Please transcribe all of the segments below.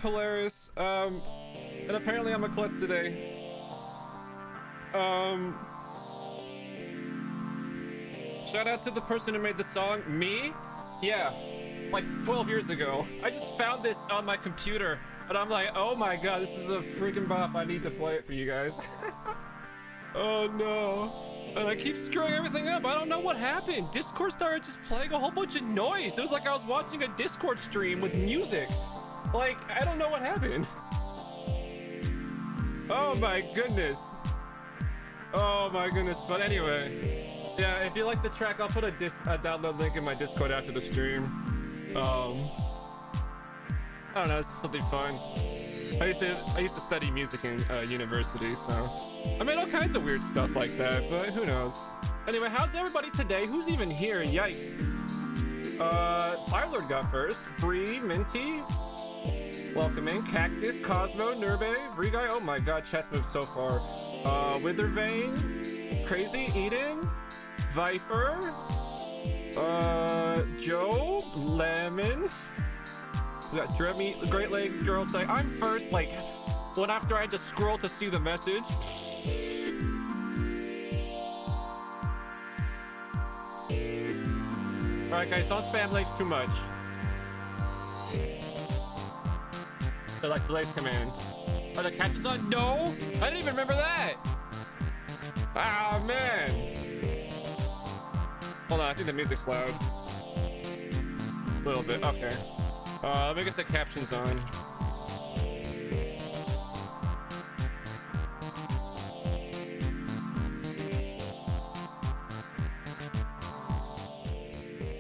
Polaris. And apparently I'm a klutz today. Shout out to the person who made the song. Me? Yeah, like 12 years ago. I just found this on my computer, and I'm like, oh my god, this is a freaking bop. I need to play it for you guys. Oh no. And I keep screwing everything up. I don't know what happened. Discord started just playing a whole bunch of noise. It was like I was watching a Discord stream with music. Like, I don't know what happened. Oh my goodness. Oh my goodness. But anyway, yeah, if you like the track, I'll put a download link in my Discord after the stream. I don't know, it's just something fun. I used to study music in university, so I made all kinds of weird stuff like that, but who knows. Anyway, how's everybody today? Who's even here? Yikes. Firelord got first. Bree, Minty, welcome in. Cactus, Cosmo, Nurbe, Briguy. Oh my god, chat's moved so far. Withervane, Crazy, Eden, Viper, Joe, Lemon. We got Dremmy, Great Legs, girl say, I'm first, like, when after I had to scroll to see the message. Alright guys, don't spam legs too much. They're like the legs command. Are the captions on? No! I didn't even remember that! Ah, man! Hold on, I think the music's loud. A little bit, okay. Let me get the captions on.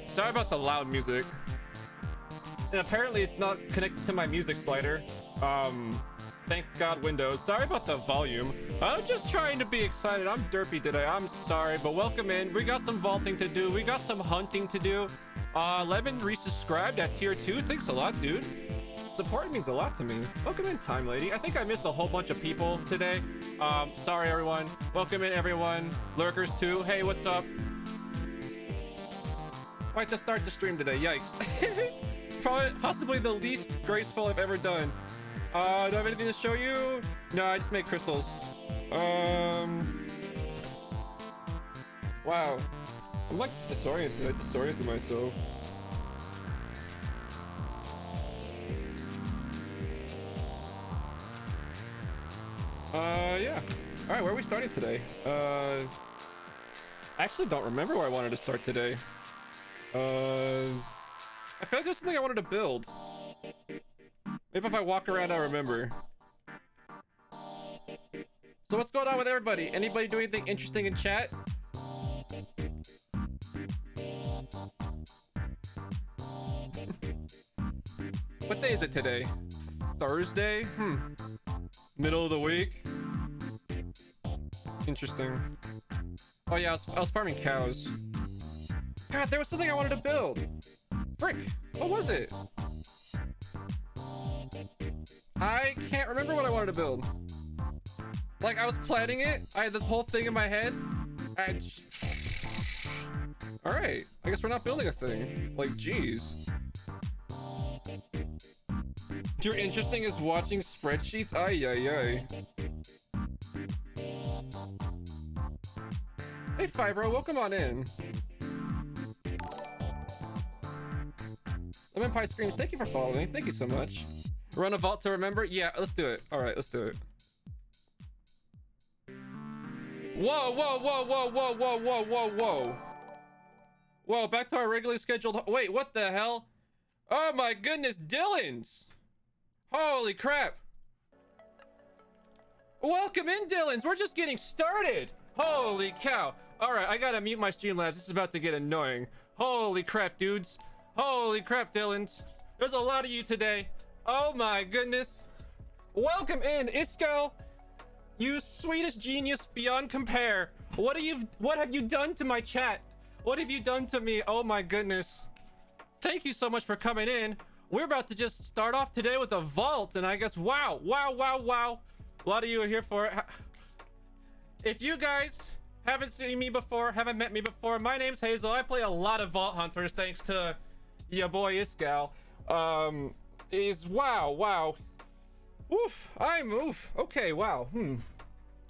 Sorry about the loud music. And apparently it's not connected to my music slider. Thank God Windows. Sorry about the volume. I'm just trying to be excited. I'm derpy today. I'm sorry, but welcome in. We got some vaulting to do. We got some hunting to do. Lemon resubscribed at tier 2. Thanks a lot, dude. Support means a lot to me. Welcome in, Time Lady. I think I missed a whole bunch of people today. Sorry, everyone. Welcome in, everyone. Lurkers, too. Hey, what's up? Might to start the stream today. Yikes. Possibly the least graceful I've ever done. Do I have anything to show you? No, I just make crystals. Wow. I'm like disoriented. I disoriented myself. Yeah. All right, where are we starting today? I actually don't remember where I wanted to start today. I feel like there's something I wanted to build. Maybe if I walk around, I'll remember. So what's going on with everybody? Anybody do anything interesting in chat? What day is it today? Thursday? Middle of the week? Interesting. Oh yeah, I was farming cows. God, there was something I wanted to build. Frick, what was it? I can't remember what I wanted to build. Like, I was planning it. I had this whole thing in my head. Alright, I guess we're not building a thing. Like, jeez. You're interesting is watching spreadsheets? Ay, ay, ay. Hey, Fibro, welcome on in. Lemon Pie Screams, thank you for following. Thank you so much. Run a vault to remember? Yeah, let's do it. All right, let's do it. Whoa, whoa, whoa, whoa, whoa, whoa, whoa, whoa, whoa. Whoa, back to our regularly scheduled... Wait, what the hell? Oh my goodness, Dylan's! Holy crap! Welcome in, Dylan's! We're just getting started! Holy cow! Alright, I gotta mute my Streamlabs. This is about to get annoying. Holy crap, dudes. Holy crap, Dylan's. There's a lot of you today. Oh my goodness. Welcome in, Isco. You sweetest genius beyond compare. What have you done to my chat? What have you done to me? Oh my goodness. Thank you so much for coming in. We're about to just start off today with a vault, and I guess wow. A lot of you are here for it. If you guys haven't seen me before, haven't met me before, my name's Hazel. I play a lot of Vault Hunters thanks to your boy Iscal. Wow. Oof, oof. Okay, wow.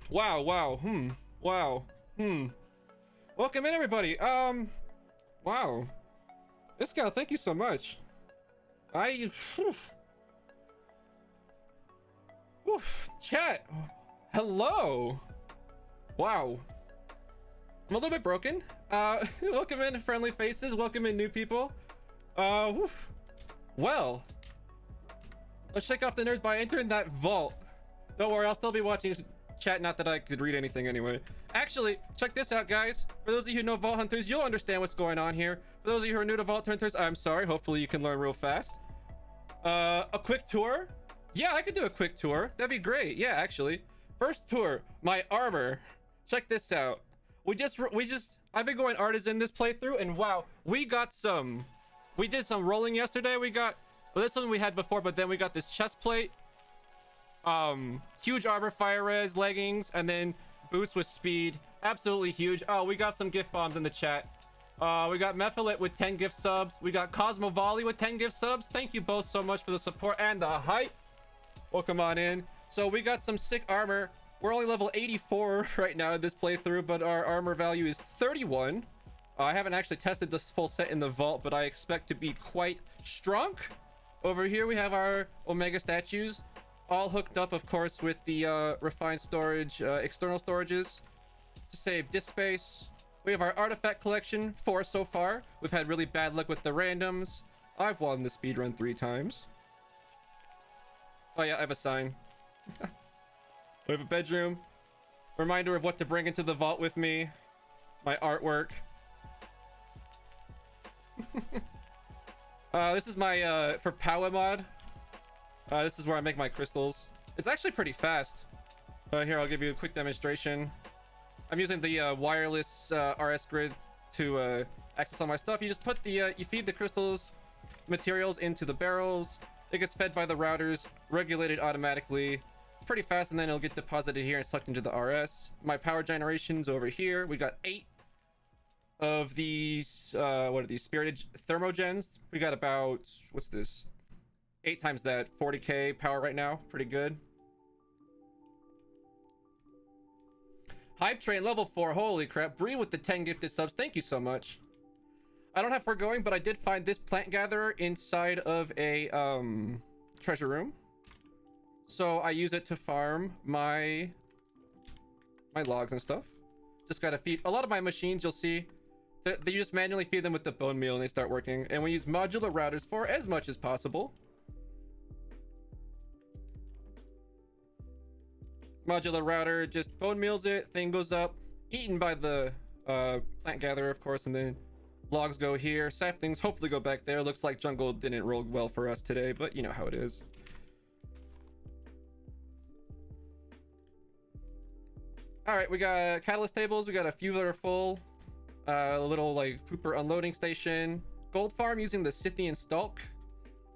Wow, wow, wow, Welcome in, everybody. Wow. This guy, thank you so much. Oof, chat. Hello. Wow. I'm a little bit broken. Welcome in, friendly faces. Welcome in, new people. Oof. Well, let's shake off the nerves by entering that vault. Don't worry, I'll still be watching chat, not that I could read anything anyway. Actually, check this out, guys. For those of you who know Vault Hunters, you'll understand what's going on here. For those of you who are new to Vault Hunters, I'm sorry. Hopefully you can learn real fast. A quick tour? Yeah, I could do a quick tour. That'd be great. Yeah, actually. First tour, my armor. Check this out. I've been going artisan this playthrough, and wow, we did some rolling yesterday. Well, this one we had before, but then we got this chest plate, huge armor, fire res, leggings, and then boots with speed. Absolutely huge. Oh, we got some gift bombs in the chat. We got Mephilit with 10 gift subs. We got Cosmo Volley with 10 gift subs. Thank you both so much for the support and the hype. Welcome on in. So we got some sick armor. We're only level 84 right now in this playthrough, but our armor value is 31. I haven't actually tested this full set in the vault, but I expect to be quite strong. Over here we have our Omega statues, all hooked up, of course, with the refined storage, external storages to save disk space. We have our artifact collection, 4 so far. We've had really bad luck with the randoms. I've won the speedrun 3 times. Oh yeah, I have a sign. We have a bedroom. Reminder of what to bring into the vault with me. My artwork. This is my, for Power mod. This is where I make my crystals. It's actually pretty fast. Here, I'll give you a quick demonstration. I'm using the wireless RS grid to access all my stuff. You just put the, you feed the crystals materials into the barrels. It gets fed by the routers, regulated automatically. It's pretty fast, and then it'll get deposited here and sucked into the RS. My power generation's over here. We got 8 of these, what are these, spirited thermogens. We got about, what's this? 8 times that, 40k power right now. Pretty good. Hype train level 4. Holy crap. Bree with the 10 gifted subs. Thank you so much. I don't have foregoing, but I did find this plant gatherer inside of a treasure room. So I use it to farm my logs and stuff. Just gotta feed a lot of my machines. You'll see that you just manually feed them with the bone meal and they start working. And we use modular routers for as much as possible. Modular router just bone meals it, thing goes up, eaten by the plant gatherer, of course, and then logs go here, saplings hopefully go back there. Looks like jungle didn't roll well for us today, but you know how it is. All right, we got catalyst tables. We got a few that are full. A little like pooper unloading station. Gold farm using the Scythian stalk.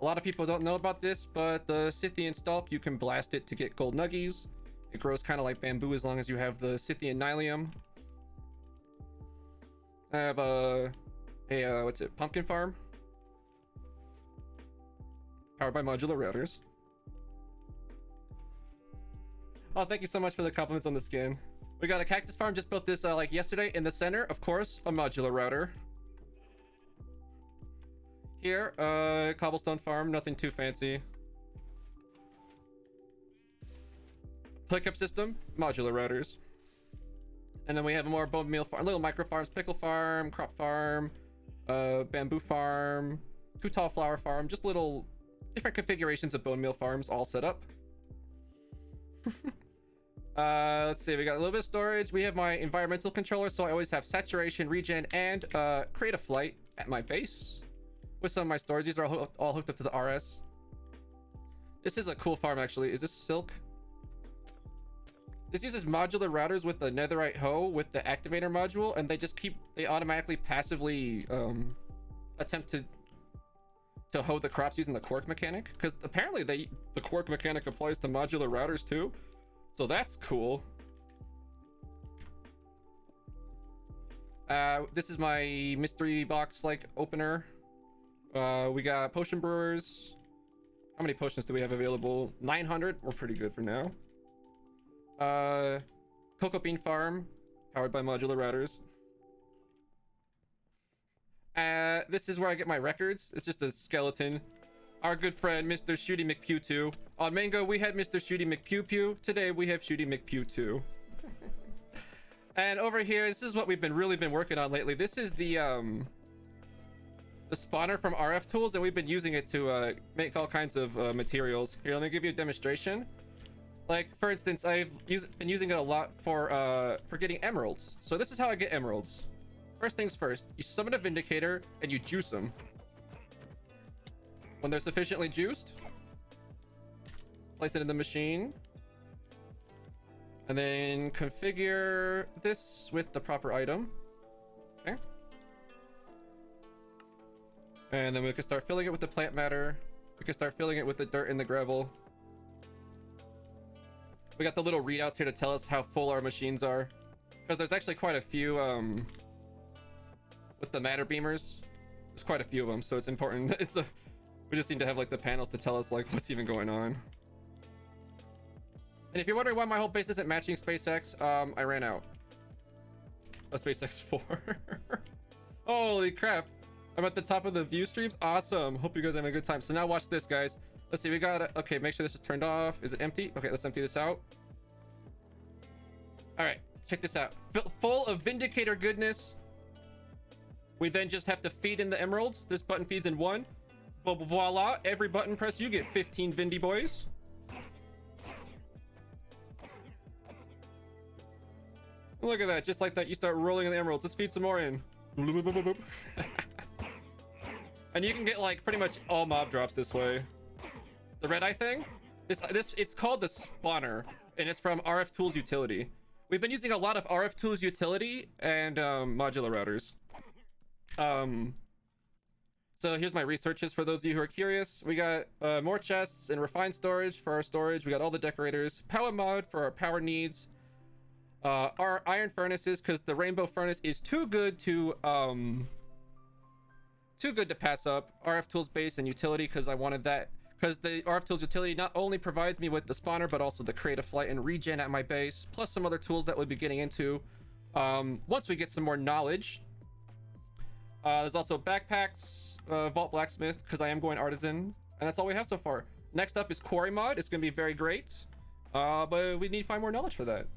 A lot of people don't know about this, but the Scythian stalk, you can blast it to get gold nuggies. It grows kind of like bamboo as long as you have the Scythian nylium. I have a what's it, pumpkin farm, powered by modular routers. Oh, thank you so much for the compliments on the skin. We got a cactus farm, just built this like yesterday. In the center, of course, a modular router. Here, cobblestone farm, nothing too fancy. Pickup system, modular routers. And then we have more bone meal farm, little micro farms, pickle farm, crop farm, bamboo farm, too tall flower farm, just little different configurations of bone meal farms all set up. Let's see, we got a little bit of storage. We have my environmental controller, so I always have saturation, regen, and create a flight at my base with some of my storage. These are all hooked up to the RS. This is a cool farm, actually. Is this silk? This uses modular routers with the netherite hoe with the activator module, and they automatically passively attempt to hoe the crops using the quark mechanic, because apparently the quark mechanic applies to modular routers too. So that's cool. This is my mystery box like opener. We got potion brewers, How many potions do we have available? 900. We're pretty good for now. Cocoa bean farm, powered by modular routers. This is where I get my records. It's just a skeleton. Our good friend, Mr. Shooty McPew2. On Mango, we had Mr. Shooty McPew. Today, we have Shooty McPew2. And over here, this is what we've really been working on lately. This is the spawner from RF Tools, and we've been using it to make all kinds of materials. Here, let me give you a demonstration. Like, for instance, I've been using it a lot for getting emeralds. So this is how I get emeralds. First things first, you summon a Vindicator and you juice them. When they're sufficiently juiced, place it in the machine. And then configure this with the proper item. Okay. And then we can start filling it with the plant matter. We can start filling it with the dirt and the gravel. We got the little readouts here to tell us how full our machines are. Because there's actually quite a few, with the matter beamers. There's quite a few of them, so it's important. We just need to have like the panels to tell us like what's even going on. And if you're wondering why my whole base isn't matching SpaceX, I ran out of SpaceX 4. Holy crap. I'm at the top of the view streams. Awesome. Hope you guys are having a good time. So now watch this, guys. Let's see. We got it. Okay, make sure this is turned off. Is it empty? Okay, let's empty this out. All right, check this out. Full of Vindicator goodness. We then just have to feed in the emeralds. This button feeds in 1. Voila. Every button press, you get 15 Vindy boys. Look at that. Just like that, you start rolling in the emeralds. Let's feed some more in. And you can get like pretty much all mob drops this way. The red eye thing, it's called the spawner, and it's from RF Tools Utility. We've been using a lot of RF Tools Utility and modular routers. So here's my researches for those of you who are curious. We got more chests and refined storage for our storage. We got all the decorators. Power mod for our power needs. Our iron furnaces, because the rainbow furnace is too good to pass up. RF Tools base and utility, because I wanted that. Because the RF Tools utility not only provides me with the spawner, but also the creative flight and regen at my base, plus some other tools that we'll be getting into once we get some more knowledge. There's also backpacks, vault blacksmith, because I am going artisan, and that's all we have so far. Next up is quarry mod. It's going to be very great, but we need to find more knowledge for that.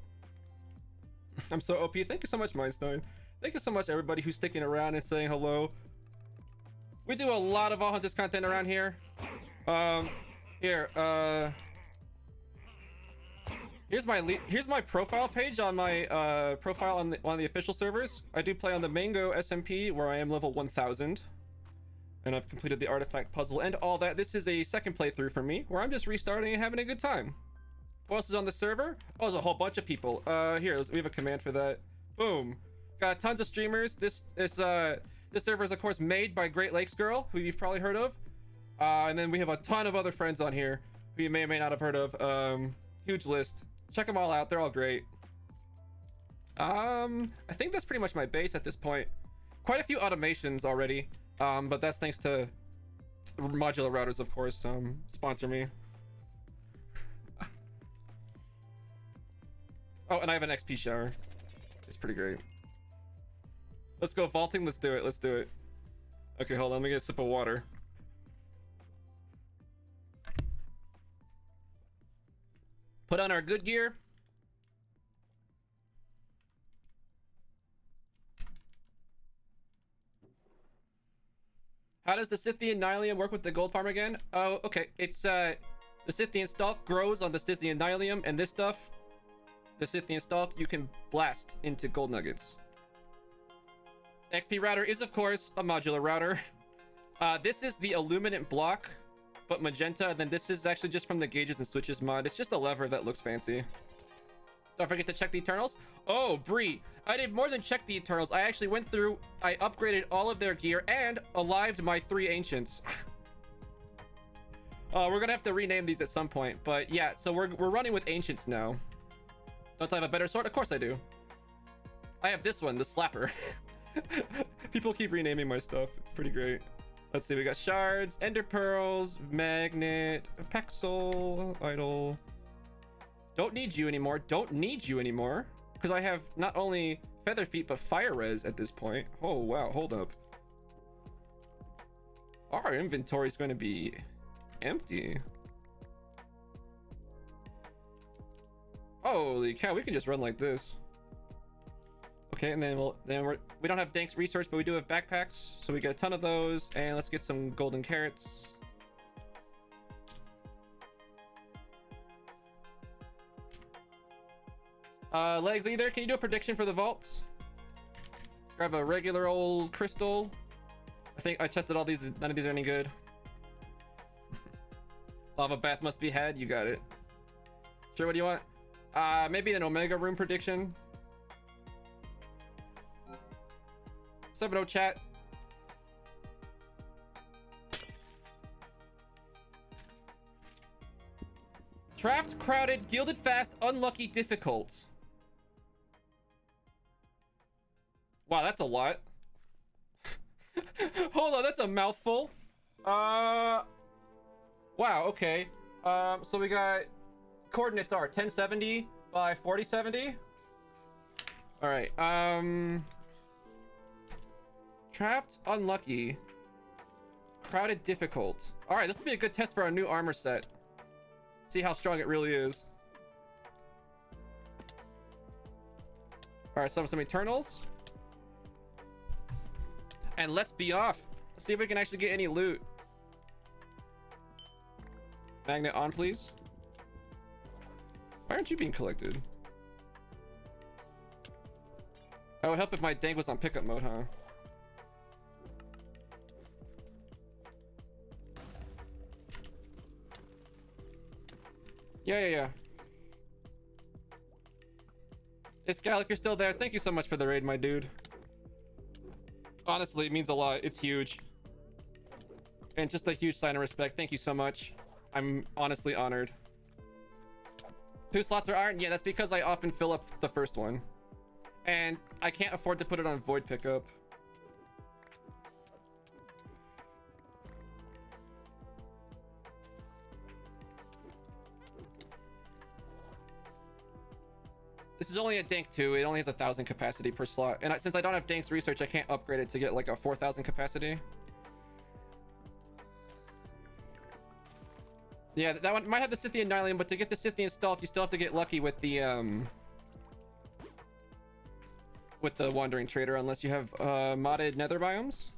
I'm so OP. Thank you so much, Mindstein. Thank you so much, everybody who's sticking around and saying hello. We do a lot of All Hunters content around here. Here's my profile page on my profile on the official servers. I do play on the Mango SMP, where I am level 1000, and I've completed the artifact puzzle and all that. This is a second playthrough for me, where I'm just restarting and having a good time. Who else is on the server? Oh, there's a whole bunch of people. Here, we have a command for that. Boom. Got tons of streamers. This server is of course made by Great Lakes Girl, who you've probably heard of. And then we have a ton of other friends on here who you may or may not have heard of. Huge list. Check them all out. They're all great. I think that's pretty much my base at this point. Quite a few automations already. But that's thanks to modular routers, of course. Sponsor me. Oh, and I have an XP shower. It's pretty great. Let's go vaulting. Let's do it. Let's do it. Okay, hold on. Let me get a sip of water. Put on our good gear. How does the Scythian Nylium work with the gold farm again? Oh, okay. It's the Scythian stalk grows on the Scythian Nylium, and this stuff, the Scythian stalk, you can blast into gold nuggets. XP router is of course a modular router. This is the illuminant block, but magenta, and then this is actually just from the gauges and switches mod. It's just a lever that looks fancy. Don't forget to check the Eternals. Oh, Bree, I did more than check the Eternals. I actually went through, I upgraded all of their gear and alived my 3 ancients. We're gonna have to rename these at some point, but yeah, so we're running with ancients now. Don't I have a better sword? Of course I do. I have this one, the slapper. People keep renaming my stuff. It's pretty great. Let's see, we got shards, ender pearls, magnet, pexel, idol. Don't need you anymore. Don't need you anymore. Because I have not only feather feet, but fire res at this point. Oh, wow. Hold up. Our inventory is going to be empty. Holy cow, we can just run like this. Okay, and then we don't have Dank's resource, but we do have backpacks, so we get a ton of those. And let's get some golden carrots. Legs, are you there? Can you do a prediction for the vaults? Let's grab a regular old crystal. I think I tested all these. None of these are any good. Lava bath must be had. You got it. Sure, what do you want? Maybe an Omega room prediction. 7-0 chat. Trapped, crowded, gilded fast, unlucky, difficult. Wow, that's a lot. Hold on, that's a mouthful. Wow, okay. So we got coordinates are 1070 by 4070. All right. Trapped, unlucky, crowded, difficult. All right, this will be a good test for our new armor set. See how strong it really is. All right, so some Eternals. And let's be off. Let's see if we can actually get any loot. Magnet on, please. Why aren't you being collected? It would help if my Dank was on pickup mode, huh? Yeah. Hey, Skylick, you're still there. Thank you so much for the raid, my dude. Honestly, it means a lot. It's huge. And just a huge sign of respect. Thank you so much. I'm honestly honored. 2 slots are iron? Yeah, that's because I often fill up the first one. And I can't afford to put it on void pickup. This is only a Dank 2. It only has 1,000 capacity per slot. And since I don't have Dank's research, I can't upgrade it to get like a 4,000 capacity. Yeah, that one might have the Scythian Nylium, but to get the Scythian Stalk, you still have to get lucky with the Wandering Trader, unless you have modded nether biomes.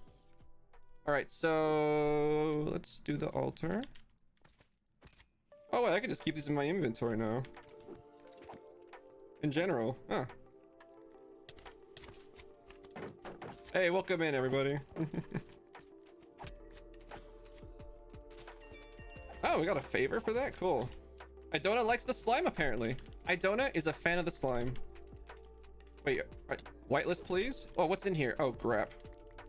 All right, so let's do the altar. Oh wait, I can just keep these in my inventory now. In general, huh? Hey, welcome in, everybody. Oh, we got a favor for that? Cool. Idona likes the slime, apparently. Idona is a fan of the slime. Wait, whitelist, please? Oh, what's in here? Oh, crap.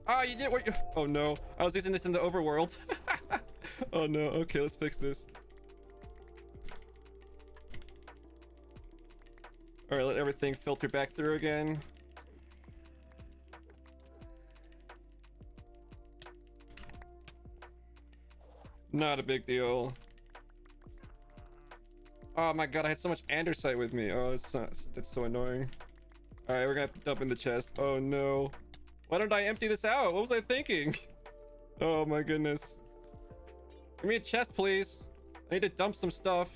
Oh, you did what you... Oh, no. I was using this in the overworld. Oh, no. Okay, let's fix this. All right, let everything filter back through again. Not a big deal. Oh my god, I had so much andesite with me. Oh, that's so annoying. All right, we're gonna have to dump in the chest. Oh no. Why don't I empty this out? What was I thinking? Oh my goodness. Give me a chest, please. I need to dump some stuff.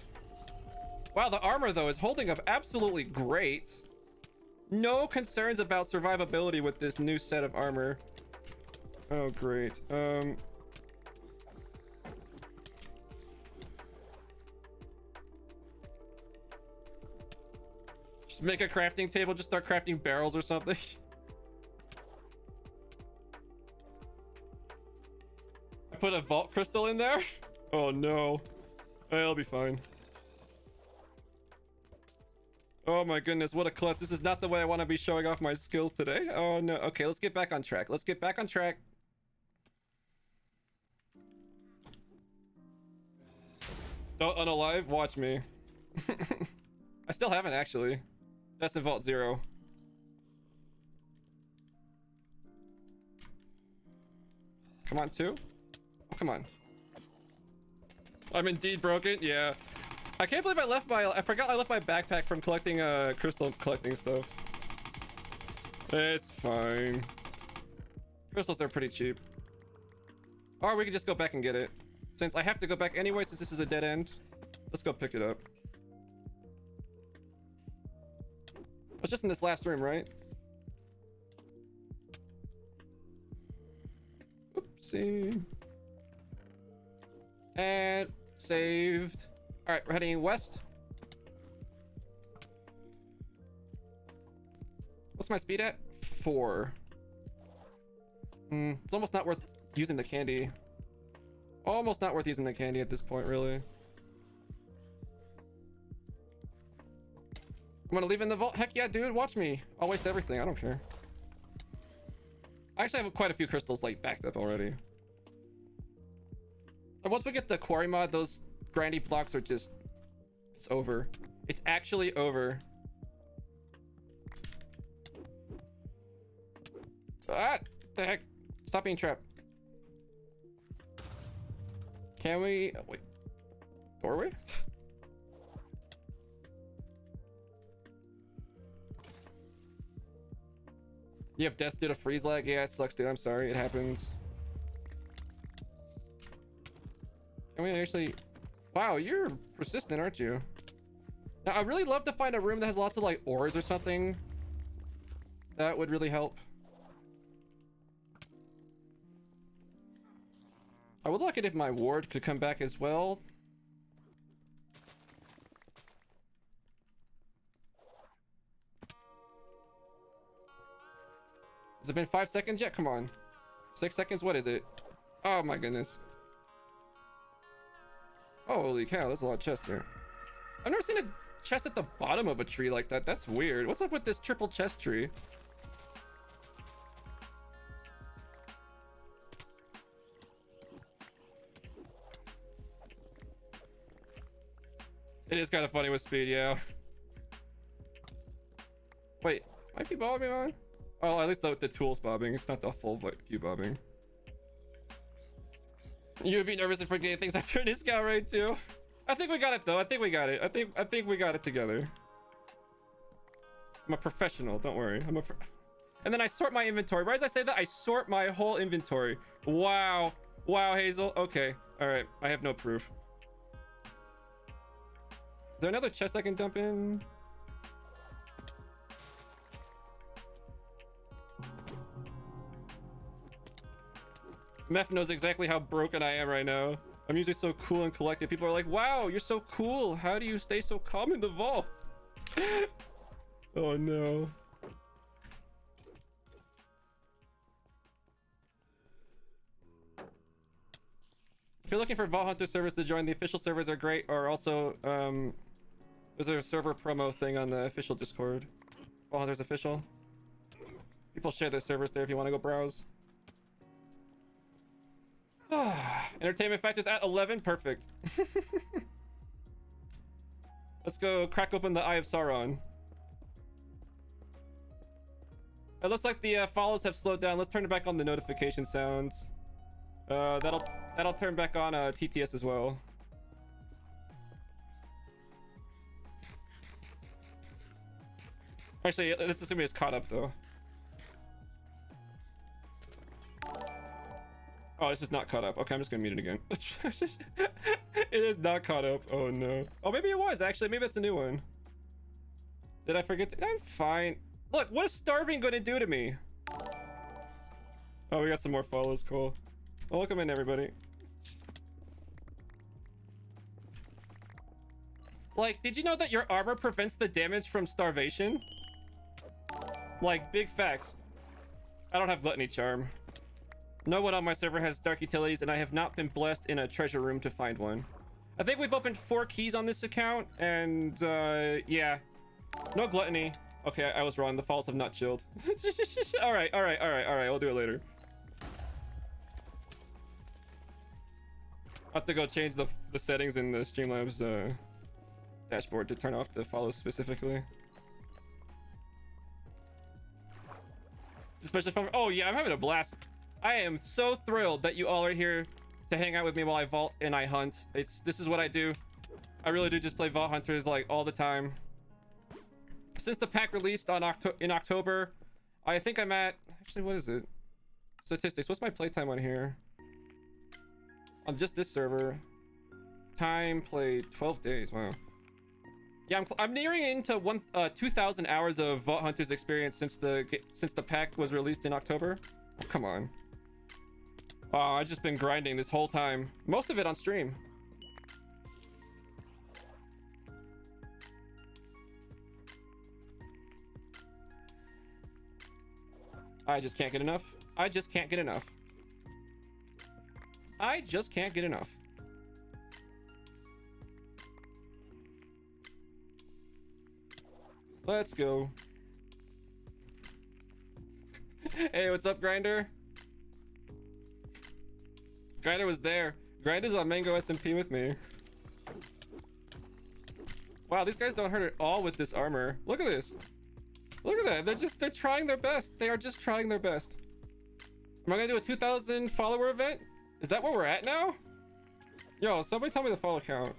Wow, the armor though is holding up absolutely great. No concerns about survivability with this new set of armor. Oh great. Just make a crafting table, just start crafting barrels or something. I put a vault crystal in there? Oh no. It'll be fine. Oh my goodness, what a klutz. This is not the way I want to be showing off my skills today. Oh no. Okay, let's get back on track. Let's get back on track. Don't unalive, watch me. I still haven't actually. That's in Vault 0. Come on, 2. Oh, come on. I'm indeed broken. Yeah. I can't believe I forgot I left my backpack from collecting crystal collecting stuff. It's fine. Crystals are pretty cheap. Or we can just go back and get it. Since I have to go back anyway, since this is a dead end. Let's go pick it up. It's just in this last room, right? Oopsie. And saved. All right, we're heading west. What's my speed at? 4. It's almost not worth using the candy. Almost not worth using the candy at this point, really. I'm gonna leave it in the vault. Heck yeah, dude, watch me. I'll waste everything. I don't care. I actually have quite a few crystals like backed up already. And once we get the quarry mod, those grandy blocks are just... It's over. It's actually over. Ah! The heck? Stop being trapped. Can we... Oh, wait. Doorway? You have death due to freeze lag? Yeah, it sucks, dude. I'm sorry. It happens. Can we actually... Wow, you're persistent, aren't you? Now, I really love to find a room that has lots of, like, ores or something. That would really help. I would like it if my ward could come back as well. Has it been 5 seconds yet? Come on. 6 seconds? What is it? Oh my goodness. Holy cow, there's a lot of chests here. I've never seen a chest at the bottom of a tree like that. That's weird. What's up with this triple chest tree? It is kind of funny with speed, yeah. Wait, might be bobbing on? Oh, at least the tool's bobbing. It's not the full view bobbing. You would be nervous if forgetting things after this scout raid too. I think we got it though. I think we got it. I think we got it together. I'm a professional. Don't worry. And then I sort my inventory. Right as I say that, I sort my whole inventory. Wow. Wow, Hazel. Okay. All right. I have no proof. Is there another chest I can dump in? Meth knows exactly how broken I am right now. I'm usually so cool and collected. People are like, wow, you're so cool. How do you stay so calm in the vault? Oh no. If you're looking for Vault Hunter servers to join, the official servers are great, or also there's a server promo thing on the official Discord. Vault Hunter's official. People share their servers there if you want to go browse. Entertainment factors at 11. Perfect. Let's go crack open the Eye of Sauron. It looks like the follows have slowed down. Let's turn it back on the notification sounds. That'll turn back on TTS as well. Actually, let's assume it's caught up though. Oh, it's just not caught up. Okay, I'm just gonna mute it again. It is not caught up. Oh no. Oh, maybe it was actually. Maybe that's a new one. Did I forget to... I'm fine. Look, what is starving gonna do to me? Oh, we got some more follows. Cool. Well, welcome in, everybody. Like, did you know that your armor prevents the damage from starvation? Like, big facts. I don't have gluttony charm. No one on my server has dark utilities, and I have not been blessed in a treasure room to find one. I think we've opened 4 keys on this account, and yeah. No gluttony. Okay, I was wrong. The falls have not chilled. All right. We'll do it later. I'll have to go change the settings in the Streamlabs dashboard to turn off the follows specifically. It's especially fun. Oh yeah, I'm having a blast. I am so thrilled that you all are here to hang out with me while I vault and I hunt. This is what I do. I really do just play Vault Hunters like all the time. Since the pack released on in October, I think I'm at, actually, what is it? Statistics. What's my playtime on here? On just this server. Time played 12 days. Wow. Yeah, I'm nearing into 2,000 hours of Vault Hunters experience since the pack was released in October. Oh, come on. Oh, I've just been grinding this whole time. Most of it on stream. I just can't get enough. I just can't get enough. I just can't get enough. Let's go. Hey, what's up, Grinder? Grinder was there. Grinder's on Mango SMP with me. Wow, these guys don't hurt at all with this armor. Look at this. Look at that. They're trying their best. They are just trying their best. Am I gonna do a 2,000 follower event? Is that where we're at now? Yo, somebody tell me the follow count.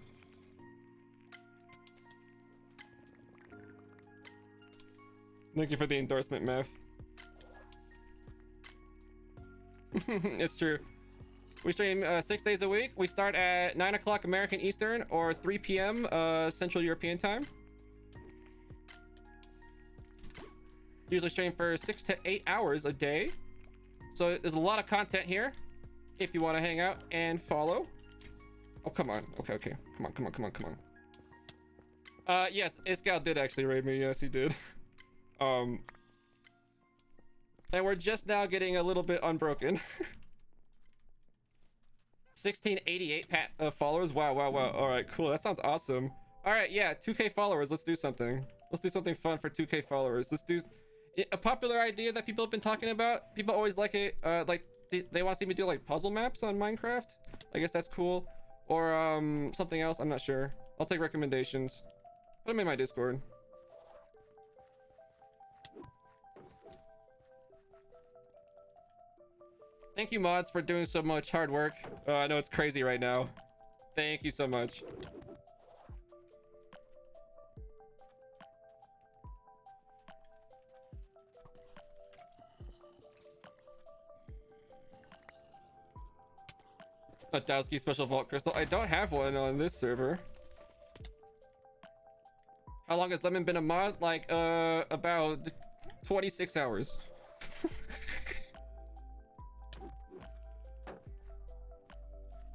Thank you for the endorsement, Meth. It's true. We stream 6 days a week. We start at 9 o'clock American Eastern or 3 p.m. Central European time. Usually stream for 6 to 8 hours a day. So there's a lot of content here if you want to hang out and follow. Oh, come on. Okay. Come on. Yes, Iskal did actually raid me. Yes, he did. And we're just now getting a little bit unbroken. 1688 followers. Wow. All right, cool. That sounds awesome. All right, yeah, 2K followers. Let's do something. Let's do something fun for 2K followers. Let's do a popular idea that people have been talking about. People always like it. Like they want to see me do like puzzle maps on Minecraft. I guess that's cool. Or something else. I'm not sure. I'll take recommendations. Put them in my Discord. Thank you, mods, for doing so much hard work. I know it's crazy right now. Thank you so much. A Dowski special vault crystal. I don't have one on this server. How long has Lemon been a mod? Like, about 26 hours.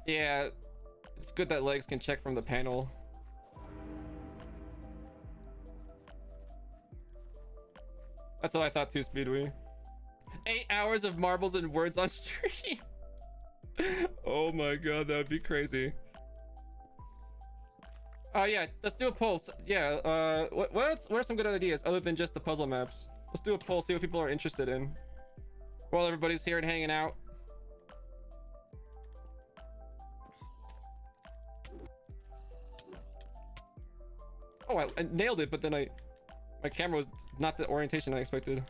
Yeah, it's good that Legs can check from the panel. That's what I thought too, Speedway. 8 hours of marbles and words on stream. Oh my god, that would be crazy. Yeah, let's do a poll. Yeah, what are some good ideas other than just the puzzle maps? Let's do a poll, see what people are interested in. While everybody's here and hanging out. Oh, I nailed it, but then my camera was not the orientation I expected.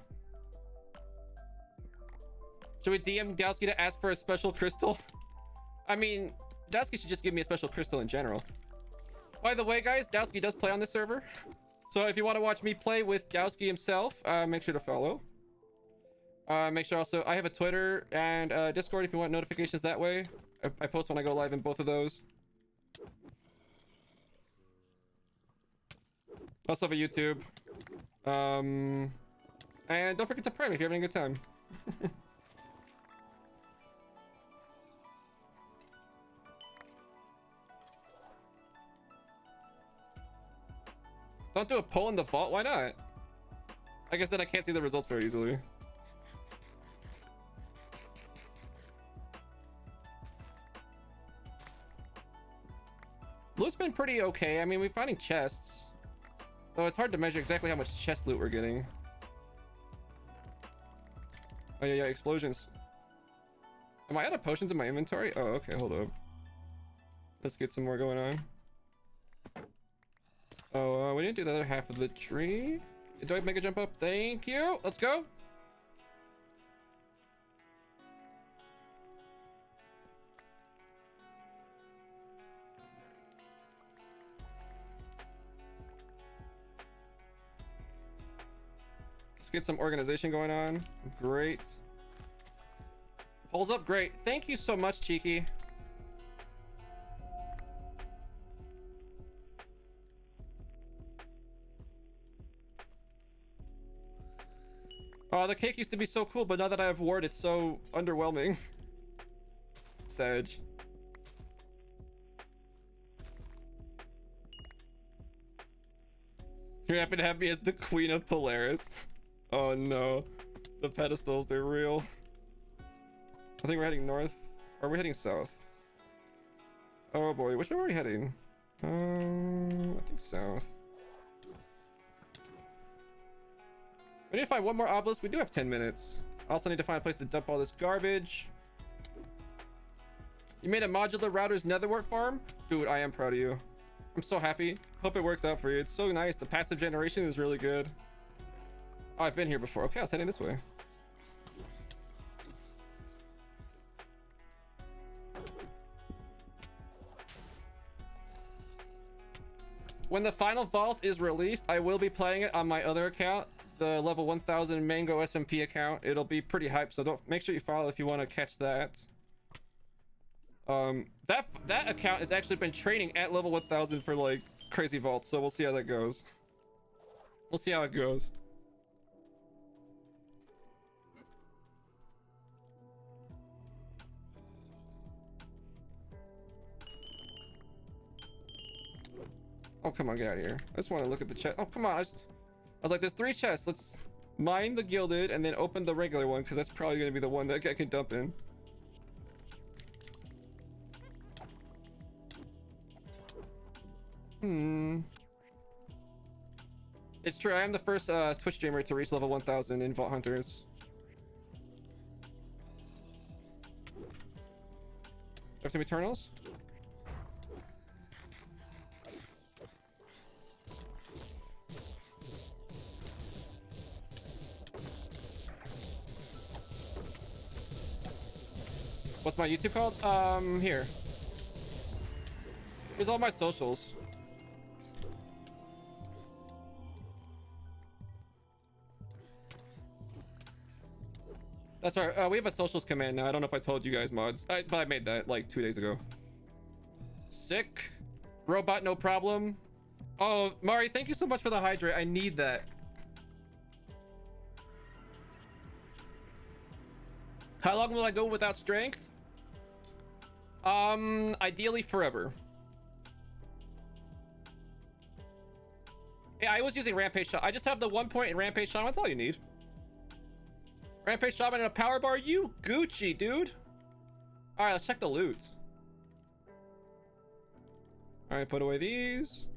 Should we DM Dowski to ask for a special crystal? I mean, Dowski should just give me a special crystal in general. By the way, guys, Dowski does play on this server. So if you want to watch me play with Dowski himself, make sure to follow. Make sure also, I have a Twitter and Discord if you want notifications that way. I post when I go live in both of those. Also have a YouTube. And don't forget to Prime if you're having a good time. Don't do a poll in the vault. Why not? I guess then I can't see the results very easily. Loot's been pretty okay. I mean, we're finding chests. Though it's hard to measure exactly how much chest loot we're getting. Oh yeah, explosions. Am I out of potions in my inventory? Oh, okay, hold up. Let's get some more going on. Oh, we didn't do the other half of the tree. Do I make a jump up? Thank you. Let's go. Let's get some organization going on. Great. Pulls up, great. Thank you so much, Cheeky. Oh, the cake used to be so cool, but now that I have ward, it's so underwhelming. Sage. You happen to have me as the queen of Polaris. Oh no. The pedestals, they're real. I think we're heading north. Or are we heading south? Oh boy, which way are we heading? I think south. We need to find one more obelisk. We do have 10 minutes. I also need to find a place to dump all this garbage. You made a modular router's netherwort farm? Dude, I am proud of you. I'm so happy. Hope it works out for you. It's so nice. The passive generation is really good. Oh, I've been here before. Okay, I was heading this way. When the final vault is released, I will be playing it on my other account, the level 1000 Mango SMP account. It'll be pretty hyped, so don't make sure you follow if you want to catch that. That account has actually been training at level 1000 for like crazy vaults, so we'll see how that goes. We'll see how it goes. Oh, come on, get out of here. I just want to look at the chest. Oh, come on. I was like, there's 3 chests. Let's mine the gilded and then open the regular one, because that's probably going to be the one that I can dump in. It's true. I am the first Twitch streamer to reach level 1000 in Vault Hunters. Have some Eternals? What's my YouTube called? Here. Here's all my socials. That's right. We have a socials command now. I don't know if I told you guys, mods. But I made that like 2 days ago. Sick. Robot, no problem. Oh, Mari, thank you so much for the hydrate. I need that. How long will I go without strength? Ideally forever. Yeah, I was using Rampage Shot. I just have the 1 point in Rampage Shaman. That's all you need. Rampage Shaman and a power bar. You Gucci, dude. All right, let's check the loot. All right, put away these.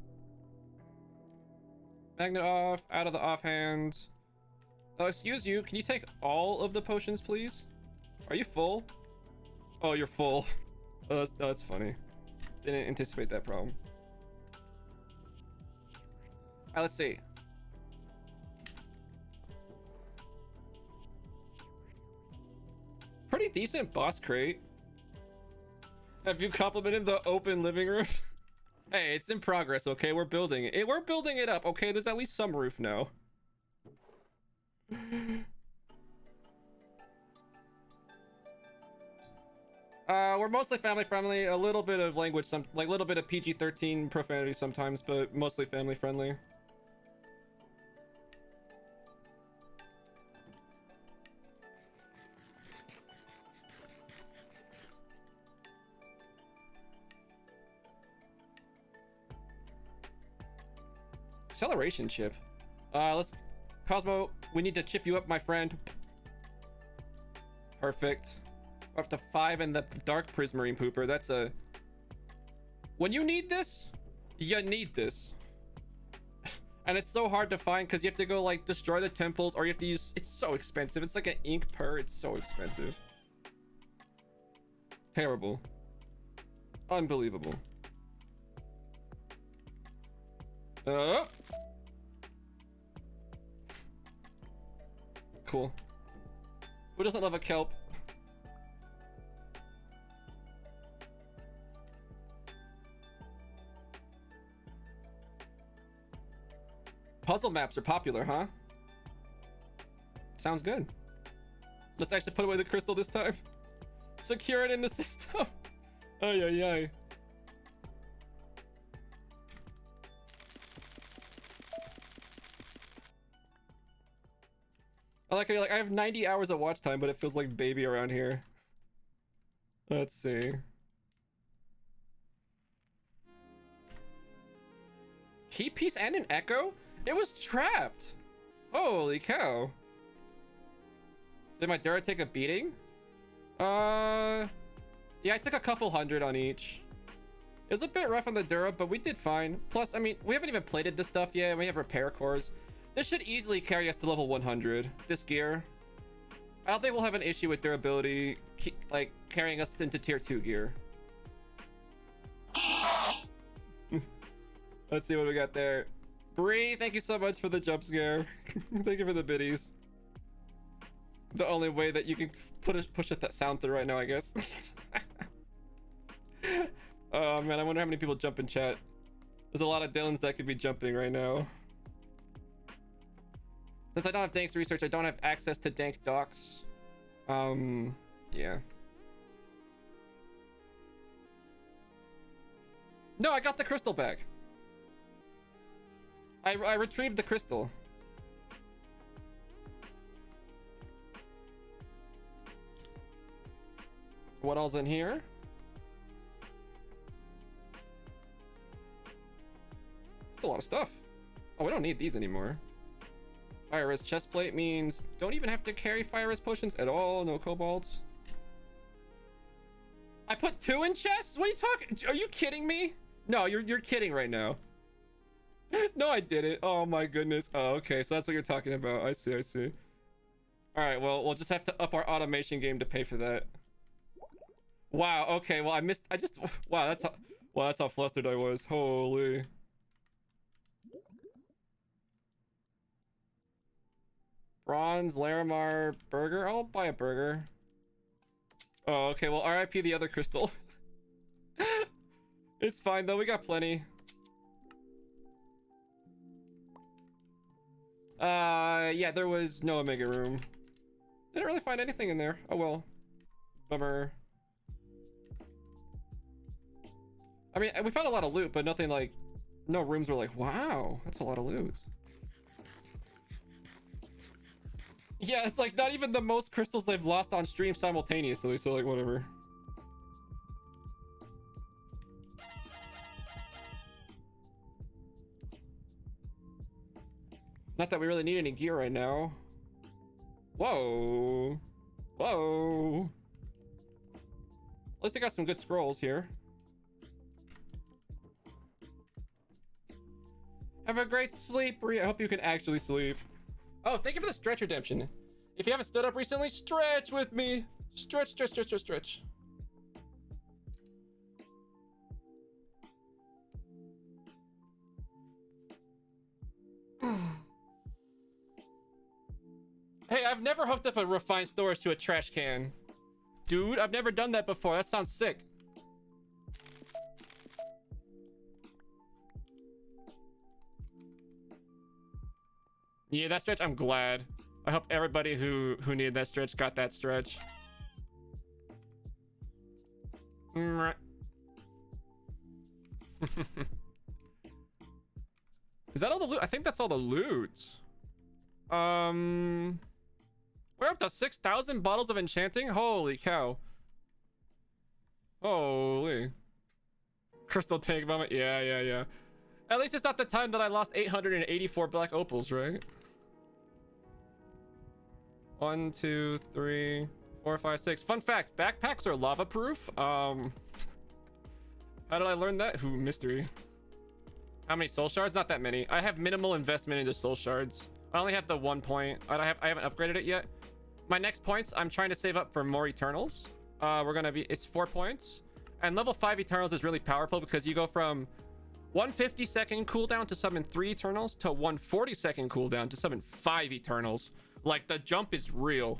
Magnet off. Out of the offhand. Excuse you. Can you take all of the potions, please? Are you full? Oh, you're full. Oh, that's funny. Didn't anticipate that problem. All right, let's see. Pretty decent boss crate. Have you complimented the open living room? Hey, it's in progress, okay? We're building it. We're building it up, okay? There's at least some roof now. We're mostly family friendly. A little bit of language, like a little bit of PG-13 profanity sometimes, but mostly family friendly. Acceleration chip. Let's... Cosmo, we need to chip you up, my friend. Perfect. We're up to 5 in the Dark Prismarine Pooper. That's a... When you need this, you need this. And it's so hard to find because you have to go, like, destroy the temples, or you have to use... It's so expensive. It's like an ink purr. It's so expensive. Terrible. Unbelievable. Cool. Who doesn't love a kelp? Puzzle maps are popular, huh? sounds good. Let's actually put away the crystal this time. Secure it in the system. Ay, ay, ay. I like how you're like, I have 90 hours of watch time, but it feels like baby around here. Let's see. Key piece and an echo? It was trapped. Holy cow. Did my Dura take a beating? Yeah, I took a couple hundred on each. It was a bit rough on the Dura, but we did fine. Plus, I mean, we haven't even plated this stuff yet, and we have repair cores. This should easily carry us to level 100, this gear. I don't think we'll have an issue with durability, like, carrying us into tier 2 gear. Let's see what we got there. Bree, thank you so much for the jump scare. Thank you for the biddies. The only way that you can push that sound through right now, I guess. Oh man, I wonder how many people jump in chat. There's a lot of Dylans that could be jumping right now. Since I don't have Dank's research, I don't have access to Dank docs. Yeah. No, I got the crystal back. I retrieved the crystal. What all's in here? That's a lot of stuff. Oh, we don't need these anymore. Fire res chest plate means don't even have to carry fire res potions at all. No kobolds. I put 2 in chests? What are you talking? Are you kidding me? No, you're kidding right now. No, I didn't. Oh my goodness. Oh, okay. So that's what you're talking about. I see. I see. All right. Well, we'll just have to up our automation game to pay for that. Wow. Okay. Well, wow. That's how flustered I was. Holy. Bronze Larimar burger. I'll buy a burger. Oh, okay. Well, RIP the other crystal. It's fine though. We got plenty. Yeah, there was no Omega room. Didn't really find anything in there. Oh well. Bummer. I mean, we found a lot of loot, but nothing like... No rooms were like, wow, that's a lot of loot. Yeah, it's like not even the most crystals they've lost on stream simultaneously, so like, whatever. Not that we really need any gear right now. Whoa. Whoa. At least I got some good scrolls here. Have a great sleep, Brie. I hope you can actually sleep. Oh, thank you for the stretch redemption. If you haven't stood up recently, stretch with me. Stretch, stretch, stretch, stretch, stretch. Hey, I've never hooked up a refined storage to a trash can. Dude, I've never done that before. That sounds sick. Yeah, that stretch, I'm glad. I hope everybody who needed that stretch got that stretch. Is that all the loot? I think that's all the loot. We're up to 6,000 bottles of enchanting. Holy cow. Holy. Crystal tank moment. Yeah. At least it's not the time that I lost 884 black opals, right? 1, 2, 3, 4, 5, 6. Fun fact, backpacks are lava proof. How did I learn that? Ooh, mystery. How many soul shards? Not that many. I have minimal investment into soul shards. I only have the 1 point. I haven't upgraded it yet. My next points, I'm trying to save up for more Eternals. It's 4 points. And level 5 Eternals is really powerful because you go from 150-second cooldown to summon 3 Eternals to 140-second cooldown to summon 5 Eternals. Like, the jump is real.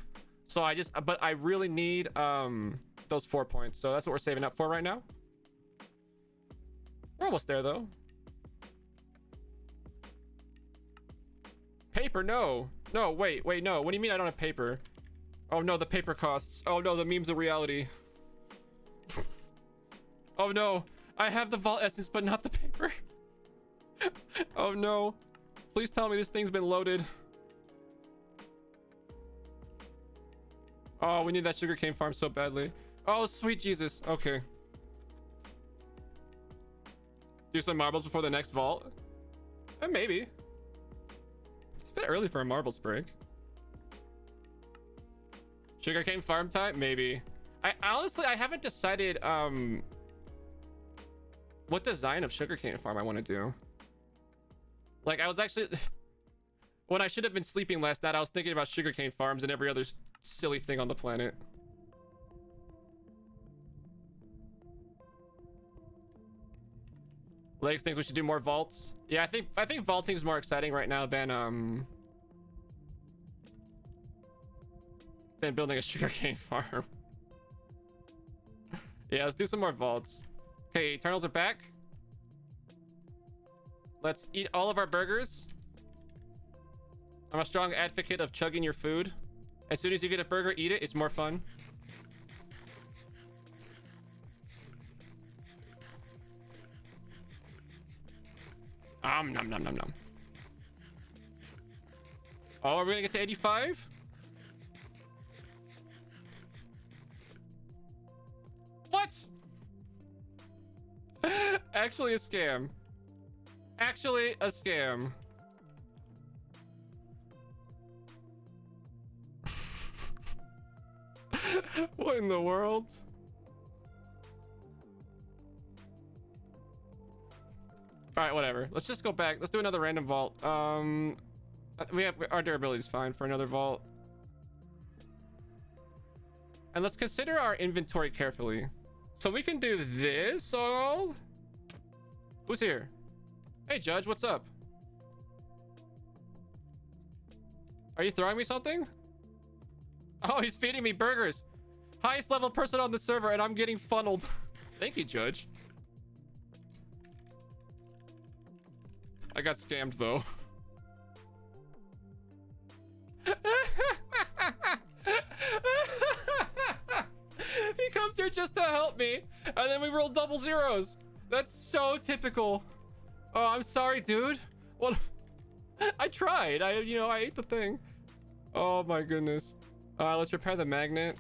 So but I really need those 4 points. So that's what we're saving up for right now. We're almost there though. Paper, no. No, wait, no. What do you mean I don't have paper? Oh no, the paper costs. Oh no, the meme's a reality. Oh no, I have the vault essence, but not the paper. Oh no. Please tell me this thing's been loaded. Oh, we need that sugarcane farm so badly. Oh, sweet Jesus. Okay. Do some marbles before the next vault? Maybe. It's a bit early for a marbles break. Sugarcane farm time? Maybe. I haven't decided what design of sugarcane farm I want to do. Like, I was actually when I should have been sleeping last night, I was thinking about sugarcane farms and every other silly thing on the planet. Legs thinks we should do more vaults. Yeah, I think vaulting is more exciting right now than building a sugarcane farm. Yeah, let's do some more vaults. Okay, Eternals are back. Let's eat all of our burgers. I'm a strong advocate of chugging your food. As soon as you get a burger, eat it. It's more fun. Nom nom nom nom. Oh, are we gonna get to 85? What? Actually a scam. Actually a scam. What in the world? All right, whatever. Let's just go back. Let's do another random vault. We have our durability is fine for another vault. And let's consider our inventory carefully. So we can do this all. Who's here? Hey, Judge, what's up? Are you throwing me something? Oh, he's feeding me burgers. Highest level person on the server, and I'm getting funneled. Thank you, Judge. I got scammed, though. He comes here just to help me, and then we roll double zeros. That's so typical. Oh, I'm sorry, dude. Well, I tried. I ate the thing. Oh my goodness. Let's repair the magnet.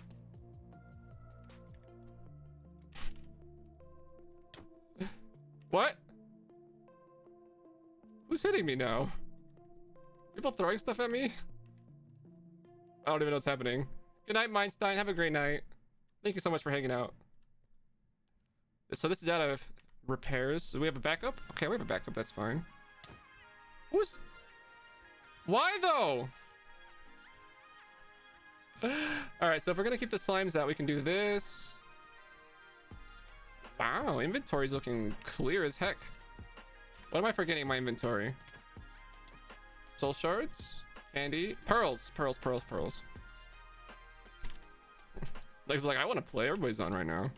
What? Who's hitting me now? People throwing stuff at me? I don't even know what's happening. Good night, Mindstein. Have a great night. Thank you so much for hanging out. So this is out of repairs. So we have a backup? Okay, we have a backup. That's fine. Who's... Why, though? Alright, so if we're gonna keep the slimes out, we can do this. Wow, inventory's looking clear as heck. What am I forgetting in my inventory? Soul shards? Candy? Pearls. Pearls. Legs like, I want to play. Everybody's on right now.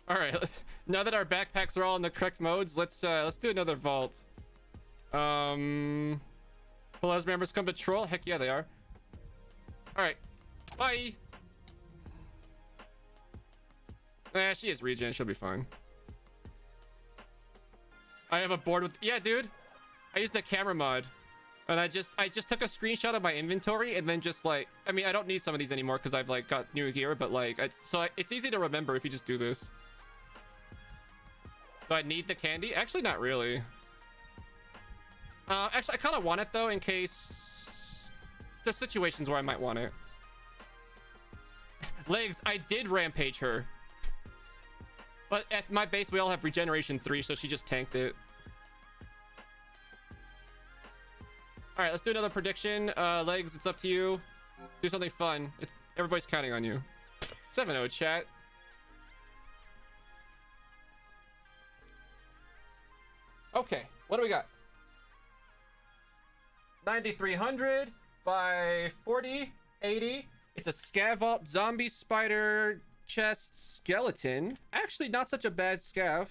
Alright, now that our backpacks are all in the correct modes, let's do another vault. Polaris members come patrol? Heck yeah, they are. Alright. Bye! She is regen. She'll be fine. I have a board with... Yeah, dude. I used the camera mod. And I just took a screenshot of my inventory and then just like... I mean, I don't need some of these anymore because I've like got new gear, but like... it's easy to remember if you just do this. Do I need the candy? Actually, not really. Actually, I kind of want it though in case... There's situations where I might want it. Legs, I did rampage her. But at my base, we all have regeneration 3, so she just tanked it. Alright, let's do another prediction. Legs, it's up to you. Do something fun. Everybody's counting on you. 7-0, chat. Okay, what do we got? 9,300 by 40, 80. It's a scav vault, zombie, spider, chest, skeleton. Actually, not such a bad scav.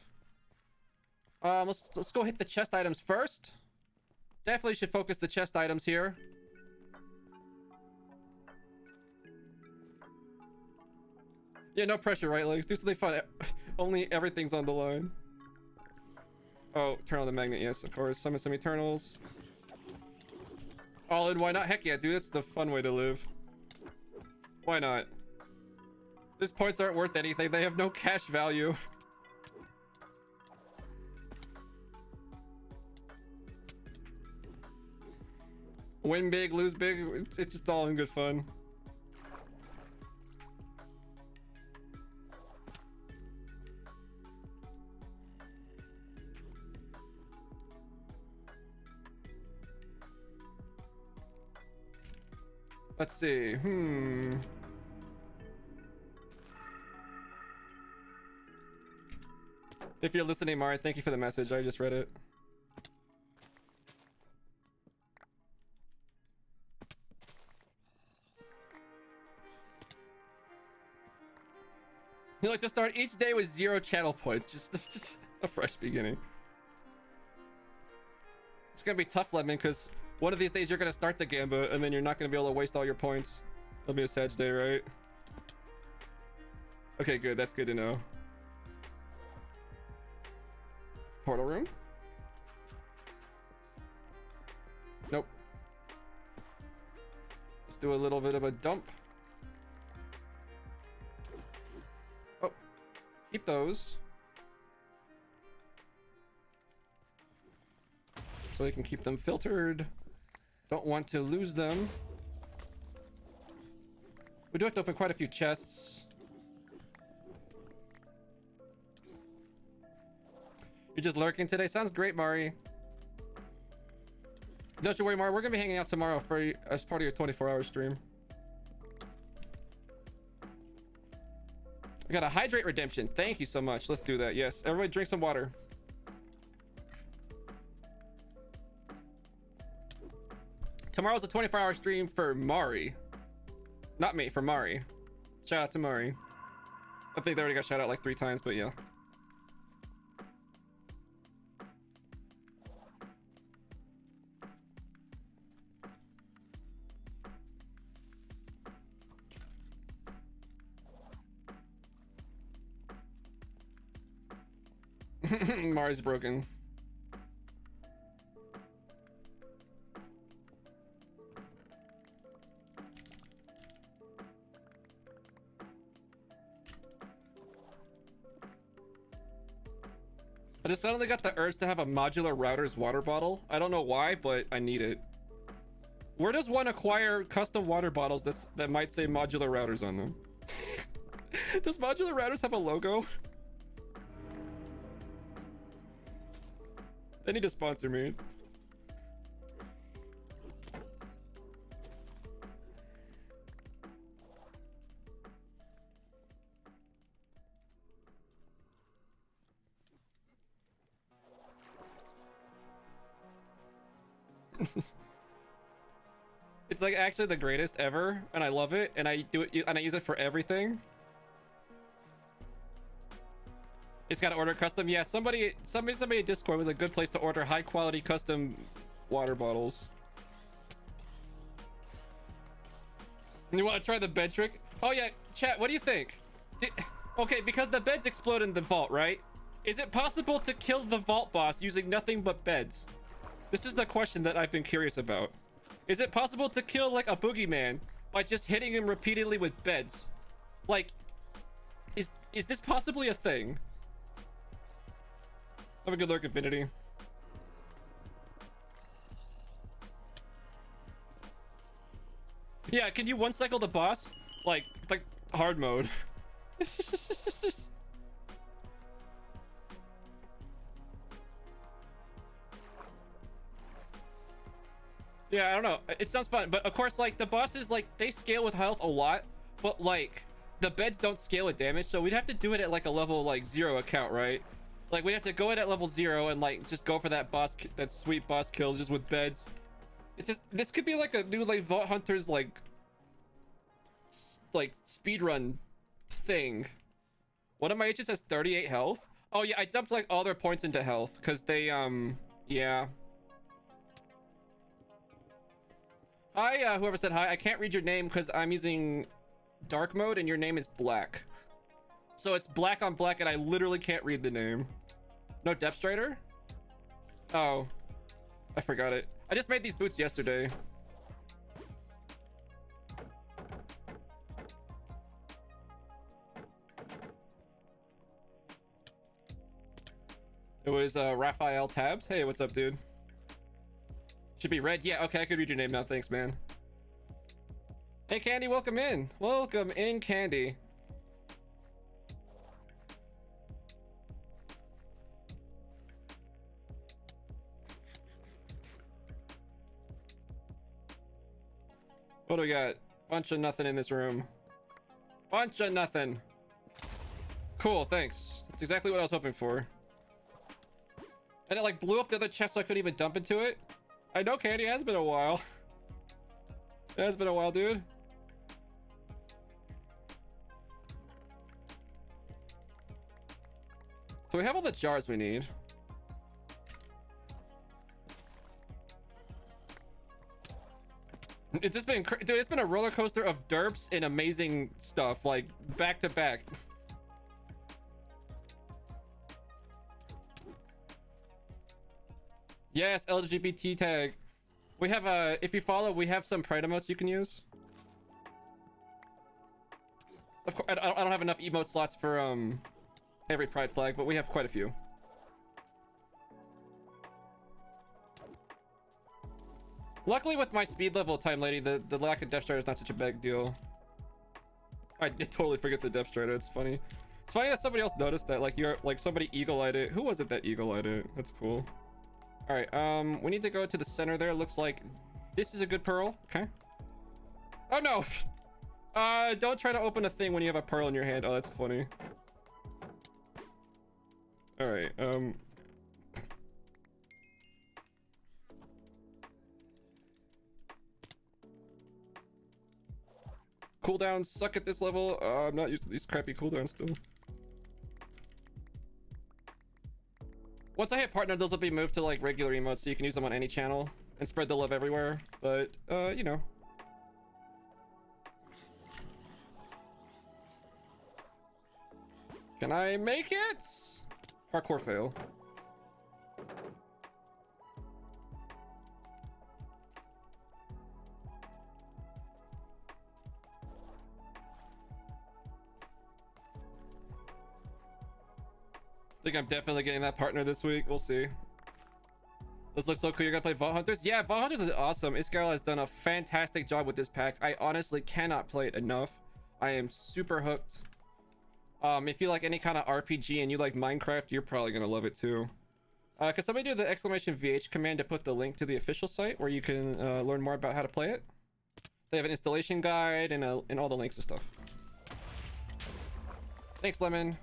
Let's go hit the chest items first. Definitely should focus the chest items here. Yeah, no pressure, right, Legs? Do something fun. Only everything's on the line. Oh, turn on the magnet. Yes, of course. Summon some Eternals. All in, why not? Heck yeah, dude. That's the fun way to live. Why not? These points aren't worth anything. They have no cash value. Win big, lose big. It's just all in good fun. Let's see. If you're listening, Mari, thank you for the message. I just read it. You like to start each day with 0 channel points. Just a fresh beginning. It's gonna be tough, Lemon, because one of these days you're gonna start the Gambit and then you're not gonna be able to waste all your points. It'll be a sad day, right? Okay, good. That's good to know. Portal room? Nope. Let's do a little bit of a dump. Oh, keep those. So we can keep them filtered. Don't want to lose them. We do have to open quite a few chests. You're just lurking today? Sounds great, Mari. Don't you worry, Mari. We're gonna be hanging out tomorrow for as part of your 24-hour stream. We got a hydrate redemption. Thank you so much. Let's do that. Yes, everybody drink some water. Tomorrow's a 24-hour stream for Mari. Not me, for Mari. Shout out to Mari. I think they already got shout out like 3 times, but yeah. Mari's broken. I just suddenly got the urge to have a modular router's water bottle. I don't know why, but I need it. Where does one acquire custom water bottles that might say modular routers on them? Does modular routers have a logo? They need to sponsor me. It's like actually the greatest ever, and I love it, and I do it, and I use it for everything. It's got to order custom. Yeah, somebody in Discord with a good place to order high quality custom water bottles. You want to try the bed trick? Oh yeah, chat. What do you think? Okay, because the beds explode in the vault, right? Is it possible to kill the vault boss using nothing but beds? This is the question that I've been curious about. Is it possible to kill like a boogeyman by just hitting him repeatedly with beds? Like, is this possibly a thing? Have a good lurk, Infinity. Yeah, can you one cycle the boss? Like hard mode. Yeah, I don't know. It sounds fun, but of course, like the bosses, like they scale with health a lot, but like the beds don't scale with damage, so we'd have to do it at like a level like 0 account, right? Like we'd have to go in at level 0 and like just go for that boss, that sweet boss kill just with beds. It's just, this could be like a new like Vault Hunters like speedrun thing. One of my agents has 38 health. Oh yeah, I dumped like all their points into health because they yeah. Hi, whoever said hi. I can't read your name because I'm using dark mode and your name is black. So it's black on black and I literally can't read the name. No Depth Strider? Oh, I forgot it. I just made these boots yesterday. It was Raphael Tabs. Hey, what's up, dude? Should be red. Yeah, okay, I could read your name now. Thanks, man. Hey, Candy, welcome in. Welcome in, Candy. What do we got? Bunch of nothing in this room. Bunch of nothing. Cool, thanks. That's exactly what I was hoping for. And it like blew up the other chest so I couldn't even dump into it. I know, Candy, it has been a while. It has been a while, dude. So we have all the jars we need. It's just been, dude, it's been a roller coaster of derps and amazing stuff, like back to back. Yes, LGBT tag. We have if you follow, we have some pride emotes you can use. Of course, I don't have enough emote slots for every pride flag, but we have quite a few. Luckily with my speed level, Time Lady, the lack of Depth Strider is not such a big deal. I did totally forget the Depth Strider. It's funny. It's funny that somebody else noticed that, like, you're like somebody eagle-eyed it. Who was it that eagle-eyed it? That's cool. All right, we need to go to the center there. Looks like this is a good pearl. Okay. Oh no. Don't try to open a thing when you have a pearl in your hand. Oh, that's funny. All right, cooldowns suck at this level. I'm not used to these crappy cooldowns still. Once I hit partner, those will be moved to like regular emotes so you can use them on any channel and spread the love everywhere. But, you know. Can I make it? Parkour fail. I think I'm definitely getting that partner this week. We'll see. This looks so cool. You're gonna play Vault Hunters? Yeah, Vault Hunters is awesome. Iscarl has done a fantastic job with this pack. I honestly cannot play it enough. I am super hooked. If you like any kind of RPG and you like Minecraft, you're probably gonna love it too. Can somebody do the exclamation VH command to put the link to the official site where you can learn more about how to play it? They have an installation guide and all the links and stuff. Thanks, Lemon.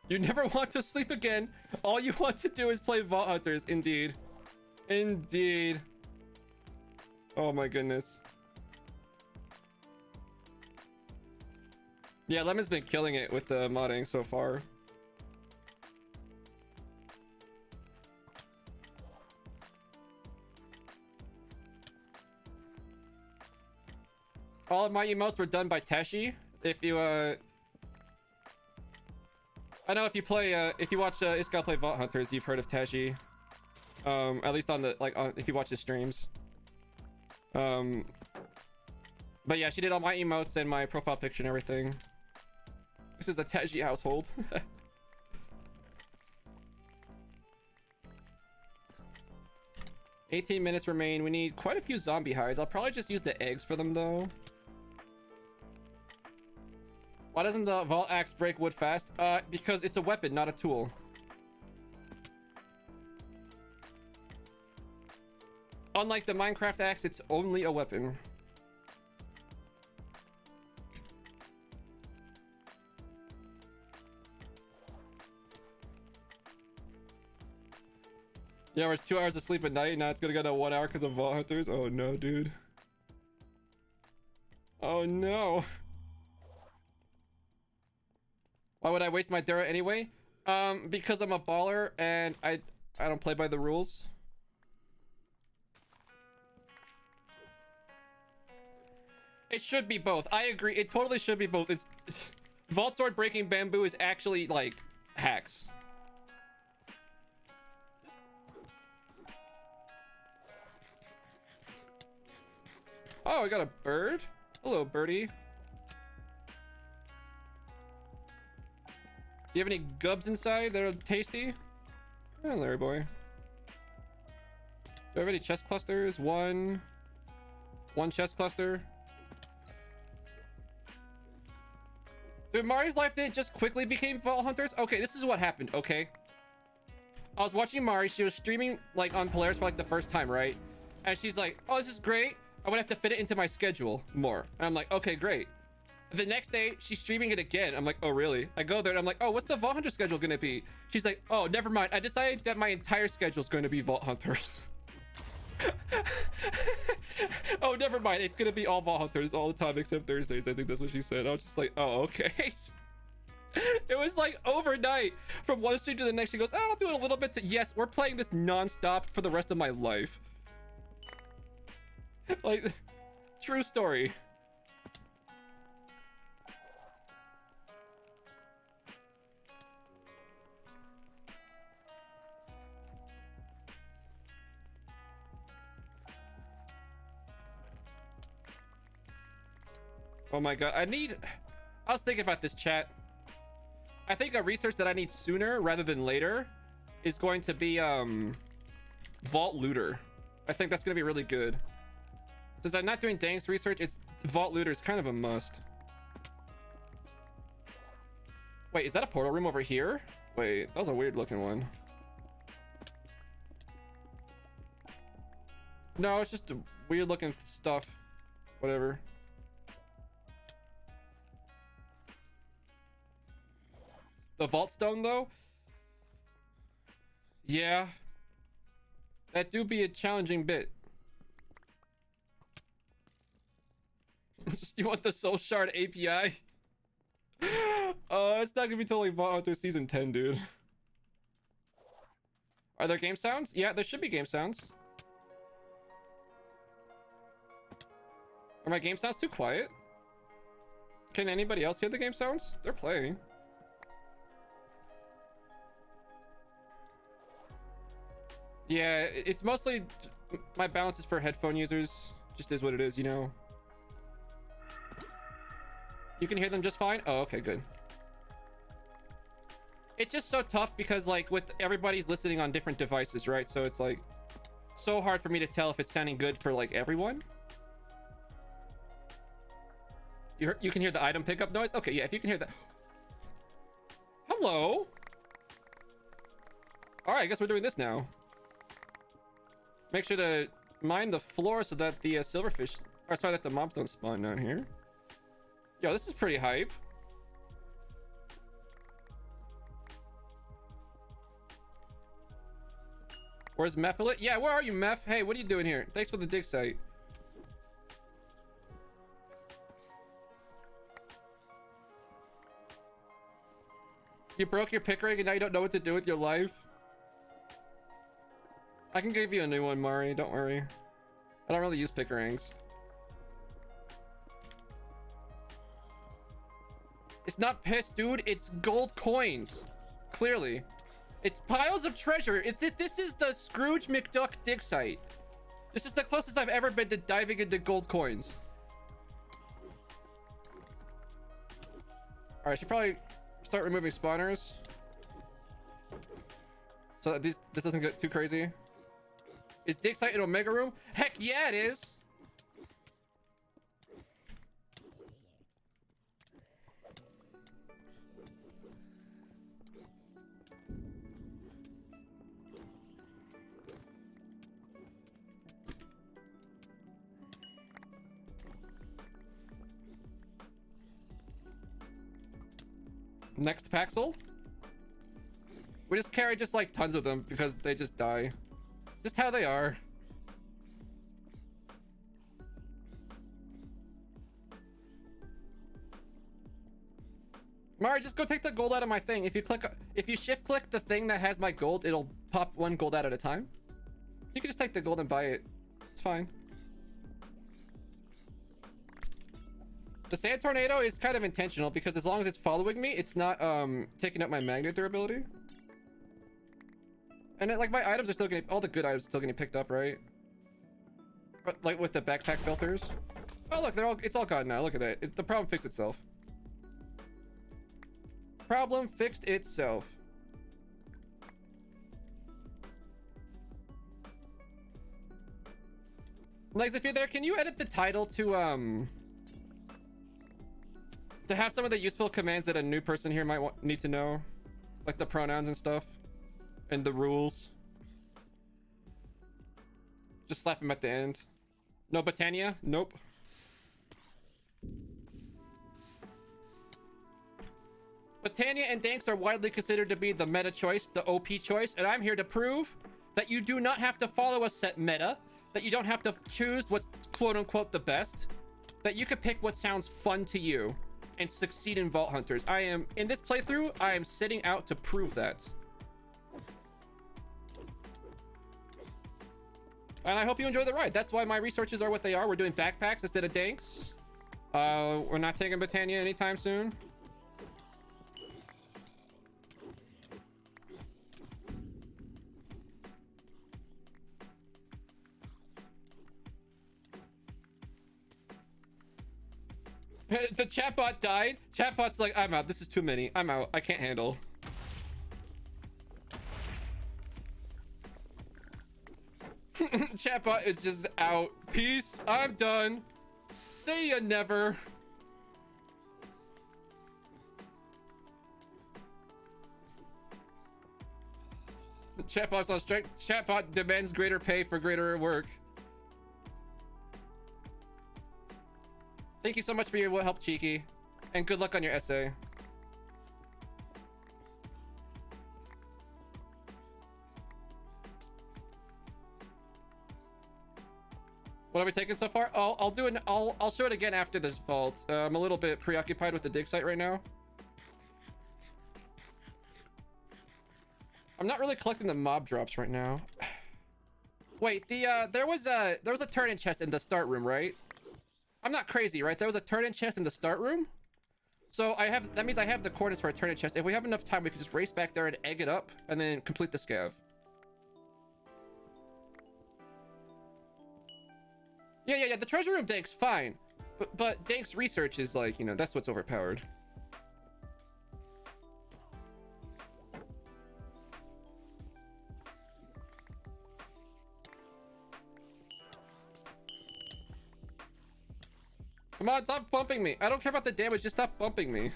You never want to sleep again. All you want to do is play Vault Hunters. Indeed. Indeed. Oh my goodness. Yeah, Lemon's been killing it with the modding so far. All of my emotes were done by Tashi. If you I know if you play if you watch Iscal play Vault Hunters, you've heard of Tashi. At least on the if you watch his streams. But yeah, she did all my emotes and my profile picture and everything. This is a Tashi household. 18 minutes remain. We need quite a few zombie hides. I'll probably just use the eggs for them though. Why doesn't the Vault Axe break wood fast? Because it's a weapon, not a tool. Unlike the Minecraft axe, it's only a weapon. Yeah, it's 2 hours of sleep at night. Now it's gonna go to 1 hour because of Vault Hunters. Oh no, dude. Oh no. Why would I waste my Dura anyway? Because I'm a baller and I don't play by the rules. It should be both. I agree. It totally should be both. It's Vault Sword breaking bamboo is actually like hacks. Oh, I got a bird. Hello, birdie. Do you have any gubs inside that are tasty? Oh, Larry boy. Do I have any chest clusters? One chest cluster. Dude, Mari's life didn't just quickly became Vault Hunters. Okay, this is what happened, okay? I was watching Mari. She was streaming like on Polaris for like the first time, right? And she's like, oh, this is great. I would have to fit it into my schedule more. And I'm like, okay, great. The next day, she's streaming it again. I'm like, oh, really? I go there and I'm like, oh, what's the Vault Hunter schedule gonna be? She's like, oh, never mind. I decided that my entire schedule is going to be Vault Hunters. Oh, never mind. It's gonna be all Vault Hunters all the time except Thursdays. I think that's what she said. I was just like, oh, okay. It was like overnight from one stream to the next. She goes, oh, I'll do it a little bit to... Yes, we're playing this non-stop for the rest of my life. Like, true story. Oh my god, I was thinking about this, chat. I think a research that I need sooner rather than later is going to be Vault Looter. I think that's gonna be really good. Since I'm not doing Dang's research, it's Vault Looter is kind of a must. Wait, is that a portal room over here? Wait, that was a weird looking one. No, it's just a weird looking stuff. Whatever. The vault stone though? Yeah. That do be a challenging bit. You want the Soul Shard API? Oh, it's not gonna be totally Vault Hunter Season 10, dude. Are there game sounds? Yeah, there should be game sounds. Are my game sounds too quiet? Can anybody else hear the game sounds? They're playing. Yeah, it's mostly... My balance is for headphone users. Just is what it is, you know? You can hear them just fine? Oh, okay, good. It's just so tough because, like, with everybody's listening on different devices, right? So it's, like, so hard for me to tell if it's sounding good for, like, everyone. You can hear the item pickup noise? Okay, yeah, if you can hear that... Hello? Alright, I guess we're doing this now. Make sure to mine the floor so that the silverfish... Or sorry, that the mobs don't spawn down here. Yo, this is pretty hype. Where's Mephilet? Yeah, where are you, Meph? Hey, what are you doing here? Thanks for the dig site. You broke your pick ring and now you don't know what to do with your life? I can give you a new one, Mari. Don't worry. I don't really use pick rings. It's not piss, dude. It's gold coins. Clearly. It's piles of treasure. This is the Scrooge McDuck dig site. This is the closest I've ever been to diving into gold coins. Alright, I should probably start removing spawners. So that this doesn't get too crazy. Is dig site an Omega room? Heck yeah, it is. Next Paxel. We just carry just like tons of them because they just die. Just how they are. Mari, just go take the gold out of my thing. If you shift click the thing that has my gold, it'll pop one gold out at a time. You can just take the gold and buy it. It's fine. The sand tornado is kind of intentional because as long as it's following me, it's not taking up my magnet durability. And it, like, my items are still getting, all the good items are still getting picked up, right? But like with the backpack filters. Oh look, it's all gone now. Look at that. The problem fixed itself. Problem fixed itself. Legs, if you're there, can you edit the title to have some of the useful commands that a new person here might need to know, like the pronouns and stuff, and the rules? Just slap him at the end. No Botania? Nope. Botania and Danks are widely considered to be the meta choice, the OP choice, and I'm here to prove that you do not have to follow a set meta, that you don't have to choose what's quote-unquote the best, that you can pick what sounds fun to you and succeed in Vault Hunters. In this playthrough, I am setting out to prove that. And I hope you enjoy the ride. That's why my researches are what they are. We're doing backpacks instead of Danks. We're not taking Botania anytime soon. The chatbot died. Chatbot's like, I'm out. This is too many. I'm out. I can't handle. Chatbot is just out. Peace. I'm done. See ya never. Chatbot's on strike. Chatbot demands greater pay for greater work. Thank you so much for your help, Cheeky. And good luck on your essay. What are we taking so far? I'll show it again after this vault. I'm a little bit preoccupied with the dig site right now. I'm not really collecting the mob drops right now. Wait, there was a turn-in chest in the start room, right? I'm not crazy, right? There was a turn-in chest in the start room. So that means I have the coordinates for a turn-in chest. If we have enough time, we can just race back there and egg it up and then complete the scav. Yeah, the treasure room Danks, fine. But Danks research is like, you know, that's what's overpowered. Come on, stop bumping me. I don't care about the damage, just stop bumping me.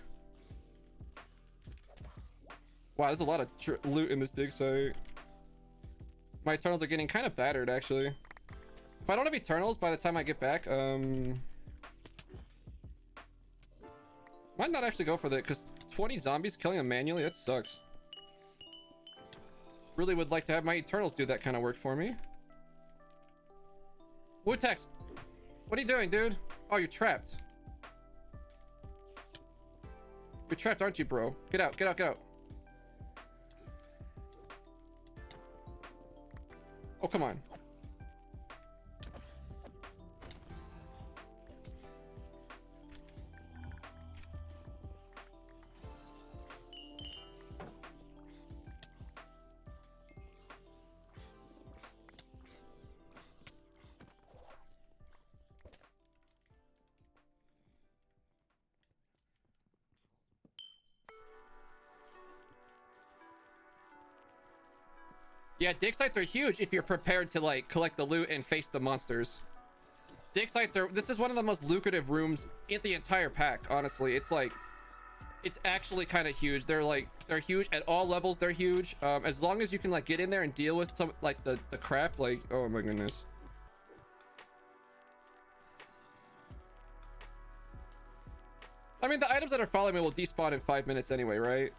Wow, there's a lot of loot in this dig site. My Eternals are getting kind of battered, actually. If I don't have Eternals by the time I get back, might not actually go for that, because 20 zombies killing them manually, that sucks. Really would like to have my Eternals do that kind of work for me. Wootex, what are you doing, dude? Oh, you're trapped. You're trapped, aren't you, bro? Get out, get out, get out. Oh, come on. Yeah, dig sites are huge if you're prepared to like collect the loot and face the monsters. Dig sites this is one of the most lucrative rooms in the entire pack, honestly. It's like, it's actually kind of huge. They're huge at all levels. They're huge. As long as you can like get in there and deal with some like the crap, like, oh my goodness. I mean, the items that are following me will despawn in 5 minutes anyway, right?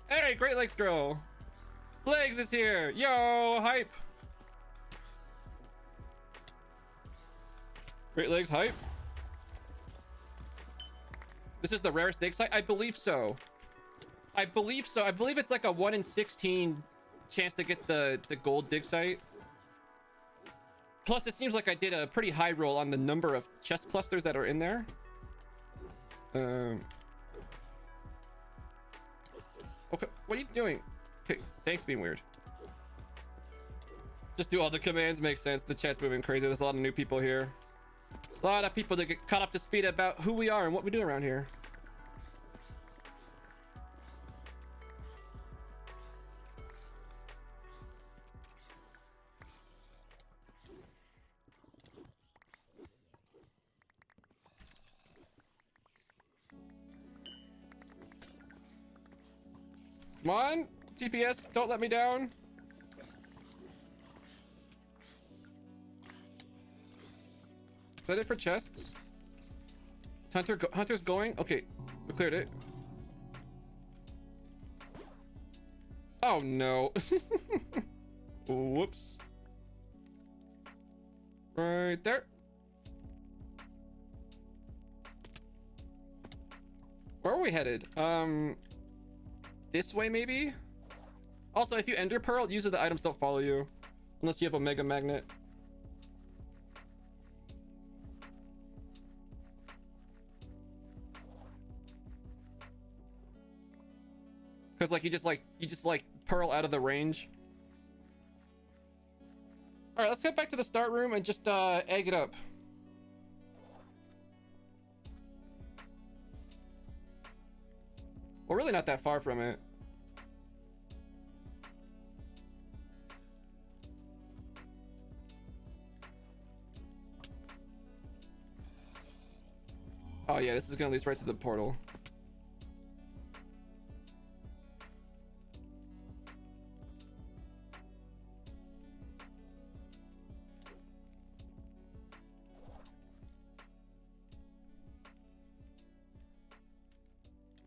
Hey, Great Lakes girl. Legs is here. Yo, hype. Great Legs hype. This is the rarest dig site? I believe so. I believe so. I believe it's like a 1 in 16 chance to get the gold dig site. Plus, it seems like I did a pretty high roll on the number of chest clusters that are in there. Okay, what are you doing? Okay, thanks being weird. Just do all the commands, makes sense. The chat's moving crazy. There's a lot of new people here. A lot of people to get caught up to speed about who we are and what we do around here. Come on, TPS, don't let me down. Is that it for chests? Is Hunter's going? Okay, we cleared it. Oh no. Whoops. Right there. Where are we headed? This way maybe? Also, if you ender pearl, usually the items don't follow you unless you have a mega magnet. Because like you just like pearl out of the range. All right, let's get back to the start room and just egg it up. We're really not that far from it. Oh yeah, this is gonna lead us right to the portal.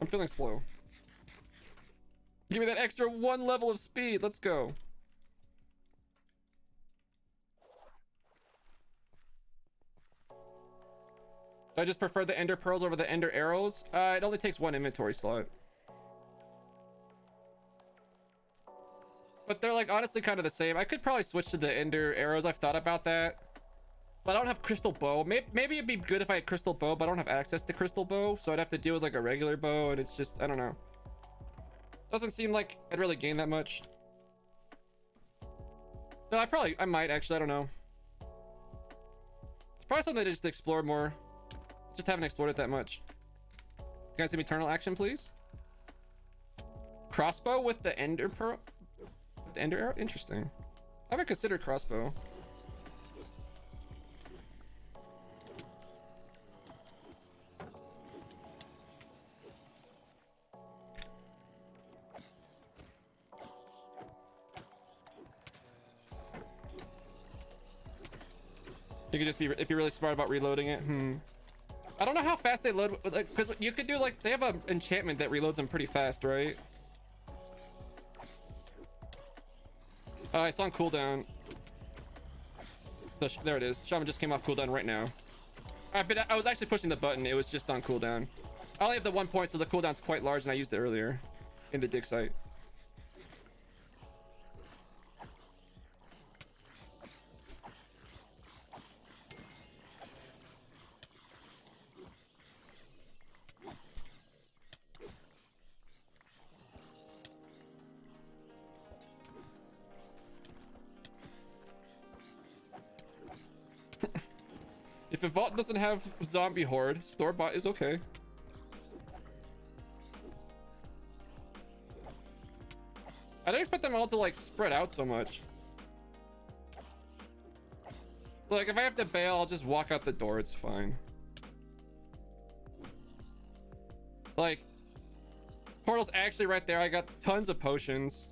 I'm feeling slow. Give me that extra 1 level of speed. Let's go. I just prefer the ender pearls over the ender arrows. It only takes 1 inventory slot. But they're like honestly kind of the same. I could probably switch to the ender arrows. I've thought about that. But I don't have crystal bow. Maybe it'd be good if I had crystal bow, but I don't have access to crystal bow, so I'd have to deal with like a regular bow, and it's just, I don't know. Doesn't seem like I'd really gain that much. No, I might actually, I don't know. It's probably something to just explore more. Just haven't explored it that much. You guys have eternal action, please? Crossbow with the ender pearl? The ender arrow? Interesting. I haven't considered crossbow. You could just be, if you're really smart about reloading it. I don't know how fast they load, because like, you could do like, they have an enchantment that reloads them pretty fast, right? It's on cooldown. There it is. Shaman just came off cooldown right now. Alright, but I was actually pushing the button. It was just on cooldown. I only have the 1 point, so the cooldown's quite large, and I used it earlier in the dig site. If a vault doesn't have zombie horde, store-bought is okay. I didn't expect them all to like spread out so much. Like if I have to bail, I'll just walk out the door, it's fine. Like, portal's actually right there. I got tons of potions.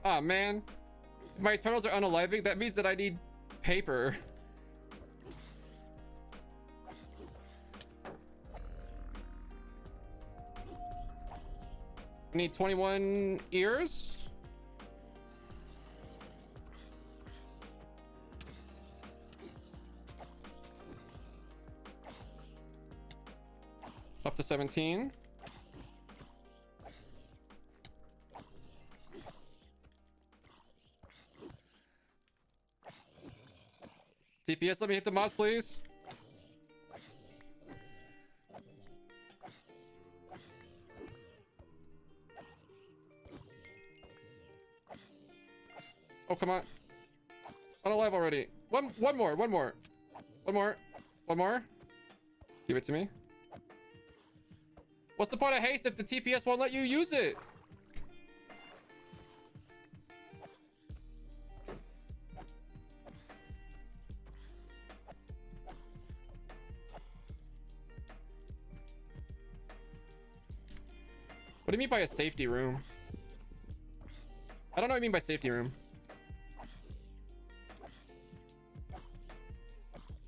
Ah, man. If my Eternals are unaliving, that means that I need paper. I need 21 ears. Up to 17. DPS, let me hit the mobs, please. Oh, come on. I'm alive already. One more. Give it to me. What's the point of haste if the TPS won't let you use it? What do you mean by a safety room? I don't know what you mean by safety room.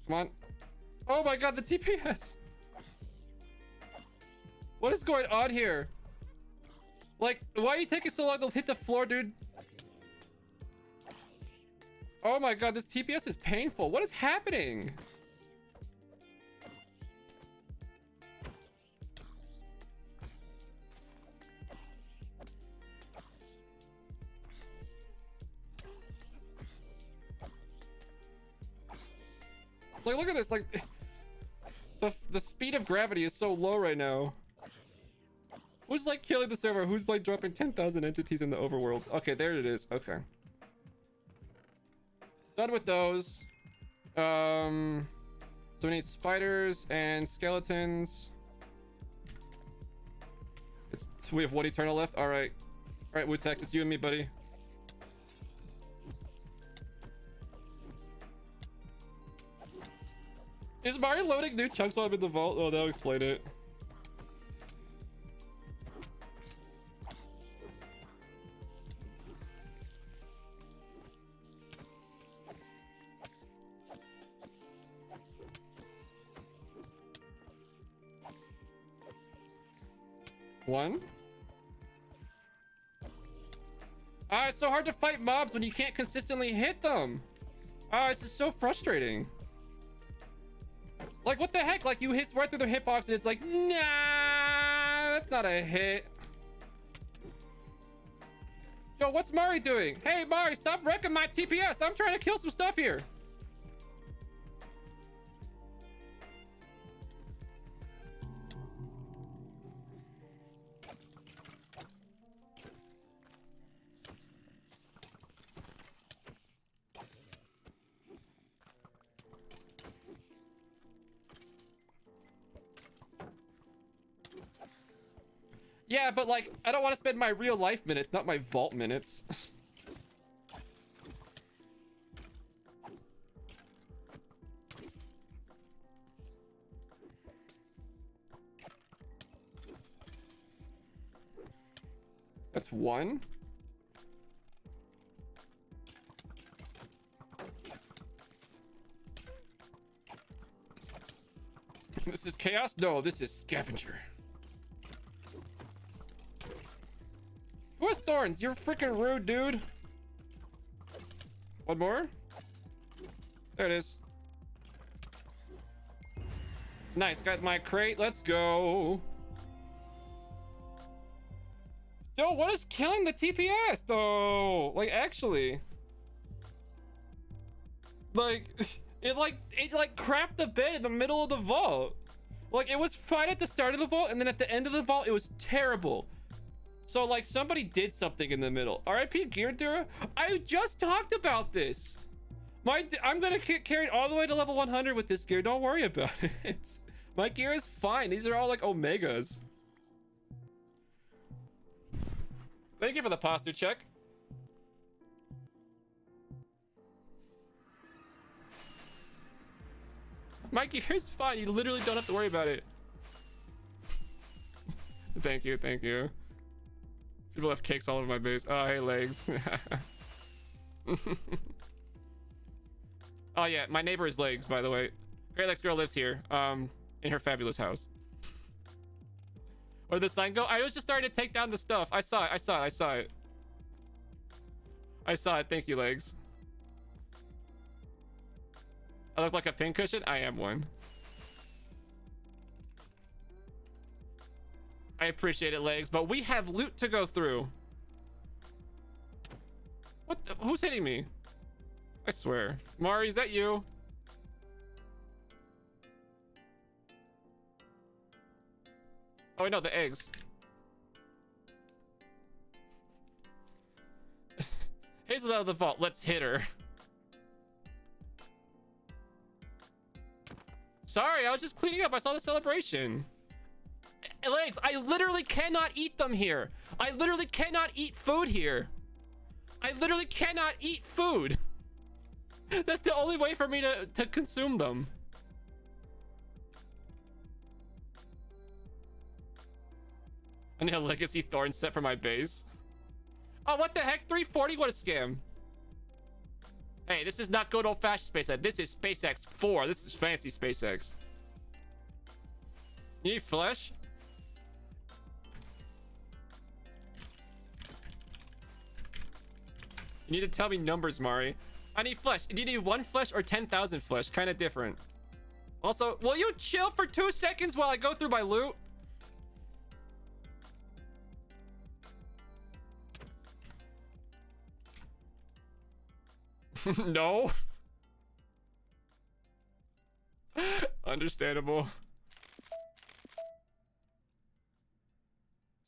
Come on. Oh my god, the TPS. What is going on here? Like, why are you taking so long to hit the floor, dude? Oh my god, this TPS is painful. What is happening? Like, look at this. Like, the speed of gravity is so low right now. Who's like killing the server? Who's like dropping 10,000 entities in the overworld? Okay, there it is. Okay. Done with those. So we need spiders and skeletons. We have one eternal left. All right. All right, Wutex, it's you and me, buddy. Is Mario loading new chunks while I'm in the vault? Oh, that'll explain it. One. Ah, it's so hard to fight mobs when you can't consistently hit them. Ah, this is so frustrating. Like, what the heck? Like, you hit right through their hitbox and it's like, nah, that's not a hit. Yo, what's Mari doing? Hey, Mari, stop wrecking my TPS. I'm trying to kill some stuff here. Yeah, but like, I don't want to spend my real life minutes, not my vault minutes. That's one. This is chaos? No, this is scavenger. Who has thorns? You're freaking rude, dude. One more. There it is. Nice, got my crate. Let's go. Yo, what is killing the TPS though? Like, actually, like, it crapped the bed in the middle of the vault. Like, it was fine at the start of the vault, and then at the end of the vault, it was terrible. So, like, somebody did something in the middle. RIP Gear Dura. I just talked about this. I'm gonna get carried all the way to level 100 with this gear. Don't worry about it. My gear is fine. These are all like Omegas. Thank you for the posture check. My gear is fine. You literally don't have to worry about it. Thank you, thank you. People have cakes all over my base. Oh, hey, legs. Oh yeah, my neighbor is Legs, by the way. Great Legs Girl lives here, in her fabulous house. Where did the sign go? I was just starting to take down the stuff. I saw it. Thank you, Legs. I look like a pincushion? I am one. I appreciate it, Legs, but we have loot to go through. What the, who's hitting me? I swear. Mari, is that you? Oh, wait, no, the eggs. Hazel's out of the vault. Let's hit her. Sorry, I was just cleaning up. I saw the celebration. Legs, I literally cannot eat them here. I literally cannot eat food here. I literally cannot eat food. That's the only way for me to consume them. I need a legacy thorn set for my base. Oh, what the heck? 340? What a scam. Hey, this is not good old-fashioned SpaceX. This is SpaceX 4. This is fancy SpaceX. You need flesh? You need to tell me numbers, Mari. I need flesh. Do you need 1 flesh or 10,000 flesh? Kind of different. Also, will you chill for 2 seconds while I go through my loot? No. Understandable.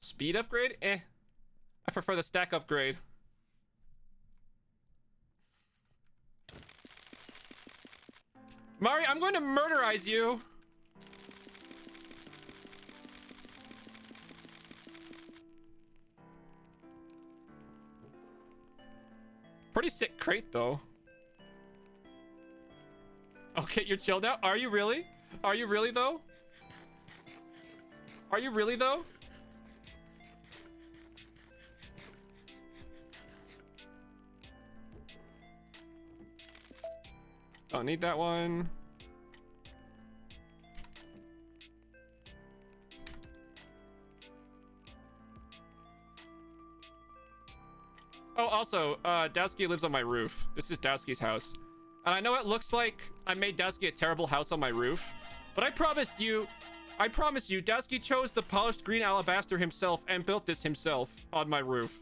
Speed upgrade? Eh. I prefer the stack upgrade. Mari, I'm going to murderize you. Pretty sick crate, though. Okay, you're chilled out. Are you really? Are you really, though? Are you really, though? Don't need that one. Oh, also, Dowski lives on my roof. This is Dowski's house. And I know it looks like I made Dowski a terrible house on my roof, but I promise you, Dowski chose the polished green alabaster himself and built this himself on my roof.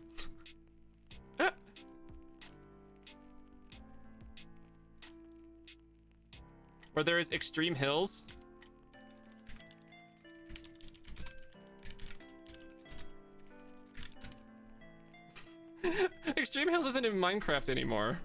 Where there is extreme hills. Extreme hills isn't in Minecraft anymore.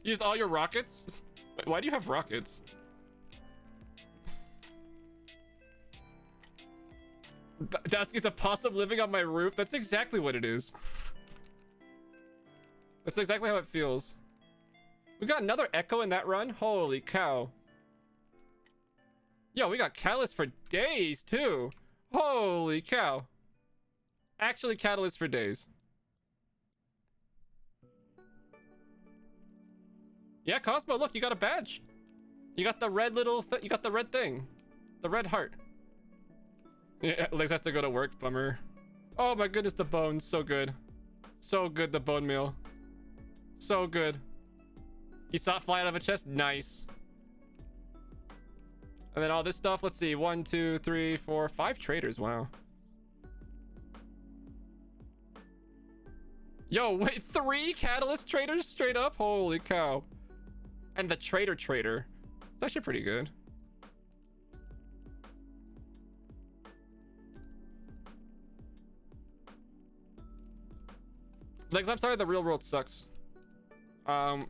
Used all your rockets? Wait, why do you have rockets? Dowski's a possum living on my roof? That's exactly what it is. That's exactly how it feels. We got another echo in that run? Holy cow. Yo, we got catalyst for days, too. Holy cow. Actually, catalyst for days. Yeah, Cosmo, look, you got a badge. You got the red little you got the red thing. The red heart. Yeah, Lex has to go to work, bummer. Oh my goodness, the bones, so good. So good, the bone meal. So good. You saw it fly out of a chest? Nice. And then all this stuff, let's see. 1, 2, 3, 4, 5 traders, wow. Yo, wait, 3 catalyst traders straight up? Holy cow. And the trader. It's actually pretty good. Lex, I'm sorry, the real world sucks.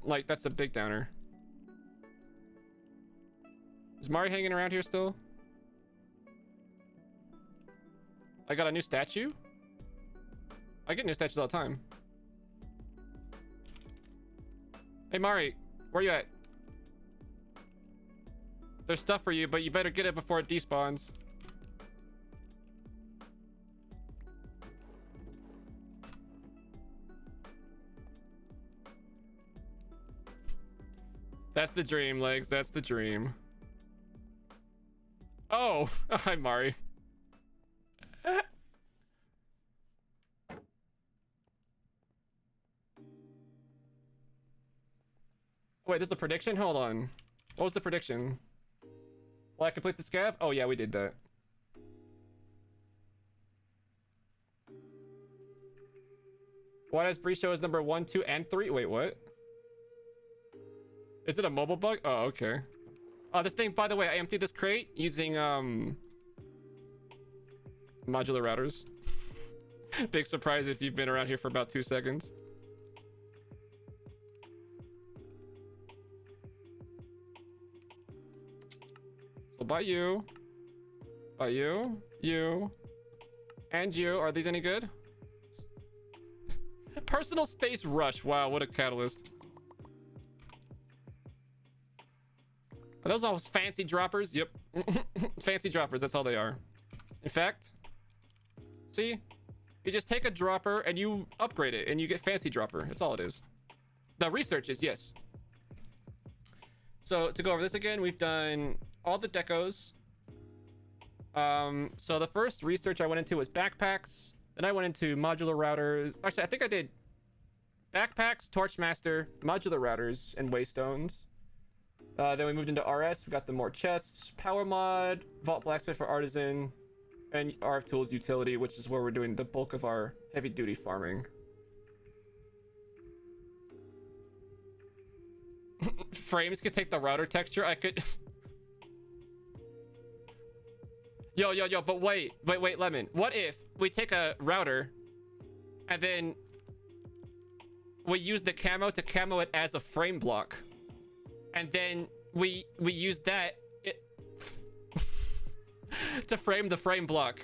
Like, that's a big downer. Is Mari hanging around here still? I got a new statue? I get new statues all the time. Hey, Mari, where you at? There's stuff for you, but you better get it before it despawns. That's the dream, Legs. That's the dream. Oh, hi, Mari. Wait, there's a prediction? Hold on. What was the prediction? Will I complete the scav? Oh yeah, we did that. Why does Bree show as number 1, 2, and 3? Wait, what? Is it a mobile bug? Oh, okay. Oh, this thing, by the way, I emptied this crate using modular routers. Big surprise if you've been around here for about 2 seconds. So by you, you, and you. Are these any good? Personal space rush. Wow, what a catalyst. Are those all fancy droppers? Yep. Fancy droppers, that's all they are. In fact, see? You just take a dropper and you upgrade it and you get fancy dropper. That's all it is. The research is yes. So to go over this again, we've done all the decos. So the first research I went into was backpacks. Then I went into modular routers. Actually, I think I did backpacks, Torchmaster, modular routers, and waystones. Then we moved into RS. We got the more chests, power mod, vault blacksmith for artisan, and RF tools utility, which is where we're doing the bulk of our heavy duty farming. Frames could take the router texture. I could. Yo, but wait, Lemon. What if we take a router and then we use the camo to camo it as a frame block, and then we use that to frame the frame block?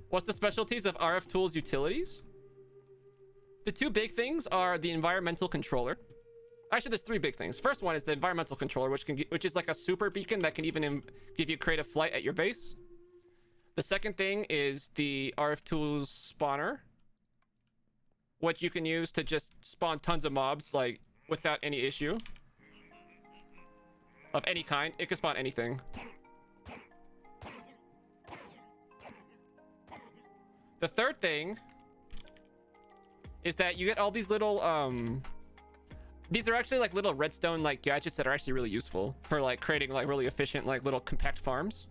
What's the specialties of RF tools utilities? The two big things are the environmental controller. Actually, there's 3 big things. First one is the environmental controller, which is like a super beacon that can even give you creative flight at your base. The second thing is the RF tools spawner, which you can use to just spawn tons of mobs, like, without any issue of any kind. It can spawn anything. The third thing is that you get all these little these are actually like little redstone like gadgets that are actually really useful for like creating like really efficient like little compact farms.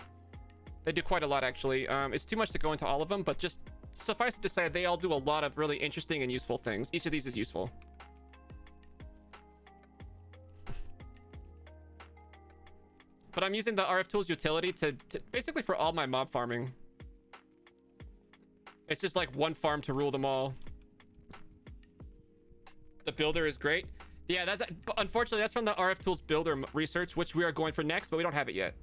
They do quite a lot actually. It's too much to go into all of them, but just suffice it to say they all do a lot of really interesting and useful things. Each of these is useful. But I'm using the RF tools utility to basically for all my mob farming. It's just like one farm to rule them all. The builder is great. Yeah, that's unfortunately that's from the RF tools builder research, which we are going for next, but we don't have it yet.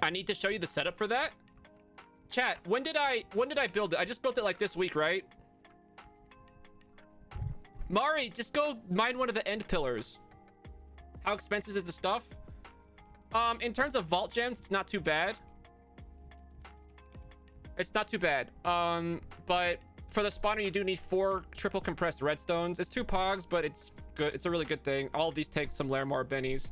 I need to show you the setup for that. Chat, when did I build it? I just built it like this week, right? Mari, just go mine one of the end pillars. How expensive is the stuff? In terms of vault gems, it's not too bad. It's not too bad. But for the spawner, you do need 4 triple compressed redstones. It's 2 pogs, but it's good. It's a really good thing. All of these take some Larimar bennies.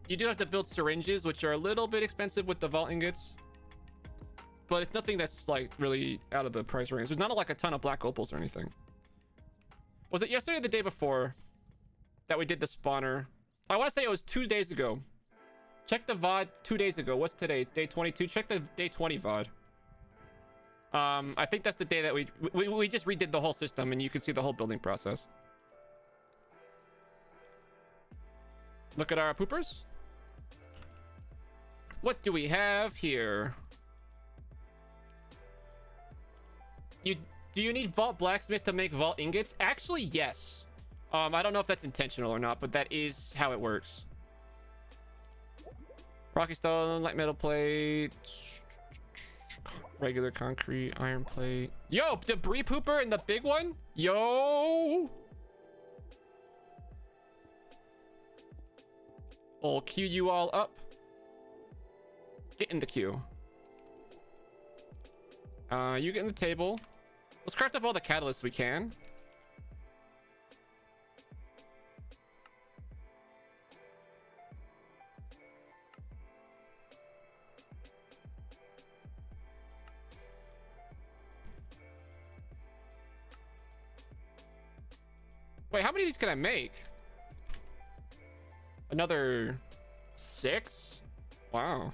You do have to build syringes, which are a little bit expensive with the vault ingots, but it's nothing that's like really out of the price range. There's not like a ton of black opals or anything. Was it yesterday or the day before that we did the spawner? I want to say it was 2 days ago. Check the VOD 2 days ago. What's today? Day 22. Check the day 20 VOD. I think that's the day that we just redid the whole system, and you can see the whole building process. Look at our poopers. What do we have here? Do you need vault blacksmith to make vault ingots? Actually, yes. I don't know if that's intentional or not, but that is how it works. Rocky stone, light metal plate, regular concrete, iron plate. Yo, debris pooper and the big one. Yo. I'll queue you all up. Get in the queue. You get in the table. Let's craft up all the catalysts we can. Wait, how many of these can I make? Another 6? Wow.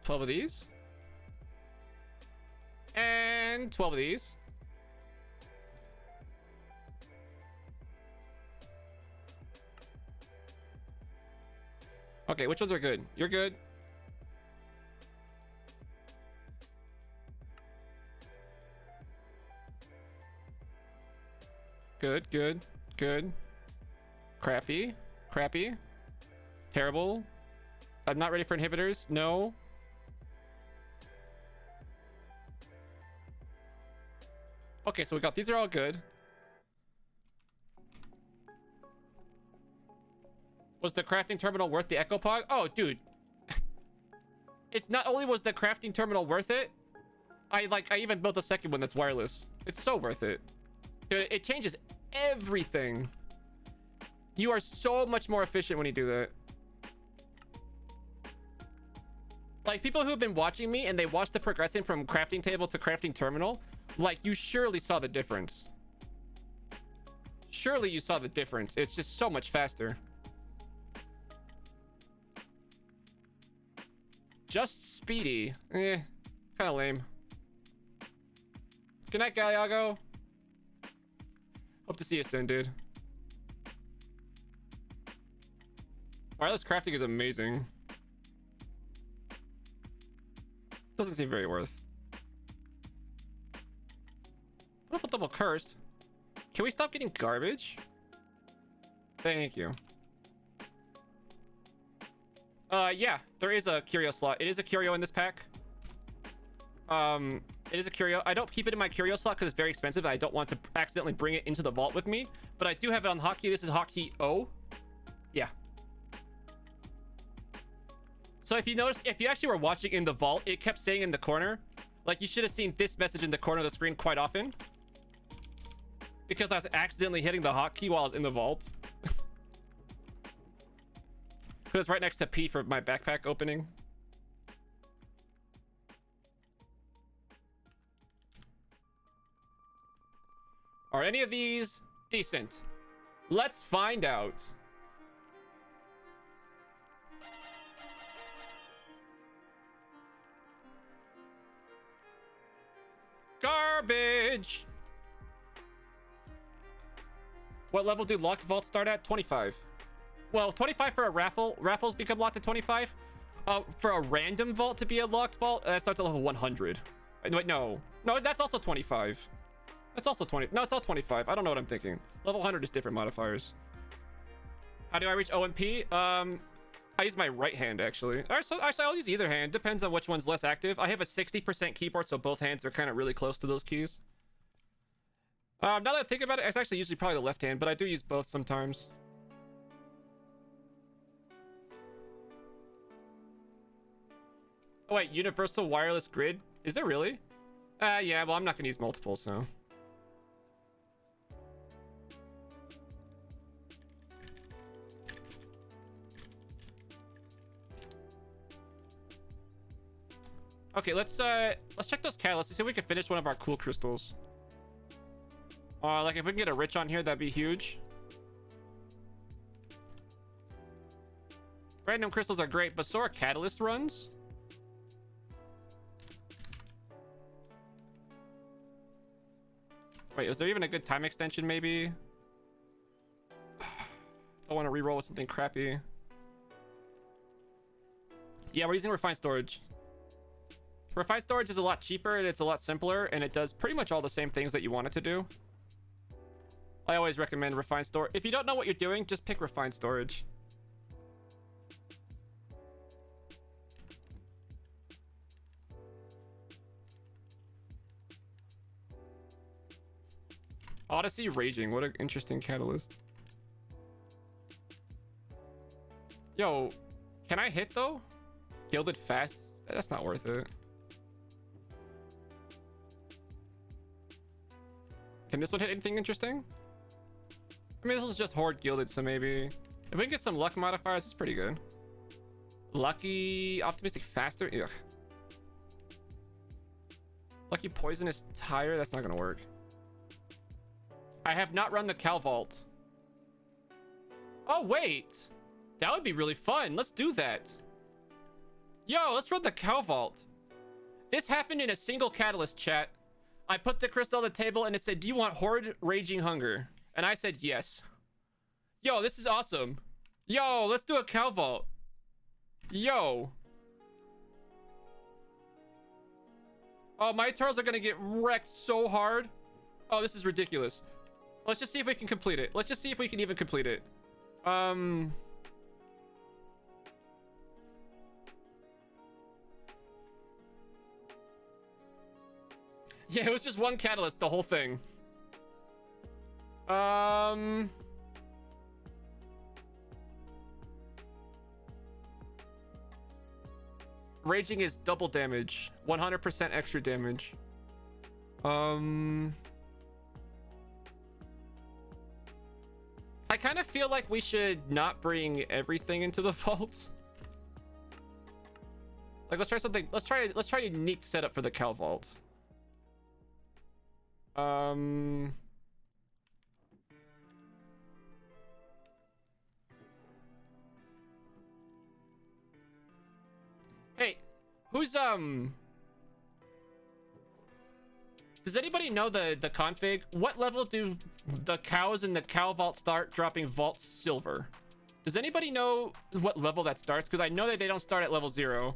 12 of these. And 12 of these. Okay, which ones are good? You're good. Good, good, good. Crappy, crappy. Terrible. I'm not ready for inhibitors. No. Okay, so we got these are all good. Was the crafting terminal worth the Echo Pod? Oh, dude. It's not only was the crafting terminal worth it, I even built a second one that's wireless. It's so worth it. Dude, it changes everything. You are so much more efficient when you do that. Like, people who have been watching me and they watched the progression from crafting table to crafting terminal, like, you surely saw the difference. Surely you saw the difference. It's just so much faster. Just speedy. Eh, kind of lame. Good night, Galiago. Hope to see you soon, dude. Wireless crafting is amazing. Doesn't seem very worth. What if a double cursed? Can we stop getting garbage? Thank you. Yeah, there is a curio slot. It is a curio in this pack. It is a curio. I don't keep it in my curio slot because it's very expensive. I don't want to accidentally bring it into the vault with me. But I do have it on hotkey. This is hotkey O. Yeah. So if you notice, if you actually were watching in the vault, it kept saying in the corner, like you should have seen this message in the corner of the screen quite often. Because I was accidentally hitting the hotkey while I was in the vault. Because it's right next to P for my backpack opening. Are any of these decent? Let's find out. Garbage. What level do locked vaults start at? 25. Well, 25 for a raffle. Raffles become locked at 25. For a random vault to be a locked vault, that starts at level 100. Wait, no. No, that's also 25. That's also 20. No, it's all 25. I don't know what I'm thinking. Level 100 is different modifiers. How do I reach OMP? I use my right hand, actually. Actually, I'll use either hand. Depends on which one's less active. I have a 60% keyboard, so both hands are kind of really close to those keys. Now that I think about it, it's actually usually probably the left hand, but I do use both sometimes. Oh, wait, universal wireless grid? Is there really? Yeah, well, I'm not gonna use multiple, so... Okay, let's check those catalysts and see if we can finish one of our cool crystals. Like if we can get a rich on here, that'd be huge. Random crystals are great, but so are catalyst runs. Wait, is there even a good time extension, maybe? I want to reroll with something crappy. Yeah, we're using refined storage. Refined storage is a lot cheaper and it's a lot simpler, and it does pretty much all the same things that you want it to do. I always recommend refined storage. If you don't know what you're doing, just pick refined storage. Odyssey Raging, what an interesting catalyst. Yo, can I hit though? Gilded fast? That's not worth it. Can this one hit anything interesting? I mean, this is just Horde Gilded, so maybe... If we can get some luck modifiers, it's pretty good. Lucky... Optimistic Faster? Ugh. Lucky Poisonous Tire? That's not gonna work. I have not run the Cal Vault. Oh, wait. That would be really fun. Let's do that. Yo, let's run the Cal Vault. This happened in a single catalyst, chat. I put the crystal on the table and it said, do you want Horde Raging Hunger? And I said yes. Yo, this is awesome. Yo, let's do a Cal Vault. Yo. Oh, my turtles are gonna get wrecked so hard. Oh, this is ridiculous. Let's just see if we can complete it. Let's just see if we can even complete it. Yeah, it was just one catalyst, the whole thing. Raging is double damage, 100% extra damage. I kind of feel like we should not bring everything into the vault. Like, let's try something. Let's try a unique setup for the Cal Vault. Hey, who's does anybody know the config? What level do the cows in the Cal Vault start dropping vault silver? Does anybody know what level that starts? Because I know that they don't start at level 0.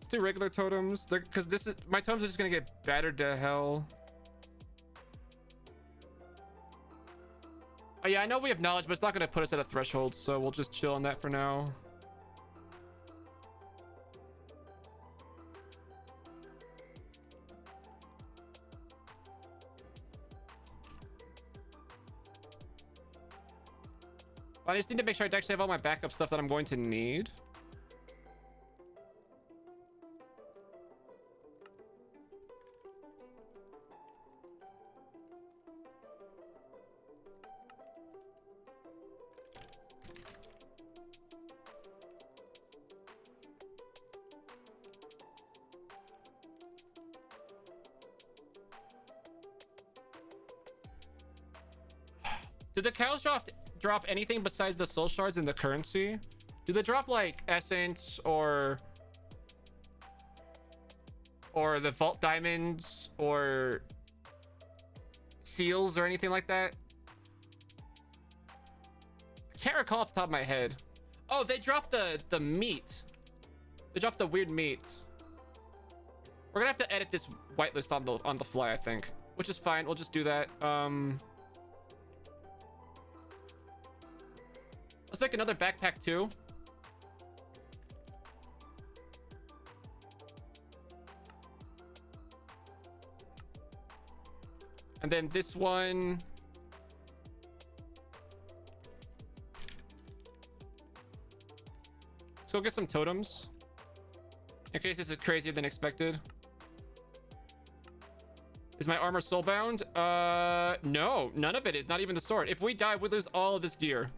Do regular totems because this is my totems are just gonna get battered to hell. Oh yeah, I know we have knowledge, but it's not gonna put us at a threshold, so we'll just chill on that for now. I just need to make sure I actually have all my backup stuff that I'm going to need. Did the cows drop anything besides the soul shards in the currency? Do they drop like essence or the vault diamonds or seals or anything like that? I can't recall off the top of my head. Oh, they dropped the meat. They dropped the weird meat. We're gonna have to edit this whitelist on the fly, I think, which is fine. We'll just do that. Let's make another backpack too. And then this one. Let's go get some totems. In case this is crazier than expected. Is my armor soulbound? No, none of it is. Not even the sword. If we die, we lose all of this gear.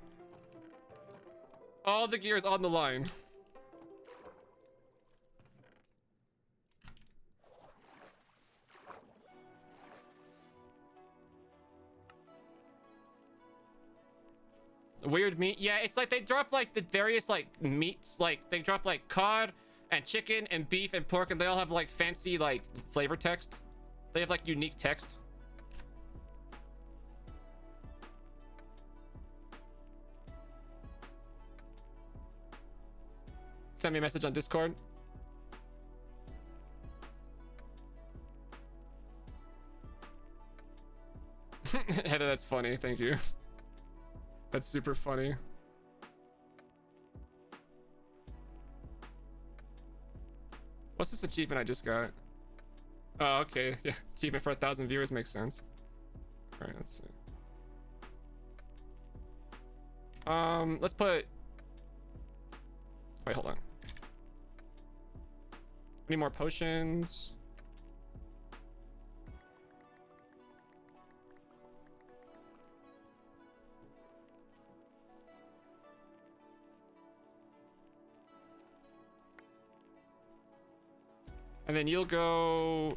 All the gear is on the line. Weird meat. Yeah, it's like they drop like the various like meats. Like they drop like cod and chicken and beef and pork, and they all have like fancy like flavor text. They have like unique text. Send me a message on Discord. Heather, that's funny. Thank you. That's super funny. What's this achievement I just got? Oh, okay. Yeah, achievement for 1,000 viewers makes sense. All right, let's see. Let's put. Wait, hold on. Any more potions? And then you'll go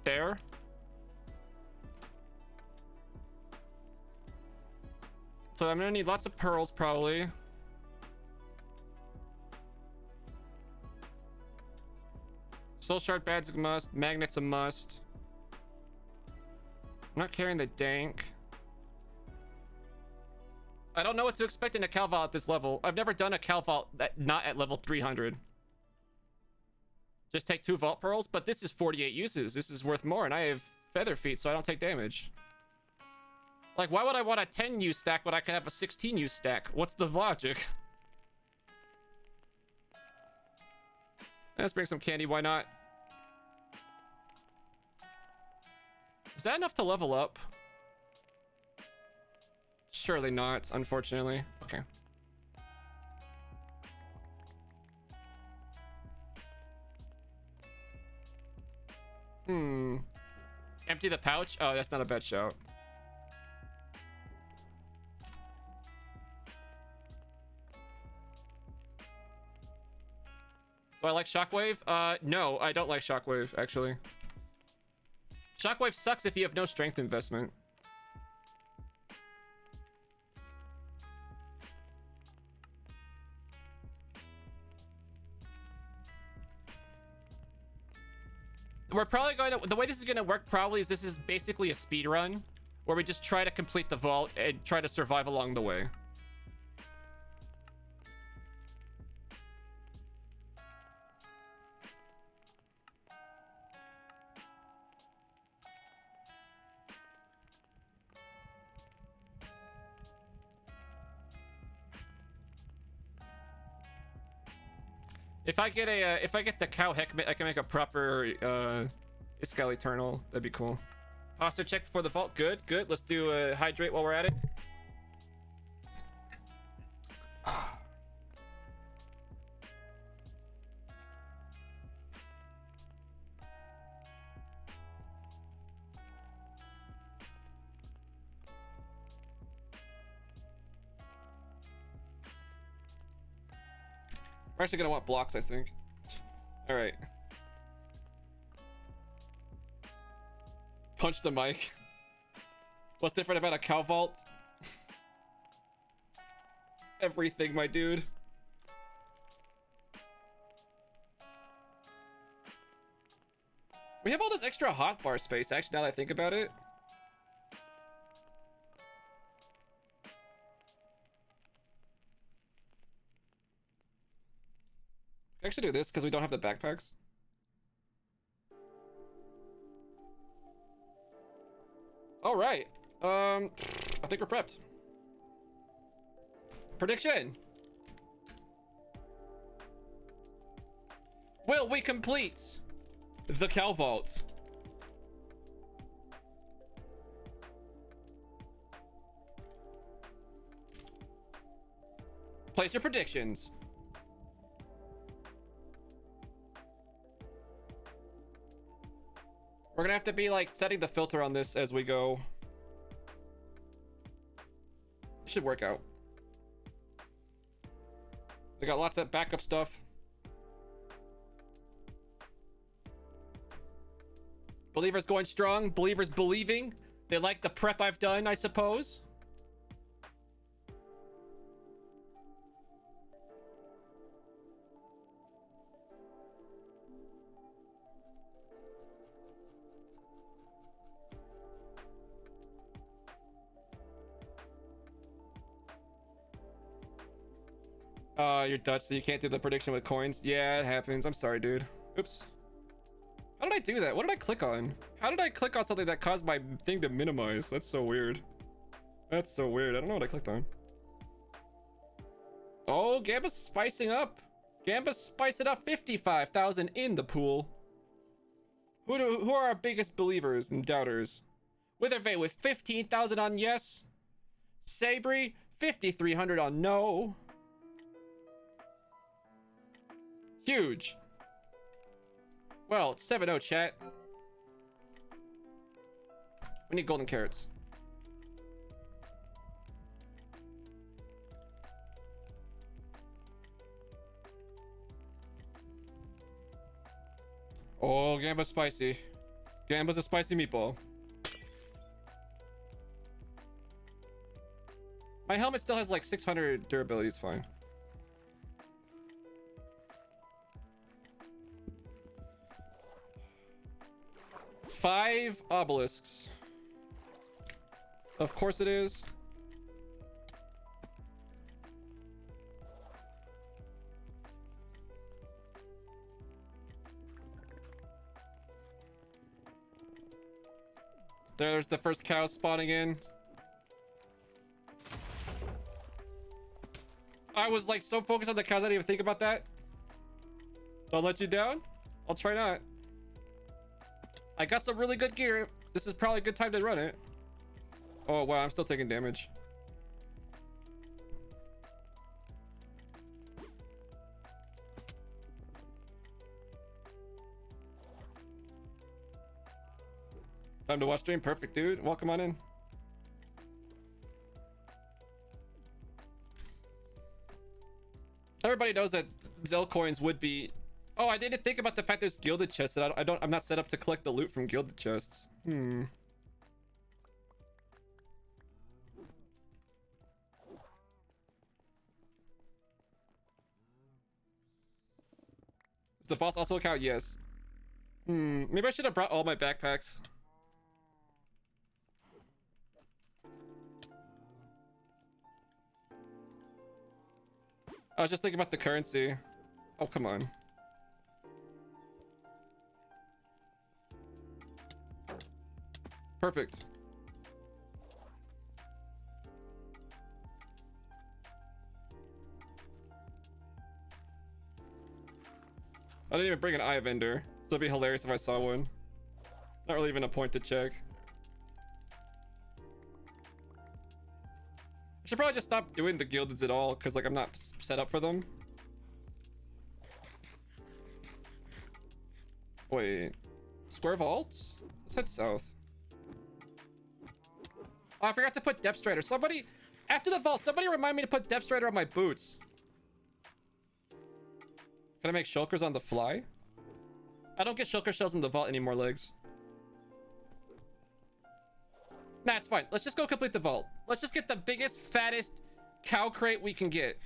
there. So I'm gonna need lots of pearls probably. Soul shard bad's a must. Magnet's a must. I'm not carrying the dank. I don't know what to expect in a Cal Vault at this level. I've never done a Cal Vault that not at level 300. Just take 2 Vault Pearls, but this is 48 uses. This is worth more, and I have Feather Feet, so I don't take damage. Like, why would I want a 10 use stack when I can have a 16 use stack? What's the logic? Let's bring some candy, why not? Is that enough to level up? Surely not, unfortunately. Okay. Empty the pouch? Oh, that's not a bad shout. Do I like Shockwave? No, I don't like Shockwave, actually. Shockwave sucks if you have no strength investment. We're probably going to... The way this is going to work probably is this is basically a speed run where we just try to complete the vault and try to survive along the way. If I get the cow heck, I can make a proper Iskall Eternal. That'd be cool. Posture check before the vault. Good, good. Let's do hydrate while we're at it. We're actually gonna want blocks, I think. All right. Punch the mic. What's different about a cow vault? Everything, my dude. We have all this extra hotbar space, actually, now that I think about it. Actually do this because we don't have the backpacks. All right. I think we're prepped. Prediction. Will we complete the cow vault? Place your predictions. We're gonna have to be like setting the filter on this as we go. It should work out. We got lots of backup stuff. Believers going strong. Believers believing. They like the prep I've done, I suppose. You're Dutch, so you can't do the prediction with coins. Yeah, it happens. I'm sorry, dude. Oops. How did I do that? What did I click on? How did I click on something that caused my thing to minimize? That's so weird. That's so weird. I don't know what I clicked on. Oh, Gamba's spicing up. Gamba's spicing up 55,000 in the pool. Who are our biggest believers and doubters? Withervey with 15,000 on yes. Sabri, 5,300 on no. Huge. Well, it's 7-0, chat. We need golden carrots. Oh, Gamba's spicy. Gamba's a spicy meatball. My helmet still has like 600 durability, it's fine. Five obelisks. Of course it is. There's the first cow spawning in. I was like so focused on the cows I didn't even think about that. Don't let you down? I'll try not. I got some really good gear. This is probably a good time to run it. Oh wow, I'm still taking damage. Time to watch stream. Perfect, dude. Welcome on in. Everybody knows that Zell coins would be... Oh, I didn't think about the fact there's gilded chests that I'm not set up to collect the loot from gilded chests. Is the boss also a cow? Yes. Maybe I should have brought all my backpacks. I was just thinking about the currency. Oh, come on. Perfect. I didn't even bring an Eye of Ender, so it'd be hilarious if I saw one. Not really even a point to check. I should probably just stop doing the gildeds at all, because like I'm not set up for them. Wait, square vaults? Let's head south. Oh, I forgot to put Depth Strider. Somebody, after the vault, somebody remind me to put Depth Strider on my boots. Can I make shulkers on the fly? I don't get shulker shells in the vault anymore, legs. Nah, it's fine. Let's just go complete the vault. Let's just get the biggest, fattest cow crate we can get.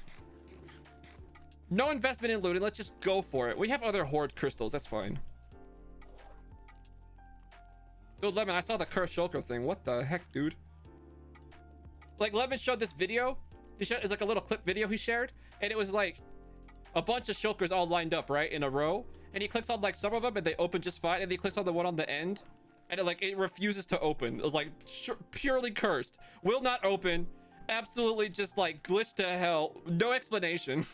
No investment in looting. Let's just go for it. We have other horde crystals. That's fine. Dude, Lemon, I saw the cursed shulker thing. What the heck, dude? Like, Lemon showed this video. It's like a little clip video he shared. And it was like a bunch of shulkers all lined up, right? In a row. And he clicks on like some of them and they open just fine. And then he clicks on the one on the end. And it refuses to open. It was like purely cursed. Will not open. Absolutely just like glitched to hell. No explanation.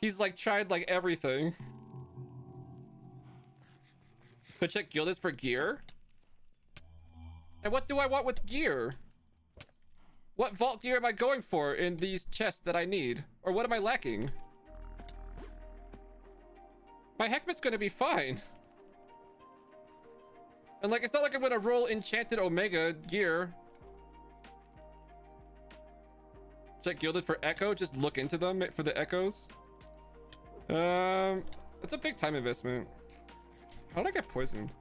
He's like tried like everything. Could check Gildas for gear. And what do I want with gear? What vault gear am I going for in these chests that I need? Or what am I lacking? My Heckman's gonna be fine. And like, it's not like I'm gonna roll enchanted Omega gear. Check gilded for echo. Just look into them for the echoes. It's a big time investment. How did I get poisoned?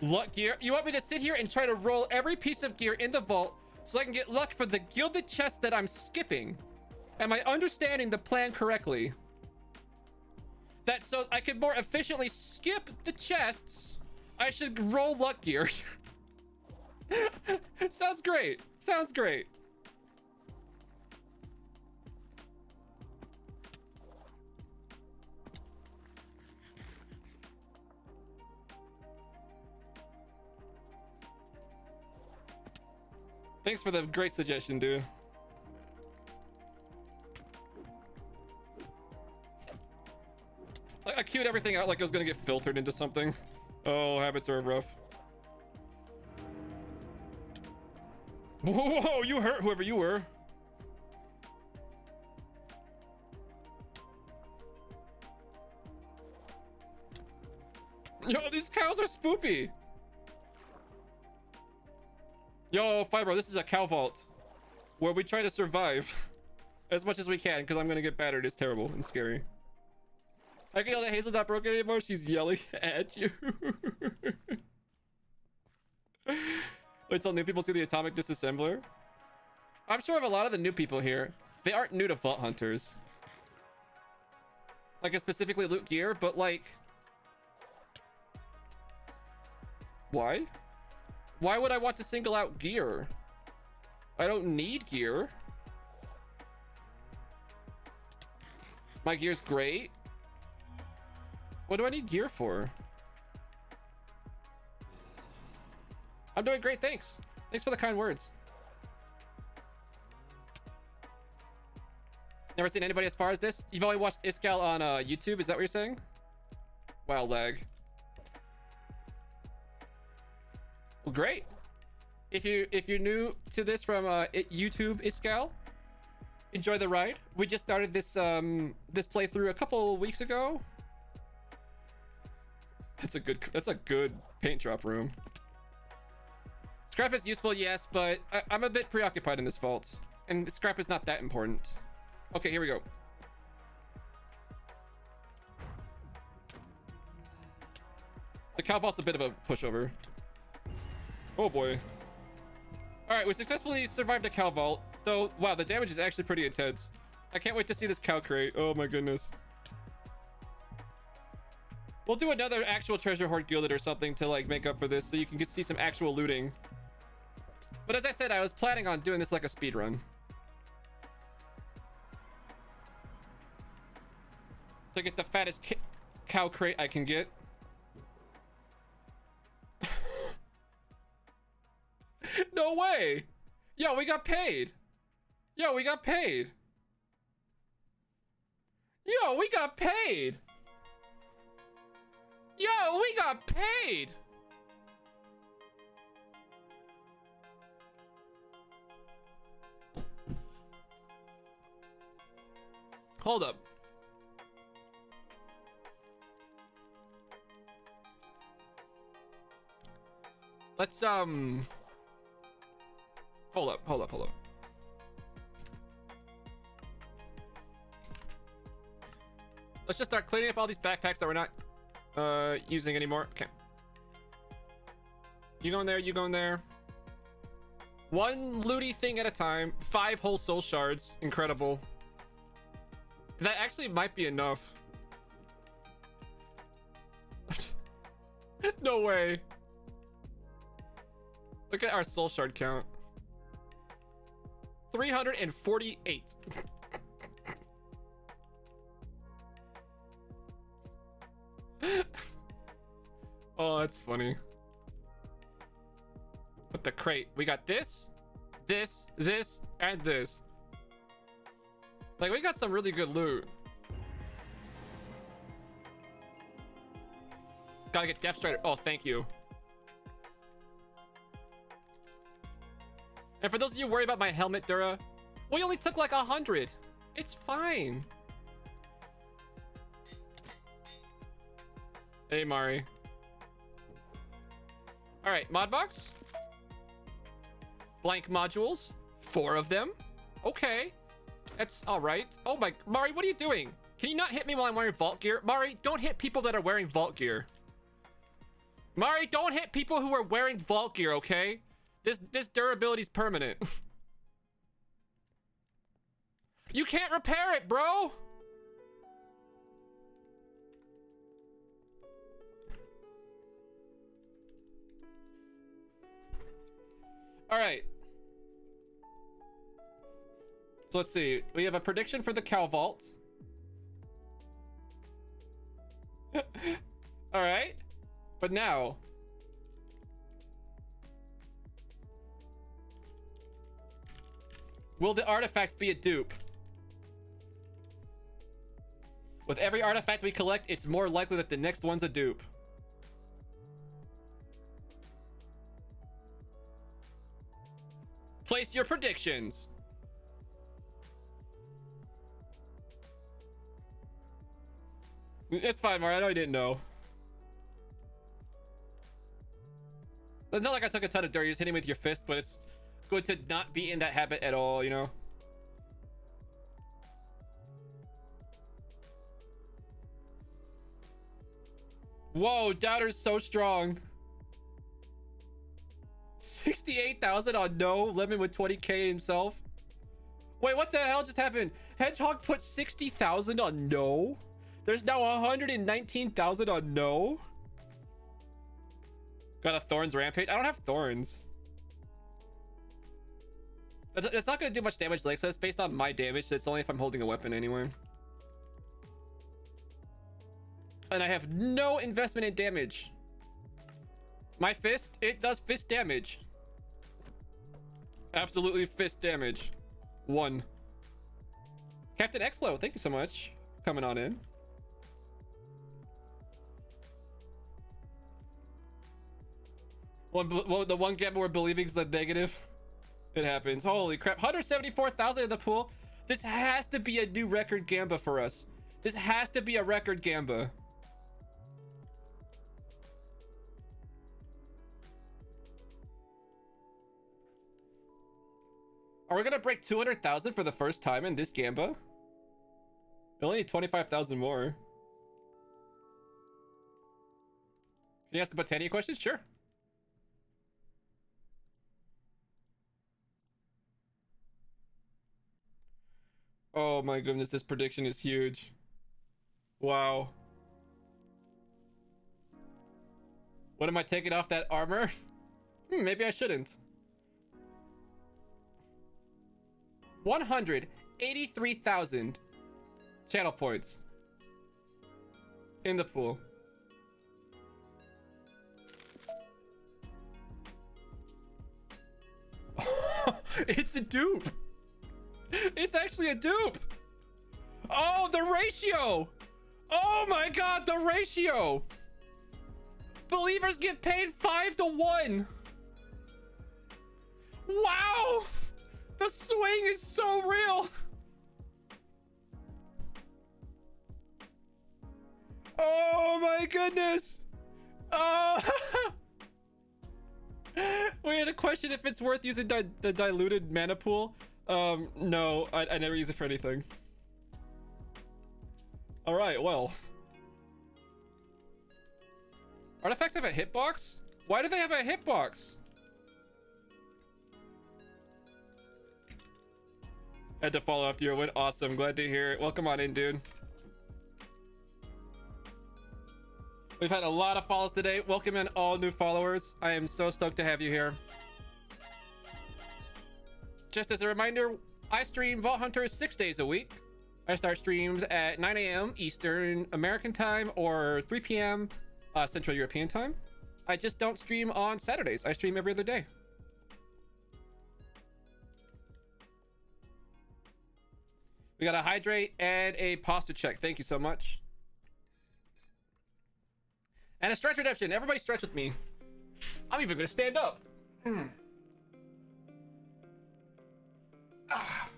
Luck gear. You want me to sit here and try to roll every piece of gear in the vault so I can get luck for the gilded chest that I'm skipping? Am I understanding the plan correctly? That so I can more efficiently skip the chests, I should roll luck gear. Sounds great. Sounds great. Thanks for the great suggestion, dude. I queued everything out like it was gonna get filtered into something. Oh, habits are rough. Whoa, you hurt whoever you were. Yo, these cows are spoopy. Yo, Fibro, this is a cow vault where we try to survive as much as we can because I'm gonna get battered. It's terrible and scary. I can yell that Hazel's not broken anymore. She's yelling at you. Wait till new people see the atomic disassembler. I'm sure of a lot of the new people here. They aren't new to Vault Hunters. Like, specifically loot gear, but like... Why? Why would I want to single out gear? I don't need gear. My gear's great. What do I need gear for? I'm doing great, thanks. Thanks for the kind words. Never seen anybody as far as this? You've only watched Iskal on YouTube, is that what you're saying? Wow, lag. Well, great. If you're new to this from YouTube, Iskal, enjoy the ride. We just started this this playthrough a couple weeks ago. That's a good paint drop room. Scrap is useful, yes, but I'm a bit preoccupied in this vault, and scrap is not that important. Okay, here we go. The cow vault's a bit of a pushover. Oh boy. All right, we successfully survived a cow vault, though. Wow, the damage is actually pretty intense. I can't wait to see this cow crate. Oh my goodness. We'll do another actual treasure hoard gilded or something to like make up for this, so you can see some actual looting. But as I said, I was planning on doing this like a speed run. To get the fattest cow crate I can get. No way! Yo, we got paid! Yo, we got paid! Yo, we got paid! Yo, we got paid! Hold up. Let's hold up. Let's just start cleaning up all these backpacks that we're not using anymore. Okay. You go in there, you go in there. One looty thing at a time. 5 whole soul shards. Incredible. That actually might be enough. No way. Look at our soul shard count. 348. Oh, that's funny. With the crate, we got this, and this. Like, we got some really good loot. Gotta get Death Strider. Oh, thank you. And for those of you worried about my helmet, Dura, we only took like 100. It's fine. Hey, Mari. All right, mod box. Blank modules. 4 of them. Okay. That's all right. Oh my, Mari, what are you doing? Can you not hit me while I'm wearing vault gear? Mari, don't hit people that are wearing vault gear. Mari, don't hit people who are wearing vault gear, okay? This durability is permanent. You can't repair it, bro. All right. So let's see. We have a prediction for the cow vault. All right. But now, will the artifact be a dupe? With every artifact we collect, it's more likely that the next one's a dupe. Place your predictions. It's fine, Mari. I know you didn't know. It's not like I took a ton of dirt. You're just hitting me with your fist, but it's good to not be in that habit at all, you know? Whoa, Doubter's so strong. 68,000 on no. Lemon with 20k himself. Wait, what the hell just happened? Hedgehog put 60,000 on no. There's now 119,000 on no. Got a Thorns Rampage. I don't have Thorns. It's not going to do much damage, like, so it's based on my damage. So it's only if I'm holding a weapon anyway. And I have no investment in damage. My fist, it does fist damage. Absolutely fist damage. 1. Captain Exlo, thank you so much for coming on in. The one gamble we're believing is the negative. It happens. Holy crap. 174,000 in the pool. This has to be a new record gamba for us. This has to be a record gamba. Are we gonna break 200,000 for the first time in this gamba? We only need 25,000 more. Can you ask a Botania question? Sure. Oh my goodness, this prediction is huge. Wow. What am I taking off that armor? Maybe I shouldn't. 183,000 channel points in the pool. It's a dupe. It's actually a dupe. Oh, the ratio. Oh my god, the ratio. Believers get paid 5 to 1. Wow. The swing is so real. Oh my goodness. Oh. We had a question if it's worth using the diluted mana pool. No, I never use it for anything. All right, well. Artifacts have a hitbox? Why do they have a hitbox? Had to follow after your win. Awesome, glad to hear it. Welcome on in, dude. We've had a lot of follows today. Welcome in all new followers. I am so stoked to have you here. Just as a reminder, I stream Vault Hunters 6 days a week. I start streams at 9 a.m. Eastern American time or 3 p.m. Central European time. I just don't stream on Saturdays. I stream every other day. We got a hydrate and a posture check. Thank you so much. And a stretch redemption. Everybody stretch with me. I'm even gonna stand up.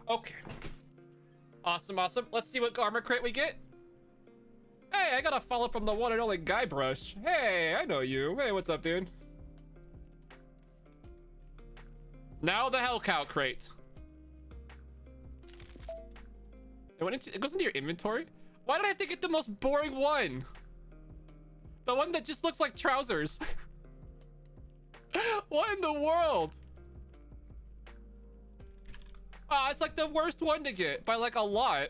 Okay. Awesome, awesome. Let's see what armor crate we get. Hey, I got a follow from the one and only Guybrush. Hey, I know you. Hey, what's up, dude? Now the Hell Cow crate. It goes into your inventory? Why did I have to get the most boring one? The one that just looks like trousers. What in the world? Ah, it's like the worst one to get by like a lot.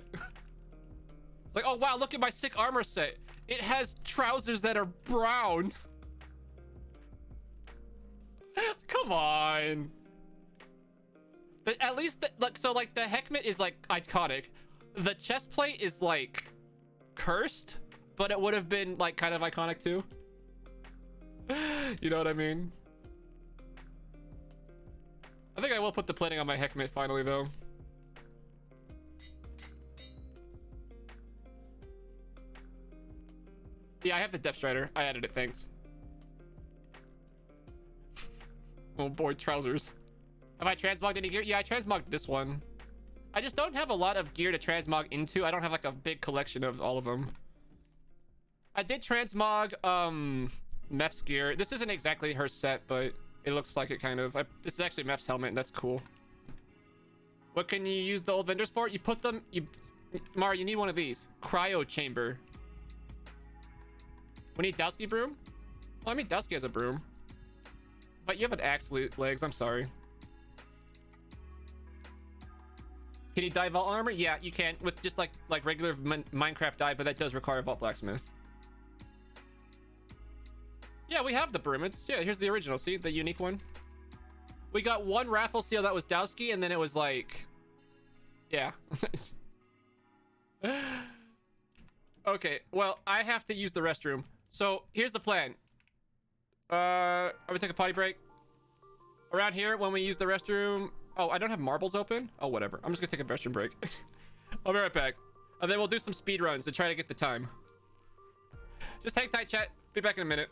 Like, oh wow, look at my sick armor set. It has trousers that are brown. Come on. But at least, look, so like the Heckmit is like iconic. The chest plate is like cursed, but it would have been like kind of iconic too. You know what I mean? I think I will put the plating on my Heckmit finally though. Yeah, I have the Depth Strider. I added it, thanks. Oh boy, trousers. Have I transmogged any gear? Yeah, I transmogged this one. I just don't have a lot of gear to transmog into. I don't have like a big collection of all of them. I did transmog Meph's gear. This isn't exactly her set, but it looks like it kind of. This is actually Meph's helmet, and that's cool. What can you use the old vendors for? You put them. Mara, you need one of these. Cryo chamber. We need Dusky broom? Well, I mean, Dusky has a broom. But you have an axe legs, I'm sorry. Can you dye vault armor? Yeah, you can with just like regular Minecraft dye, but that does require a vault blacksmith. Yeah, we have the broom. Yeah, here's the original. See, the unique one. We got one raffle seal that was Dowski, and then it was like, yeah. Okay, well, I have to use the restroom. So here's the plan. Are we taking a potty break? Around here, when we use the restroom. Oh, I don't have marbles open? Oh, whatever. I'm just gonna take a restroom break. I'll be right back. And then we'll do some speed runs to try to get the time. Just hang tight, chat. Be back in a minute.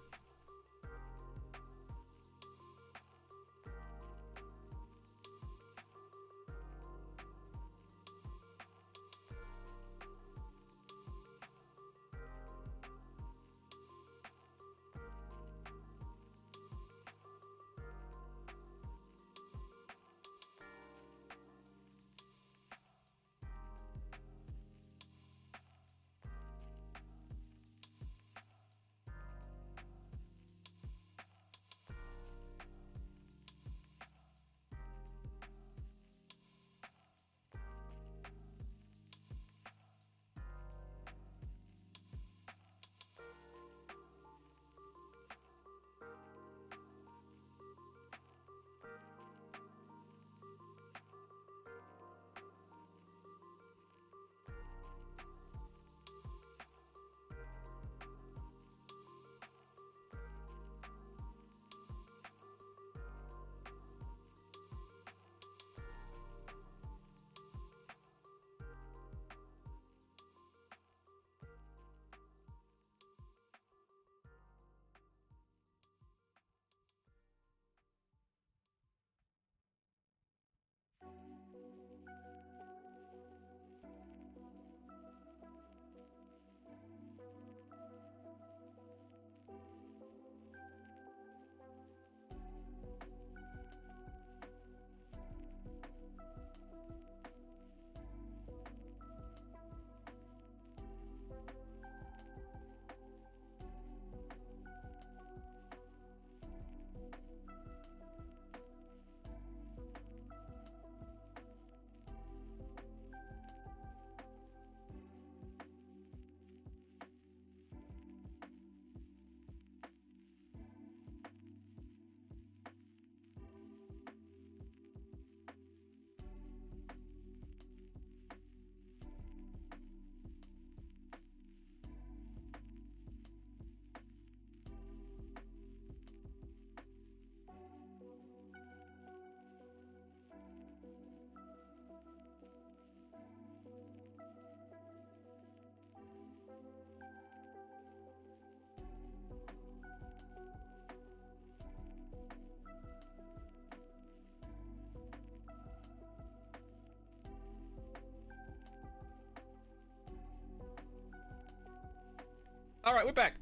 All right, we're back.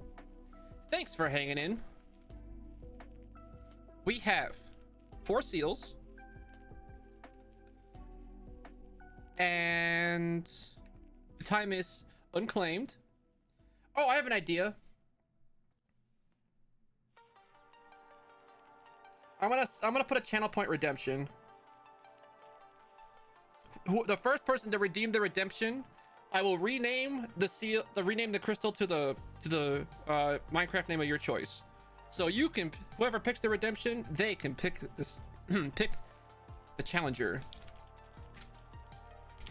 Thanks for hanging in. We have 4 seals. And the time is unclaimed. Oh, I have an idea. I'm gonna put a channel point redemption. The first person to redeem the redemption, I will rename the seal, rename the crystal to the Minecraft name of your choice. So you can, whoever picks the redemption, they can pick this, pick the challenger.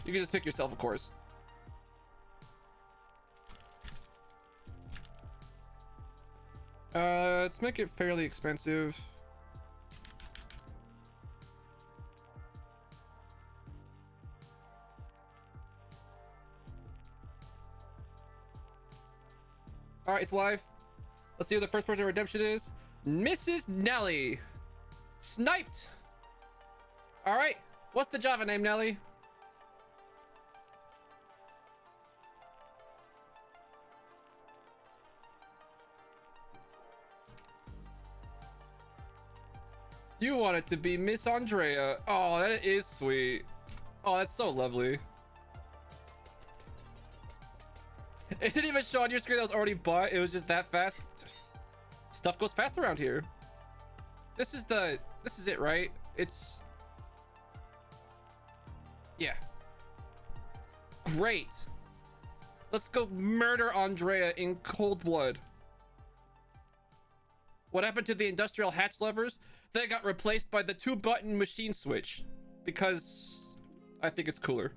You can just pick yourself, of course. Let's make it fairly expensive. All right, it's live. Let's see who the first person redemption is. Mrs. Nelly. Sniped. All right. What's the Java name, Nelly? You want it to be Miss Andrea. Oh, that is sweet. Oh, that's so lovely. It didn't even show on your screen that was already bought. It was just that fast. Stuff goes fast around here. This is it, right? It's... Yeah. Great. Let's go murder Andrea in cold blood. What happened to the industrial hatch levers? They got replaced by the 2-button machine switch. Because I think it's cooler.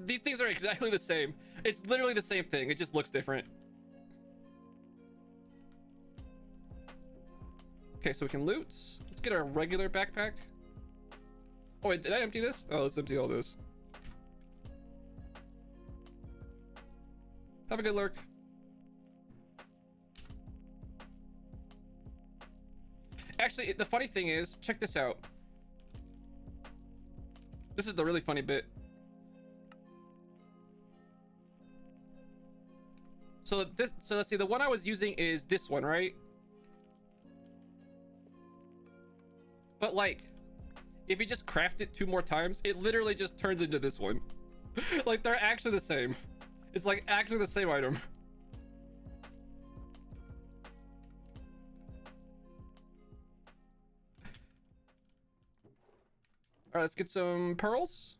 These things are exactly the same. It's literally the same thing. It just looks different. Okay, so we can loot. Let's get our regular backpack. Oh wait, did I empty this? Oh, let's empty all this. Have a good lurk. Actually, the funny thing is, check this out. This is the really funny bit. So let's see, the one I was using is this one, right? But like, if you just craft it 2 more times, it literally just turns into this one. Like, they're actually the same. It's like actually the same item. All right, let's get some pearls.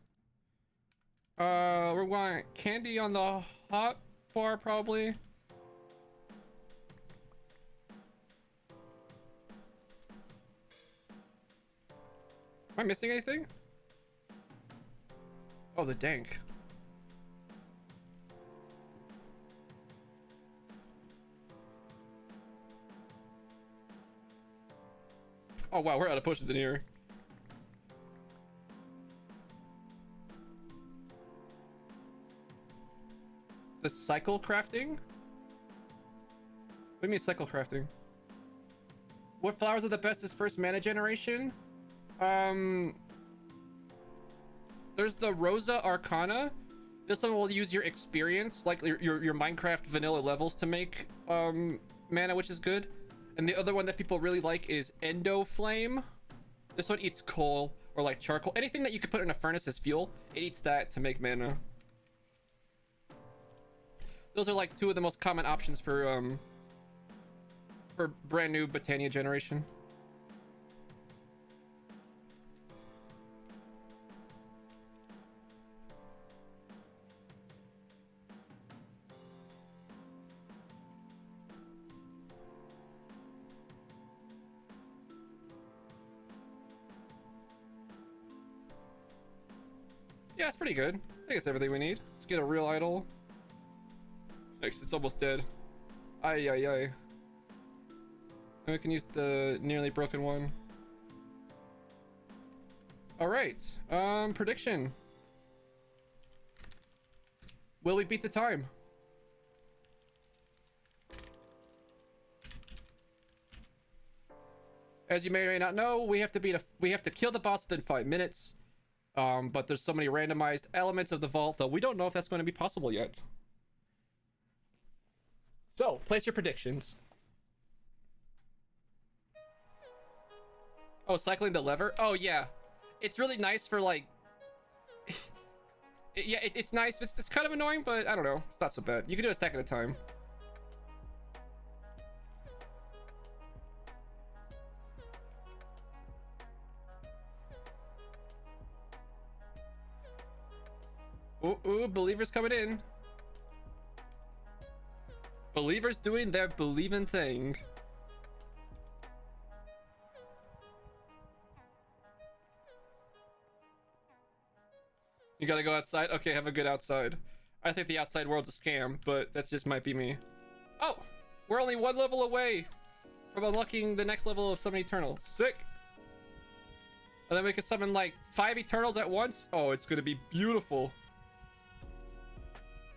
We're going candy on the hot bar probably. Am I missing anything? Oh, the dank. Oh wow, we're out of potions in here. The cycle crafting? What do you mean cycle crafting? What flowers are the best as first mana generation? There's the Rosa Arcana. This one will use your experience, like your Minecraft vanilla levels to make mana, which is good. And the other one that people really like is Endo Flame. This one eats coal or like charcoal. Anything that you could put in a furnace as fuel, it eats that to make mana. Those are like 2 of the most common options for brand new Botania generation. Yeah, it's pretty good. I think it's everything we need. Let's get a real idol. It's almost dead. Ay, ay, ay. And we can use the nearly broken one. All right. Prediction. Will we beat the time? As you may or may not know, we have to kill the boss within 5 minutes. But there's so many randomized elements of the vault that we don't know if that's going to be possible yet. So, place your predictions. Oh, cycling the lever? Oh, yeah. It's really nice for, like... yeah, it's nice. It's kind of annoying, but I don't know. It's not so bad. You can do a stack at a time. Ooh, believers coming in. Believers doing their believing thing. You gotta go outside? Okay, have a good outside. I think the outside world's a scam, but that just might be me. Oh, we're only 1 level away from unlocking the next level of Summon Eternal. Sick. And then we can summon like 5 Eternals at once. Oh, it's gonna be beautiful.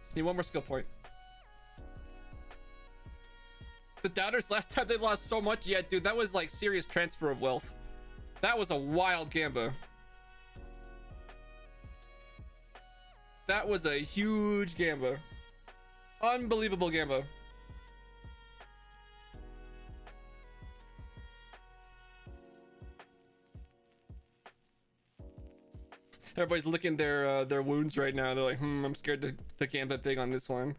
Just need 1 more skill point. The Doubters, last time they lost so much. Yeah, dude, that was like serious transfer of wealth. That was a wild gamba. That was a huge gamba. Unbelievable gamba. Everybody's licking their wounds right now. They're like, I'm scared to camp that big on this one.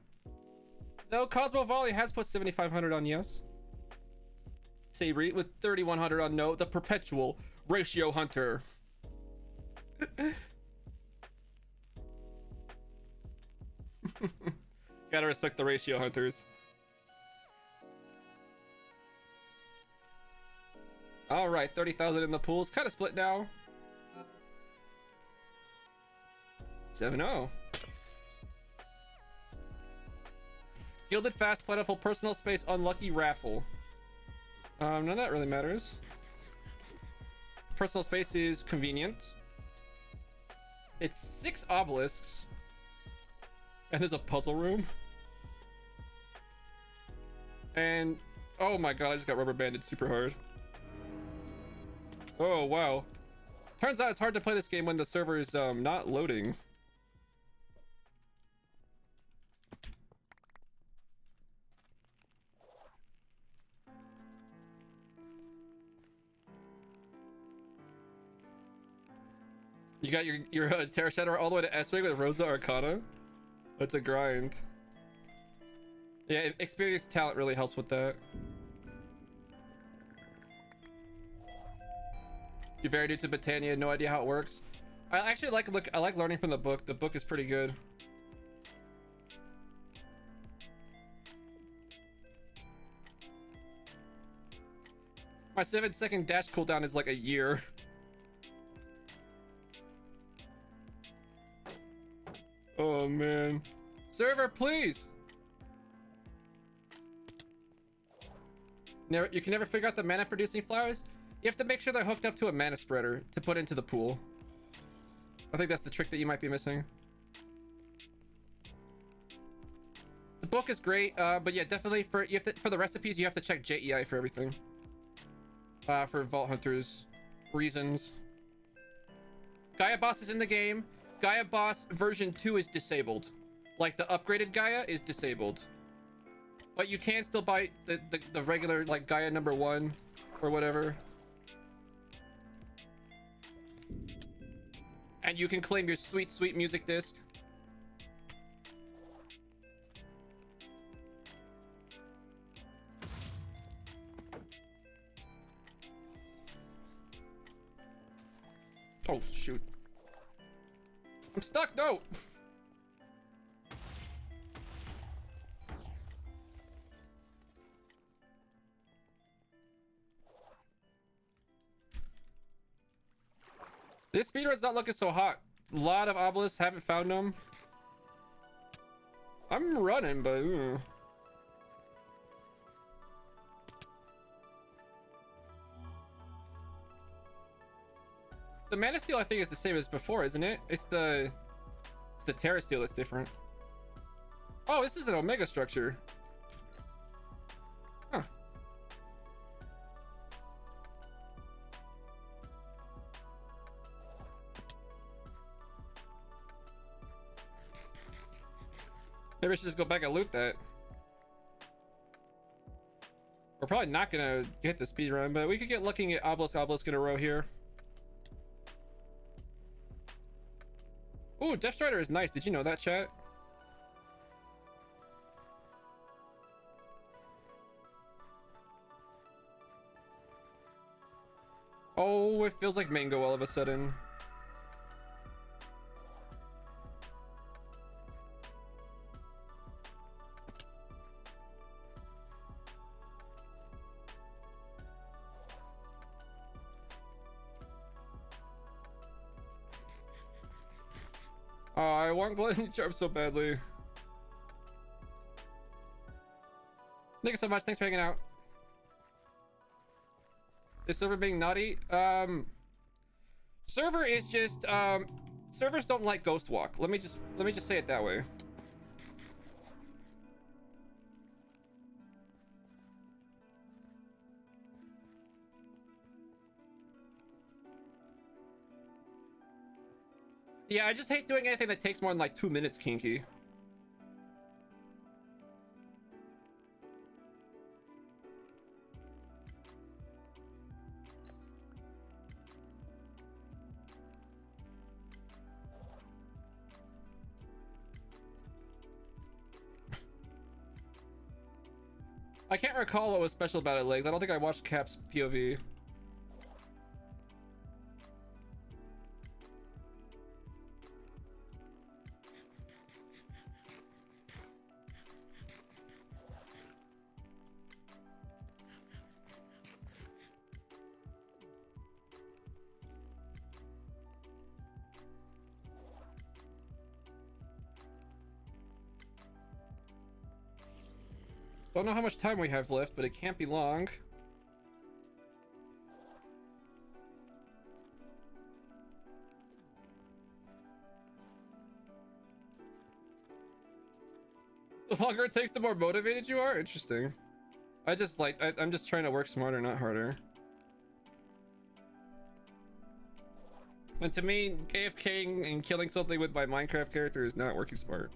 Though Cosmo Volley has put 7,500 on yes. Sabri with 3,100 on no. The perpetual ratio hunter. Gotta respect the ratio hunters. All right, 30,000 in the pools. Kind of split now. 7-0. Gilded fast, plentiful, personal space, unlucky raffle. None of that really matters. Personal space is convenient. It's 6 obelisks. And there's a puzzle room. And oh my god, I just got rubber banded super hard. Oh wow. Turns out it's hard to play this game when the server is not loading. You got your Terra Shadow all the way to S-Wing with Rosa Arcana? That's a grind. Yeah, experienced talent really helps with that. You're very new to Botania, no idea how it works. I actually I like learning from the book. The book is pretty good. My 7-second dash cooldown is like a year. Oh man. Server, please. You can never figure out the mana producing flowers. You have to make sure they're hooked up to a mana spreader to put into the pool. I think that's the trick that you might be missing. The book is great, but yeah, definitely for the recipes you have to check JEI for everything. For Vault Hunters reasons. Gaia boss is in the game. Gaia boss version 2 is disabled. Like the upgraded Gaia is disabled. But you can still buy the regular like Gaia number 1 or whatever. And you can claim your sweet, sweet music disc. Oh, shoot. I'm stuck, no! This speedrun's not looking so hot. A lot of obelisks, haven't found them. I'm running, but... The Mana Steel, I think, is the same as before, isn't it? It's the Terra Steel that's different. Oh, this is an Omega structure. Huh. Maybe I should just go back and loot that. We're probably not gonna get the speed run, but we could get looking at obelisk in a row here. Ooh, Death Strider is nice. Did you know that, chat? Oh, it feels like mango all of a sudden. Oh, I want Glenn Charm so badly. Thank you so much. Thanks for hanging out. Is server being naughty? Server is just servers don't like ghost walk. Let me just say it that way. Yeah, I just hate doing anything that takes more than like 2 minutes, Kinky. I can't recall what was special about it, Legs. I don't think I watched Cap's POV. Don't know how much time we have left, but it can't be long. The longer it takes, the more motivated you are? Interesting. I'm just trying to work smarter, not harder. And to me, AFKing and killing something with my Minecraft character is not working smart.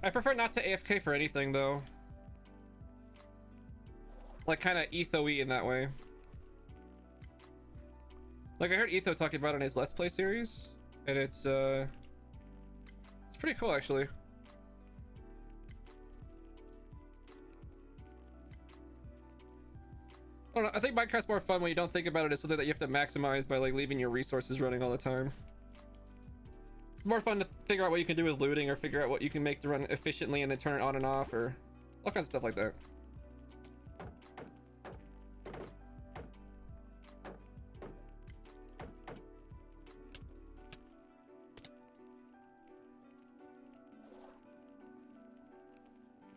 I prefer not to AFK for anything, though. Like, kind of etho-y in that way. Like, I heard Etho talking about it in his Let's Play series, and it's pretty cool, actually. I don't know, I think Minecraft's more fun when you don't think about it as something that you have to maximize by, like, leaving your resources running all the time. It's more fun to figure out what you can do with looting, or figure out what you can make to run efficiently and then turn it on and off, or all kinds of stuff like that.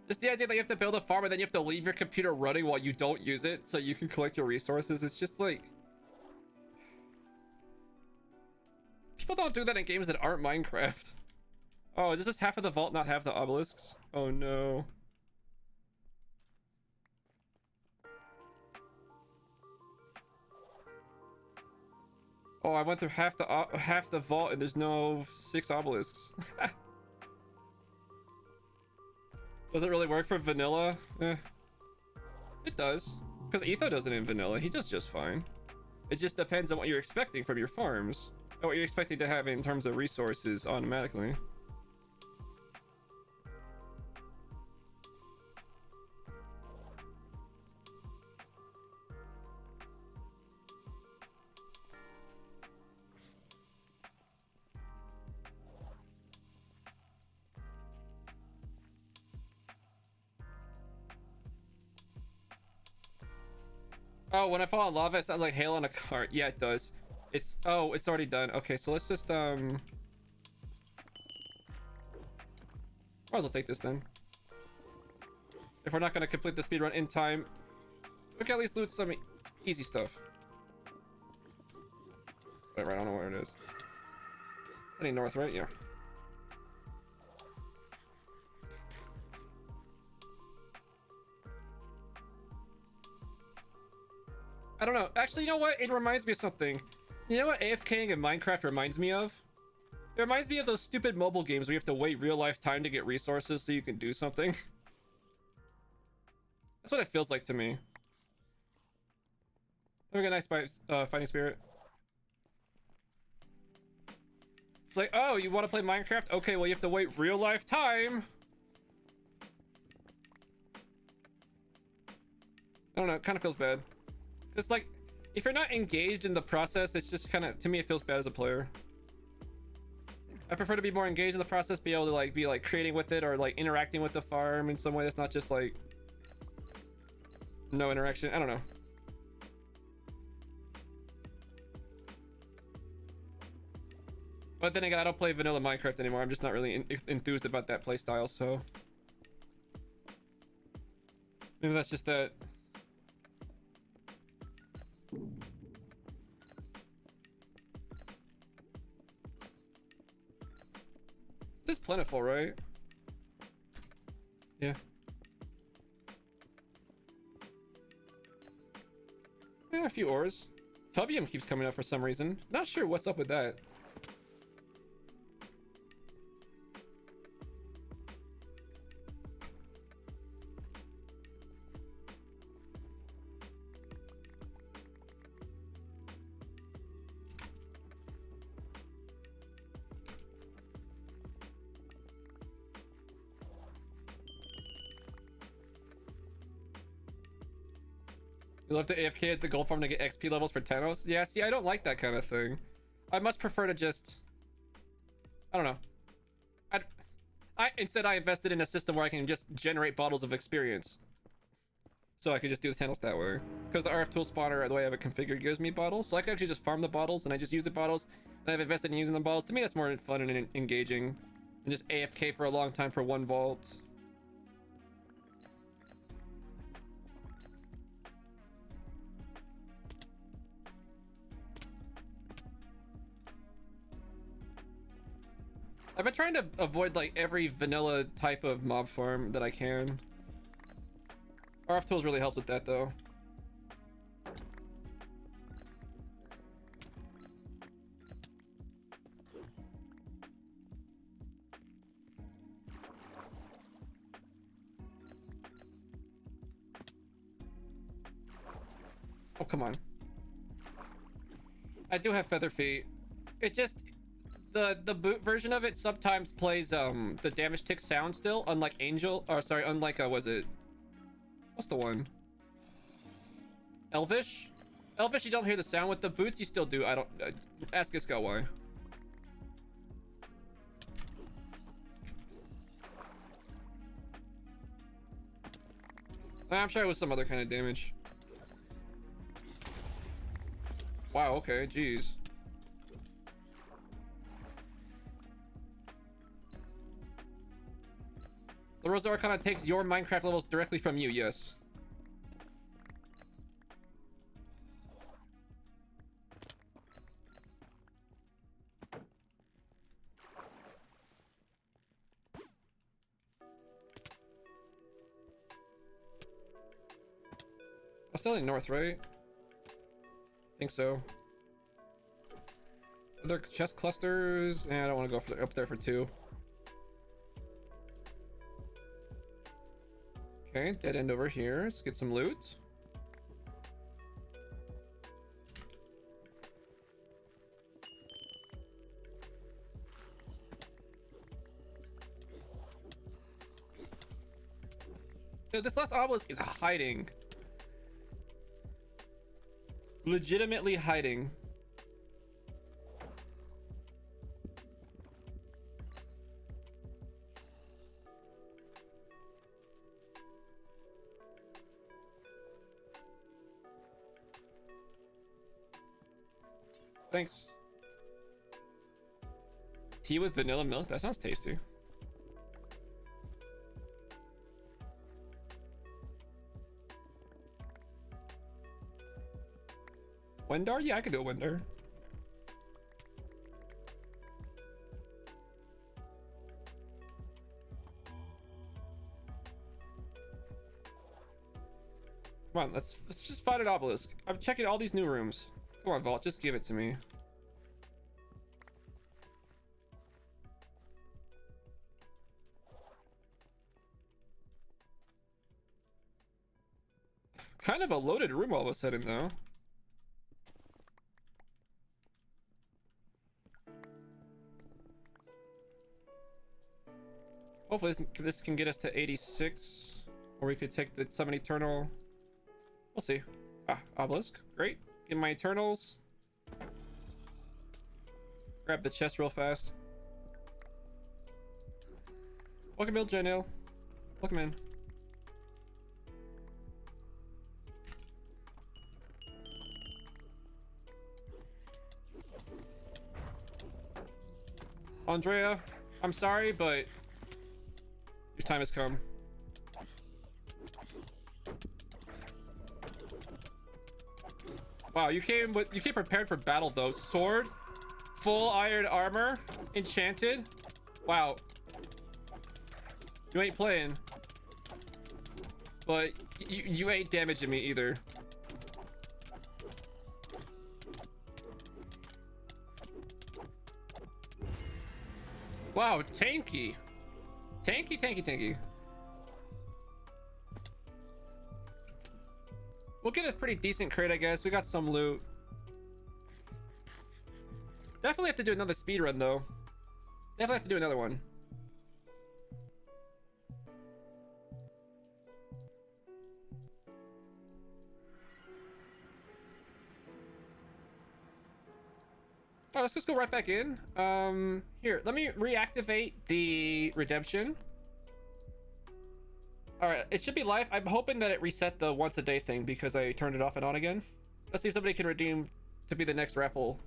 Just the idea that you have to build a farm and then you have to leave your computer running while you don't use it so you can collect your resources. It's just like... people don't do that in games that aren't Minecraft. Oh, is this half of the vault not have the obelisks? Oh no. Oh, I went through half the vault and there's no 6 obelisks. Does it really work for vanilla? Eh. It does. Because Etho does it in vanilla. He does just fine. It just depends on what you're expecting from your farms. And what you're expecting to have in terms of resources automatically. Oh, when I fall in lava, it sounds like hail on a cart. Yeah, it does. It's... oh, it's already done. Okay, so let's just, might as well take this then. If we're not going to complete the speedrun in time, we can at least loot some easy stuff. Wait, right, I don't know where it is. Heading north, right? Yeah. I don't know. Actually, you know what? It reminds me of something. You know what AFKing in Minecraft reminds me of? It reminds me of those stupid mobile games where you have to wait real life time to get resources so you can do something. That's what it feels like to me. Have a nice fighting spirit. It's like, oh, you want to play Minecraft? Okay, well, you have to wait real life time. I don't know. It kind of feels bad. It's like, if you're not engaged in the process, it's just kind of, to me, it feels bad as a player. I prefer to be more engaged in the process, be able to like be like creating with it or like interacting with the farm in some way that's not just like no interaction. I don't know. But then again, I don't play vanilla Minecraft anymore. I'm just not really enthused about that playstyle, so maybe that's just that. This is plentiful, right? Yeah. Yeah, a few ores. Tubium keeps coming up for some reason. Not sure what's up with that. You'll have to AFK at the gold farm to get XP levels for Thanos. Yeah, see, I don't like that kind of thing. I much prefer to just... I don't know. Instead, I invested in a system where I can just generate bottles of experience. So I can just do the Thanos that way. Because the RF tool spawner, the way I have it configured, gives me bottles. So I can actually just farm the bottles, and I just use the bottles. And I've invested in using the bottles. To me, that's more fun and engaging than just AFK for a long time for one vault. I've been trying to avoid like every vanilla type of mob farm that I can. RF tools really helps with that though. Oh, come on. I do have feather feet. It just... The boot version of it sometimes plays the damage tick sound still, unlike Angel, or sorry, unlike was it, what's the one? Elvish? Elvish, you don't hear the sound. With the boots, you still do. I don't ask Isco why. I'm sure it was some other kind of damage. Wow, okay, jeez. The Rose Arcana takes your Minecraft levels directly from you, yes. I'm still in north, right? I think so. Other chest clusters, and I don't want to go up there for 2. Okay, dead end over here. Let's get some loot. Dude, this last obelisk is hiding. Legitimately hiding. Thanks. Tea with vanilla milk? That sounds tasty. Wendar? Yeah, I could do a Wendar. Come on, let's just find an obelisk. I'm checking all these new rooms. Come on, Vault, just give it to me. Kind of a loaded room all of a sudden, though. Hopefully this can get us to 86. Or we could take the Summon Eternal. We'll see. Ah, obelisk. Great. Get my Eternals. Grab the chest real fast. Welcome in, Janelle. Welcome in. Andrea, I'm sorry, but your time has come. Wow, you came prepared for battle though. Sword, full iron armor, enchanted. Wow. You ain't playing. But you ain't damaging me either. Wow, tanky. Tanky, tanky, tanky. We'll get a pretty decent crate, I guess. We got some loot. Definitely have to do another speed run, though. Definitely have to do another one. Oh, let's just go right back in. Here, let me reactivate the redemption. All right, it should be live. I'm hoping that it reset the once a day thing because I turned it off and on again. Let's see if somebody can redeem to be the next raffle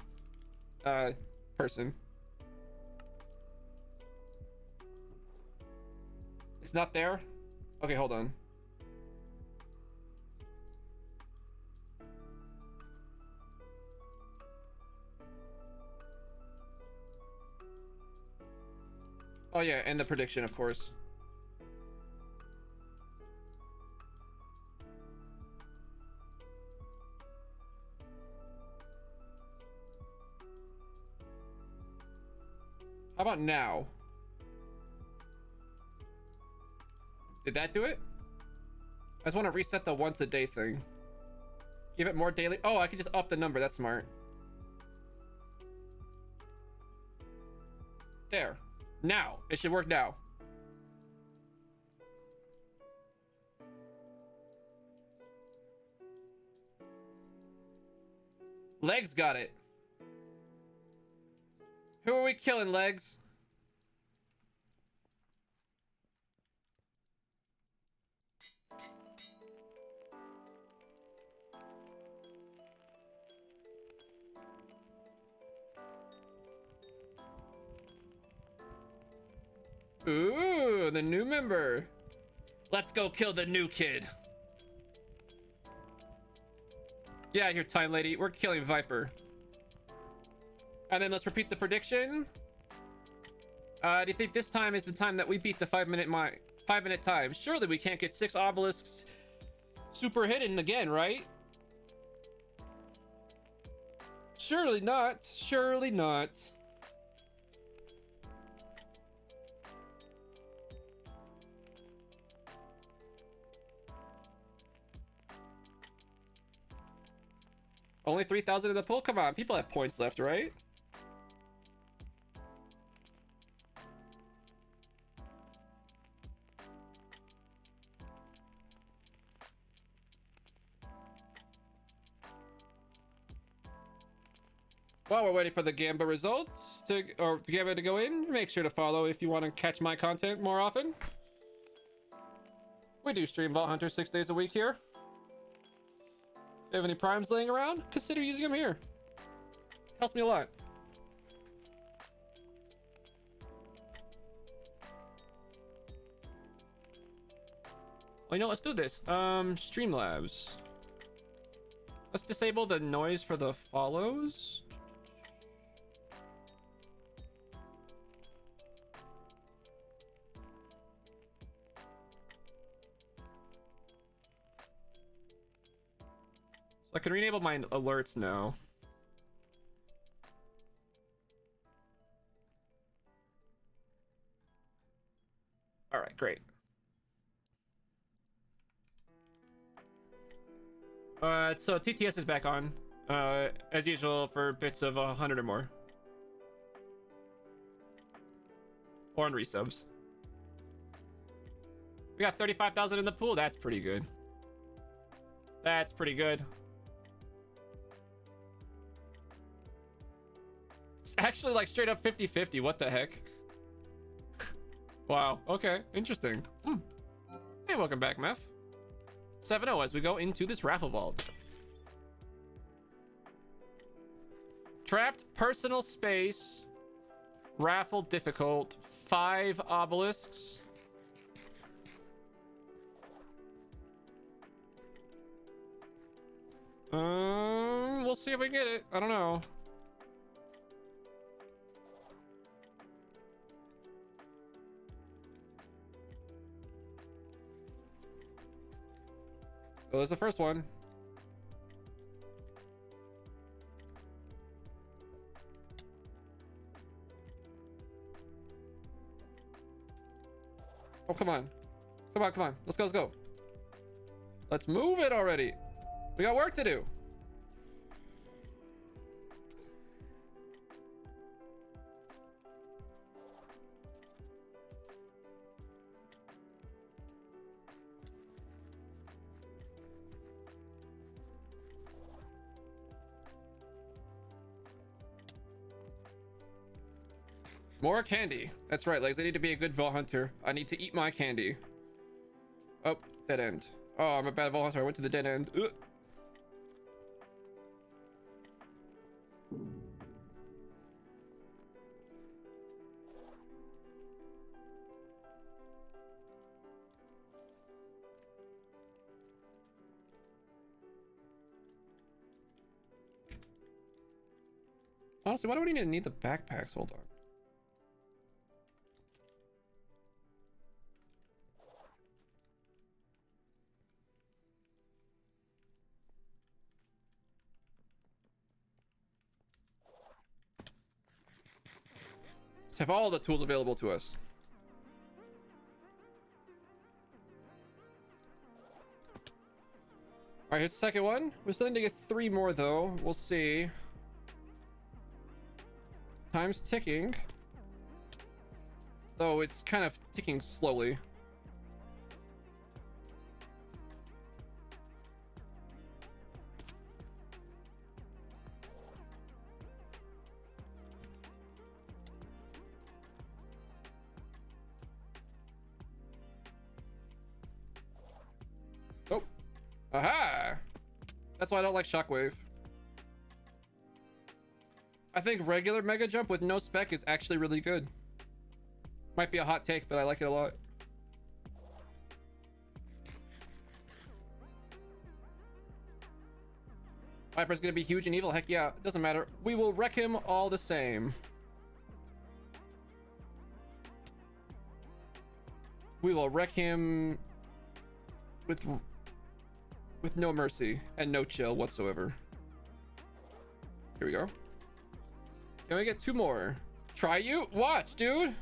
person. It's not there. Okay, hold on. Oh yeah, and the prediction, of course. How about now? Did that do it? I just want to reset the once a day thing. Give it more daily. Oh, I can just up the number. That's smart. There. Now. It should work now. Legs got it. Who are we killing, Legs? Ooh, the new member. Let's go kill the new kid. Yeah, here, time lady. We're killing Viper. And then let's repeat the prediction. Do you think this time is the time that we beat the 5-minute time? Surely we can't get 6 obelisks super hidden again, right? Surely not. Surely not. Only 3,000 in the pool? Come on, people have points left, right? While we're waiting for the Gamba results or the Gamba to go in, make sure to follow if you want to catch my content more often. We do stream Vault Hunter 6 days a week here. If you have any primes laying around, consider using them here. Helps me a lot. Well, you know, let's do this. Streamlabs. Let's disable the noise for the follows. So I can re-enable my alerts now. All right, great. So TTS is back on, as usual for bits of 100 or more. Or on resubs. We got 35,000 in the pool. That's pretty good. That's pretty good. It's actually like straight up 50-50. What the heck? Wow. Okay. Interesting. Hey, welcome back, Meph. 7-0 as we go into this raffle vault. Trapped personal space. Raffle difficult. 5 obelisks. We'll see if we get it. I don't know. Oh, there's the first one. Oh, come on. Come on, come on. Let's go, let's go. Let's move it already. We got work to do. More candy. That's right, Legs. I need to be a good Vault Hunter. I need to eat my candy. Oh, dead end. Oh, I'm a bad Vault Hunter. I went to the dead end. Ugh. Honestly, why do we need the backpacks? Hold on. Let's have all the tools available to us. All right, here's the second one. We're still need to get 3 more though. We'll see. Time's ticking. Though it's kind of ticking slowly. Oh. Aha! That's why I don't like Shockwave. I think regular Mega Jump with no spec is actually really good. Might be a hot take, but I like it a lot. Viper's gonna be huge and evil. Heck yeah, it doesn't matter. We will wreck him all the same. We will wreck him with no mercy and no chill whatsoever. Here we go. Can we get 2 more? Try you? Watch, dude.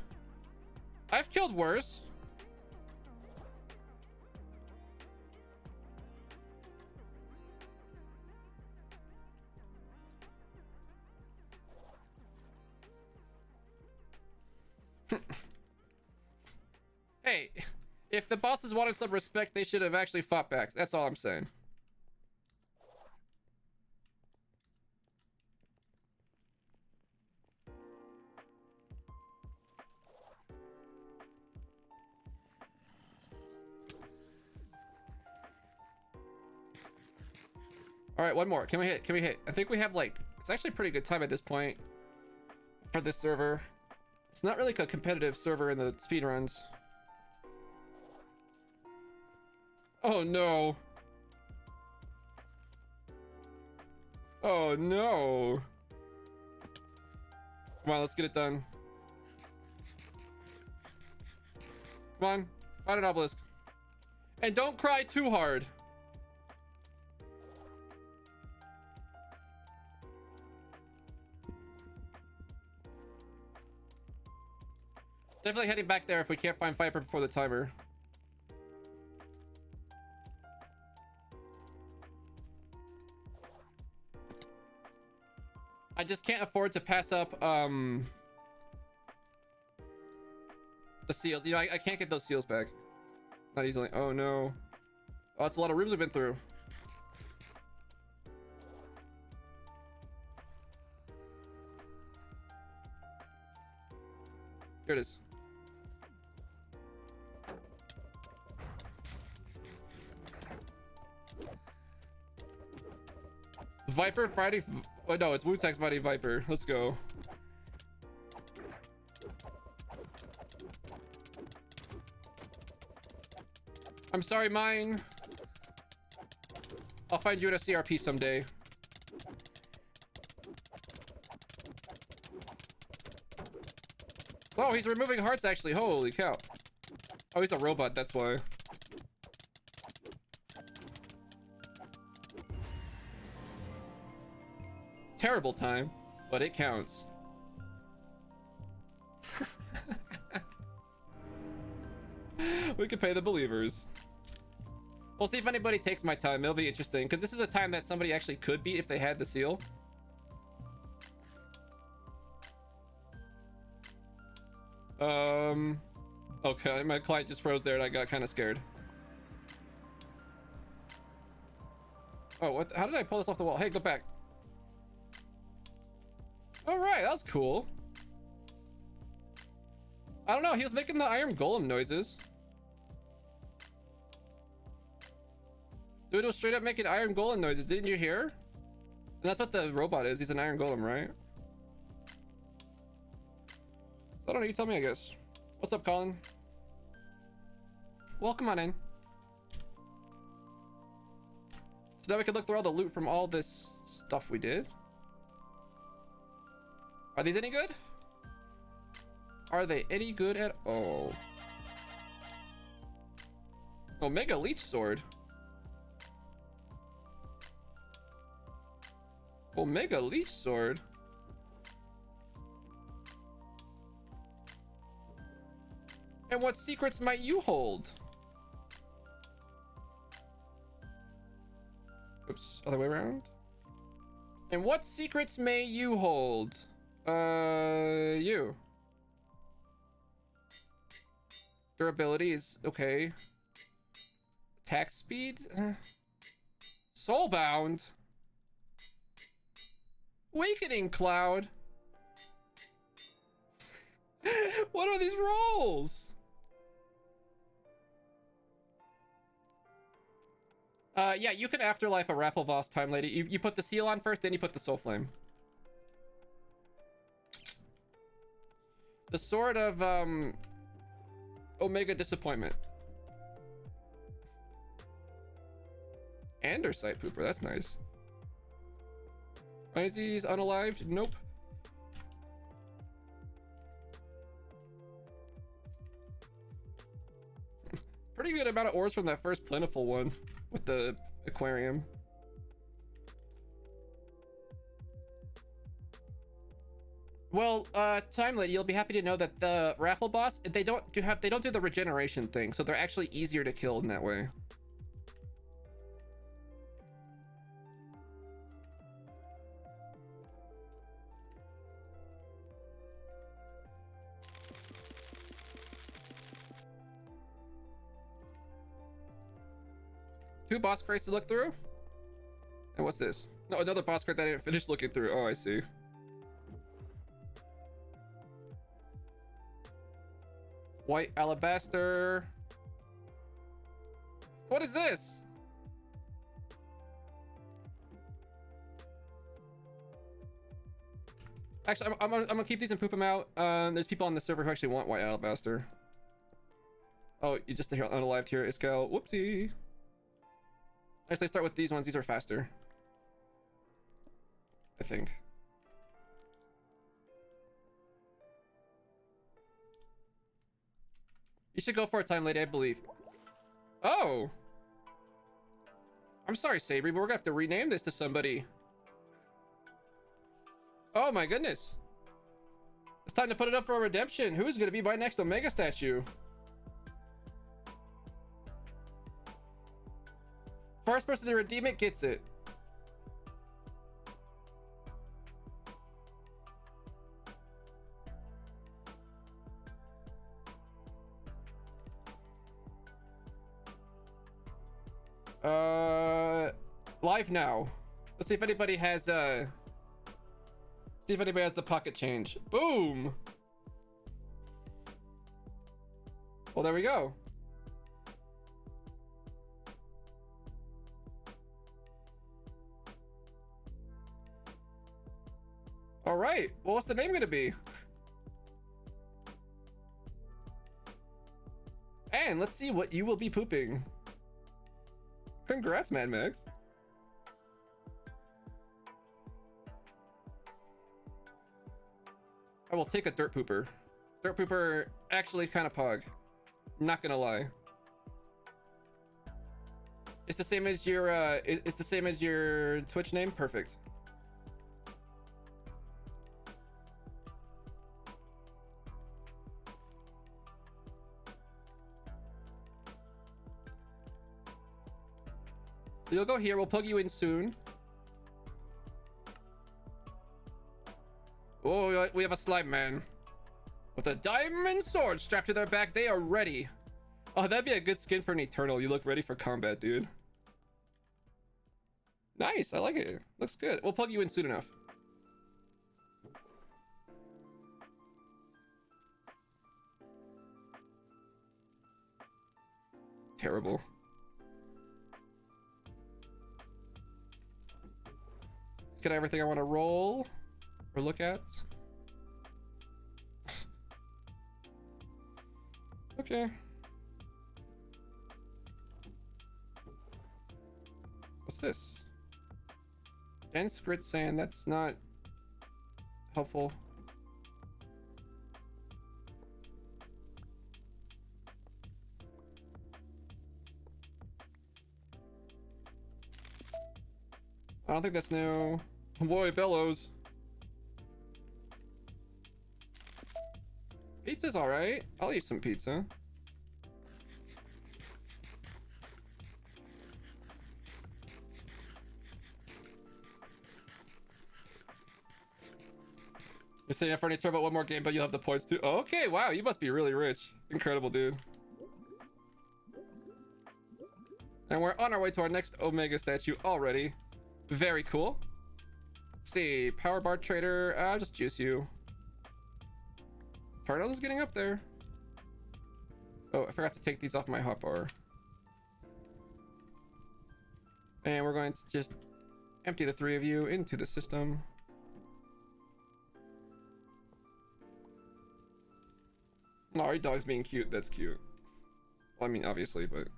I've killed worse. Hey, if the bosses wanted some respect, they should have actually fought back. That's all I'm saying. All right, one more. Can we hit? Can we hit? I think we have like, it's actually a pretty good time at this point for this server. It's not really a competitive server in the speedruns. Oh no. Oh no. Come on, let's get it done. Come on, find an obelisk. And don't cry too hard. Definitely heading back there if we can't find Viper before the timer. I just can't afford to pass up the seals. You know, I can't get those seals back. Not easily. Oh no. Oh, that's a lot of rooms we've been through. Here it is. Viper Friday. Oh no, it's Wu-Tang's Friday Viper. Let's go. I'm sorry, mine. I'll find you at a CRP someday. Oh, he's removing hearts actually. Holy cow. Oh, he's a robot, that's why. Terrible time, but it counts. We could pay the believers. We'll see if anybody takes my time. It'll be interesting because this is a time that somebody actually could beat if they had the seal. Okay, my client just froze there and I got kind of scared. Oh, what? How did I pull this off the wall? Hey, go back. All right, that was cool. I don't know, he was making the iron golem noises. Dude was straight up making iron golem noises, didn't you hear? And that's what the robot is, he's an iron golem, right? So I don't know, you tell me, I guess. What's up, Colin? Welcome on in. So now we can look through all the loot from all this stuff we did. Are these any good? Are they any good at all? Omega Leech Sword. Omega Leech Sword. And what secrets might you hold? Oops, other way around. And what secrets may you hold? You. Durability is okay. Attack speed? Soulbound? Awakening Cloud? What are these rolls? Yeah, you can afterlife a Rafflevoss time lady. You put the seal on first, then you put the soul flame. The sword of Omega Disappointment. Andesite Pooper, that's nice. Is he unalived? Nope. Pretty good amount of ores from that first plentiful one with the aquarium. Well, Time Lady, you'll be happy to know that the raffle boss, they don't do the regeneration thing, so they're actually easier to kill in that way. Two boss crates to look through? And what's this? No, another boss crate that I didn't finish looking through. Oh, I see. White alabaster. What is this? Actually, I'm gonna keep these and poop them out. There's people on the server who actually want white alabaster. Oh, you just unalived here, Iskal. Whoopsie. Actually, start with these ones. These are faster, I think. You should go for a time lady, I believe. Oh! I'm sorry, Sabri, but we're gonna have to rename this to somebody. Oh my goodness. It's time to put it up for a redemption. Who's gonna be my next Omega statue? First person to redeem it gets it. Live now. Let's see if anybody has the pocket change. Boom. Well, there we go. All right. Well, what's the name gonna be? And let's see what you will be pooping. Congrats, Mad Max. I will take a dirt pooper. Dirt pooper actually kind of pog. I'm not gonna lie. It's the same as your it's the same as your Twitch name. Perfect. So you'll go here. We'll plug you in soon. Oh, we have a slime man with a diamond sword strapped to their back. They are ready. Oh, that'd be a good skin for an Eternal. You look ready for combat, dude. Nice. I like it. Looks good. We'll plug you in soon enough. Terrible. Get everything I want to roll or look at. Okay. What's this? Dense grit sand. That's not helpful. I don't think that's new. Boy, bellows. Pizza's alright. I'll eat some pizza. You're saying if I need to about one more game, but you'll have the points too. Okay, wow, you must be really rich. Incredible, dude. And we're on our way to our next Omega statue already. Very cool. Let's see, power bar trader. I'll just juice you. Turtle is getting up there. Oh, I forgot to take these off my hotbar. And we're going to just empty the three of you into the system. Oh, your dog's being cute. That's cute. Well, I mean, obviously, but...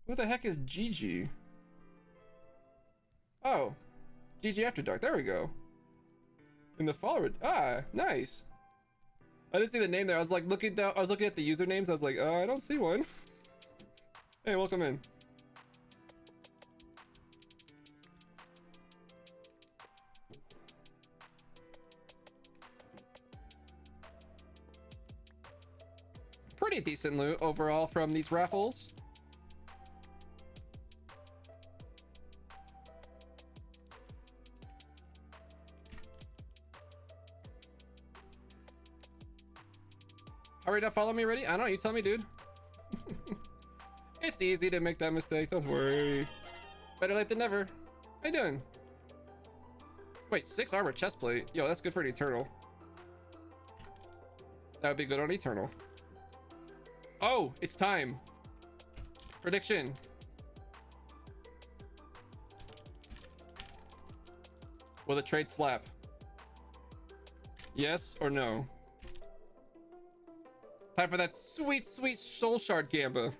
What the heck is GG? Oh, GG After Dark. There we go. In the follower. Ah, nice. I didn't see the name there. I was like looking down. I was looking at the usernames. I was like, I don't see one. Hey, welcome in. Pretty decent loot overall from these raffles. Hurry up, follow me already? I don't know, you tell me, dude. It's easy to make that mistake, don't worry. Better late than never. How you doing? Wait, 6 armor chest plate. Yo, that's good for an Eternal. That would be good on Eternal. Oh, it's time. Prediction. Will the trade slap? Yes or no? Time for that sweet, sweet soul shard gamba.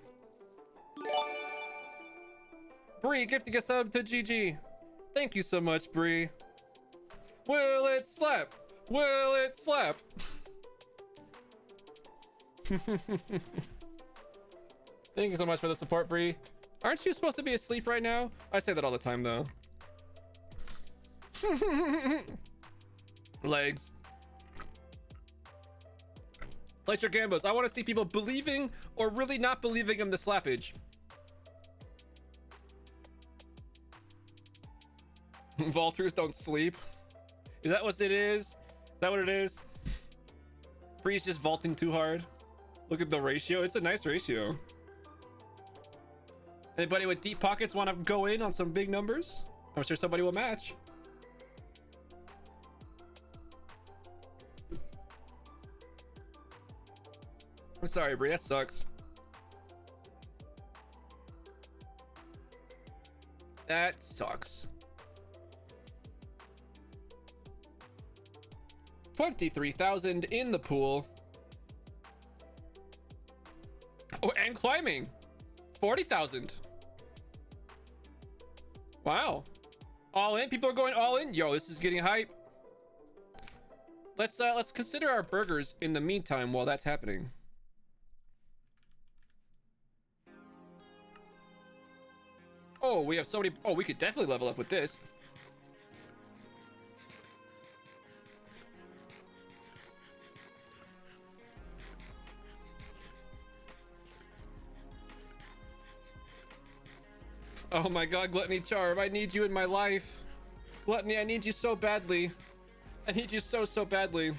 Bree gifting a sub to GG. Thank you so much, Bree. Will it slap? Will it slap? Thank you so much for the support, Bree. Aren't you supposed to be asleep right now? I say that all the time, though. Legs. Place your gambos. I want to see people believing or really not believing in the slappage. Vaulters don't sleep. Is that what it is? Is that what it is? Bree's just vaulting too hard. Look at the ratio. It's a nice ratio. Anybody with deep pockets want to go in on some big numbers? I'm sure somebody will match. I'm sorry, Bree. That sucks. That sucks. 23,000 in the pool. Oh, and climbing. 40,000. Wow. All in. People are going all in. Yo, this is getting hype. Let's consider our burgers in the meantime while that's happening. Oh, we have so many. Oh, we could definitely level up with this. Oh my god, Gluttony Charm, I need you in my life. Gluttony, I need you so badly. I need you so, so badly.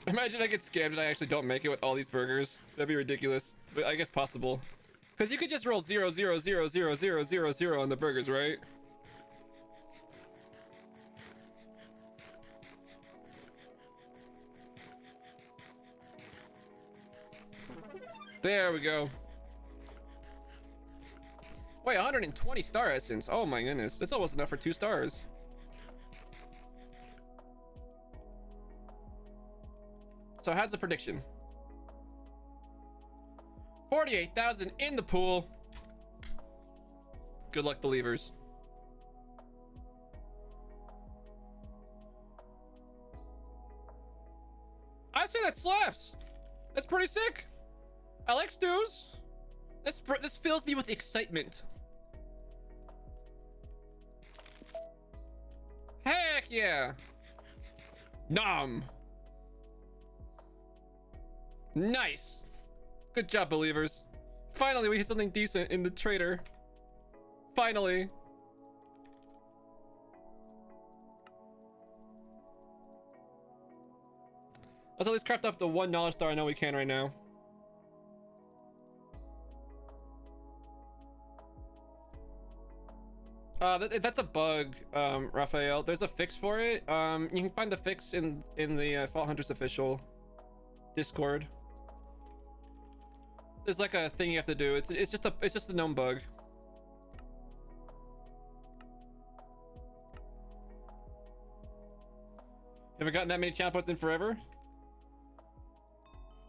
Imagine I get scammed and I actually don't make it with all these burgers. That'd be ridiculous, but I guess possible. Because you could just roll 0, 0, 0, 0, 0, 0, 0 on the burgers, right? There we go. Wait, 120 star essence. Oh my goodness. That's almost enough for 2 stars. So how's the prediction? 48,000 in the pool. Good luck, believers. I'd say that slaps. That's pretty sick. I like stews. This fills me with excitement. Heck yeah. Nom. Nice. Good job, believers. Finally, we hit something decent in the trader. Finally. Let's at least craft up the $1 star I know we can right now. That's a bug, Raphael. There's a fix for it. You can find the fix in the Fall Hunters official Discord. There's like a thing you have to do. It's just a known bug. Haven't gotten that many channel points in forever.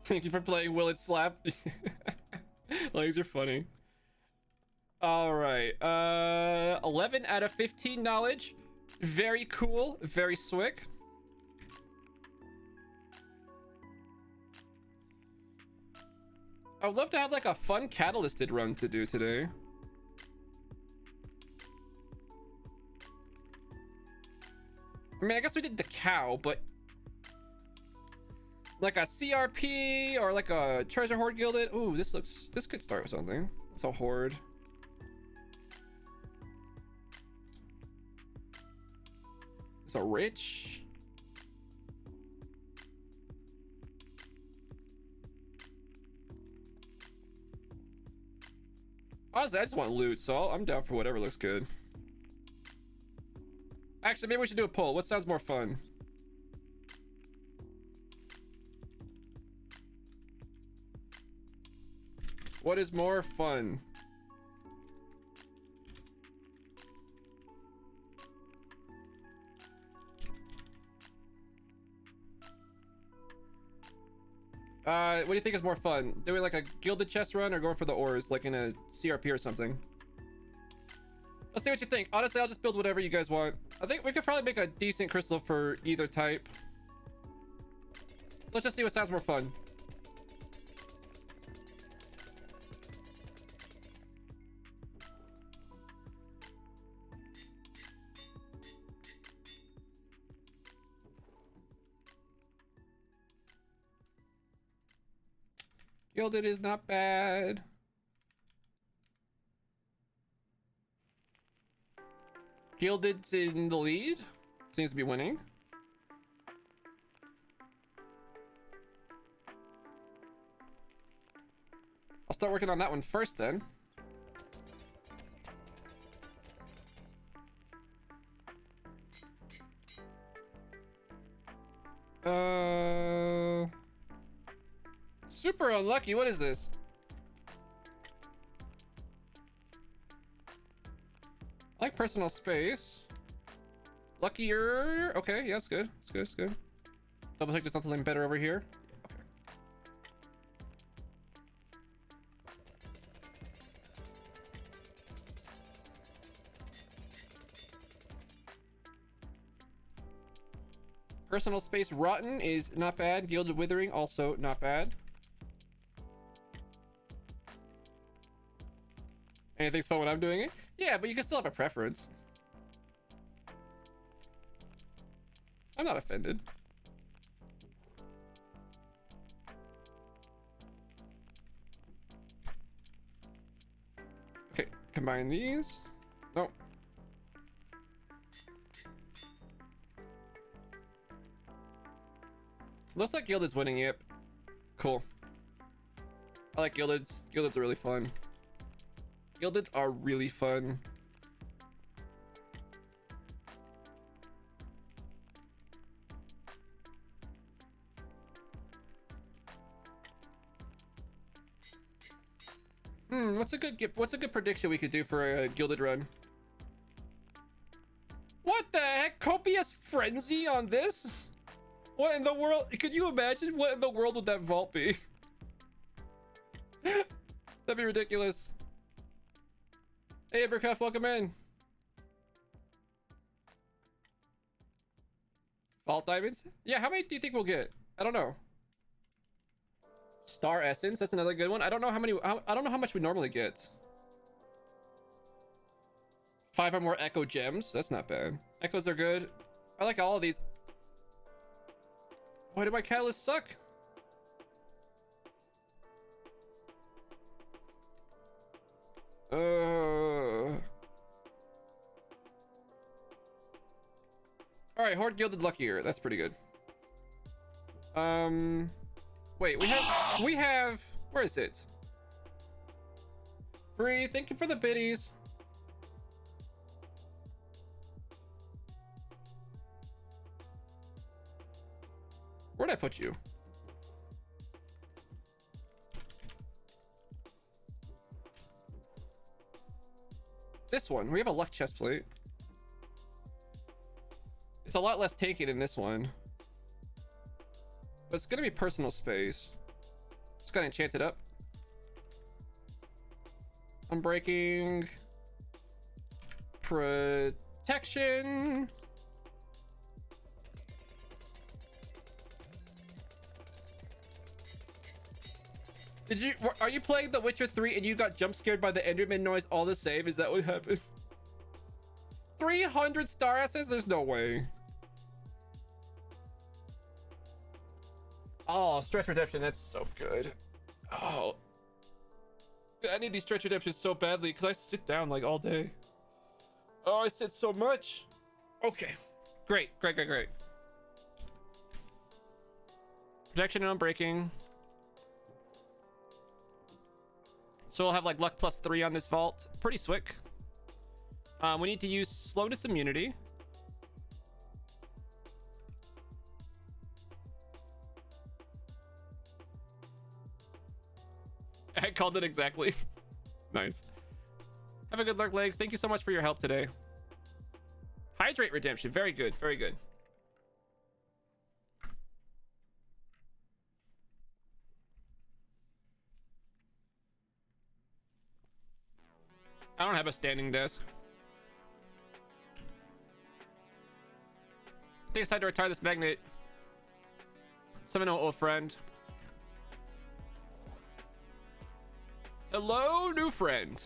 Thank you for playing Will It Slap. Legs are funny. All right, 11 out of 15 knowledge. Very cool, very slick. I would love to have like a fun catalysted run to do today. I mean, I guess we did the cow, but like a CRP or like a treasure hoard gilded. Ooh, this could start with something. It's a horde. It's a rich. Honestly, I just want loot, so I'm down for whatever looks good. Actually, maybe we should do a poll. What sounds more fun? What is more fun? What do you think is more fun? Doing like a gilded chest run or going for the ores, like in a CRP or something? Let's see what you think. Honestly, I'll just build whatever you guys want. I think we could probably make a decent crystal for either type. Let's just see what sounds more fun. Gilded is not bad. Gilded's in the lead. Seems to be winning. I'll start working on that one first then. Super unlucky. What is this? I like personal space. Luckier. Okay, yeah, it's good. It's good. It's good. Double check there's something better over here. Okay. Personal space rotten is not bad. Gilded withering also not bad. Anything's fun when I'm doing it? Yeah, but you can still have a preference. I'm not offended. Okay, combine these. No. Looks like Gilded's winning. Yep. Cool. I like Gilded's. Gilded's are really fun. Gilded's are really fun. What's a good prediction we could do for a Gilded run? What the heck? Copious Frenzy on this? What in the world? Could you imagine what in the world would that vault be? That'd be ridiculous. Hey, Abercuff, welcome in. Vault diamonds? Yeah, how many do you think we'll get? I don't know. Star Essence, that's another good one. I don't know how many. I don't know how much we normally get. 5 or more Echo Gems. That's not bad. Echoes are good. I like all of these. Why did my catalyst suck? All right, Horde Gilded Luckier. That's pretty good. Wait, we have, where is it? Free, thank you for the biddies. Where'd I put you? This one, we have a luck chest plate. It's a lot less tanky than this one. But it's gonna be personal space. Just gotta enchant it up. Unbreaking. Protection. Are you playing The Witcher 3 and you got jump scared by the Enderman noise all the same? Is that what happened? 300 star essence? There's no way. Oh, Stretch Redemption, that's so good. Oh. I need these Stretch Redemptions so badly because I sit down like all day. Oh, I sit so much. Okay. Great. Protection and Unbreaking. So we'll have like luck +3 on this vault. Pretty swick. We need to use slowness immunity. I called it exactly. Nice. Have a good luck, legs. Thank you so much for your help today. Hydrate redemption. Very good. Very good. I don't have a standing desk. I think it's time to retire this magnet. Summon an old friend. Hello, new friend.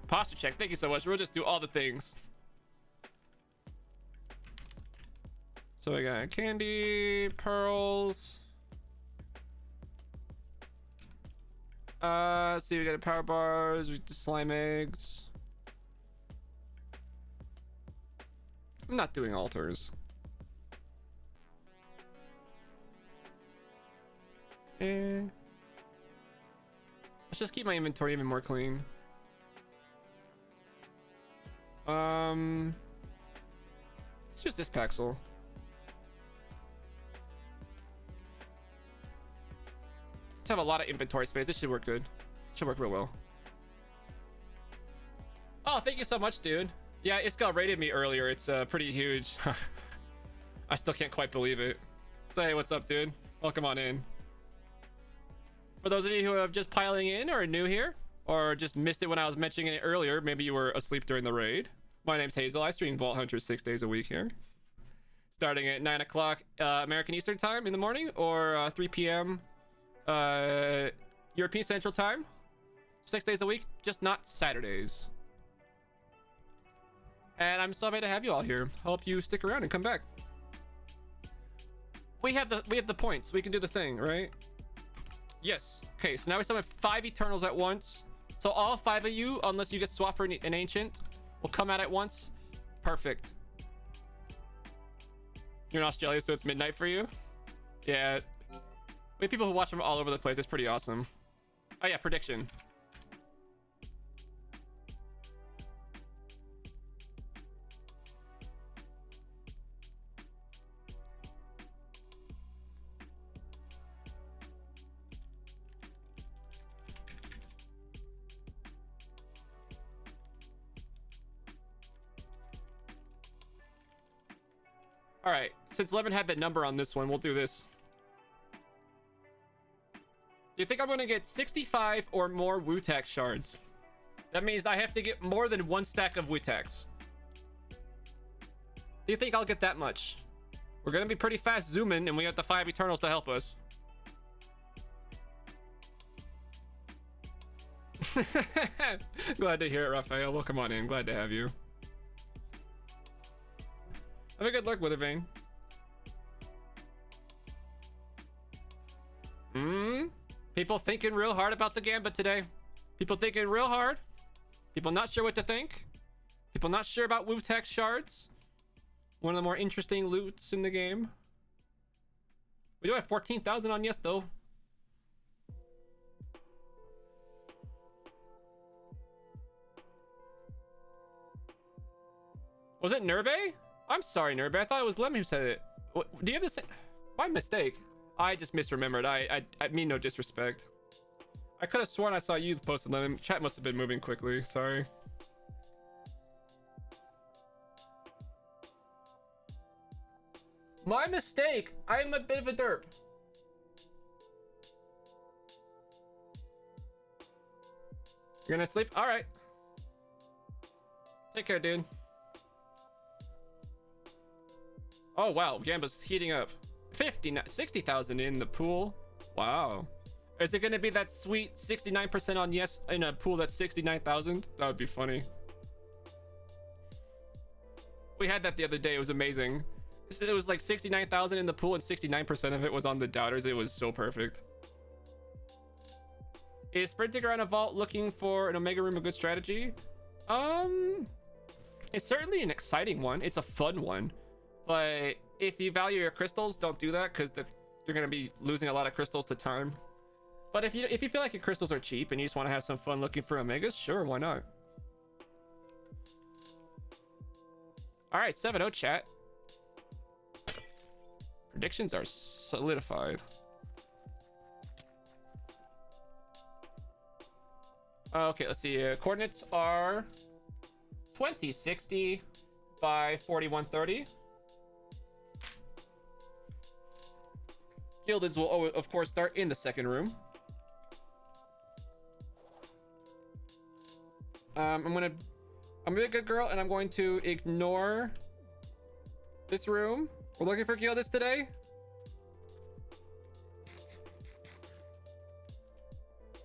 Posture check. Thank you so much. We'll just do all the things. So I got candy, pearls. Let's see, we got power bars, we got slime eggs. I'm not doing altars. Let's just keep my inventory even more clean. Let's use this Paxel. Let's have a lot of inventory space. This should work good. Should work real well. Oh, thank you so much, dude. Yeah, Iskall rated me earlier. It's pretty huge. I still can't quite believe it. So hey, what's up, dude? Welcome on in. For those of you who are just piling in or are new here, or just missed it when I was mentioning it earlier, maybe you were asleep during the raid. My name's Hazel. I stream Vault Hunter 6 days a week here. Starting at 9 o'clock American Eastern Time in the morning, or 3 p.m. European Central Time. 6 days a week, just not Saturdays. And I'm so happy to have you all here. Hope you stick around and come back. We have the points. We can do the thing, right? Yes. Okay, so now we summon 5 Eternals at once. So all 5 of you, unless you get swapped for an Ancient, will come out at once. Perfect. You're in Australia, so it's midnight for you? Yeah. We have people who watch from all over the place. It's pretty awesome. Oh yeah, prediction. All right, since Levin had that number on this one, we'll do this. Do you think I'm going to get 65 or more Wu-Tax shards? That means I have to get more than one stack of Wu-Tax. Do you think I'll get that much? We're going to be pretty fast zooming, and we have the 5 Eternals to help us. Glad to hear it, Raphael. Well, come on in. Glad to have you. Have a good luck with it, Vane. People thinking real hard about the Gambit today. People thinking real hard. People not sure what to think. People not sure about Wu-Tax shards. One of the more interesting loots in the game. We do have 14,000 on yes, though. Was it Nurbe? I'm sorry, Nurbe. I thought it was Lem who said it. Do you have the same? My mistake. I just misremembered. I mean no disrespect. I could have sworn I saw you posted Lem. Chat must have been moving quickly. Sorry. My mistake. I'm a bit of a derp. You're gonna sleep? All right. Take care, dude. Oh wow, Gambit's heating up. 60,000 in the pool. Wow. Is it gonna be that sweet 69% on yes in a pool that's 69,000? That would be funny. We had that the other day. It was amazing. It was like 69,000 in the pool and 69% of it was on the doubters. It was so perfect. Is sprinting around a vault looking for an Omega room a good strategy? It's certainly an exciting one. It's a fun one. But if you value your crystals, don't do that because you're going to be losing a lot of crystals to time. But if you feel like your crystals are cheap and you just want to have some fun looking for Omegas, sure, why not? All right, 7-0 chat. Predictions are solidified. Okay, let's see. Coordinates are 2060 by 4130. Gildeds will, of course, start in the second room. I'm gonna be a good girl, and I'm going to ignore this room. We're looking for Gildeds today.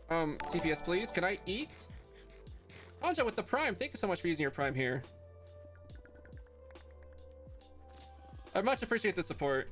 CPS, please. Can I eat? Anja with the Prime. Thank you so much for using your Prime here. I much appreciate the support.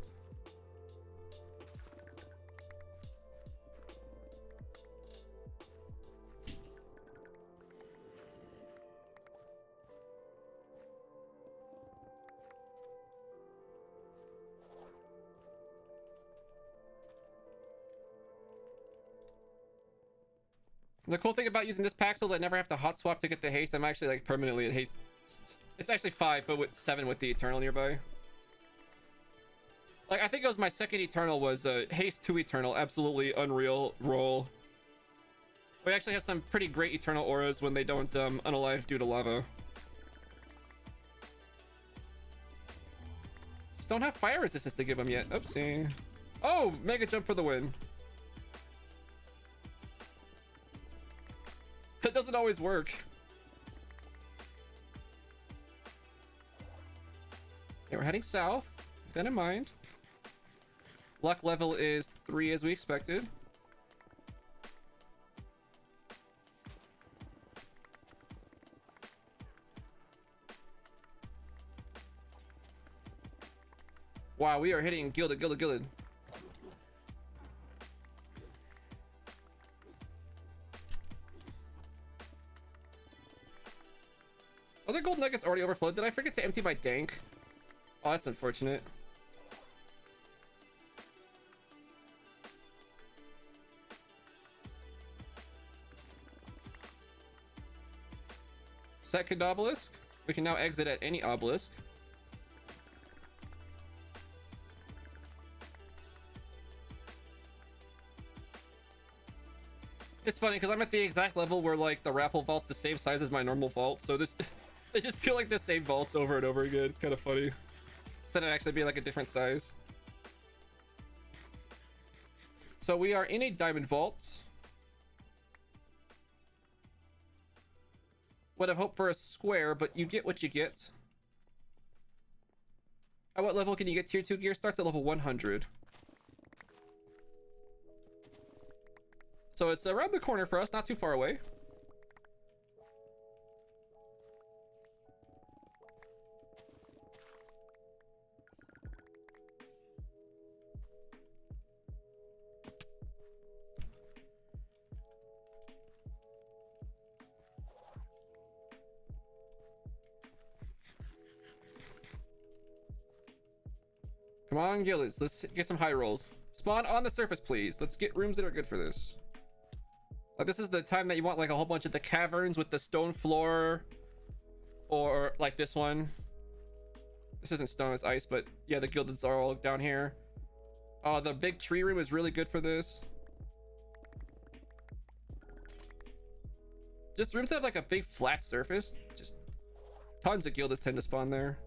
The cool thing about using this Paxel is I never have to hot swap to get the haste. I'm actually like permanently at haste. It's actually 5, but with 7 with the Eternal nearby. Like, I think it was my second Eternal was haste 2 Eternal. Absolutely unreal roll. We actually have some pretty great Eternal auras when they don't unalive due to lava. Just don't have fire resistance to give them yet. Oopsie. Oh, mega jump for the win. That doesn't always work. Okay, we're heading south. Keep that in mind. Luck level is 3 as we expected. Wow, we are hitting gilded. Are the gold nuggets already overflowed? Did I forget to empty my dank? Oh, that's unfortunate. second obelisk. We can now exit at any obelisk. It's funny because I'm at the exact level where like the raffle vault's the same size as my normal vault, so this they just feel like the same vaults over and over again. It's kind of funny instead of actually being like a different size. So we are in a diamond vault. Would have hoped for a square, but you get what you get. At what level can you get tier 2 gear? Starts at level 100. So it's around the corner for us, not too far away. Come on, Gillies, let's get some high rolls. Spawn on the surface, please. Let's get rooms that are good for this. Like, this is the time that you want like a whole bunch of the caverns with the stone floor, or like this one. This isn't stone, it's ice, but yeah, the gildeds are all down here. Oh, the big tree room is really good for this. Just rooms that have like a big flat surface. Just tons of gildeds tend to spawn there.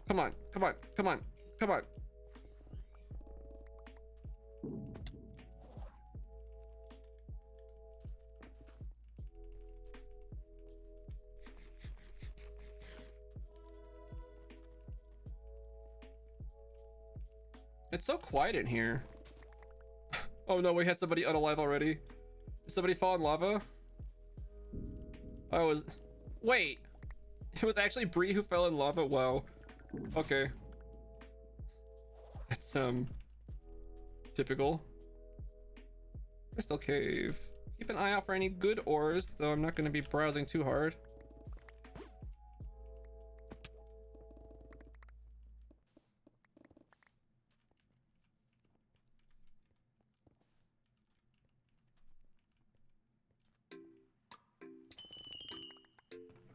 Come on, come on, come on, come on. It's so quiet in here. Oh no, we had somebody unalive already. Did somebody fall in lava? I was... Wait! It was actually Bree who fell in lava? Wow. Okay. That's, typical. Crystal Cave. Keep an eye out for any good ores, though I'm not going to be browsing too hard.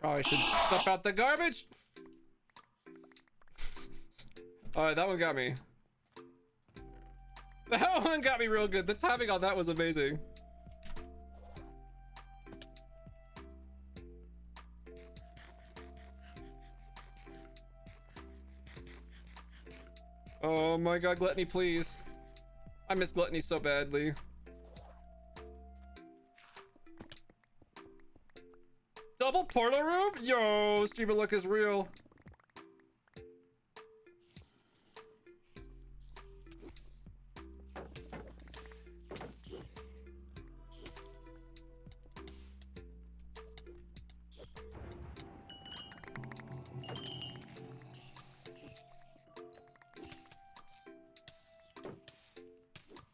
Probably should dump out the garbage. Alright, that one got me. That one got me real good. The timing on that was amazing. Oh my god, Gluttony, please. I miss Gluttony so badly. Double portal room? Yo, streamer look is real.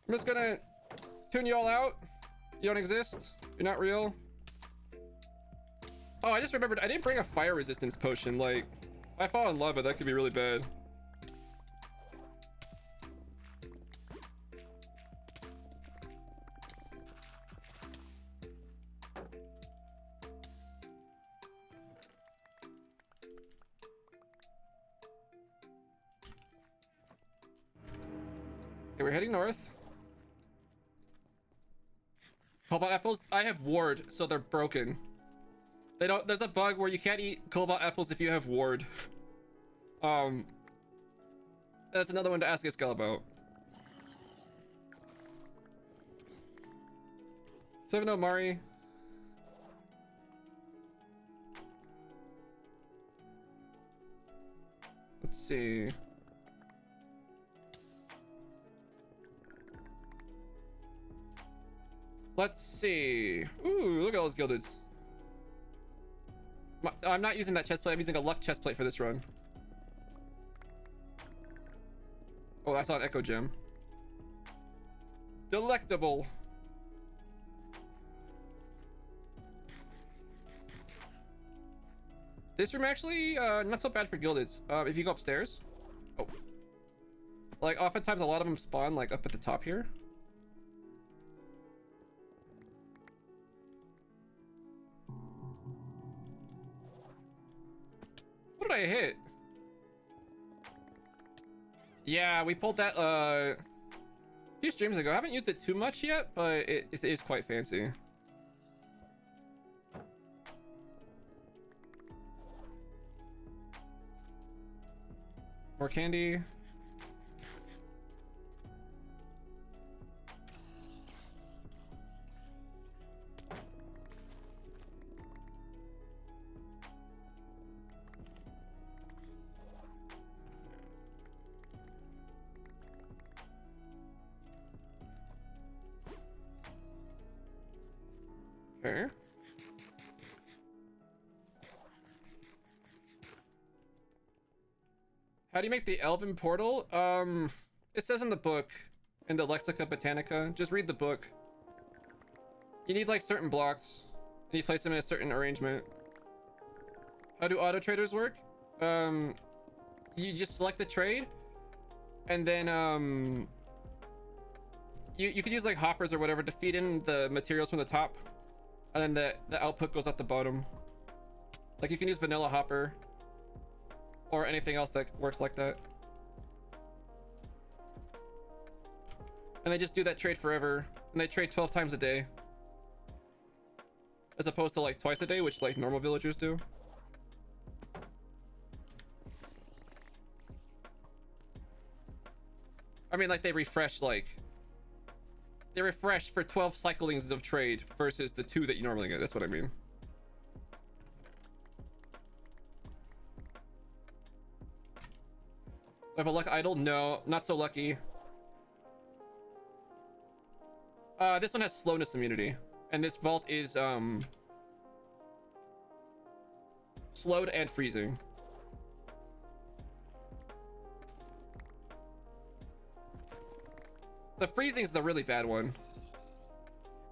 I'm just gonna tune you all out. You don't exist. You're not real. Oh, I just remembered I didn't bring a fire resistance potion. Like, if I fall in lava, that could be really bad. Okay, we're heading north. Cobalt apples? I have ward, so they're broken. They don't. There's a bug where you can't eat cobalt apples if you have ward. That's another one to ask Iskell about. 7-0 Mari. Let's see. Let's see. Ooh, look at all those gildeds. I'm not using that chest plate. I'm using a luck chest plate for this run. Oh, that's on Echo Gem. Delectable. This room actually not so bad for gildeds. If you go upstairs. Oh. Like, oftentimes a lot of them spawn, like, up at the top here. What did I hit? Yeah, we pulled that, a few streams ago. I haven't used it too much yet, but it is quite fancy. More candy. Okay. How do you make the Elven portal? It says in the book, in the Lexica Botanica. Just read the book. You need like certain blocks, and you place them in a certain arrangement. How do auto traders work? You just select the trade, and then you can use like hoppers or whatever to feed in the materials from the top, and then the output goes at the bottom. Like you can use vanilla hopper or anything else that works like that, and they just do that trade forever, and they trade 12 times a day as opposed to like twice a day, which like normal villagers do. I mean, like they refresh for 12 cyclings of trade versus the 2 that you normally get. That's what I mean. I have a luck idol? No, not so lucky. This one has slowness immunity, and this vault is slowed and freezing. The freezing is the really bad one,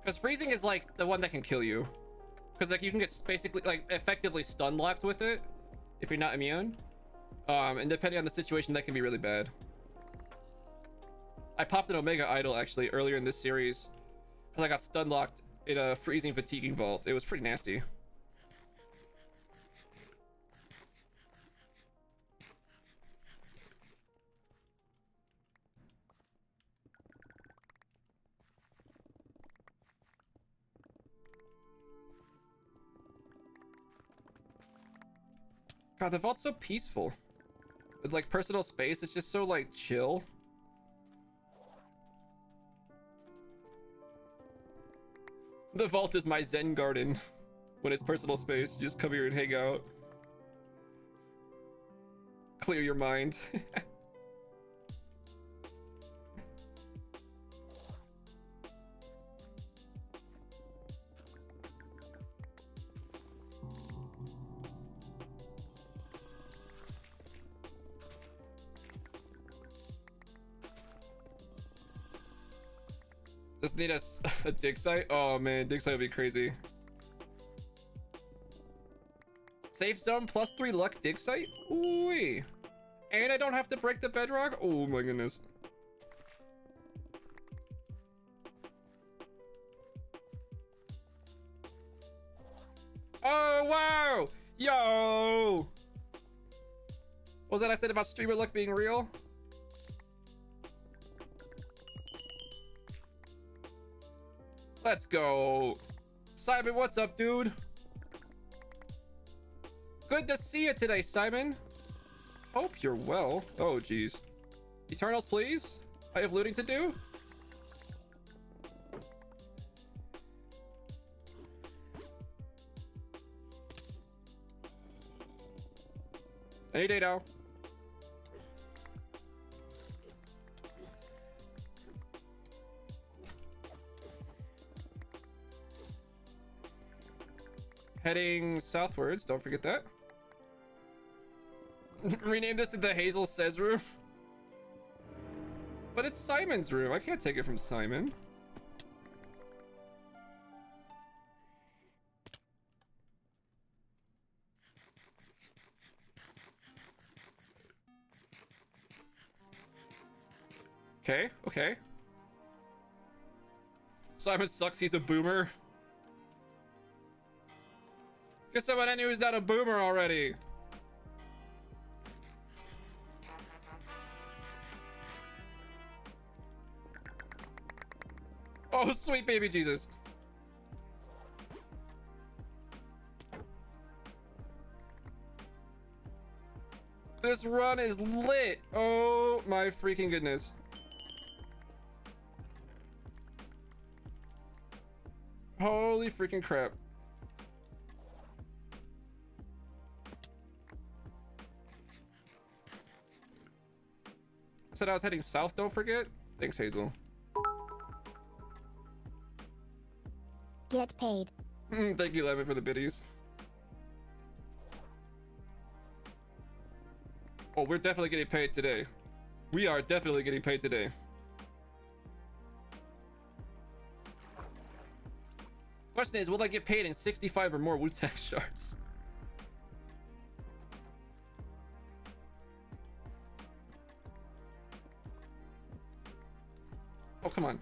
because freezing is like the one that can kill you, because like you can get basically like effectively stun locked with it if you're not immune, and depending on the situation that can be really bad. I popped an Omega idol actually earlier in this series because I got stun locked in a freezing fatiguing vault. It was pretty nasty. God, the vault's so peaceful. With like personal space, it's just so like chill. The vault is my Zen garden. When it's personal space, you just come here and hang out. Clear your mind. Just need a dig site. Oh man, dig site would be crazy. Safe zone plus 3 luck dig site. Ooh, and I don't have to break the bedrock. Oh my goodness. Oh wow, yo. What was that I said about streamer luck being real? Let's go. Simon, what's up, dude? Good to see you today, Simon. Hope you're well. Oh, geez. Eternals, please. I have looting to do. Any day now. Heading southwards, don't forget that. Rename this to the Hazel Says room. But it's Simon's room. I can't take it from Simon. Okay, okay. Simon sucks, he's a boomer. Guess someone I knew who's not a boomer already. Oh, sweet baby Jesus. This run is lit. Oh my freaking goodness. Holy freaking crap. I said I was heading south, don't forget. Thanks, Hazel. Get paid. Thank you, Lemon, for the biddies. Oh, we're definitely getting paid today. We are definitely getting paid today. Question is, will I get paid in 65 or more Wu-Tang shards? Oh, come on.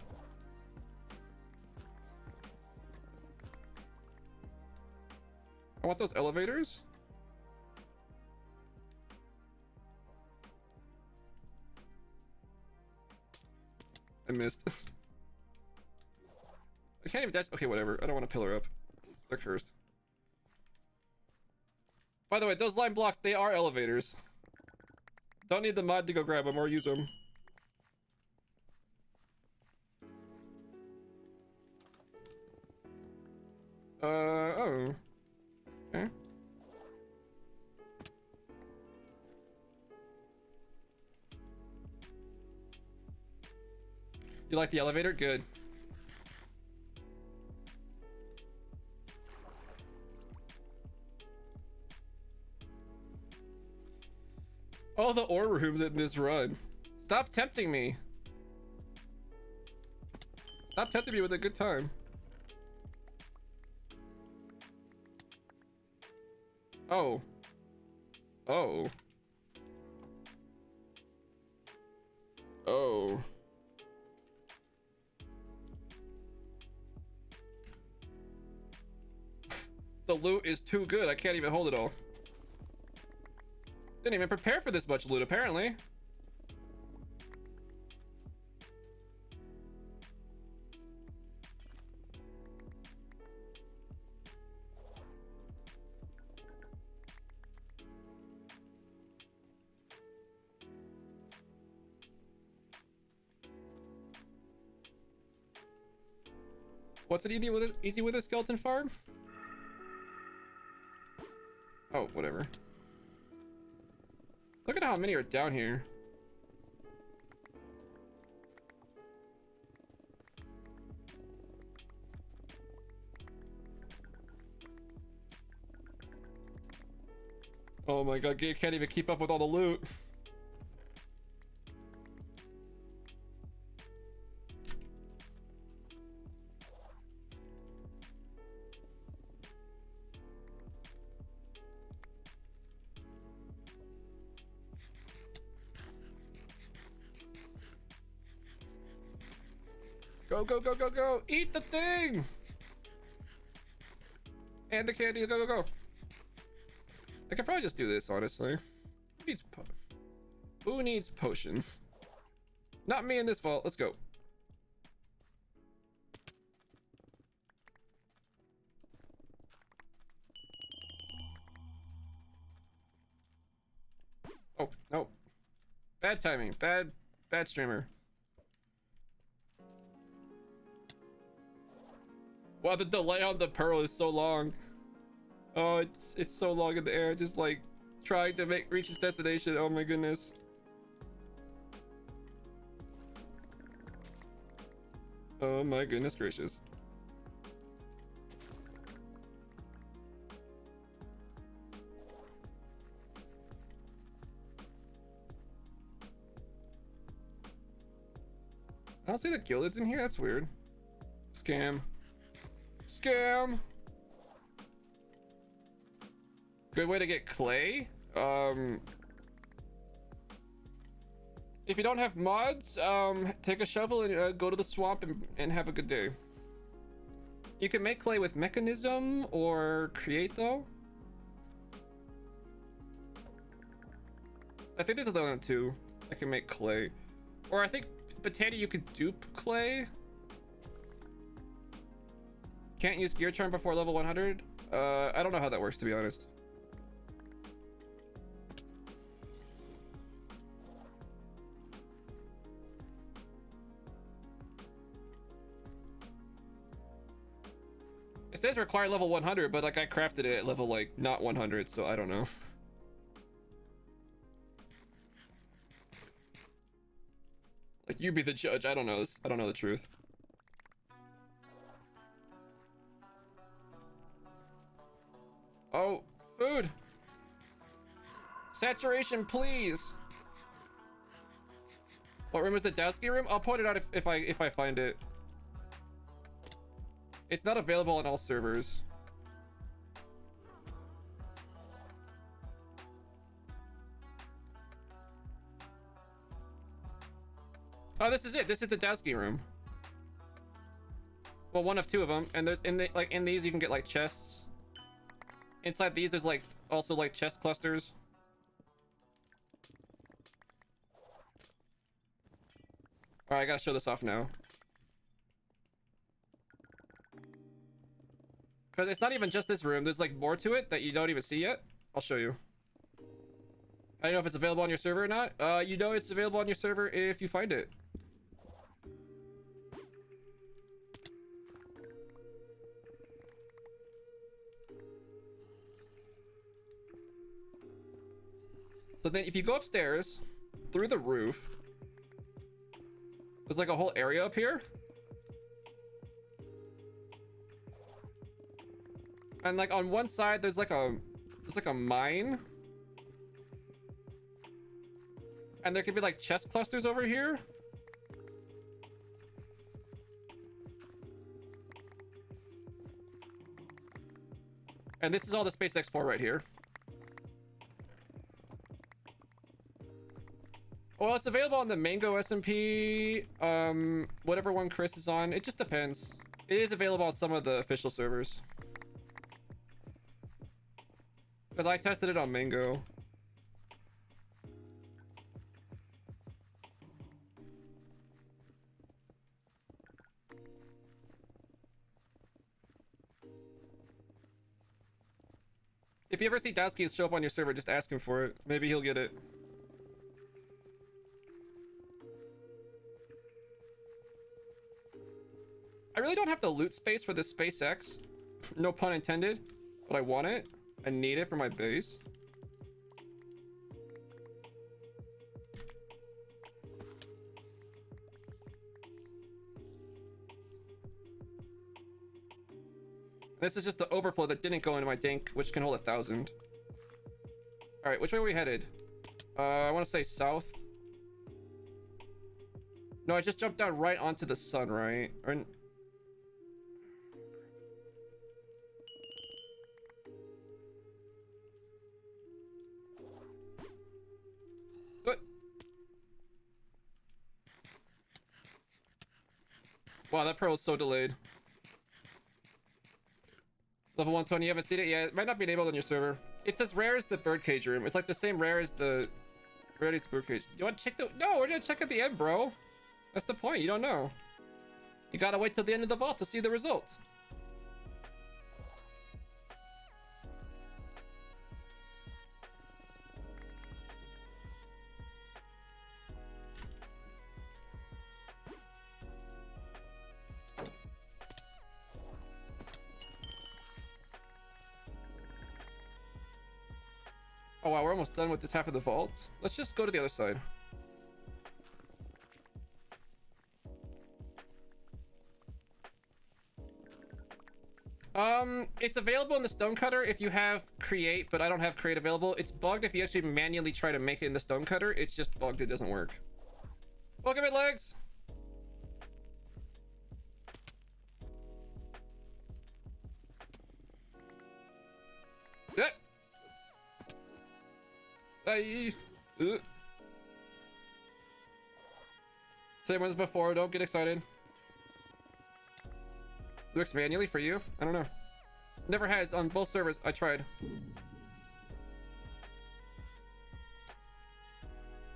I want those elevators. I missed. I can't even dash. Okay, whatever. I don't want to pillar up. They're cursed. By the way, those line blocks, they are elevators. Don't need the mod to go grab them or use them. Oh. Okay. You like the elevator? Good. All the ore rooms in this run. Stop tempting me. Stop tempting me with a good time. Oh. Oh. Oh. The loot is too good. I can't even hold it all. Didn't even prepare for this much loot, apparently. What's it easy with a skeleton farm? Oh, whatever. Look at how many are down here. Oh my god, Gabe can't even keep up with all the loot. Go, go, go, go, go! Eat the thing! And the candy, go, go, go! I could probably just do this, honestly. Who needs potions? Not me in this vault. Let's go. Oh, no. Bad timing. Bad streamer. Wow, the delay on the pearl is so long. Oh, it's so long in the air, just like trying to reach its destination. Oh my goodness. Oh my goodness gracious. I don't see the gildeds in here. That's weird. Scam. Scam. Good way to get clay. If you don't have mods, take a shovel and go to the swamp and have a good day. You can make clay with mechanism or create though. I think there's only one two that can make clay. Or I think potato you could dupe clay. Can't use gear charm before level 100. I don't know how that works, to be honest. It says require level 100, but like I crafted it at level like not 100, so I don't know. Like you be the judge. I don't know. I don't know the truth. Oh, food. Saturation, please. What room is the Dowski room? I'll point it out if I find it. It's not available on all servers. Oh, this is it. This is the Dowski room. Well, one of two of them, and there's in these you can get like chests. Inside these, there's like also like chest clusters. All right, I gotta show this off now. Because it's not even just this room. There's like more to it that you don't even see yet. I'll show you. I don't know if it's available on your server or not. You know it's available on your server if you find it. So then if you go upstairs through the roof, there's like a whole area up here. And like on one side there's like a mine. And there could be like chest clusters over here. And this is all the Space X4 right here. Well, it's available on the Mango SMP, whatever one Chris is on. It just depends. It is available on some of the official servers. Because I tested it on Mango. If you ever see Dowski show up on your server, just ask him for it. Maybe he'll get it. I really don't have the loot space for this SpaceX. No pun intended. But I want it. I need it for my base. This is just the overflow that didn't go into my tank, which can hold 1,000. All right, which way are we headed? I want to say south. No, I just jumped down right onto the sun, right? Or... What? Wow, that pearl is so delayed. Level 120, you haven't seen it yet. It might not be enabled on your server. It's as rare as the birdcage room. It's like the same rare as the Rarity's birdcage. You want to check the... No, we're gonna check at the end, bro. That's the point. You don't know. You gotta wait till the end of the vault to see the result. Oh wow, we're almost done with this half of the vault. Let's just go to the other side. It's available in the stonecutter if you have create, but I don't have create available. It's bugged if you actually manually try to make it in the stonecutter. It's just bugged, it doesn't work. Welcome in, legs. Yeah. Hey. Same as before, don't get excited. Works manually for you? I don't know. Never has on both servers. I tried.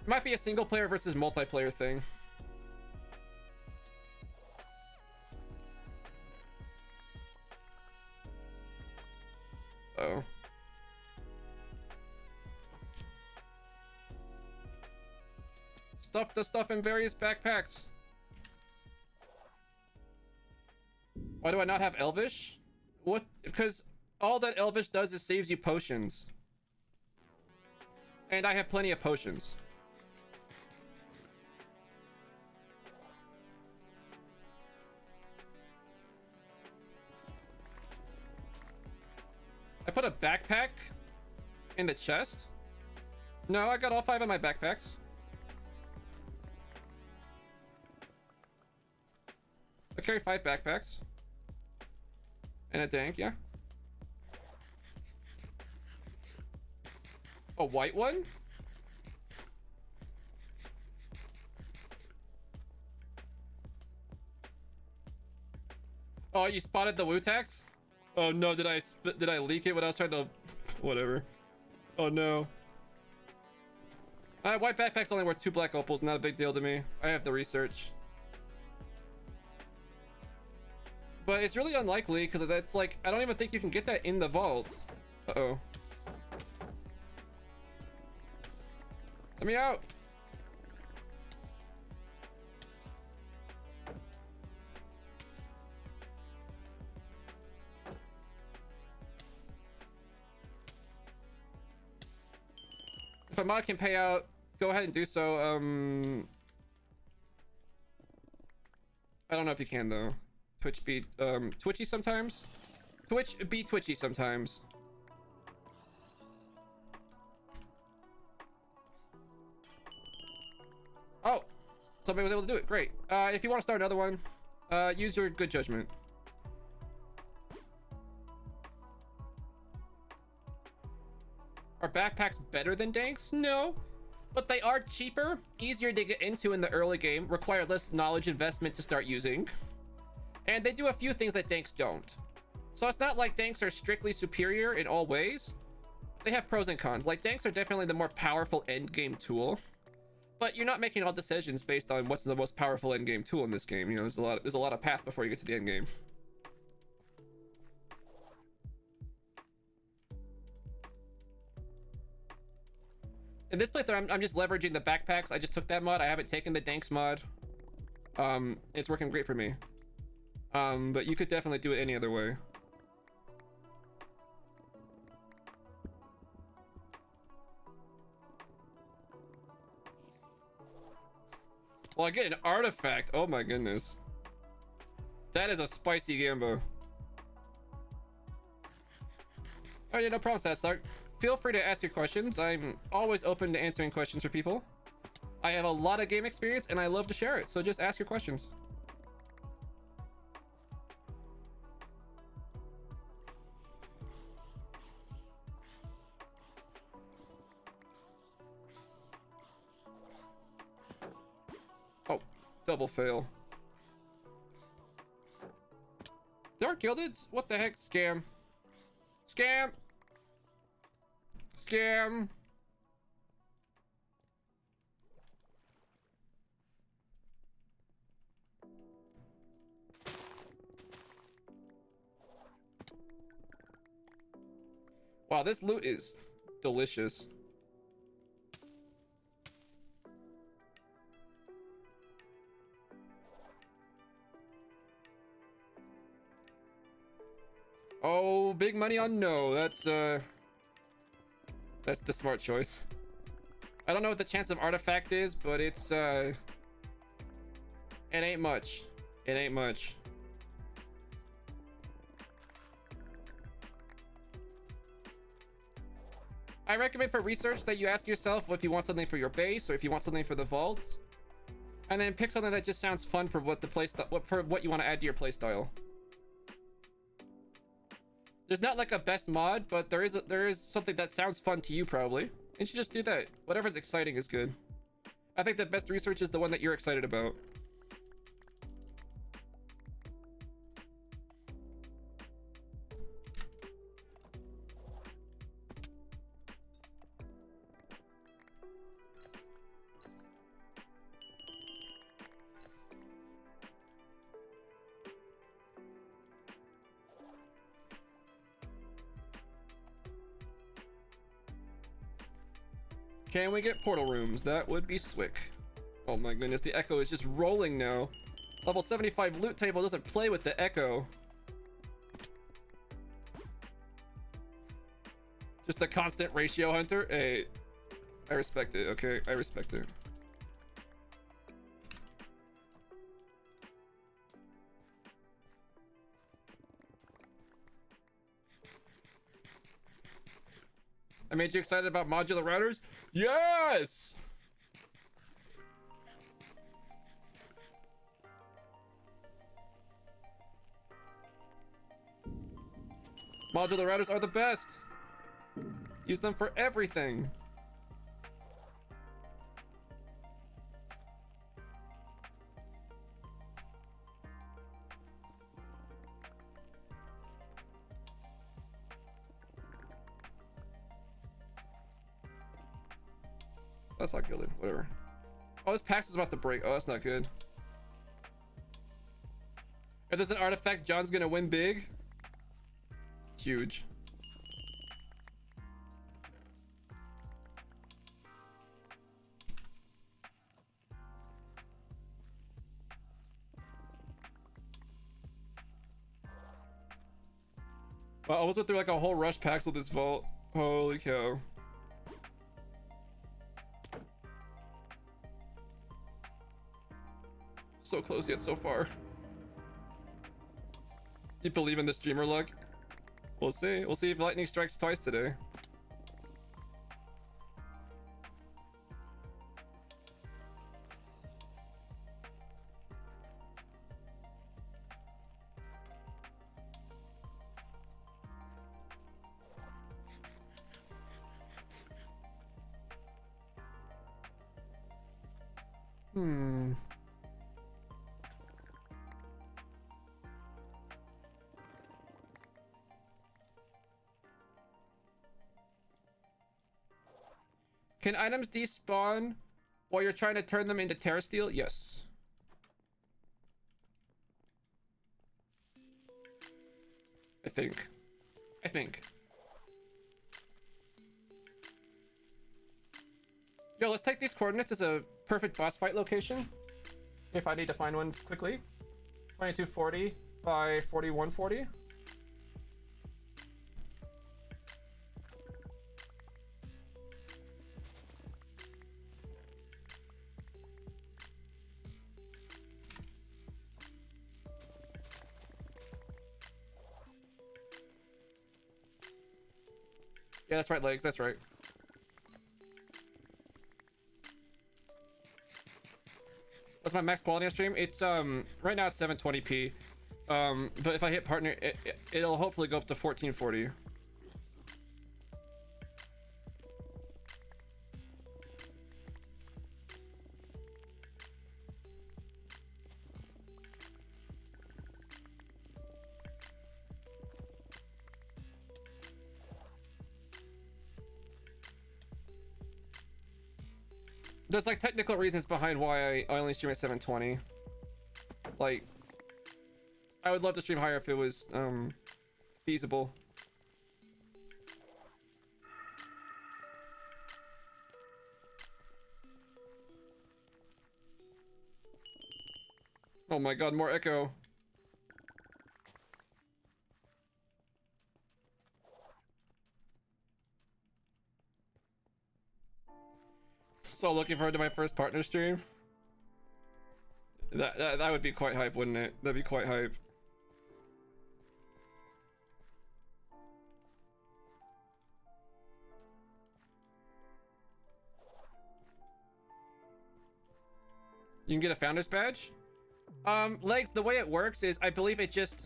It might be a single player versus multiplayer thing. Oh. Stuff the stuff in various backpacks. Why do I not have Elvish? What? Because all that Elvish does is saves you potions. And I have plenty of potions. I put a backpack in the chest? No, I got all 5 of my backpacks. I carry 5 backpacks. And a tank, yeah. A white one? Oh, you spotted the Wu-Tax? Oh no, did I leak it when I was trying to... Whatever. Oh no. White backpack's only worth 2 black opals, not a big deal to me. I have the research. But it's really unlikely, because that's like... I don't even think you can get that in the vault. Uh-oh. Let me out! If a mod can pay out, go ahead and do so. I don't know if you can though. Twitch be twitchy sometimes. Twitch be twitchy sometimes. Oh, somebody was able to do it. Great. If you want to start another one, use your good judgment. Are backpacks better than danks? No, but they are cheaper, easier to get into in the early game, require less knowledge investment to start using, and they do a few things that danks don't. So it's not like danks are strictly superior in all ways. They have pros and cons. Like, danks are definitely the more powerful end game tool, but you're not making all decisions based on what's the most powerful end game tool in this game. You know, there's a lot of path before you get to the end game. In this playthrough, I'm just leveraging the backpacks. I just took that mod. I haven't taken the danks mod. It's working great for me. But you could definitely do it any other way. Well, I get an artifact. Oh my goodness. That is a spicy gambo. Oh yeah, no problem, Sasslark. Feel free to ask your questions. I'm always open to answering questions for people. I have a lot of game experience and I love to share it, so just ask your questions. Oh, double fail. There are gilded? What the heck? Scam. Scam! Scam! Wow, this loot is delicious. Oh, big money on no. That's the smart choice. I don't know what the chance of artifact is, but it's it ain't much. It ain't much. I recommend for research that you ask yourself if you want something for your base or if you want something for the vault, and then pick something that just sounds fun for what what you want to add to your playstyle. There's not like a best mod, but there is something that sounds fun to you probably. And you should just do that. Whatever's exciting is good. I think the best research is the one that you're excited about. Can we get portal rooms? That would be swick. Oh my goodness, the echo is just rolling now. Level 75 loot table doesn't play with the echo. Just a constant ratio hunter. Hey, I respect it. Okay, I respect it. I made you excited about modular routers? Yes! Modular routers are the best. Use them for everything. That's not good. Whatever. Oh, this PAX is about to break. Oh, that's not good. If there's an artifact, John's gonna win big. Huge. Well, I almost went through like a whole rush PAX with this vault. Holy cow. So close yet so far. You believe in the streamer luck? We'll see. We'll see if lightning strikes twice today. Can items despawn while you're trying to turn them into Terra Steel? Yes. I think. Yo, let's take these coordinates as a perfect boss fight location. If I need to find one quickly. 2240 by 4140. Yeah, that's right, legs. That's right. What's my max quality on stream? It's right now it's 720p. But if I hit partner, it'll hopefully go up to 1440. There's like technical reasons behind why I only stream at 720. Like, I would love to stream higher if it was feasible. Oh my god, more echo. So looking forward to my first partner stream. That would be quite hype, wouldn't it? That'd be quite hype. You can get a founder's badge? Legs, the way it works is I believe it's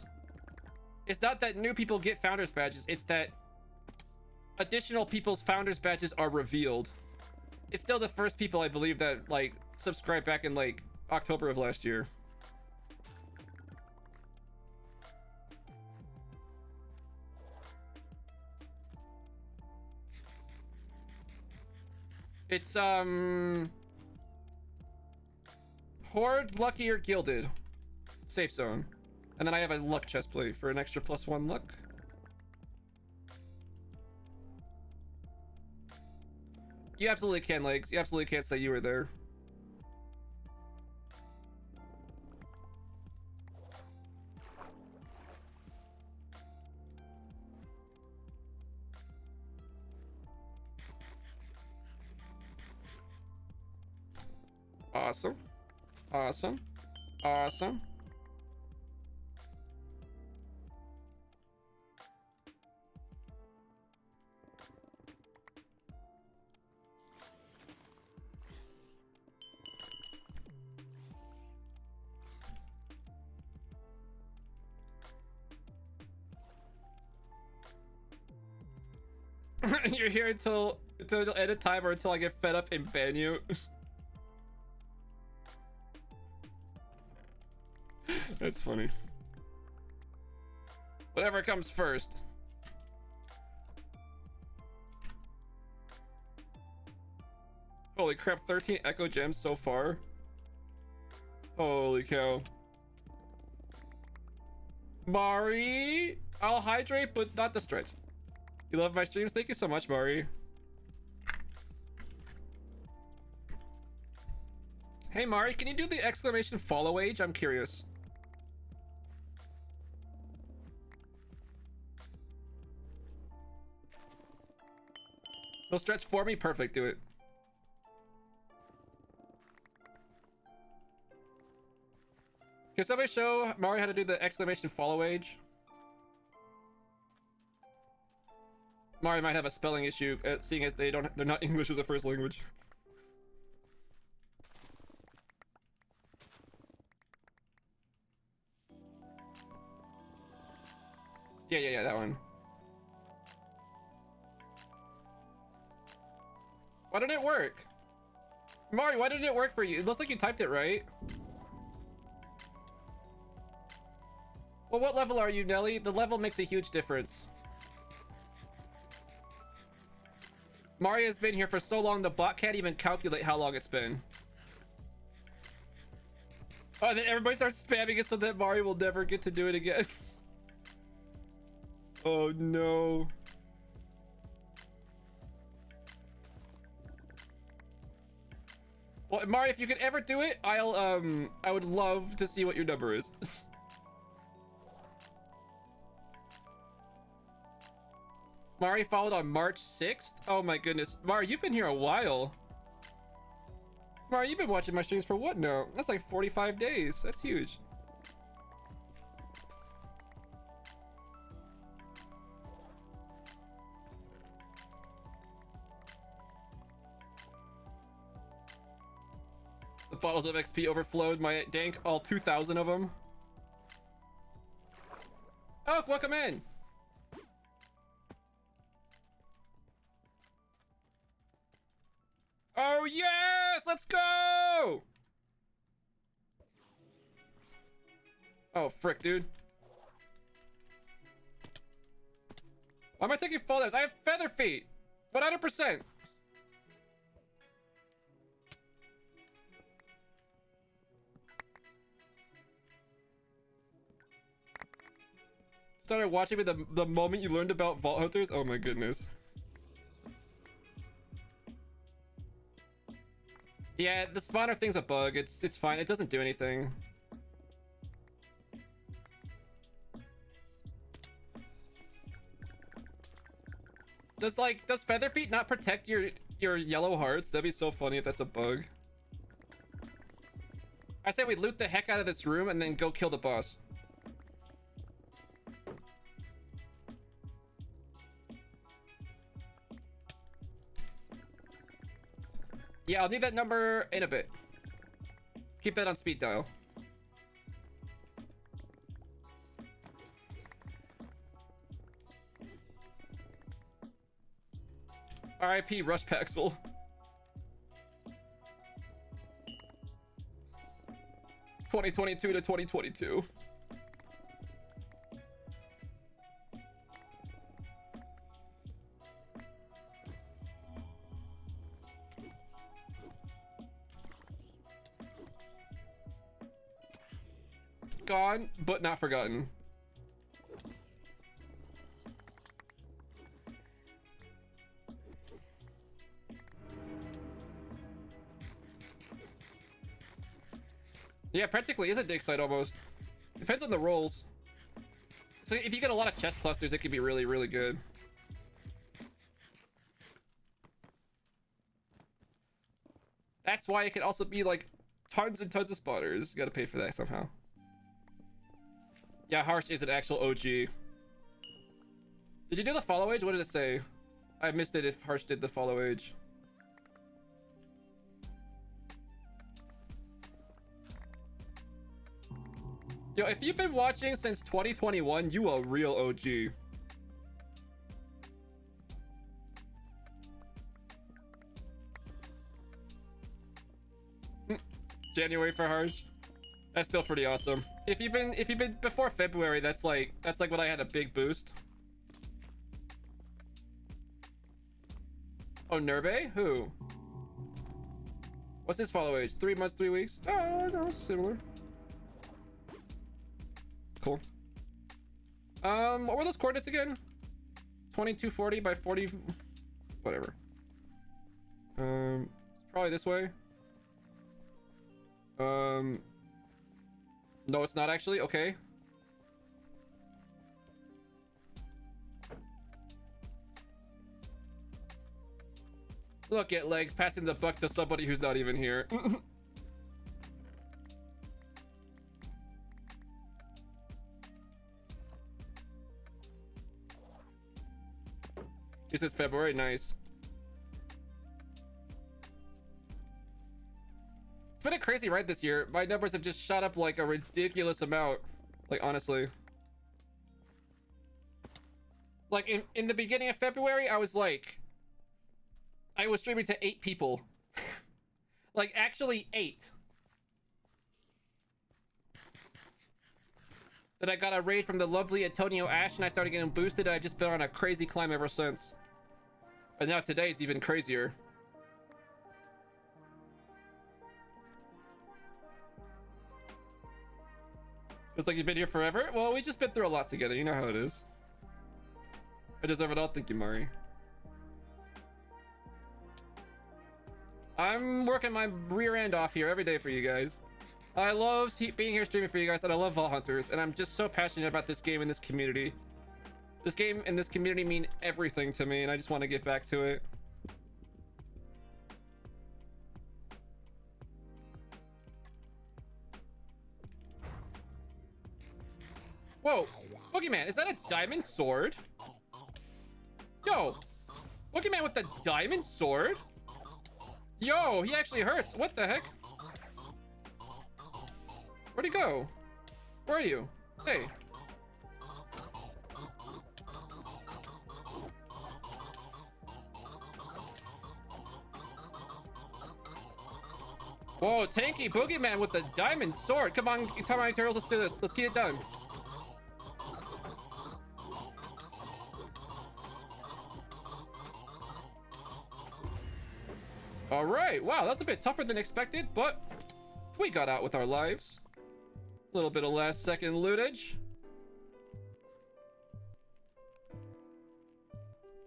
not that new people get founder's badges, it's that additional people's founder's badges are revealed. It's still the first people I believe that like subscribed back in like October of last year. It's Horde, Lucky, or Gilded. Safe zone. And then I have a luck chest plate for an extra +1 luck. You absolutely can, Legs. You absolutely can't say you were there. Awesome. Awesome. Awesome. You're here until end of time or until I get fed up and ban you. That's funny. Whatever comes first. Holy crap, 13 Echo Gems so far. Holy cow. Mari! I'll hydrate, but not the stretch. You love my streams? Thank you so much, Mari. Hey, Mari, can you do the exclamation follow age? I'm curious. No stretch for me? Perfect, do it. Can somebody show Mari how to do the exclamation follow age? Mari might have a spelling issue, seeing as they're not English as a first language. Yeah, that one. Why didn't it work? Mari, why didn't it work for you? It looks like you typed it right. Well, what level are you, Nelly? The level makes a huge difference. Mari has been here for so long, the bot can't even calculate how long it's been. Oh, and then everybody starts spamming it so that Mari will never get to do it again. Oh no. Well, Mari, if you could ever do it, I would love to see what your number is. Mari followed on March 6th? Oh my goodness. Mari, you've been here a while. Mari, you've been watching my streams for what now? That's like 45 days. That's huge. The bottles of XP overflowed my dank, all 2,000 of them. Oh, welcome in. Oh yes, let's go. Oh frick, dude. Why am I taking fall damage? I have feather feet. 100%. Started watching me the moment you learned about Vault Hunters. Oh my goodness. Yeah, the spawner thing's a bug. It's fine. It doesn't do anything. Does Featherfeet not protect your yellow hearts? That'd be so funny if that's a bug. I say we loot the heck out of this room and then go kill the boss. Yeah, I'll need that number in a bit. Keep that on speed dial. RIP Rush Paxel. 2022 to 2022. Gone, but not forgotten. Yeah, practically is a dig site almost. Depends on the rolls. So if you get a lot of chest clusters, it could be really, really good. That's why it could also be like tons and tons of spotters. You gotta pay for that somehow. Yeah, Harsh is an actual OG. Did you do the follow age? What did it say? I missed it if Harsh did the follow age. Yo, if you've been watching since 2021, you a real OG. January for Harsh. That's still pretty awesome. If you've been before February, that's like when I had a big boost. Oh, Nurbe? Who? What's his follow age? 3 months, 3 weeks? Oh, no, similar. Cool. What were those coordinates again? 2240 by 40. Whatever. It's probably this way. No, it's not actually. Okay. Look at legs passing the buck to somebody who's not even here. This is February. Nice. It's been a crazy ride this year. My numbers have just shot up like a ridiculous amount. Like, honestly. Like, in the beginning of February, I was streaming to 8 people. Like, actually 8. Then I got a raid from the lovely Antonio Ash, and I started getting boosted, and I've just been on a crazy climb ever since. And now today's even crazier. It's like you've been here forever? Well, we just been through a lot together. You know how it is. I deserve it all. Thank you, Mari. I'm working my rear end off here every day for you guys. I love being here streaming for you guys, and I love Vault Hunters, and I'm just so passionate about this game and this community. This game and this community mean everything to me, and I just want to get back to it. Whoa, Boogeyman, is that a diamond sword? Yo, Boogeyman with the diamond sword? Yo, he actually hurts. What the heck? Where'd he go? Where are you? Hey. Whoa, tanky Boogeyman with the diamond sword. Come on, Time Turtles, let's do this. Let's get it done. All right, wow, that's a bit tougher than expected, but we got out with our lives. A little bit of last second lootage.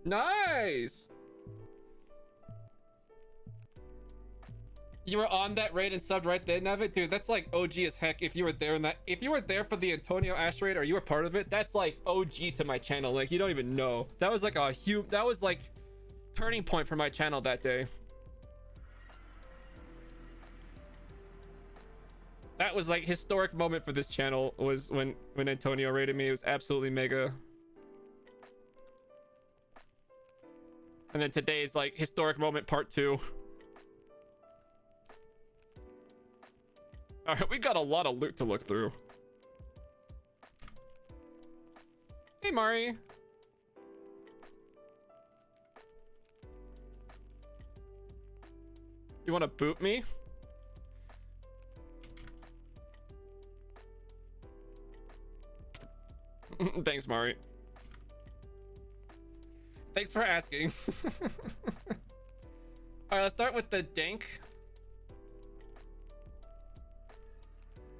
Nice. You were on that raid and subbed right then, Nevit? Dude, that's like OG as heck. If you were there in that, if you were there for the Antonio Ash raid or you were part of it, that's like OG to my channel. Like, you don't even know. That was like a huge, that was like turning point for my channel that day. That was like historic moment for this channel was when Antonio raided me. It was absolutely mega. And then today is like historic moment part 2. All right, we got a lot of loot to look through. Hey, Mari. You want to boot me? Thanks, Mari. Thanks for asking. All right, let's start with the dank.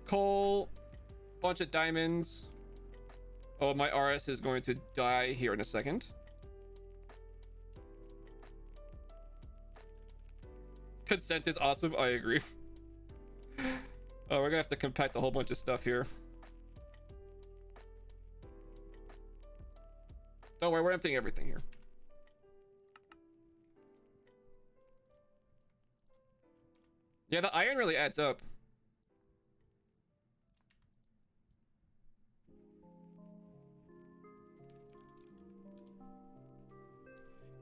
Coal, bunch of diamonds. Oh, my RS is going to die here in a second. Consent is awesome. I agree. Oh, we're gonna have to compact a whole bunch of stuff here. Don't worry, we're emptying everything here. Yeah, the iron really adds up.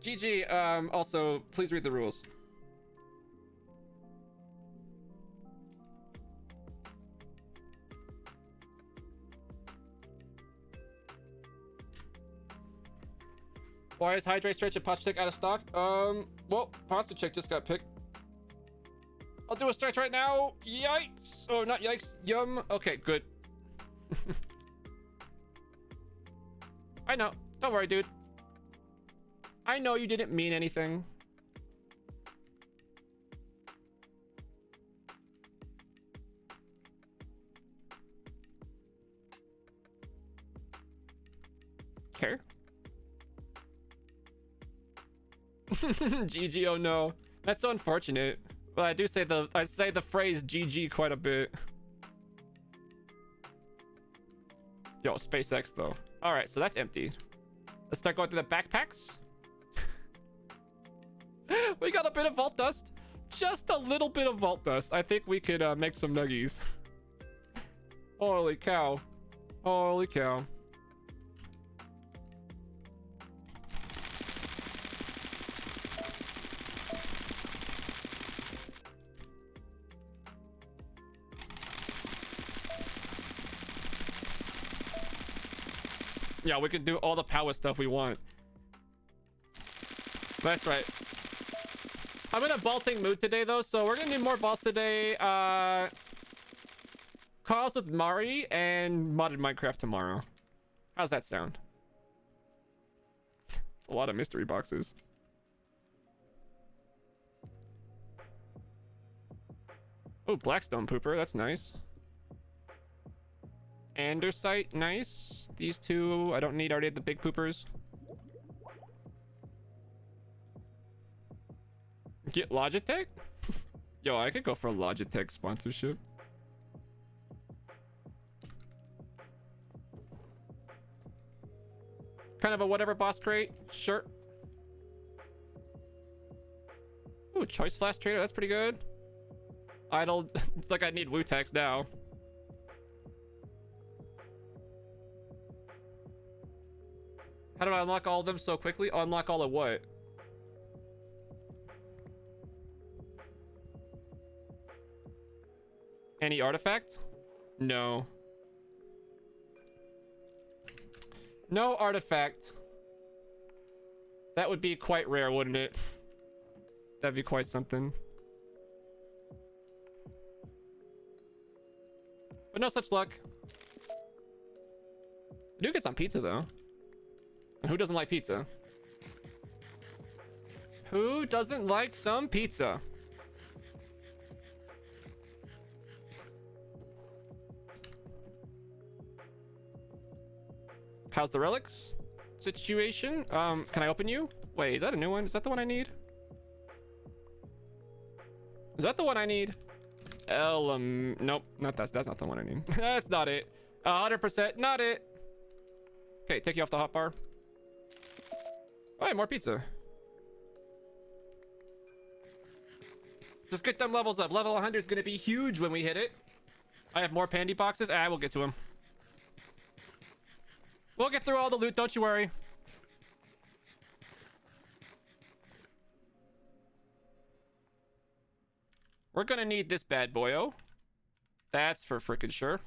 GG, also, please read the rules. Why is Hydrate Stretch and Potch Stick out of stock? Well, Pasta Chick just got picked. I'll do a stretch right now. Yikes. Oh, not yikes. Yum. Okay, good. I know. Don't worry, dude. I know you didn't mean anything. Care? GG, oh no. That's so unfortunate. Well, I say the phrase GG quite a bit. Yo, SpaceX though. All right, so that's empty. Let's start going through the backpacks. We got a bit of vault dust. Just a little bit of vault dust. I think we could make some nuggies. Holy cow. Holy cow. Yeah, we can do all the power stuff we want. That's right. I'm in a vaulting mood today, though, so we're gonna need more vaults today. Calls with Mari and modded Minecraft tomorrow. How's that sound? It's a lot of mystery boxes. Oh, Blackstone Pooper, that's nice. Andesite, nice. These two, I don't need. I already have the big poopers. Get Logitech? Yo, I could go for a Logitech sponsorship. Kind of a whatever boss crate. Sure. Ooh, Choice Flash Trader. That's pretty good. Idle. It's like I need Wutex now. How do I unlock all of them so quickly? Unlock all of what? Any artifact? No. No artifact. That would be quite rare, wouldn't it? That'd be quite something. But no such luck. I do get some pizza, though. And who doesn't like pizza? Who doesn't like some pizza? How's the relics situation? Can I open you? Wait, is that a new one? Is that the one I need? Is that the one I need? Nope, not that's not the one I need. That's not it. 100% not it. Okay, take you off the hotbar. Oh, hey, more pizza. Just get them levels up. Level 100 is going to be huge when we hit it. I have more pandy boxes. Ah, we'll get to them. We'll get through all the loot, don't you worry. We're gonna need this bad boyo. That's for frickin' sure.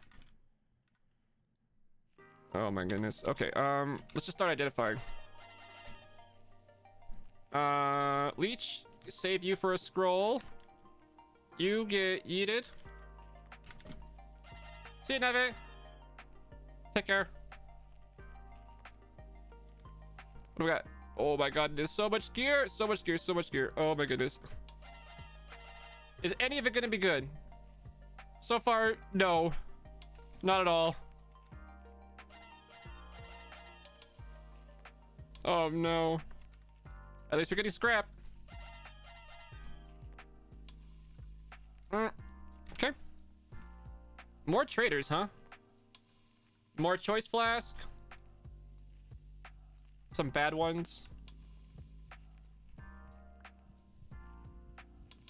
Oh my goodness. Okay, let's just start identifying. Leech, save you for a scroll. You get yeeted. See you, Neve. Take care. What do we got? Oh my god, there's so much gear, so much gear, so much gear. Oh my goodness. Is any of it gonna be good? So far, no. Not at all. Oh no. At least we're getting scrap. Okay. More traders, huh? More choice flask. Some bad ones.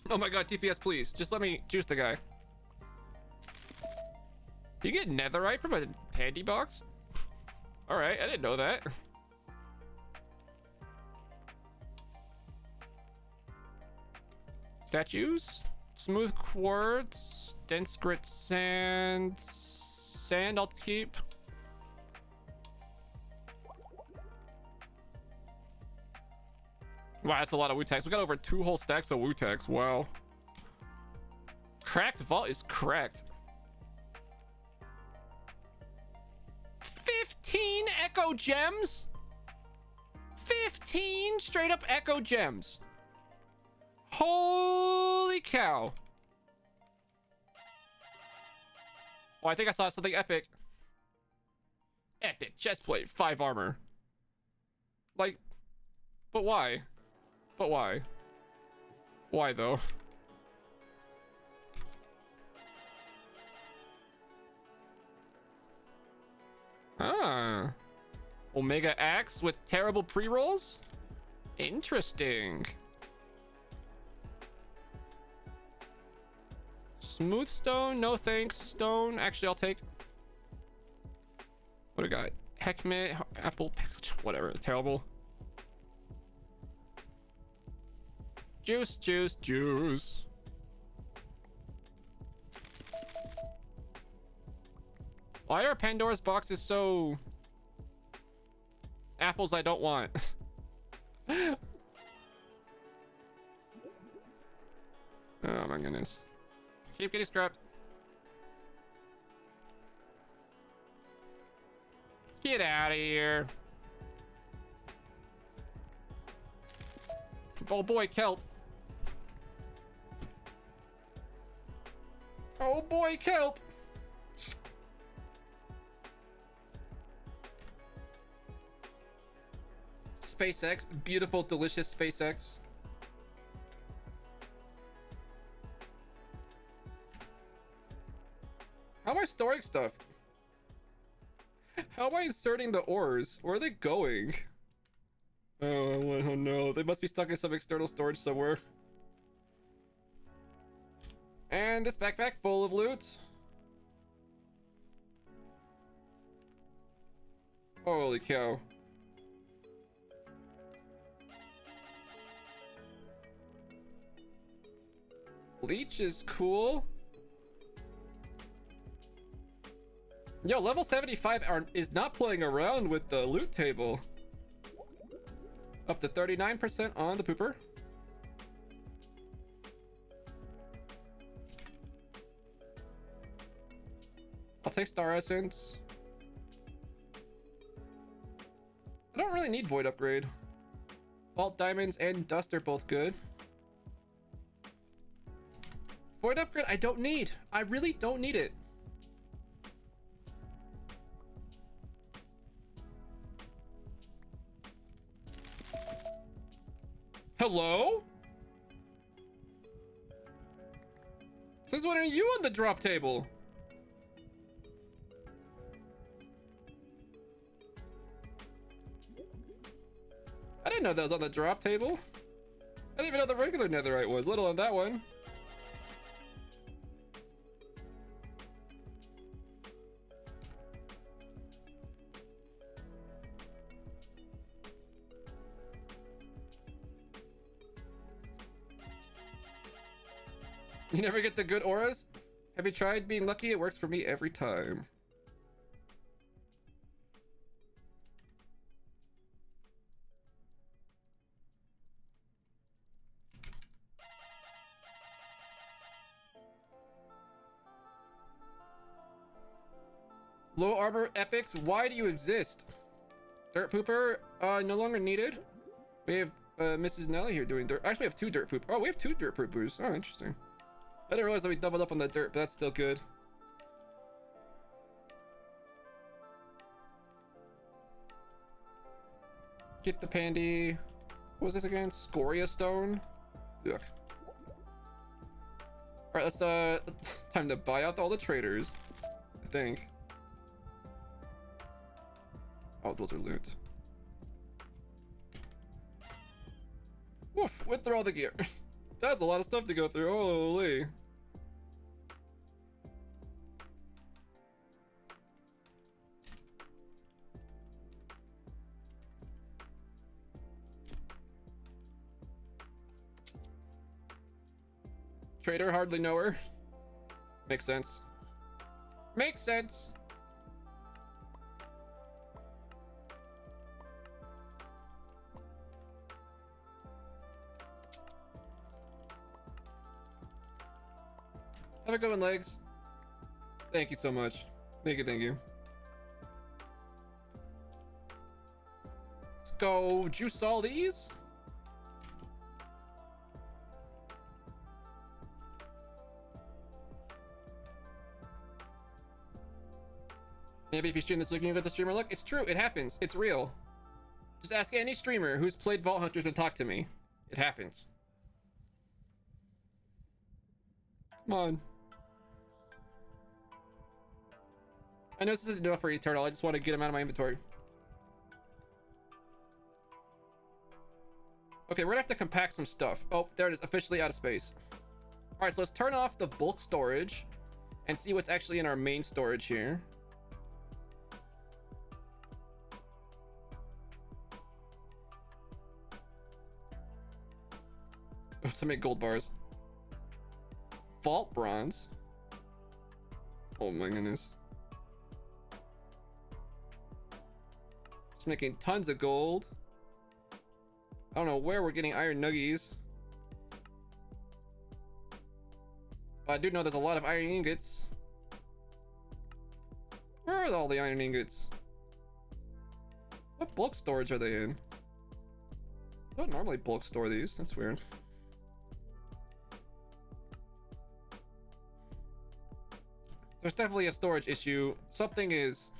Oh my god, TPS, please. Just let me juice the guy. You get netherite from a handy box? Alright, I didn't know that. Statues? Smooth quartz, dense grit sand. Sand I'll keep. Wow, that's a lot of Wu-Tax. We got over 2 whole stacks of Wu-Tax. Wow. Cracked vault is cracked. 15 echo gems? 15 straight up echo gems. Holy cow. Oh, I think I saw something epic. Epic chestplate, 5 armor. Like, but why? But why? Why though? Ah. Omega axe with terrible pre-rolls? Interesting. Smooth stone, no thanks. Stone, actually I'll take. What do I got? Heckmit, apple, whatever, terrible. Juice, juice, juice. Why are Pandora's boxes so... apples I don't want? Oh my goodness. Keep getting scrapped. Get out of here. Oh boy, kelp. Oh boy, kelp. SpaceX, beautiful, delicious SpaceX. How am I storing stuff? How am I inserting the ores? Where are they going? Oh no, they must be stuck in some external storage somewhere. And this backpack full of loot. Holy cow. Leech is cool. Yo, level 75 is not playing around with the loot table. Up to 39% on the pooper. I'll take Star Essence. I don't really need Void Upgrade. Vault Diamonds and Dust are both good. Void Upgrade I don't need. I really don't need it. Hello? Since when are you on the drop table? I didn't know that was on the drop table. I didn't even know the regular netherite was, let alone that one. You never get the good auras? Have you tried being lucky? It works for me every time. Low armor epics, why do you exist? Dirt pooper, no longer needed. We have Mrs. Nelly here doing dirt. Actually, we have 2 dirt poop. Oh, we have 2 dirt poopers. Oh, interesting. I didn't realize that we doubled up on the dirt, but that's still good. Get the pandy. What was this again? Scoria stone. Ugh. All right, let's time to buy out all the traders, I think. Oh, those are loot. Woof, went through all the gear. That's a lot of stuff to go through. Holy. Trader, hardly know her. Makes sense. Makes sense. Have a good one, Legs. Thank you so much. Thank you, thank you. Let's go juice all these. Maybe if you stream this looking at the streamer look, it's true, it happens. It's real. Just ask any streamer who's played Vault Hunters and talk to me. It happens. Come on. I know this isn't enough for Eternal. I just want to get him out of my inventory. Okay, we're gonna have to compact some stuff. Oh, there it is, officially out of space. All right, so let's turn off the bulk storage and see what's actually in our main storage here. Oh, so many gold bars. Vault bronze. Oh my goodness. It's making tons of gold. I don't know where we're getting iron nuggies. But I do know there's a lot of iron ingots. Where are all the iron ingots? What bulk storage are they in? I don't normally bulk store these. That's weird. There's definitely a storage issue. Something is...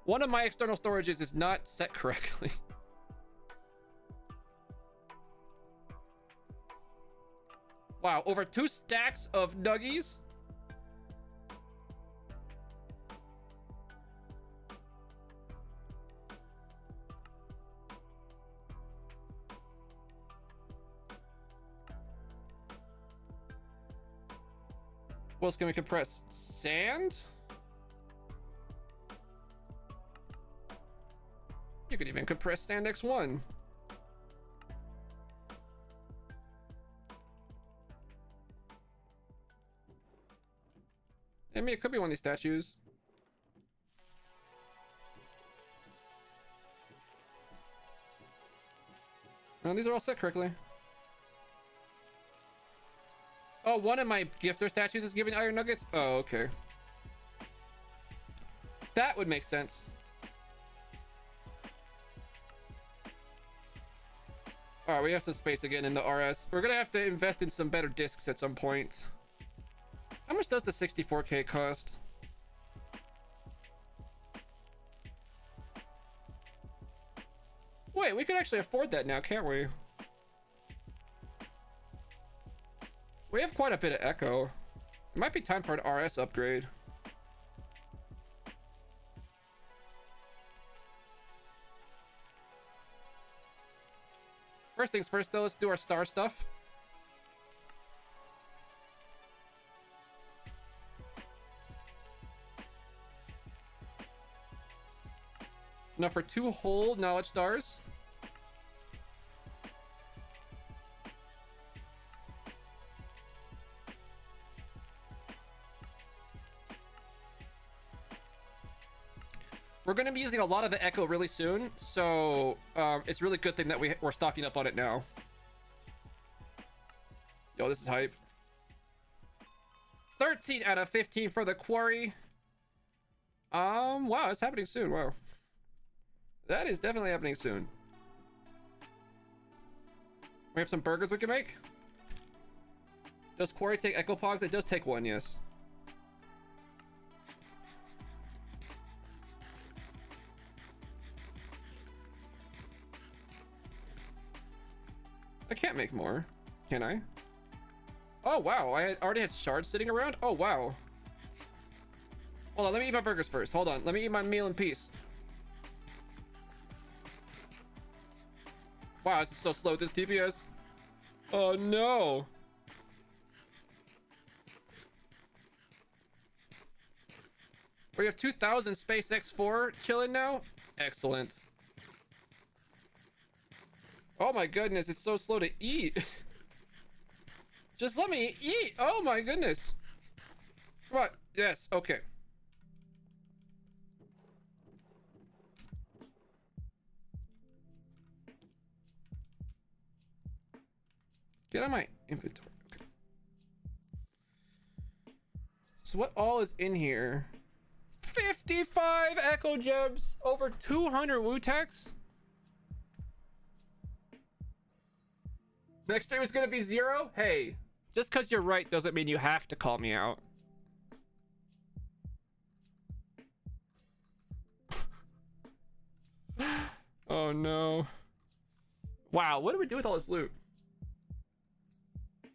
One of my external storages is not set correctly. Wow, over 2 stacks of nuggies? What else can we compress? Sand? You could even compress Sand X1. I mean, it could be one of these statues. No, these are all set correctly. Oh, one of my gifter statues is giving iron nuggets? Oh, okay. That would make sense. Alright, we have some space again in the RS. We're gonna have to invest in some better discs at some point. How much does the 64K cost? Wait, we could actually afford that now, can't we? We have quite a bit of echo. It might be time for an RS upgrade. First things first though, let's do our star stuff. Enough for 2 whole knowledge stars. We're going to be using a lot of the echo really soon, so it's a really good thing that we're stocking up on it now. Yo, this is hype. 13 out of 15 for the quarry. Wow, it's happening soon. Wow. That is definitely happening soon. We have some burgers we can make. Does Quarry take Echo Pogs? It does take one, yes. I can't make more, can I? Oh wow, I already had shards sitting around. Oh wow. Hold on, let me eat my burgers first. Hold on, let me eat my meal in peace. Wow, this is so slow with this TPS. Oh no. We have 2000 Space X4 chilling now. Excellent. Oh my goodness, it's so slow to eat. Just let me eat. Oh my goodness. Come on. Yes, okay. Get on my inventory. Okay. So what all is in here? 55 Echo Gems, over 200 Wu-Tacs. Next stream is gonna be 0. Hey, just because you're right doesn't mean you have to call me out. Oh no. Wow, what do we do with all this loot?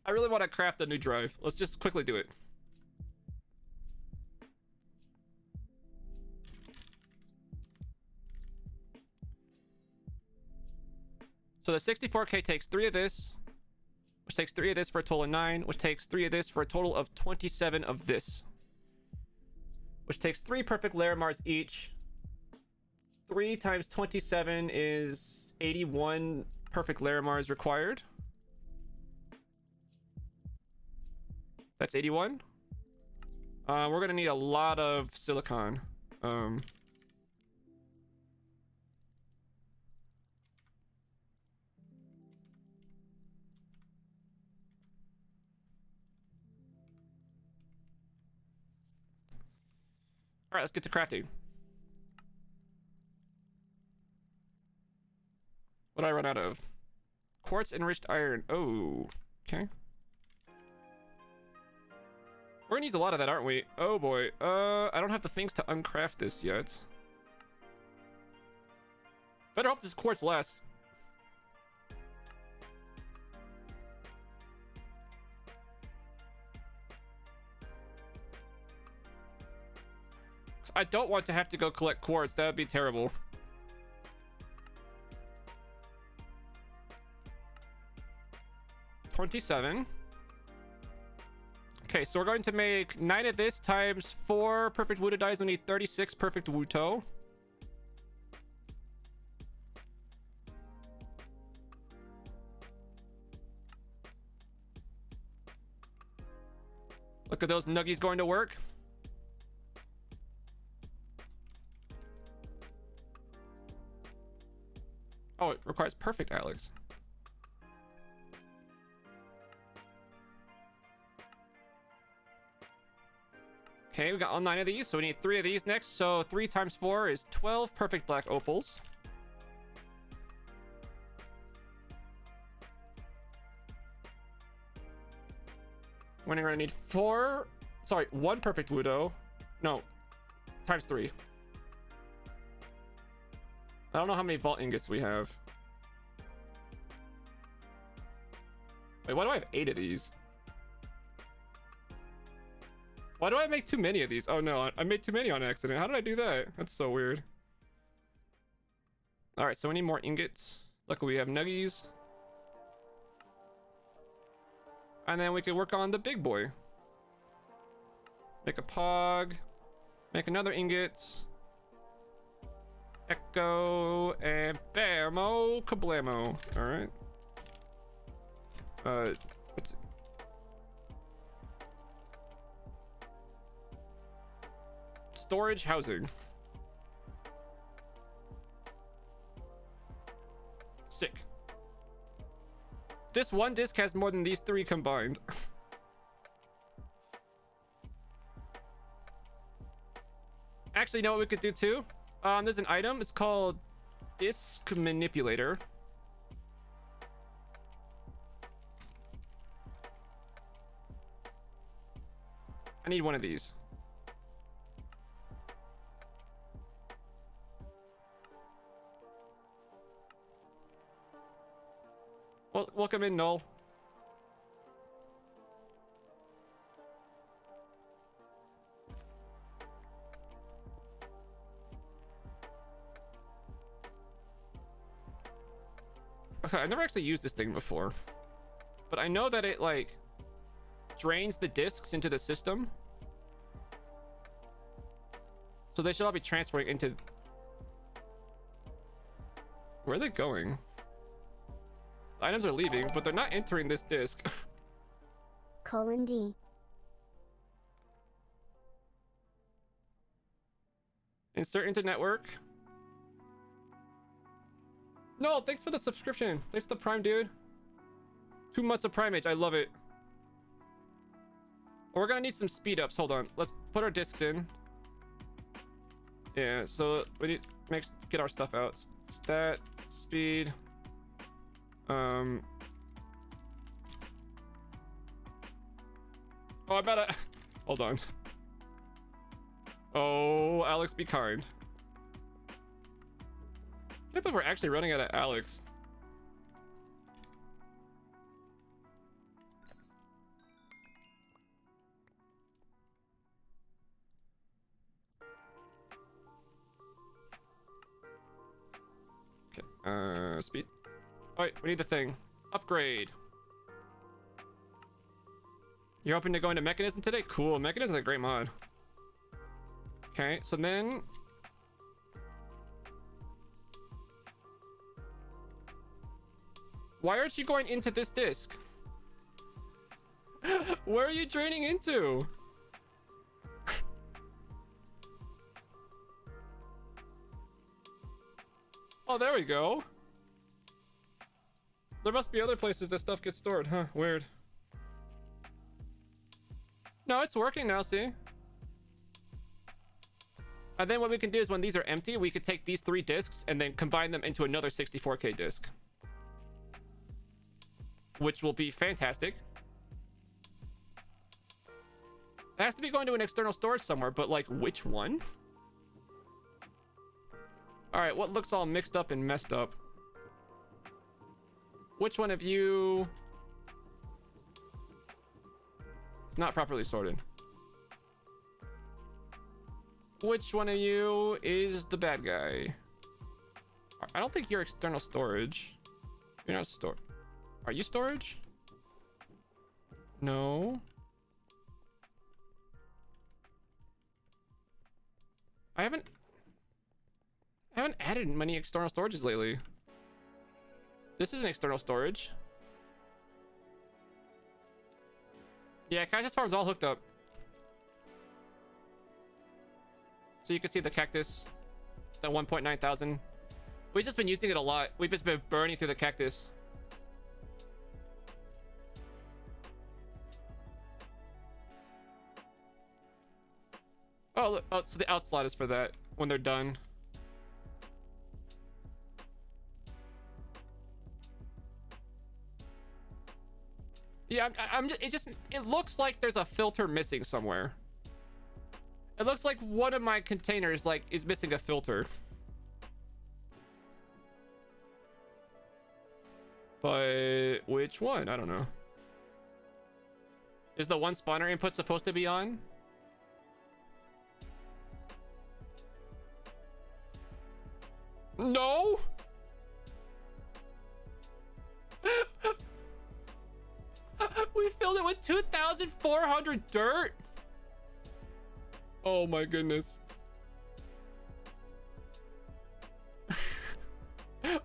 I really want to craft a new drive. Let's just quickly do it. So the 64K takes 3 of this, which takes 3 of this for a total of 9, which takes 3 of this for a total of 27 of this, which takes 3 perfect Larimars each. 3 times 27 is 81 perfect Larimars required. That's 81. We're gonna need a lot of silicon. All right, let's get to crafting. What did I run out of? Quartz enriched iron. Oh, okay. We're gonna use a lot of that, aren't we? Oh boy. I don't have the things to uncraft this yet. Better hope this quartz lasts. I don't want to have to go collect quartz. That would be terrible. $27. Okay, so we're going to make 9 of this times 4 perfect Wuto dyes. We need 36 perfect Wuto. Look at those nuggies going to work. Oh, it requires perfect, Alex. Okay, we got all 9 of these, so we need 3 of these next. So 3 times 4 is 12 perfect black opals. We're gonna need 1 perfect Wuto. No, times 3. I don't know how many vault ingots we have. Wait, why do I have 8 of these? Why do I make too many of these? Oh no, I made too many on accident. How did I do that? That's so weird. All right, so we need more ingots. Luckily we have nuggies. And then we can work on the big boy. Make a pog. Make another ingot. Echo. And bammo kablamo. Alright. What's it? Storage housing. Sick. This one disc has more than these 3 combined. Actually, you know what we could do too? There's an item. It's called Disk Manipulator. I need one of these. Well, welcome in, Null. Okay, I've never actually used this thing before, but I know that it like drains the discs into the system, so they should all be transferring into. Where are they going? The items are leaving, but they're not entering this disc. :D. Insert into network. No, thanks for the subscription. Thanks for the Prime, dude. 2 months of Primage. I love it. We're gonna need some speed ups. Hold on. Let's put our discs in. Yeah, so we need to get our stuff out. Stat, speed. Oh, I better. Hold on. Oh, Alex, be kind. I can't believe we're actually running out of Alex. Okay, speed. All right, we need the thing. Upgrade. You're hoping to go into Mechanism today? Cool, Mechanism is a great mod. Okay, so then... Why aren't you going into this disc? Where are you draining into? Oh, there we go. There must be other places that stuff gets stored, huh? Weird. No, it's working now, see? And then what we can do is when these are empty, we could take these 3 discs and then combine them into another 64K disc. Which will be fantastic. It has to be going to an external storage somewhere, but like which one? Alright, what looks all mixed up and messed up? Which one of you... It's not properly sorted. Which one of you is the bad guy? I don't think you're external storage. You're not store. Are you storage? No. I haven't added many external storages lately. This is an external storage. Yeah, Cactus Farm's all hooked up. So you can see the cactus. It's at 1.9 thousand. We've just been using it a lot. We've just been burning through the cactus. Oh, look. Oh, so the out slot is for that when they're done. Yeah, it looks like there's a filter missing somewhere. It looks like one of my containers like is missing a filter. But which one? I don't know. Is the one spawner input supposed to be on? No. We filled it with 2,400 dirt. Oh my goodness.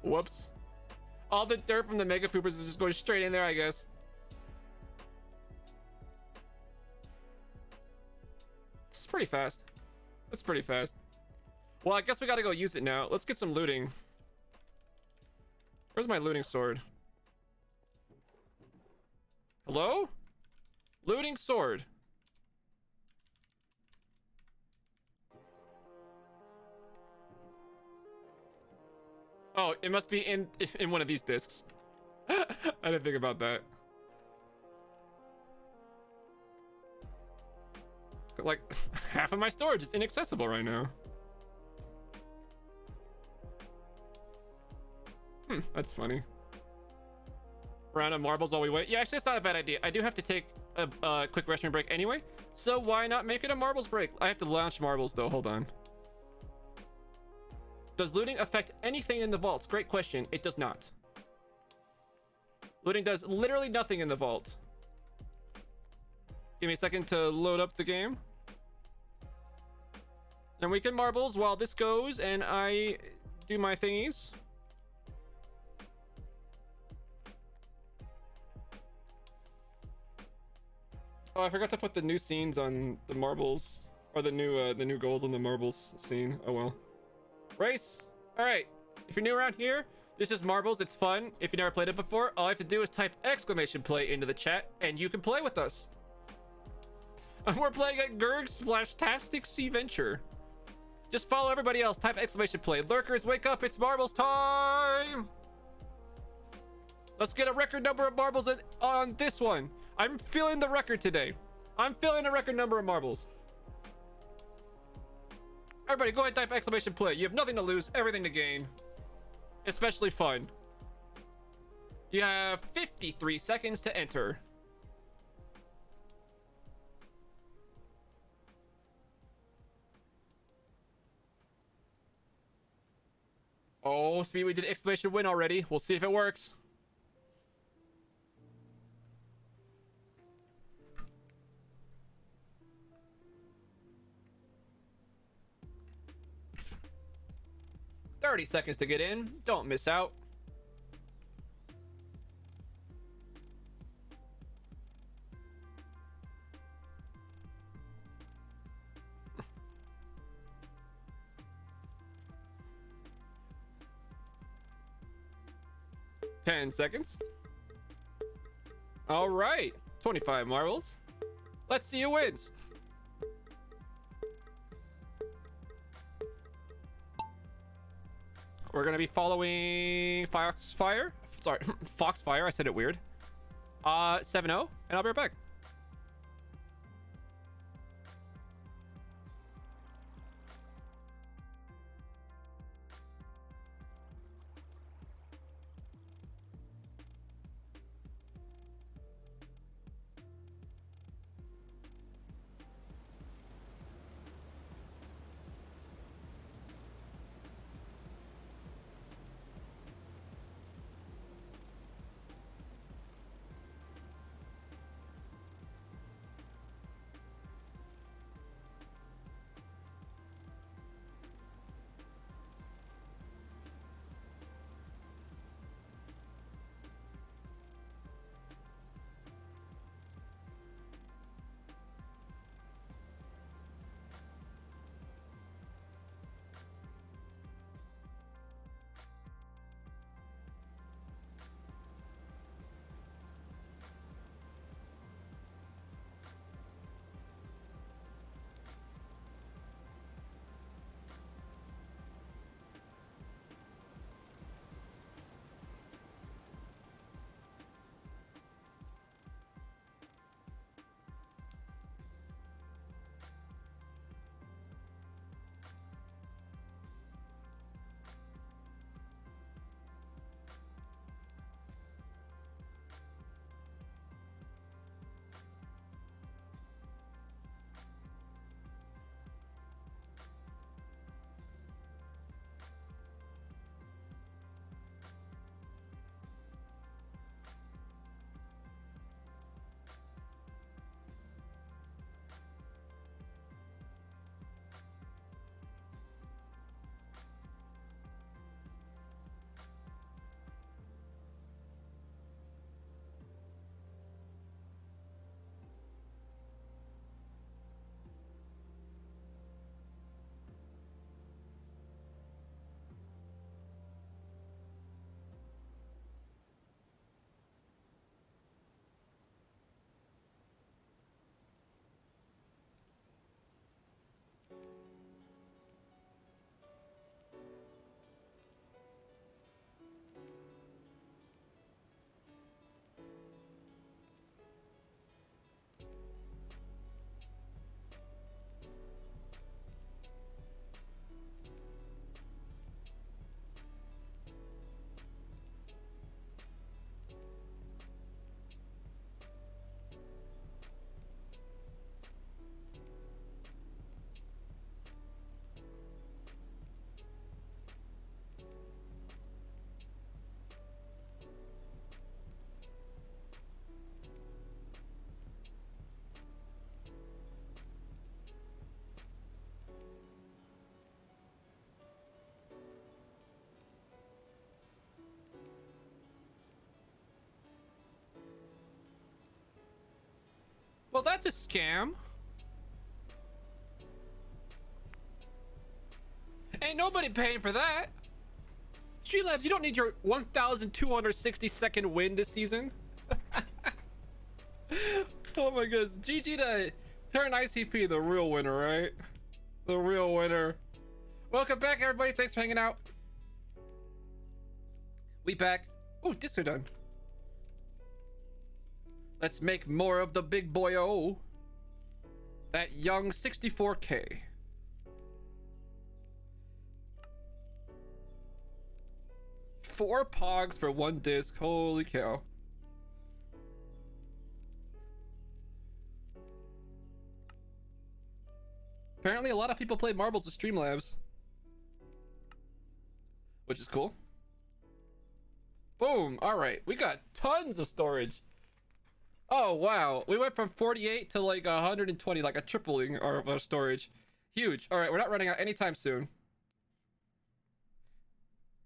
Whoops. All the dirt from the mega poopers is just going straight in there, I guess. This is pretty fast. That's pretty fast. Well, I guess we gotta go use it now. Let's get some looting. Where's my looting sword? Hello? Looting sword. Oh, it must be in one of these discs. I didn't think about that. Like, half of my storage is inaccessible right now. That's funny. Round of marbles while we wait. Yeah, actually, that's not a bad idea. I do have to take a quick restroom break anyway, so why not make it a marbles break? I have to launch marbles, though. Hold on. Does looting affect anything in the vaults? Great question. It does not. Looting does literally nothing in the vault. Give me a second to load up the game. And we can marbles while this goes and I do my thingies. Oh, I forgot to put the new scenes on the marbles, or the new goals on the marbles scene. Oh well. Race. All right. If you're new around here, this is marbles. It's fun. If you never played it before, all you have to do is type !play into the chat, and you can play with us. We're playing at Gurg/Tastic Sea Venture. Just follow everybody else. Type !play. Lurkers, wake up! It's marbles time. Let's get a record number of marbles on this one. I'm feeling the record today. I'm feeling a record number of marbles. Everybody, go ahead and type !play. You have nothing to lose, everything to gain. Especially fun. You have 53 seconds to enter. Oh, Speed, we did !win already. We'll see if it works. $30 seconds to get in. Don't miss out. $10 seconds. All right. 25 marbles. Let's see who wins. We're gonna be following Foxfire. Sorry, Foxfire. I said it weird. 7-0, and I'll be right back. Well, that's a scam. Ain't nobody paying for that. Streamlabs, you don't need your 1,260-second win this season. Oh my goodness. GG to turn ICP the real winner, right? The real winner. Welcome back, everybody. Thanks for hanging out. We back. Oh, this are done. Let's make more of the big boy-o. That young 64K. Four pogs for one disc. Holy cow. Apparently a lot of people play marbles with Streamlabs, which is cool. Boom. All right, we got tons of storage. Oh wow, we went from 48 to like 120, like a tripling of our storage. Huge. All right, we're not running out anytime soon.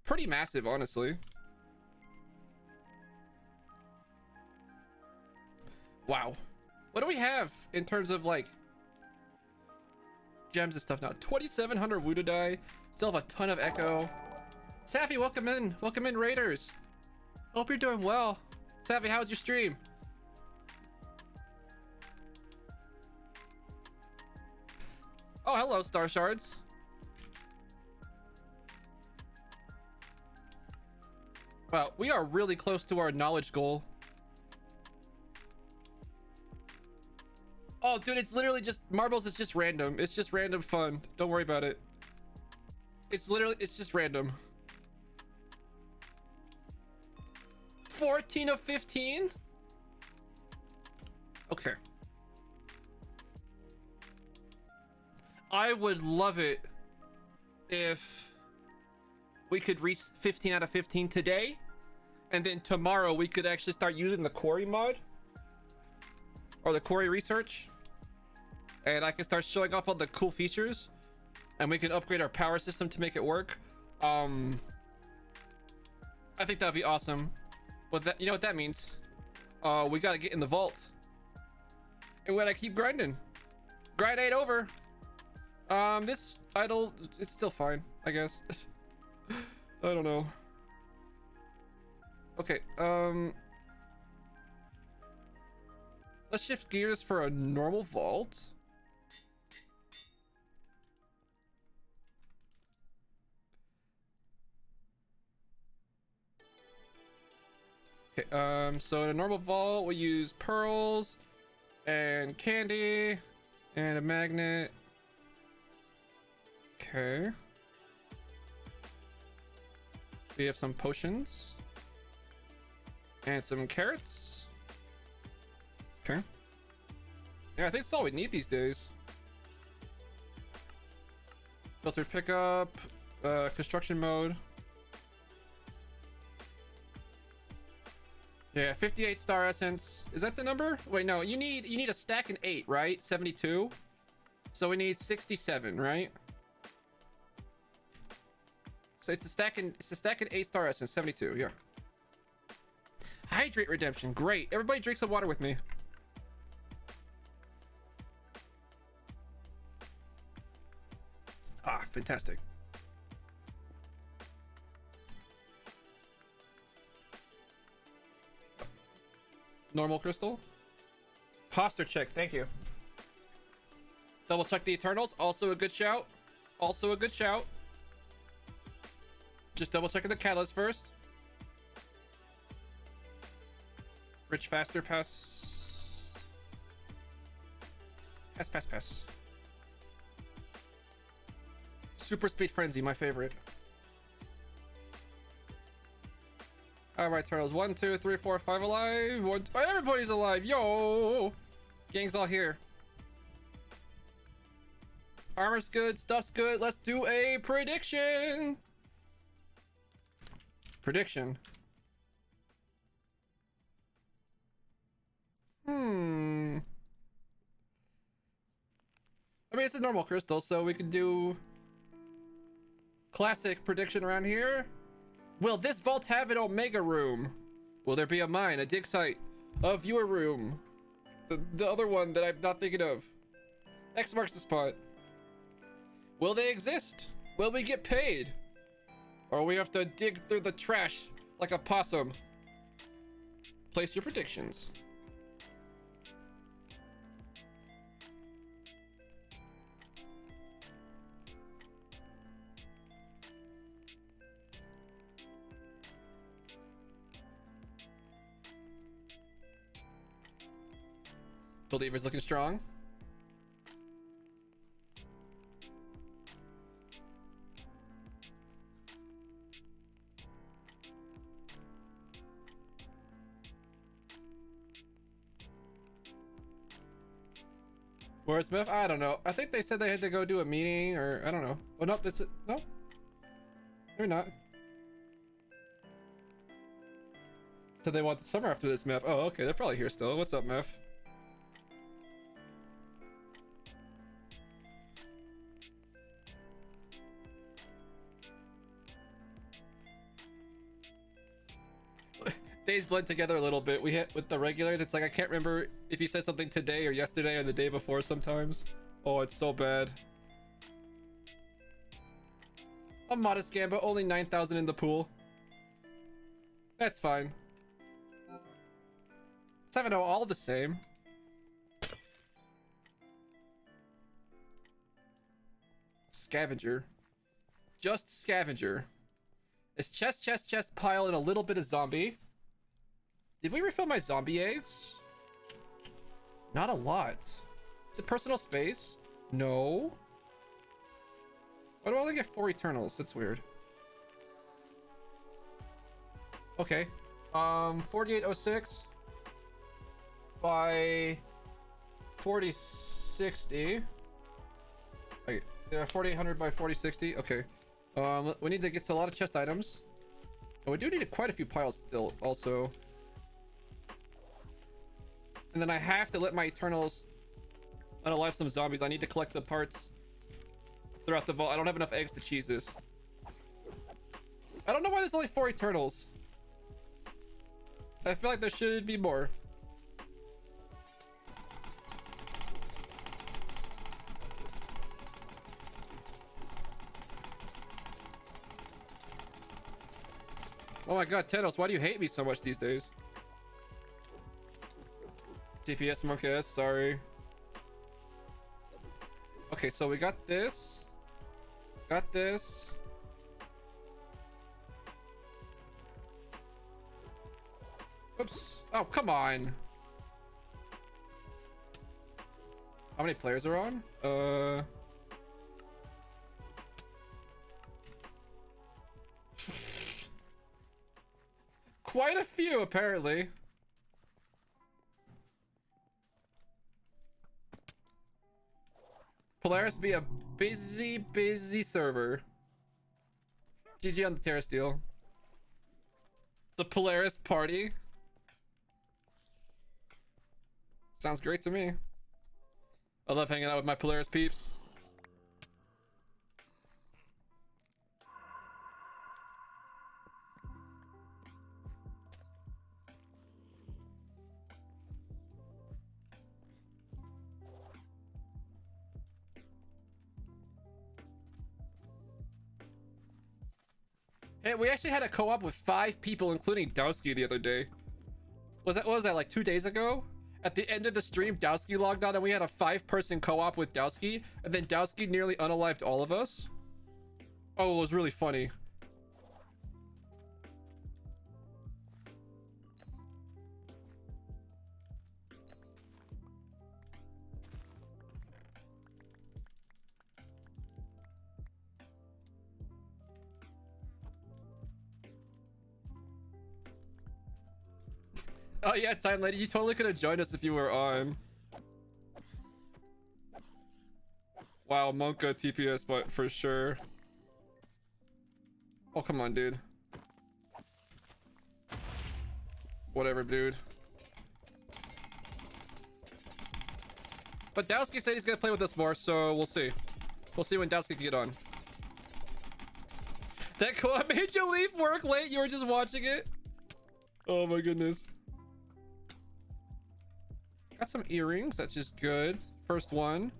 Pretty massive, honestly. Wow. What do we have in terms of like gems and stuff now? 2,700 Voodoo die. Still have a ton of Echo. Safi, welcome in. Welcome in, Raiders. Hope you're doing well. Safi, how's your stream? Oh, hello, Star Shards. Wow, we are really close to our knowledge goal. Oh, dude, it's literally just marbles. It's just random. It's just random fun. Don't worry about it. It's just random. 14 of 15. Okay. I would love it if we could reach 15 out of 15 today, and then tomorrow we could actually start using the quarry mod or the quarry research, and I can start showing off all the cool features, and we can upgrade our power system to make it work. I think that'd be awesome. But that, you know what that means? We gotta get in the vault, and we gotta keep grinding. Grind ain't over. This idle, it's still fine, I guess. I don't know. Okay, let's shift gears for a normal vault. Okay, so in a normal vault, we use pearls and candy and a magnet. Okay. We have some potions and some carrots. Okay. Yeah, I think that's all we need these days. Filtered pickup, construction mode. Yeah, 58 star essence. Is that the number? Wait, no, you need a stack and 8, right? 72. So we need 67, right? So it's a stack and 8 star essence, 72, yeah. Hydrate redemption, great. Everybody drink some water with me. Ah, fantastic. Normal crystal. Posture check, thank you. Double check the Eternals, also a good shout. Also a good shout. Just double checking the catalyst first. Rich faster, pass. Pass. Super speed frenzy, my favorite. All right, turtles. 1, 2, 3, 4, 5 alive. Oh, everybody's alive. Yo, gang's all here. Armor's good, stuff's good. Let's do a prediction. Prediction. I mean, it's a normal crystal, so we can do classic prediction around here. Will this vault have an Omega room? Will there be a mine, a dig site, a viewer room? The other one that I'm not thinking of. X marks the spot. Will they exist? Will we get paid? Or we have to dig through the trash like a possum? Place your predictions. Believers looking strong. Where's Smith? I don't know. I think they said they had to go do a meeting, or I don't know. Oh no, this is no. They're not. So they want the summer after this map. Oh, okay. They're probably here still. What's up, Meth? Days blend together a little bit. We hit with the regulars. It's like I can't remember if he said something today or yesterday or the day before sometimes. Oh, it's so bad. A modest scam, but only 9,000 in the pool. That's fine. 7-0, all the same. Scavenger. Just scavenger. It's chest, pile, and a little bit of zombie. Did we refill my zombie eggs? Not a lot. Is it personal space? No. Why do I only get 4 Eternals? That's weird. Okay. 4806 by 4060. Okay, yeah, 4800 by 4060. Okay. We need to get to a lot of chest items. And we do need quite a few piles still, also. And then I have to let my Eternals unalive some zombies. I need to collect the parts throughout the vault. I don't have enough eggs to cheese this. I don't know why there's only 4 Eternals. I feel like there should be more. Oh my god, Tenos, why do you hate me so much these days? DPS Monkey S, sorry. Okay, so we got this. Got this. Oops. Oh, come on. How many players are on? Quite a few, apparently. Polaris be a busy server. GG on the Terra Steel. It's a Polaris party. Sounds great to me. I love hanging out with my Polaris peeps. Hey, we actually had a co-op with 5 people, including Dowski, the other day. What was that, like 2 days ago? At the end of the stream, Dowski logged on and we had a 5-person co-op with Dowski, and then Dowski nearly unalived all of us. Oh, it was really funny. Oh yeah, Time Lady, you totally could have joined us if you were on. Wow, Monka TPS, but for sure. Oh, come on, dude. Whatever, dude. But Dowski said he's gonna play with us more, so we'll see. We'll see when Dowski can get on. That co-op made you leave work late? You were just watching it? Oh my goodness. Got some earrings. That's just good. First one.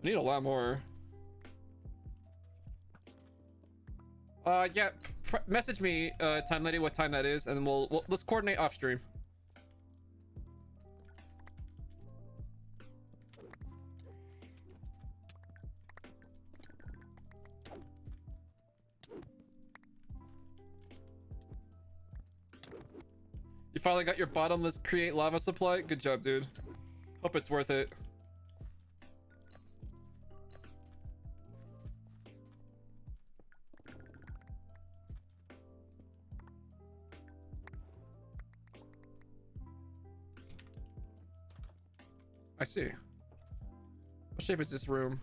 I need a lot more. Yeah. Message me, time lady, what time that is, and then let's coordinate off stream. You finally got your bottomless create lava supply. Good job, dude. Hope it's worth it. I see. What shape is this room?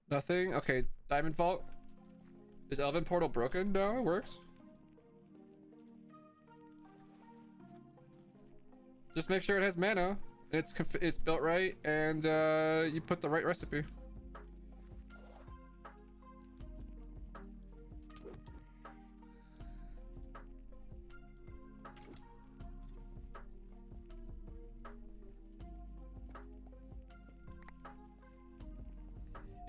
Nothing? Okay, diamond vault. Is Elven portal broken? No, it works. Just make sure it has mana. It's built right, and you put the right recipe.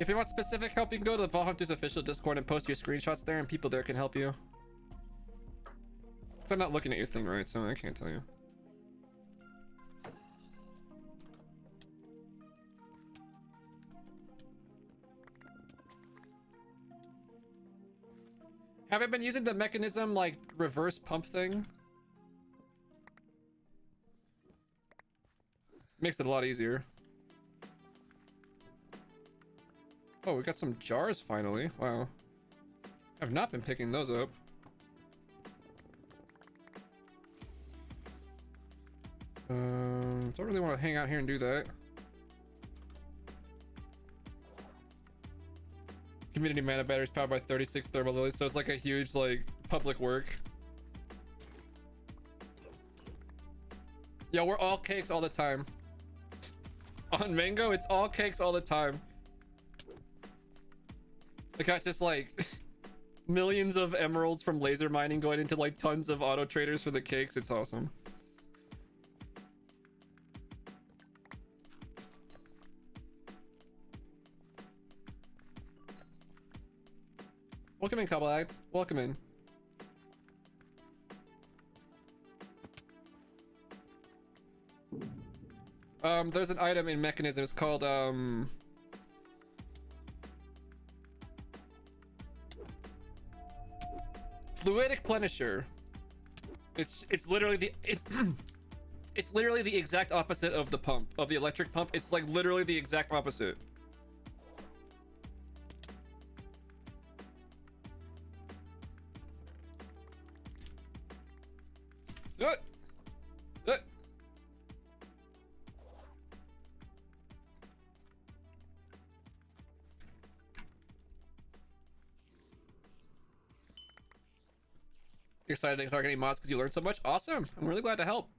If you want specific help, you can go to the Vault Hunters official Discord and post your screenshots there, and people there can help you. So I'm not looking at your thing right, so I can't tell you. Have I been using the mechanism like reverse pump thing? Makes it a lot easier. Oh, we got some jars finally. Wow. I've not been picking those up. Don't really want to hang out here and do that. Community mana batteries powered by 36 thermal lilies, so it's like a huge like public work. Yo, we're all cakes all the time. On Mango, it's all cakes all the time. I got just like millions of emeralds from laser mining going into like tons of auto traders for the cakes. It's awesome. Welcome in, Couple Act. Welcome in. There's an item in mechanism. It's called Fluidic Plenisher. It's literally the it's literally the exact opposite of the pump, of the electric pump. It's like literally the exact opposite. You're excited to start getting mods because you learned so much? Awesome. I'm really glad to help.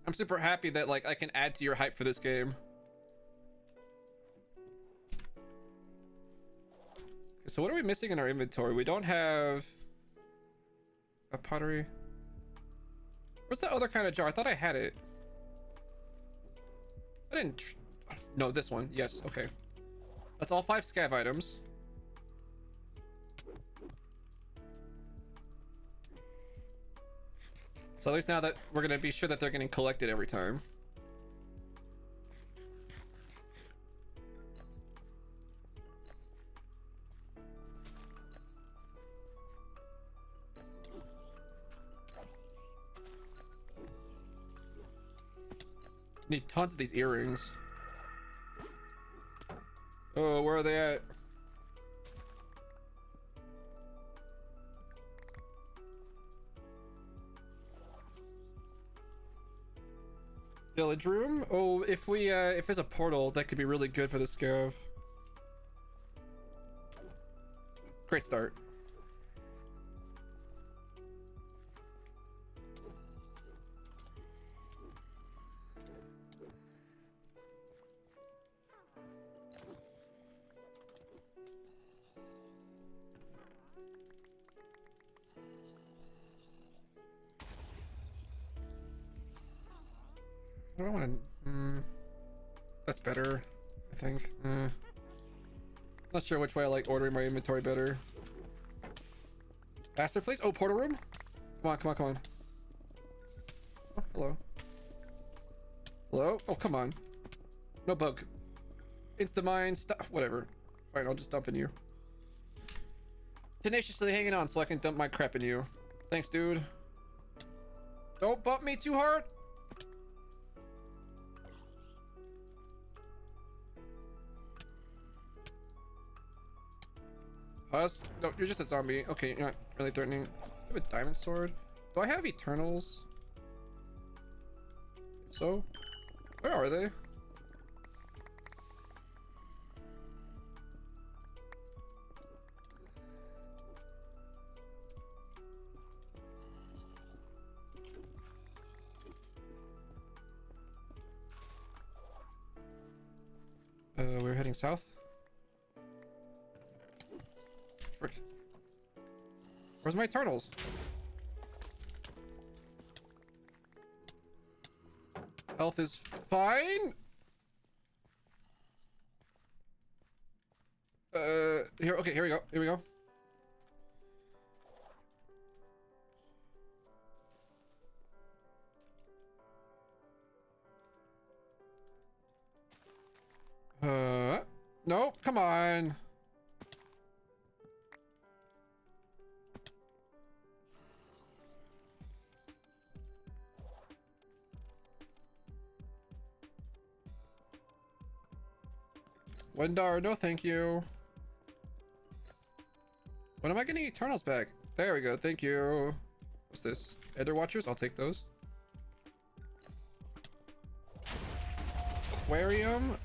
I'm super happy that like I can add to your hype for this game. Okay, so what are we missing in our inventory? We don't have a pottery. What's that other kind of jar? I thought I had it. I didn't. No, this one. Yes. Okay. That's all 5 scav items. So at least now that we're gonna be sure that they're getting collected every time. Need tons of these earrings. Oh, where are they at? Village room? Oh, if there's a portal, that could be really good for the scav. Great start. I don't want to. That's better, I think. Not sure which way I like ordering my inventory better. Faster, please. Oh, portal room. Come on, come on, come on. Oh, hello. Hello? Oh, come on. No bug. Insta-mine, stuff. Whatever. Fine, I'll just dump in you. Tenaciously hanging on so I can dump my crap in you. Thanks, dude. Don't bump me too hard. Us? No, you're just a zombie. Okay, you're not really threatening. I have a diamond sword. Do I have Eternals? If so, where are they? We're heading south. Frick. Where's my Eternals? Health is fine. Here. Okay, here we go. Here we go. No, come on. Wendar, no thank you. When am I getting Eternals back? There we go, thank you. What's this? Ender Watchers? I'll take those. Aquarium?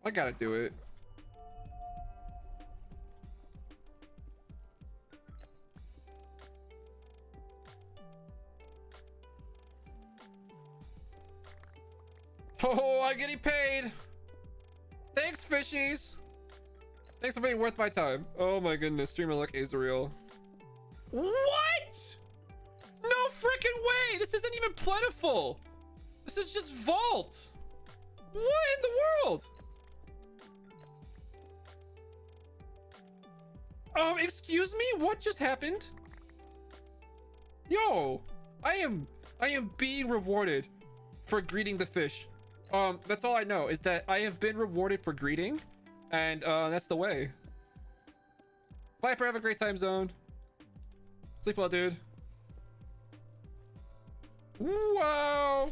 I gotta do it. Oh, I'm getting paid. Thanks, fishies. Thanks for being worth my time. Oh my goodness, streamer luck is real. What? No freaking way. This isn't even plentiful. This is just vault. What in the world? Excuse me? What just happened? Yo, I am being rewarded for greeting the fish. That's all I know is that I have been rewarded for greeting, and that's the way. Viper, have a great time zone. Sleep well, dude. Wow.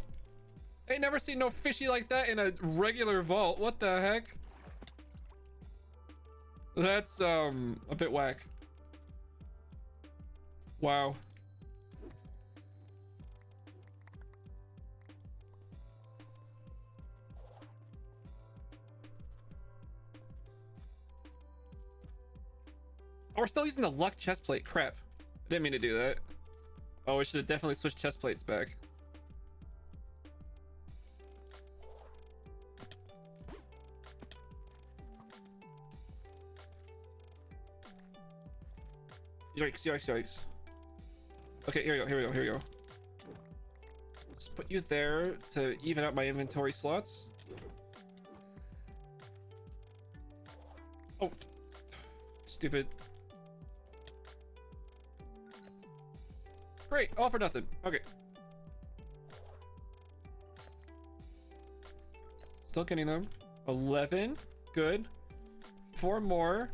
Ain't never seen no fishy like that in a regular vault. What the heck? That's a bit whack. Wow. Oh, we're still using the luck chest plate. Crap. I didn't mean to do that. Oh, we should have definitely switched chest plates back. Yikes, yikes, yikes. Okay, here we go, here we go, here we go. Let's put you there to even out my inventory slots. Oh. Stupid. Great, all for nothing. Okay. Still getting them. 11. Good. 4 more.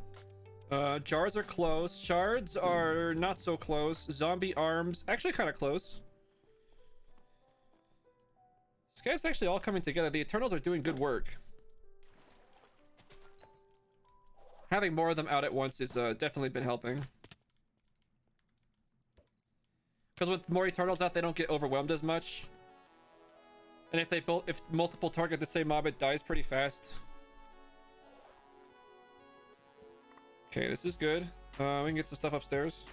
Jars are close. Shards are not so close. Zombie arms, actually kind of close. This guy's actually all coming together. The Eternals are doing good work. Having more of them out at once is definitely been helping. Because with more Eternals out, they don't get overwhelmed as much. And if multiple target the same mob, it dies pretty fast. Okay, this is good. We can get some stuff upstairs.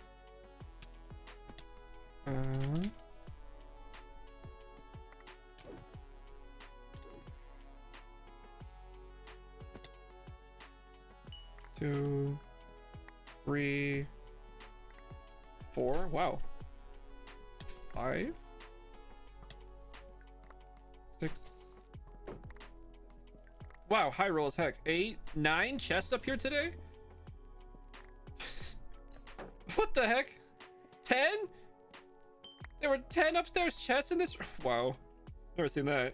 2, 3, 4. Wow. 5, 6. Wow, high roll as heck. 8, 9 chests up here today? What the heck? 10? There were 10 upstairs chests in this. Wow. Never seen that.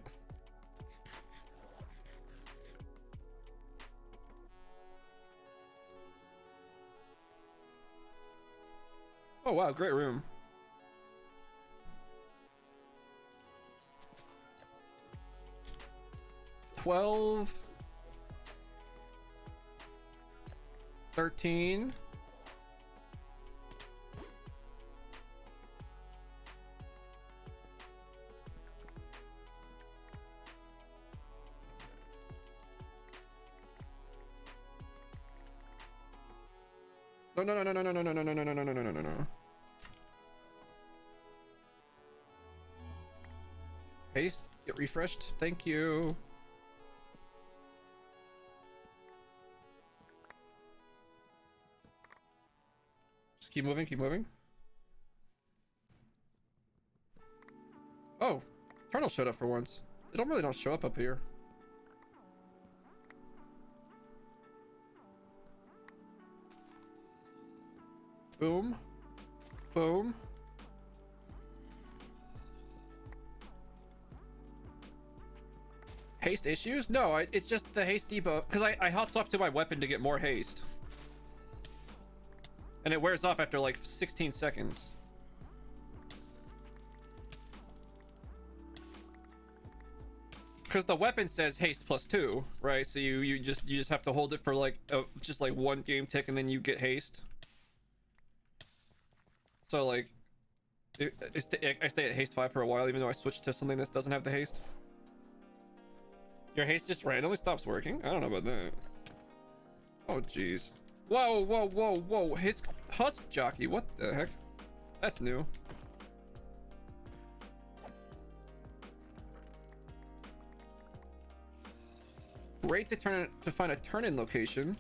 Oh wow, great room. $12, 13. No, no, no, no, no, no, no, no, no, no, no, no, no, no, no, no. Haste, get refreshed. Thank you. Just keep moving, keep moving. Oh, Eternal showed up for once. They don't show up here. Boom. Boom. Haste issues? No, it's just the haste debuff. Because I hot swapped to my weapon to get more haste. And it wears off after like 16 seconds. Because the weapon says haste +2, right? So you just have to hold it for like just like one game tick and then you get haste. So like, I stay at haste 5 for a while, even though I switched to something that doesn't have the haste. Your haste just randomly stops working? I don't know about that. Oh jeez. Whoa, whoa, whoa, whoa! His husk jockey. What the heck? That's new. Great to find a turn-in location.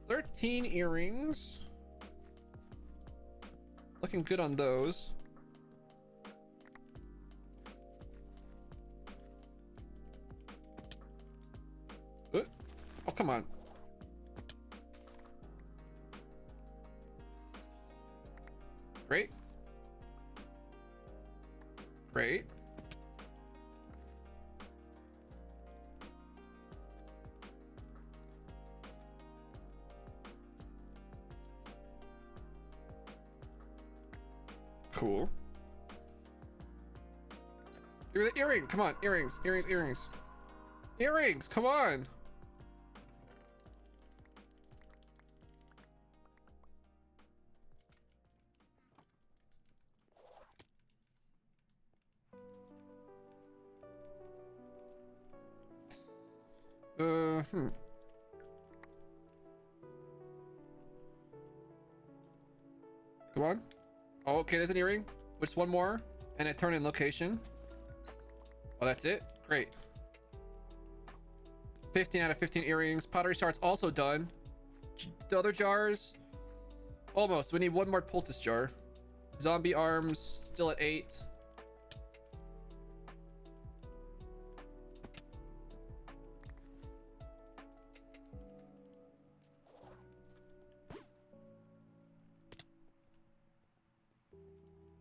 $13 earrings. Looking good on those. Oh, come on. Great. Great. Cool. Give me the earring. Come on. Earrings. Earrings. Earrings. Earrings. Come on. Come on. Oh, okay, there's an earring. Which one more? And a turn-in location. Oh, that's it? Great. 15 out of 15 earrings. Pottery shard's also done. The other jars? Almost. We need one more poultice jar. Zombie arms, still at 8.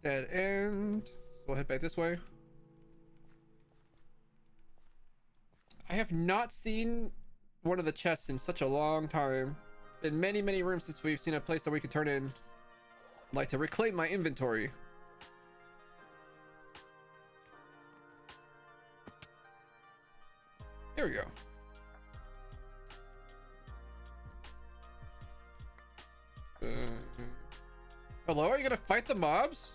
Dead end. So we'll head back this way. I have not seen one of the chests in such a long time. Been many, many rooms since we've seen a place that we could turn in. I'd like to reclaim my inventory. There we go. Hello, are you gonna fight the mobs?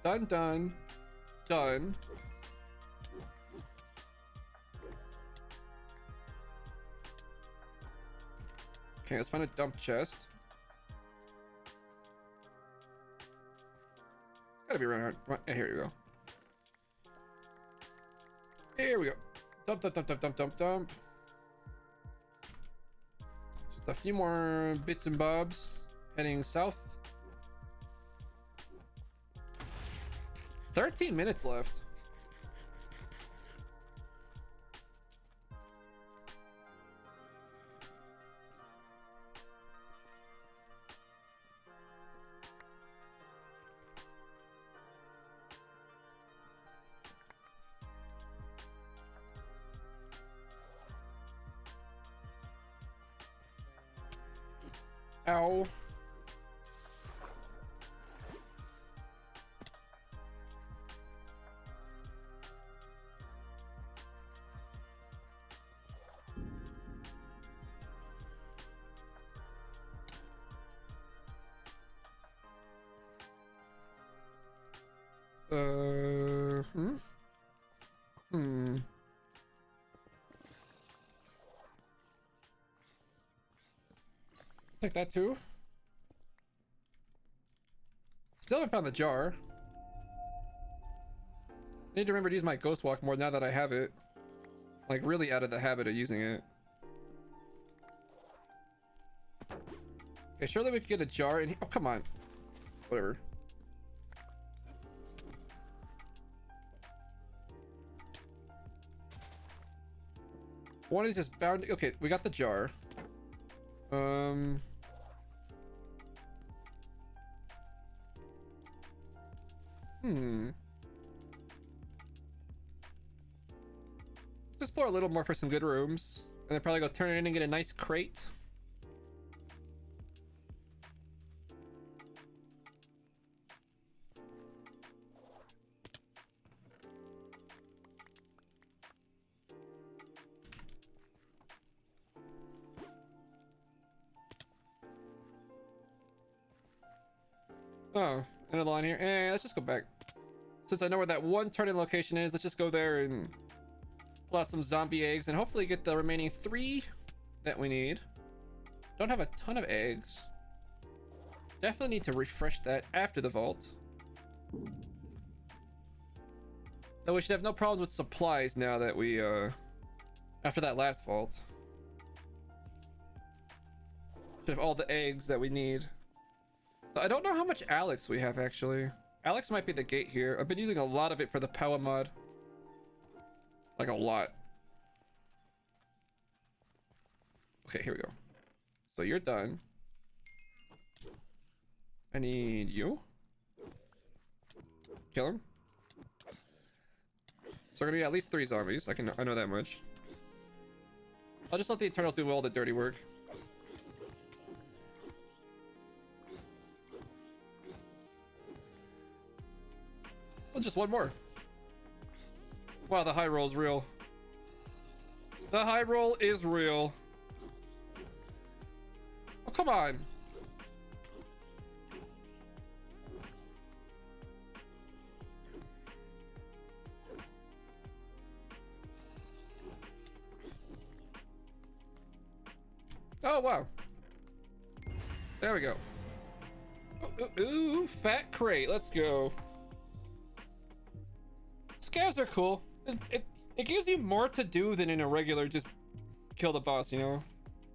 Done, done, done. Okay, let's find a dump chest. It's Gotta be around. Here you go. Here we go. Dump, dump, dump, dump, dump, dump, dump. Just a few more bits and bobs. Heading south. 13 minutes left. Ow. Take that too. Still haven't found the jar. Need to remember to use my ghost walk more now that I have it. Like really out of the habit of using it. Okay, surely we could get a jar in here. Oh, come on. Whatever. One is just bound. Okay, we got the jar. Let's explore a little more for some good rooms. And then probably go turn it in and get a nice crate. Oh, another line here. Let's just go back. Since I know where that one turn-in location is, let's just go there and pull out some zombie eggs and hopefully get the remaining 3 that we need. Don't have a ton of eggs. Definitely need to refresh that after the vault. Though we should have no problems with supplies now that we, after that last vault. Should have all the eggs that we need. I don't know how much Alex we have, actually. Alex might be the gate here. I've been using a lot of it for the power mod. Like a lot. Okay, here we go. So you're done. I need you. Kill him. So we're gonna be at least 3 zombies. I know that much. I'll just let the Eternals do all the dirty work. Well, just one more. Wow, the high roll's real. The high roll is real. Oh, come on. Oh, wow. There we go. Ooh, fat crate. Let's go. Scavs are cool. It gives you more to do than in a regular just kill the boss, you know?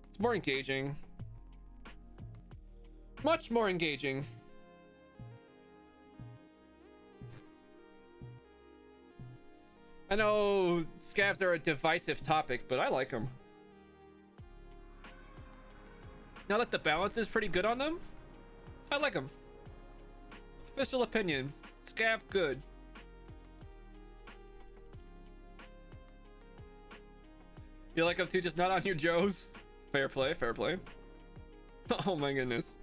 It's more engaging. Much more engaging. I know scavs are a divisive topic, but I like them. Now that the balance is pretty good on them, I like them. Official opinion. Scav good. You like them too, just not on your Joes? Fair play, fair play. Oh my goodness.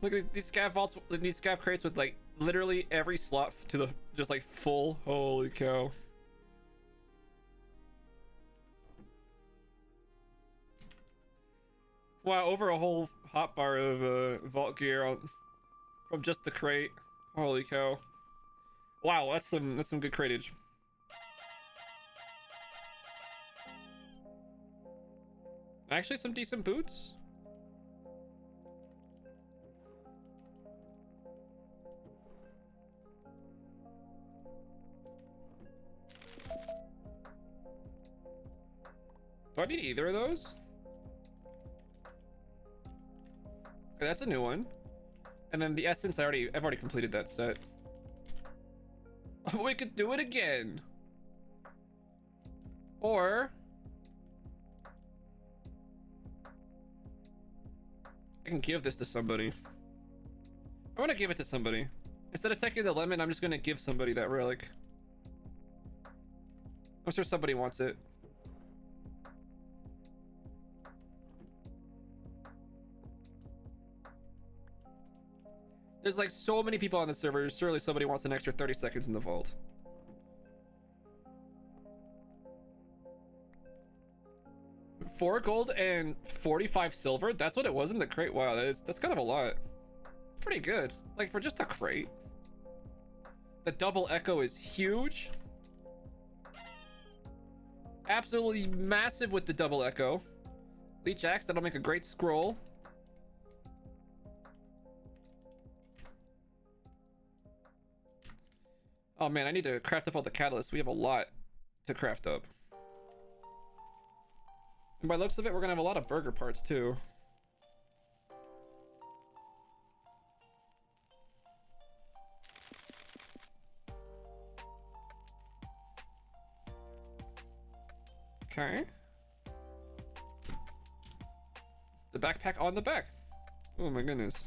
Look at these scav vaults, these scav crates with like literally every slot to the just like full. Holy cow. Wow, over a whole hotbar of vault gear from just the crate. Holy cow. Wow, that's some good cratage. Actually, some decent boots. Do I need either of those? Okay, that's a new one. And then the essence, I've already completed that set. We could do it again. Or I can give this to somebody. I want to give it to somebody. Instead of taking the lemon, I'm just going to give somebody that relic. I'm sure somebody wants it. There's like so many people on the server. Surely somebody wants an extra 30 seconds in the vault. $4 gold and 45 silver. That's what it was in the crate. Wow, that's kind of a lot. It's pretty good. Like for just a crate. The double echo is huge. Absolutely massive with the double echo. Leech axe, that'll make a great scroll. Oh man, I need to craft up all the catalysts. We have a lot to craft up. And by the looks of it, we're gonna have a lot of burger parts too. Okay. The backpack on the back. Oh my goodness.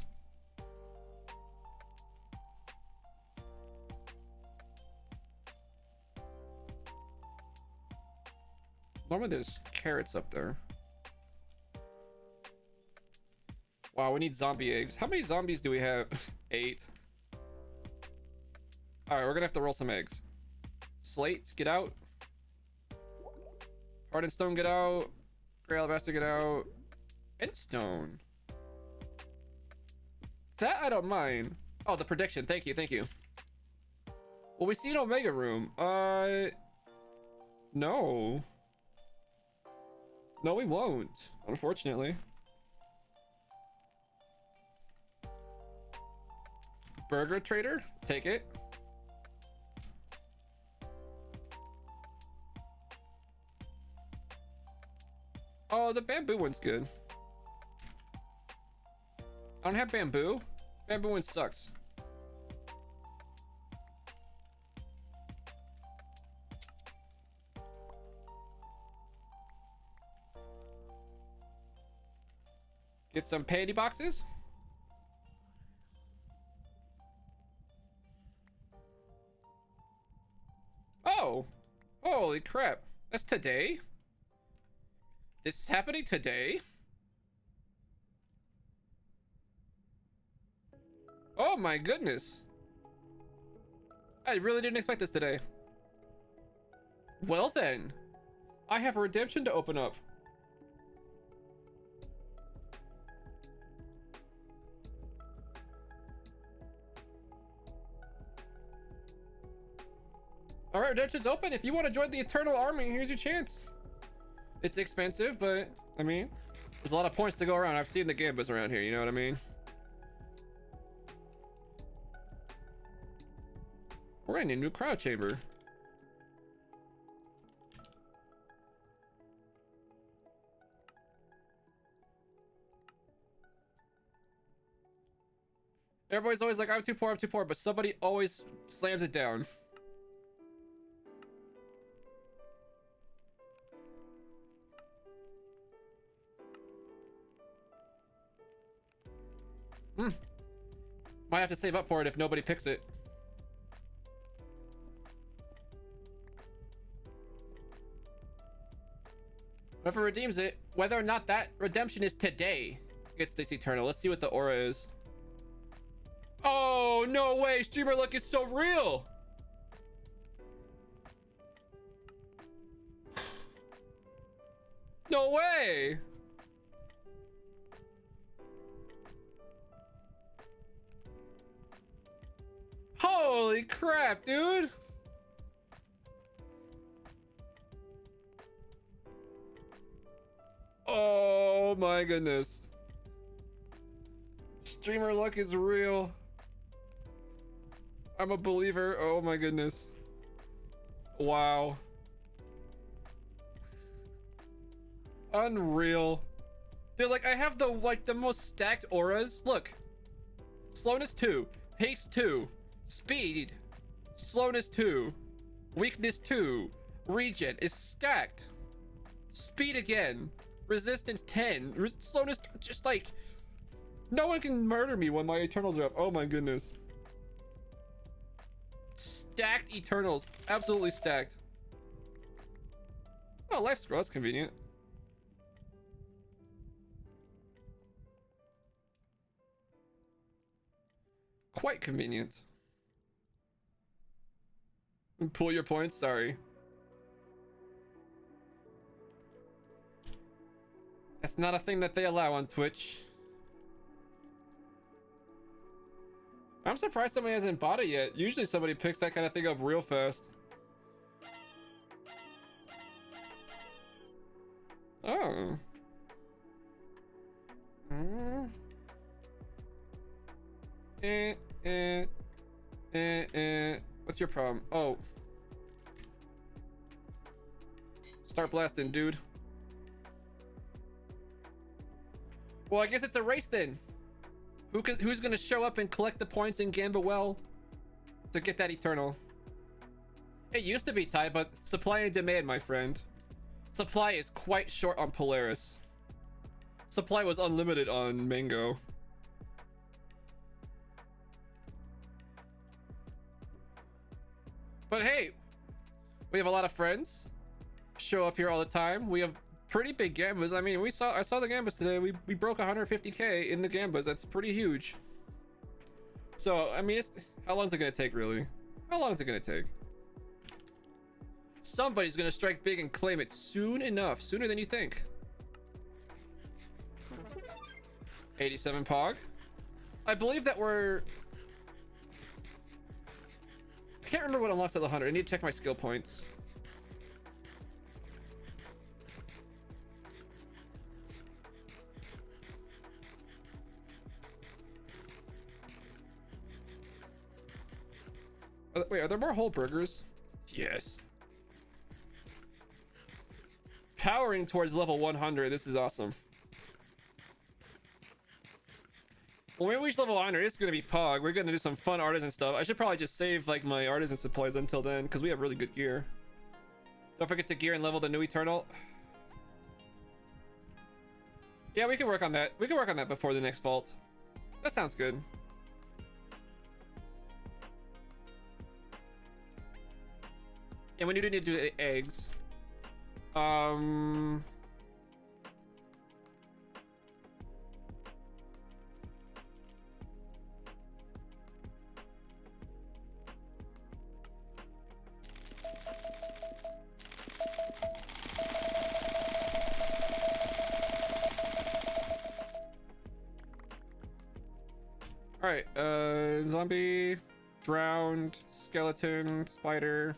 Normally there's carrots up there. Wow, we need zombie eggs. How many zombies do we have? 8. Alright, we're gonna have to roll some eggs. Slates, get out. Hardened stone, get out. Gray alabaster, get out. And stone. That I don't mind. Oh, the prediction. Thank you, thank you. Will we see an Omega room? No. No, we won't, unfortunately. Burger trader, take it. Oh, the bamboo one's good. I don't have bamboo. Bamboo one sucks. Get some panty boxes. Oh, holy crap. That's today? This is happening today? Oh my goodness. I really didn't expect this today. Well then, I have a redemption to open up. All right, redemption's open. If you want to join the Eternal Army, here's your chance. It's expensive, but I mean, there's a lot of points to go around. I've seen the gambas around here, you know what I mean? We're in a new crowd chamber. Everybody's always like, I'm too poor, but somebody always slams it down. Might have to save up for it if nobody picks it. Whoever redeems it, whether or not that redemption is today, gets this eternal. Let's see what the aura is. Oh, no way. Streamer luck is so real. No way. Holy crap, dude. Oh my goodness. Streamer luck is real. I'm a believer. Oh my goodness. Wow. Unreal. Dude, like, I have the most stacked auras. Look. Slowness 2. Haste 2. Speed. Slowness 2. Weakness 2. Regen is stacked. Speed again. Resistance 10. Slowness, just like... No one can murder me when my Eternals are up. Oh my goodness. Stacked Eternals. Absolutely stacked. Oh, life scroll. That's convenient. Quite convenient. Pull your points. Sorry. That's not a thing that they allow on Twitch. I'm surprised somebody hasn't bought it yet. Usually somebody picks that kind of thing up real fast. Oh. What's your problem? Oh. Start blasting, dude. Well, I guess it's a race then. Who's gonna show up and collect the points in Gamba well to get that Eternal? It used to be tight, but supply and demand, my friend. Supply is quite short on Polaris. Supply was unlimited on Mango. But hey, we have a lot of friends show up here all the time. We have pretty big Gambas. I mean, I saw the Gambas today. We broke 150k in the Gambas. That's pretty huge. So, I mean, how long is it gonna take, really? How long is it gonna take? Somebody's gonna strike big and claim it soon enough, sooner than you think. 87 Pog. I believe that we're... I can't remember what unlocks at the 100. I need to check my skill points. Wait, are there more whole burgers? Yes. Powering towards level 100. This is awesome. When we reach level 100, it's gonna be Pog. We're gonna do some fun artisan stuff. I should probably just save like my artisan supplies until then, because we have really good gear. Don't forget to gear and level the new Eternal. Yeah, we can work on that. We can work on that before the next vault. That sounds good. And we need to do the eggs. All right, zombie, drowned, skeleton, spider.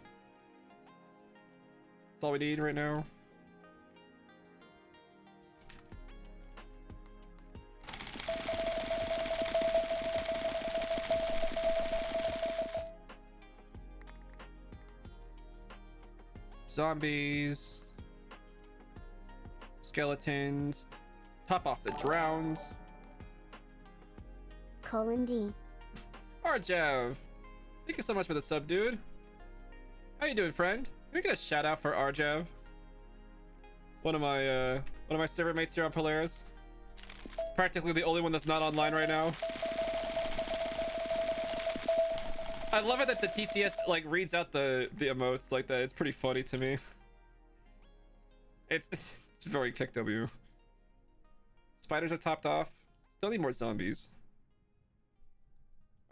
That's all we need right now. Zombies, skeletons, top off the drowns. D. Arjav, thank you so much for the sub, dude. How you doing, friend? Can we get a shout out for Arjav? One of my server mates here on Polaris. Practically the only one that's not online right now. I love it that the TTS like reads out the emotes like that. It's pretty funny to me. It's very kick W. Spiders are topped off. Still need more zombies.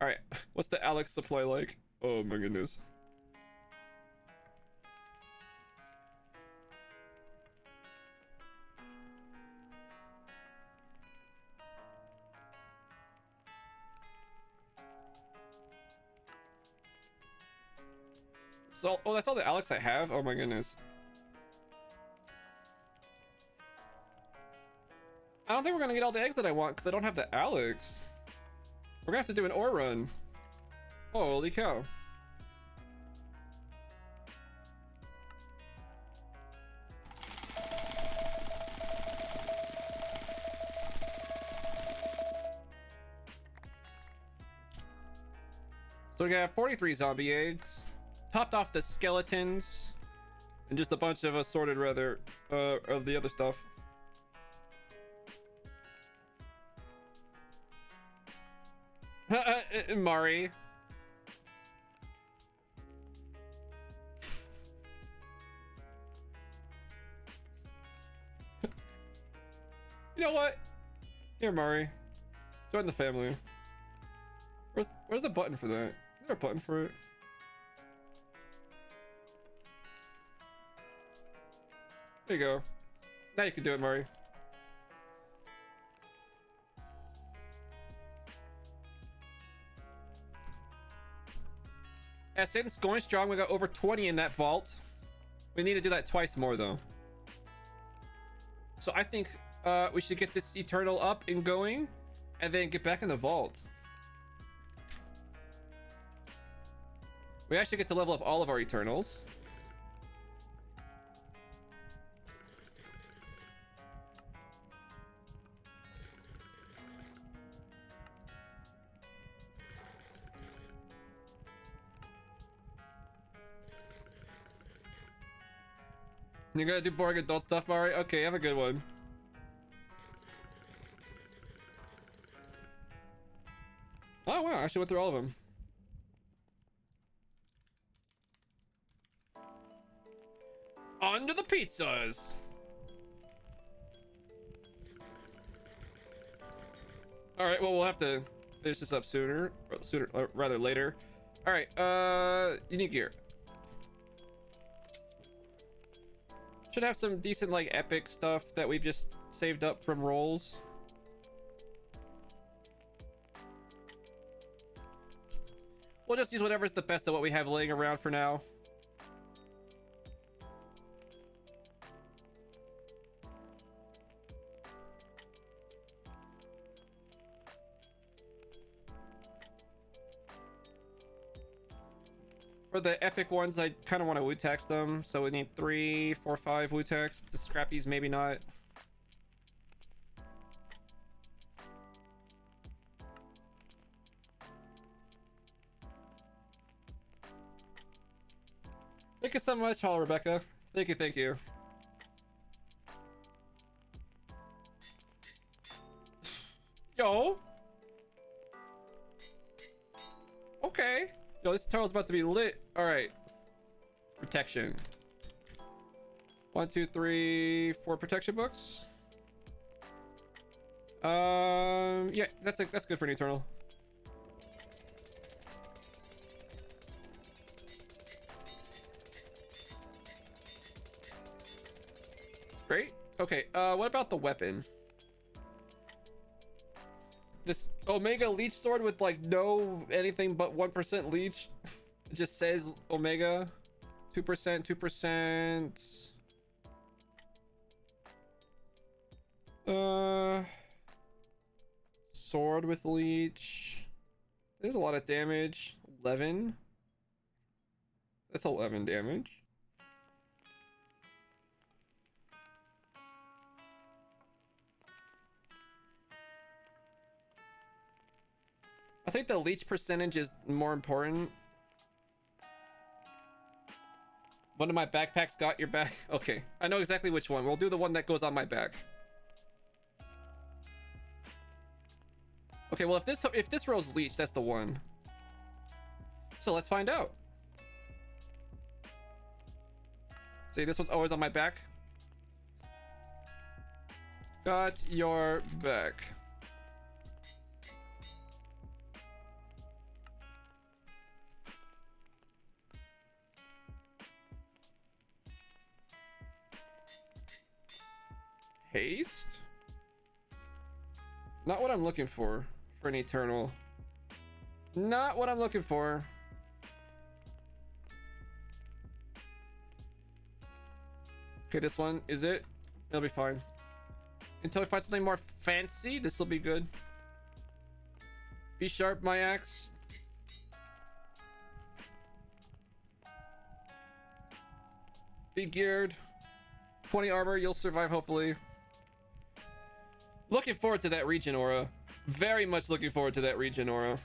All right, what's the Alex supply like? Oh my goodness. So, oh, that's all the Alex I have? Oh my goodness. I don't think we're gonna get all the eggs that I want because I don't have the Alex. We're gonna have to do an ore run. Holy cow. So we got 43 zombie eggs, topped off the skeletons, and just a bunch of assorted rather of the other stuff. Mari. You know what? Here, Mari. Join the family. Where's the button for that? Is there a button for it? There you go. Now you can do it, Mari. Essence going strong. We got over 20 in that vault. We need to do that twice more though. So I think we should get this Eternal up and going and then get back in the vault. We actually get to level up all of our Eternals. You're gonna do boring adult stuff, Mari? Okay, have a good one. Oh wow, I actually went through all of them. On to the pizzas! Alright, well we'll have to finish this up sooner, rather later. Alright, unique gear. Should have some decent like epic stuff that we've just saved up from rolls. We'll just use whatever's the best of what we have laying around for now. For the epic ones, I kind of want to Wu-Tax them, so we need 3, 4, 5 Wu-Tax. To scrap these, maybe not. Thank you so much, Hall Rebecca. Thank you, thank you. Yo! Okay. Yo, this tunnel's about to be lit. All right. Protection. 1, 2, 3, 4 protection books. Yeah, that's good for an Eternal. Great. Okay. What about the weapon? This Omega Leech Sword with like no anything but 1% leech. It just says Omega. 2%, 2%. Sword with leech. There's a lot of damage. 11. That's 11 damage. I think the leech percentage is more important. One of my backpacks got your back. Okay, I know exactly which one. We'll do the one that goes on my back. Okay, well if this row's leech, that's the one. So let's find out. See, this one's always on my back. Got your back. Haste? Not what I'm looking for an Eternal. Not what I'm looking for. Okay, this one is it. It'll be fine. Until we find something more fancy, this will be good. Be sharp, my axe. Be geared. 20 armor, you'll survive hopefully. Looking forward to that region aura. Very much looking forward to that region aura.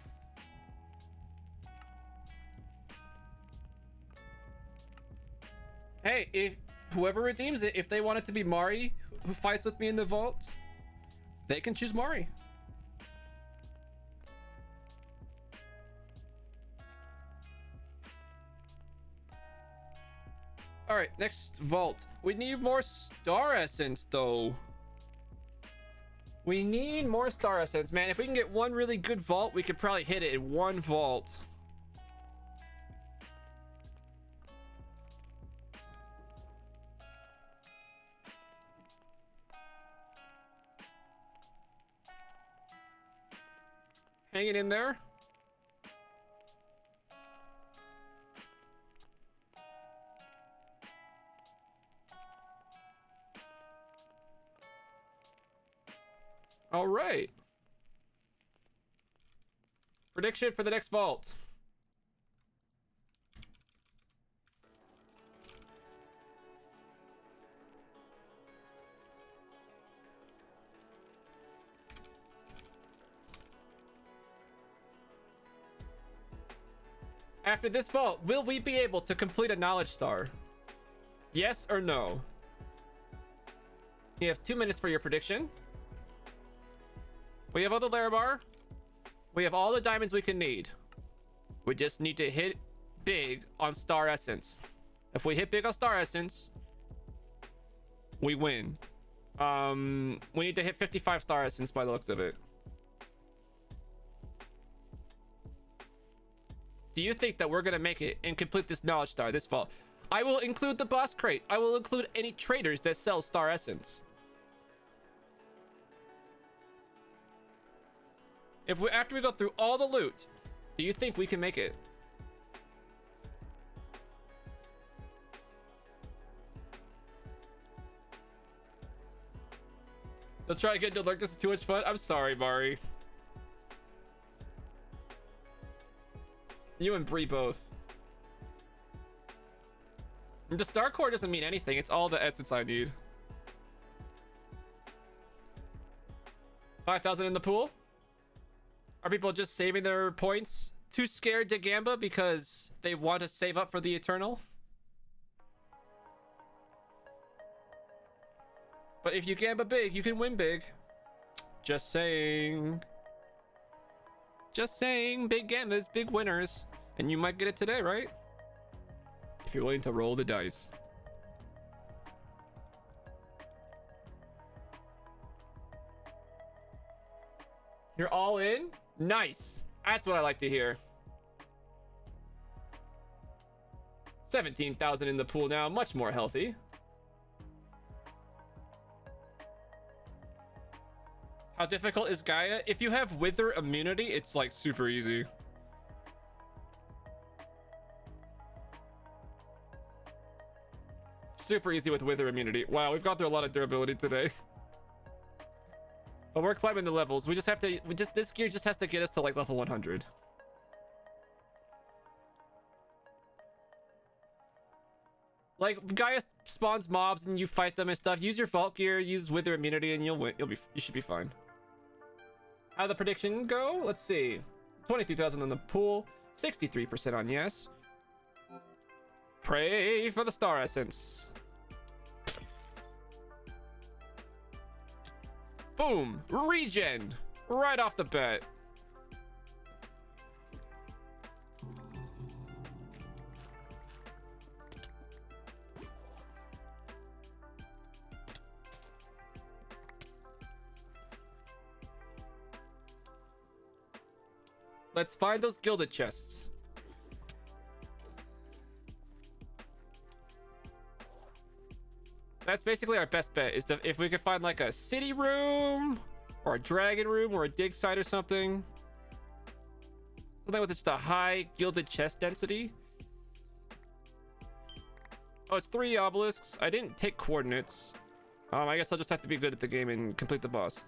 Hey, if whoever redeems it, if they want it to be Mari who fights with me in the vault, they can choose Mari. All right, next vault. We need more star essence, though. We need more star essence, man. If we can get one really good vault, we could probably hit it in one vault. Hang it in there. All right. Prediction for the next vault. After this vault, will we be able to complete a knowledge star? Yes or no? You have 2 minutes for your prediction. We have all the Larabar. We have all the diamonds we can need. We just need to hit big on star essence. If we hit big on star essence, we win. We need to hit 55 star essence by the looks of it. Do you think that we're gonna make it and complete this knowledge star this fall? I will include the boss crate. I will include any traders that sell star essence. If we, after we go through all the loot, do you think we can make it? They'll try to get to lurk. This is too much fun. I'm sorry, Mari. You and Bree both. The star core doesn't mean anything. It's all the essence I need. 5,000 in the pool. Are people just saving their points? Too scared to gamba because they want to save up for the eternal? But if you gamba big, you can win big. Just saying. Just saying, big gambas, big winners. And you might get it today, right? If you're willing to roll the dice. You're all in? Nice. That's what I like to hear. 17,000 in the pool now, much more healthy. How difficult is Gaia? If you have Wither immunity, it's like super easy. Super easy with Wither immunity. Wow, we've gone through a lot of durability today. But we're climbing the levels. We just have to, this gear just has to get us to like level 100. Like Gaia spawns mobs and you fight them and stuff. Use your vault gear, use Wither immunity, and you'll win. You should be fine. How'd the prediction go? Let's see. 23,000 on the pool, 63% on yes. Pray for the star essence. Boom! Regen! Right off the bat. Let's find those gilded chests. That's basically our best bet, is that if we could find like a city room or a dragon room or a dig site or something. Something with just a high gilded chest density. Oh, it's 3 obelisks. I didn't take coordinates. I guess I'll just have to be good at the game and complete the boss.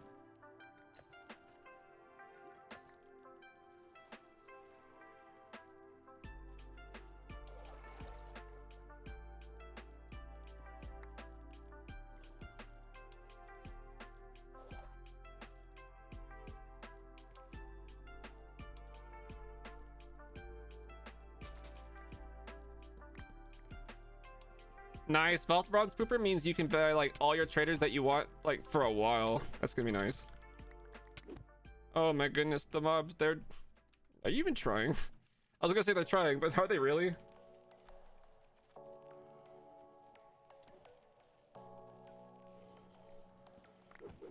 Nice. Valtbronze Pooper means you can buy like all your traders that you want like for a while. That's gonna be nice. Oh my goodness, the mobs, they're... Are you even trying? I was gonna say they're trying, but are they really?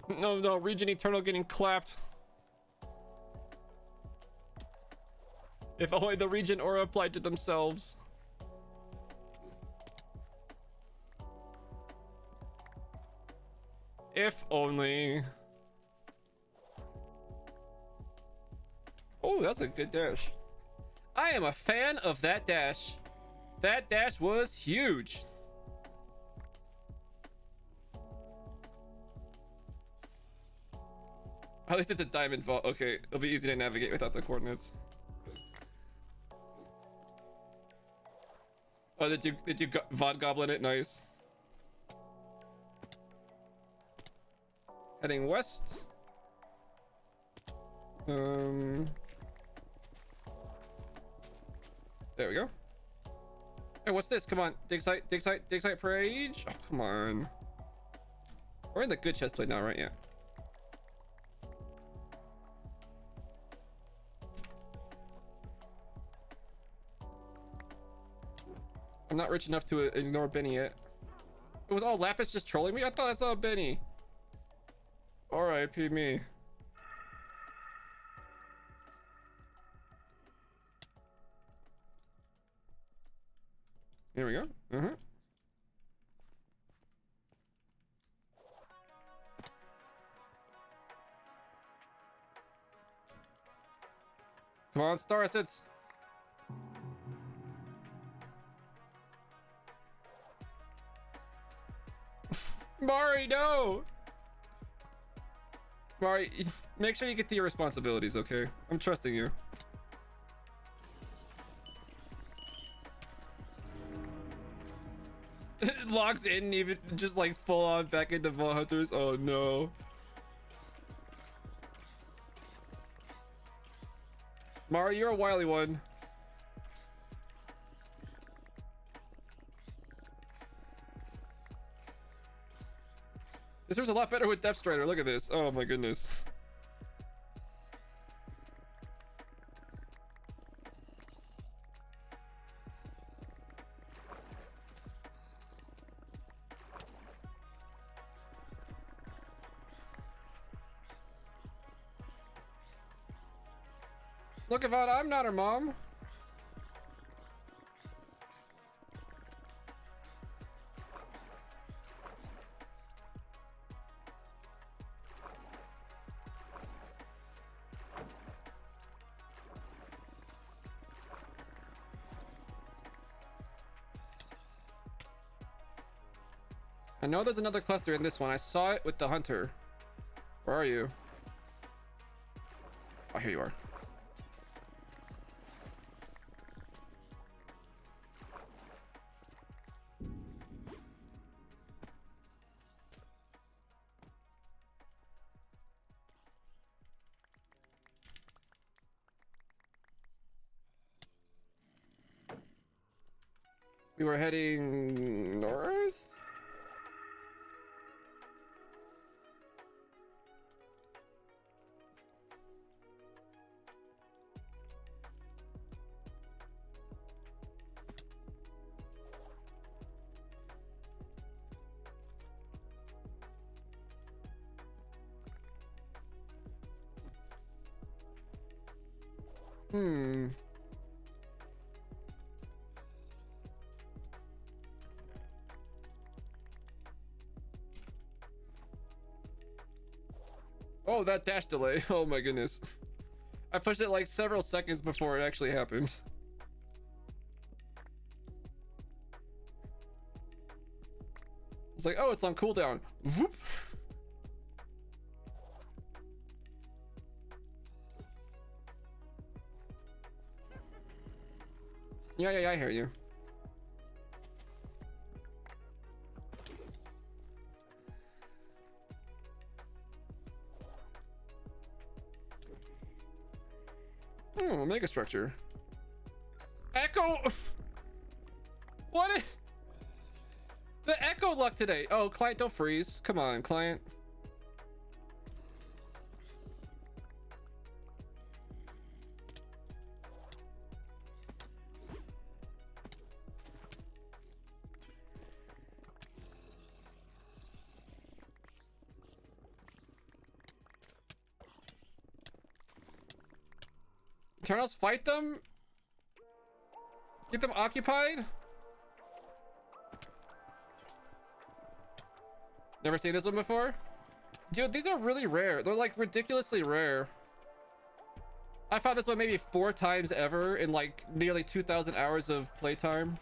No, no, Region Eternal getting clapped. If only the Region aura applied to themselves. If only. Oh, that's a good dash. I am a fan of that dash. That dash was huge. At least it's a diamond vault. Okay, it'll be easy to navigate without the coordinates. Oh, did you VOD goblin it? Nice. Heading west. There we go. Hey, what's this? Come on, dig site per age. Oh, come on. We're in the good chest plate now, right? Yeah. I'm not rich enough to ignore Benny yet. It was all Lapis just trolling me? I thought I saw Benny. R.I.P. me. Here we go. Come on, star assets. Mari, no! Mari, make sure you get to your responsibilities, okay? I'm trusting you. Logs in, even just like full on back into Vault Hunters. Oh no. Mari, you're a wily one. This was a lot better with Depth Strider. Look at this. Oh my goodness. Look, Yvonne, I'm not her mom. I know there's another cluster in this one. I saw it with the hunter. Where are you? Oh, here you are. We were heading north? Oh, that dash delay. Oh my goodness. I pushed it like several seconds before it actually happened. It's like, oh, it's on cooldown. Whoop. Yeah, I hear you. Oh, mega structure. Echo. What? luck today. Oh, client, don't freeze. Come on, client. Eternals, fight them? Get them occupied? Never seen this one before? Dude, these are really rare. They're like ridiculously rare. I found this one maybe 4 times ever in like nearly 2,000 hours of playtime.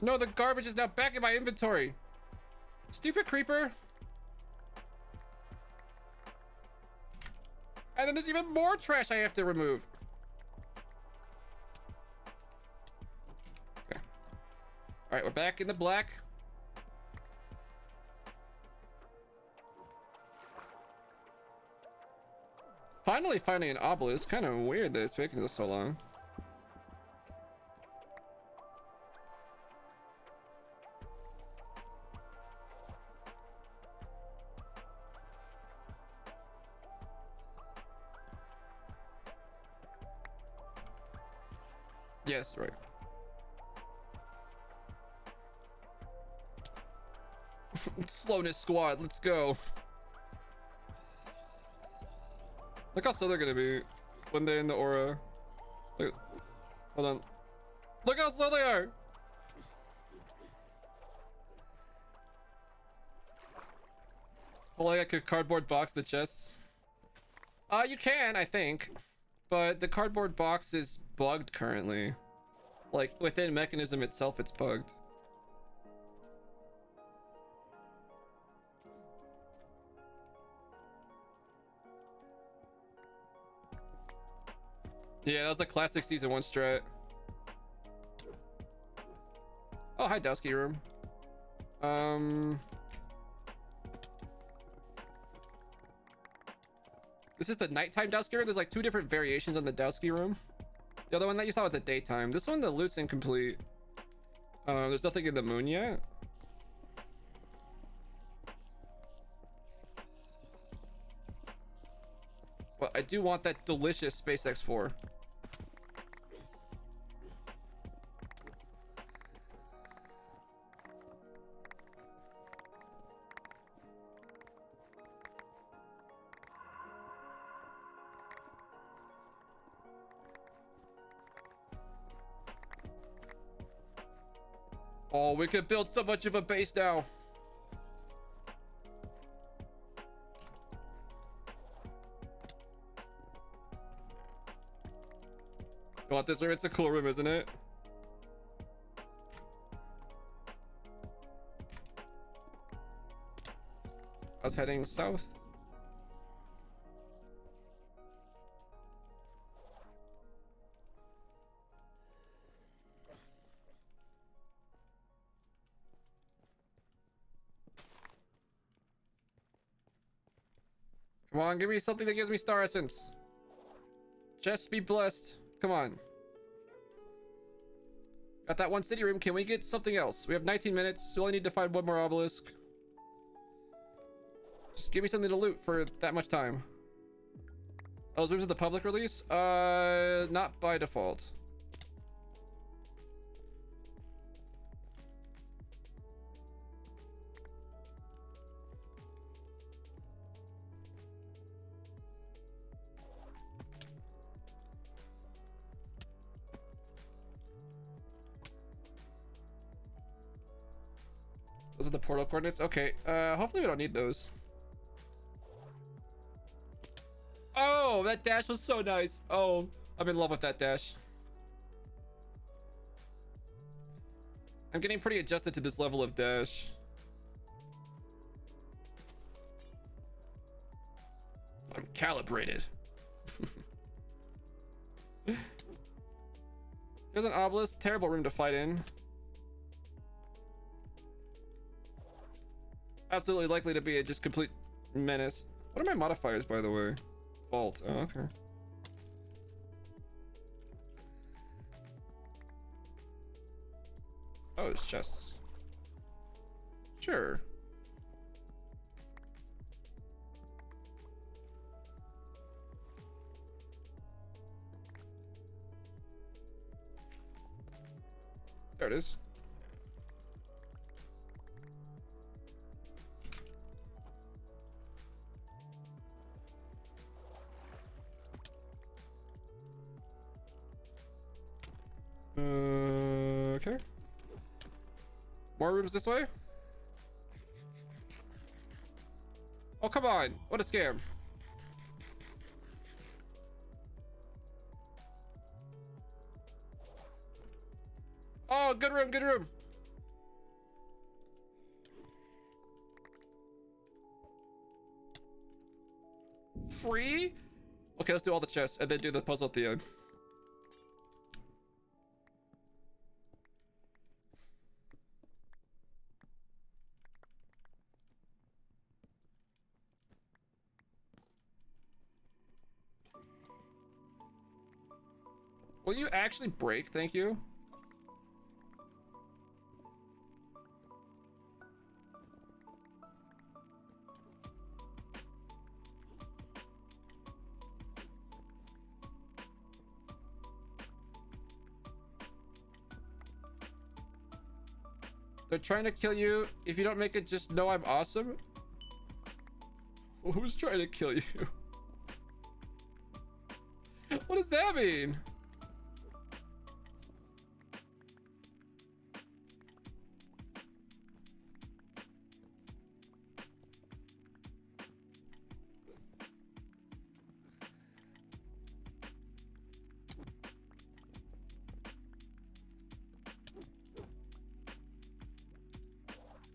No, the garbage is now back in my inventory. Stupid creeper. And then there's even more trash I have to remove. Okay. All right, we're back in the black. Finally finding an obelisk. Kind of weird that it's taking us so long. Yes, right. Slowness squad, let's go. Look how slow they're gonna be when they're in the aura. Look, hold on. Look how slow they are. Well, like I could cardboard box the chests. You can, I think. But the cardboard box is bugged currently. Like, within Mechanism itself, it's bugged. Yeah, that was a classic Season 1 strat. Oh, hi, Dowski room. This is the nighttime Dowski room. There's like 2 different variations on the Dowski room. The other one that you saw was the daytime. This one, the loot's incomplete. There's nothing in the moon yet. But I do want that delicious Space X4. Oh, we could build so much of a base now. You want this room? It's a cool room, isn't it? I was heading south. Come on, give me something that gives me star essence. Just be blessed. Come on. Got that one city room. Can we get something else? We have 19 minutes. We only need to find one more obelisk. Just give me something to loot for that much time. Oh, those rooms are the public release? Not by default. Those are the portal coordinates. Okay, hopefully we don't need those. Oh, that dash was so nice. Oh, I'm in love with that dash. I'm getting pretty adjusted to this level of dash. I'm calibrated. There's an obelisk. Terrible room to fight in. Absolutely likely to be a just complete menace. What are my modifiers, by the way? Vault. Oh, okay. Oh, it's chests. Sure. There it is. Okay. More rooms this way? Oh, come on. What a scam. Oh, good room, good room. Free? Okay, let's do all the chests and then do the puzzle at the end. Will you actually break? Thank you. They're trying to kill you. If you don't make it, just know I'm awesome. Who's trying to kill you? What does that mean?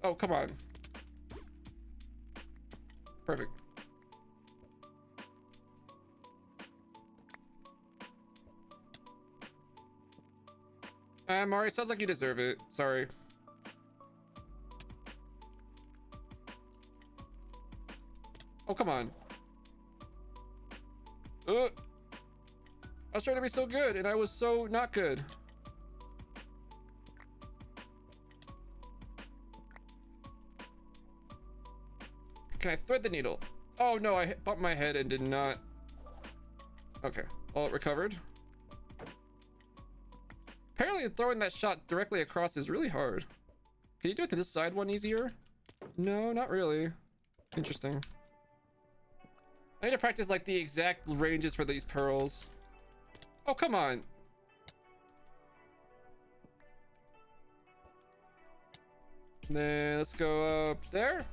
Oh, come on. Perfect. Mari, sounds like you deserve it. Sorry. Oh, come on. I was trying to be so good, and I was so not good. Can I thread the needle? Oh no, I bumped my head and did not. Okay, well, it recovered. Apparently throwing that shot directly across is really hard. Can you do it to this side one easier? No, not really. Interesting. I need to practice like the exact ranges for these pearls. Oh, come on. Then let's go up there.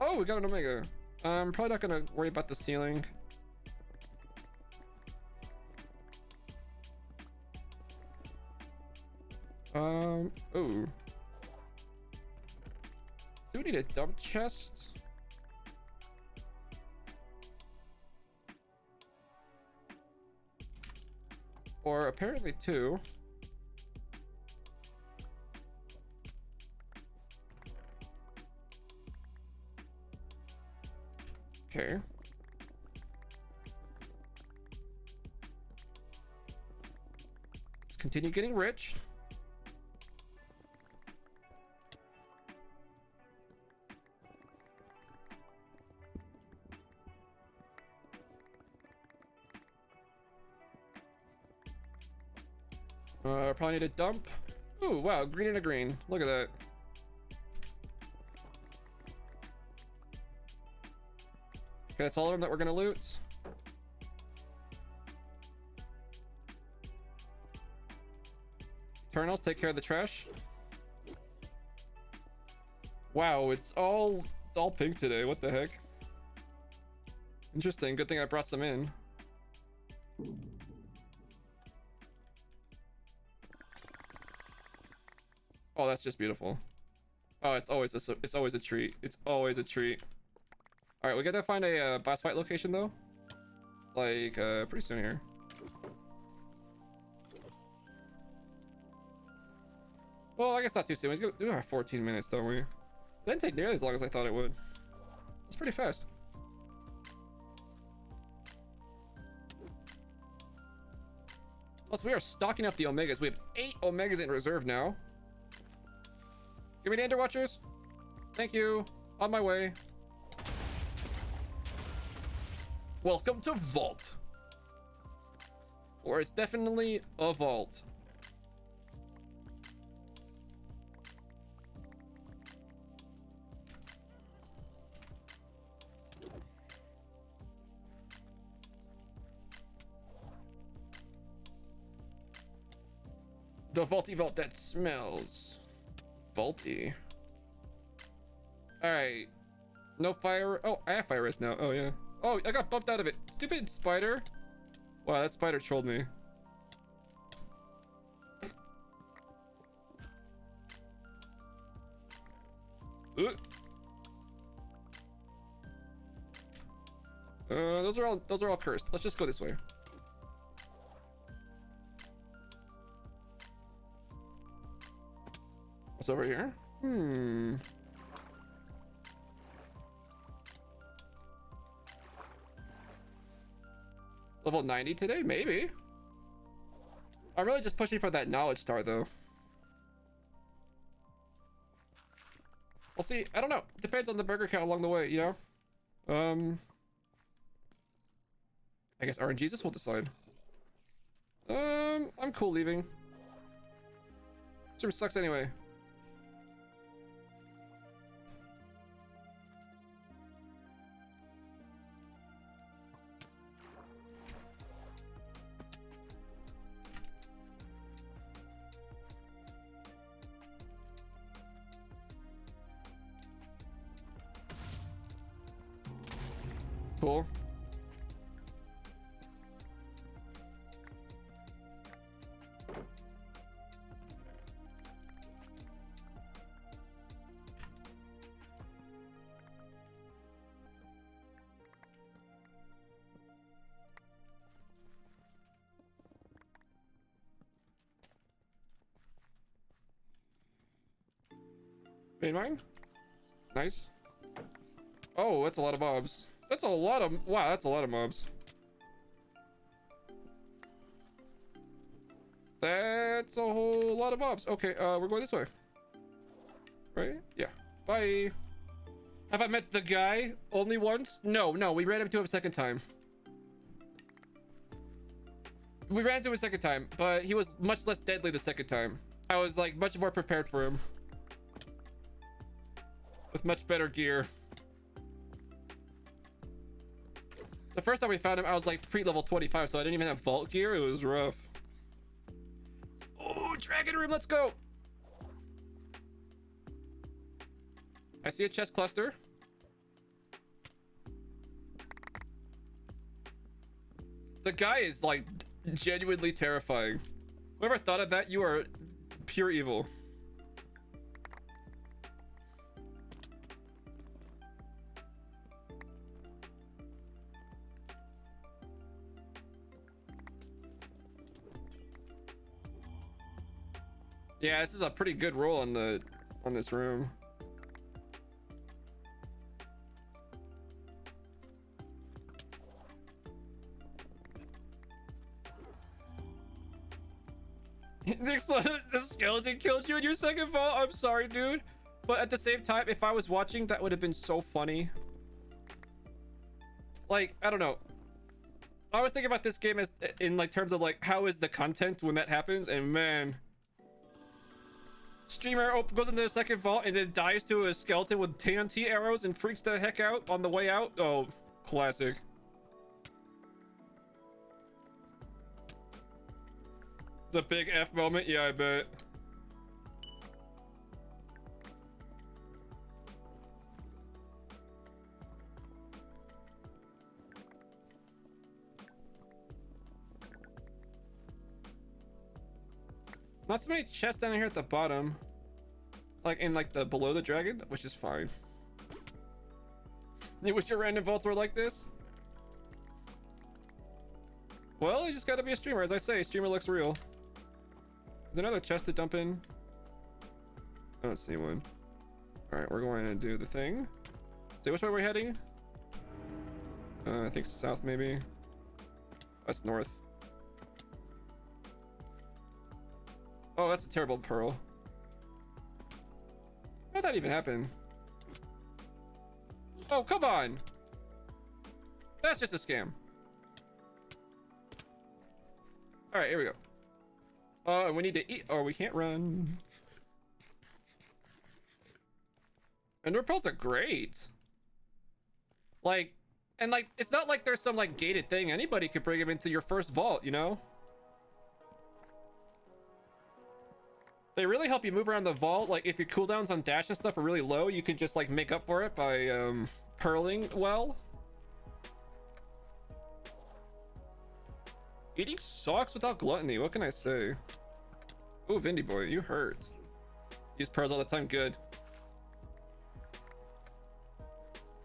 Oh, we got an Omega. I'm probably not gonna worry about the ceiling. Oh. Do we need a dump chest? Or apparently two. Okay. Let's continue getting rich. Probably need a dump. Ooh, wow, green and a green. Look at that. Okay, that's all of them that we're gonna loot. Eternals, take care of the trash. Wow, it's all pink today. What the heck? Interesting. Good thing I brought some in. Oh, that's just beautiful. Oh, it's always a treat. It's always a treat. All right, we gotta find a boss fight location though. Like pretty soon here. Well, I guess not too soon. We do have 14 minutes, don't we? It didn't take nearly as long as I thought it would. It's pretty fast. Plus, we are stocking up the Omegas. We have 8 Omegas in reserve now. Give me the Ender Watchers. Thank you. On my way. Welcome to Vault. Or it's definitely a vault. The vaulty vault that smells vaulty. All right, no fire. Oh, I have fire rest now. Oh yeah. Oh, I got bumped out of it. Stupid spider. Wow, that spider trolled me. Those are all cursed. Let's just go this way. What's over here? Level 90 today? Maybe. I'm really just pushing for that knowledge star though. We'll see. I don't know. Depends on the burger count along the way, you know? I guess RNGesus will decide. I'm cool leaving. This room sucks anyway. Cool. Vein mine? Nice. Oh, that's a lot of mobs. That's a lot of... Wow, that's a lot of mobs. That's a whole lot of mobs. Okay, we're going this way. Right? Yeah. Bye. Have I met the guy only once? No, we ran into him a second time. We ran into him a second time, but he was much less deadly the second time. I was like much more prepared for him. With much better gear. The first time we found him, I was like pre-level 25, so I didn't even have vault gear. It was rough. Oh, dragon room, let's go. I see a chest cluster. The guy is like genuinely terrifying. Whoever thought of that, you are pure evil. Yeah, this is a pretty good roll on this room. The skeleton killed you in your second vault. I'm sorry, dude. But at the same time, if I was watching, that would have been so funny. Like, I don't know. I was thinking about this game as in like terms of like how is the content when that happens, and man. Streamer goes into the second vault and then dies to a skeleton with TNT arrows and freaks the heck out on the way out. Oh, classic. It's a big F moment. Yeah, I bet. Not so many chests down here at the bottom. Like in like the below the dragon, which is fine. You wish your random vaults were like this? Well, you just gotta be a streamer. As I say, streamer looks real. There's another chest to dump in. I don't see one. Alright, we're going to do the thing. So which way are we heading? I think south, maybe. That's north. Oh, that's a terrible pearl. How did that even happen? Oh, come on. That's just a scam. All right, here we go. And we need to eat. Oh, we can't run. And pearls are great. Like, and like, it's not like there's some like gated thing. Anybody could bring them into your first vault, you know? They really help you move around the vault. Like, if your cooldowns on dash and stuff are really low, you can just like make up for it by pearling well. Eating socks without gluttony. What can I say? Ooh, Vindy boy, you hurt. Use pearls all the time. Good.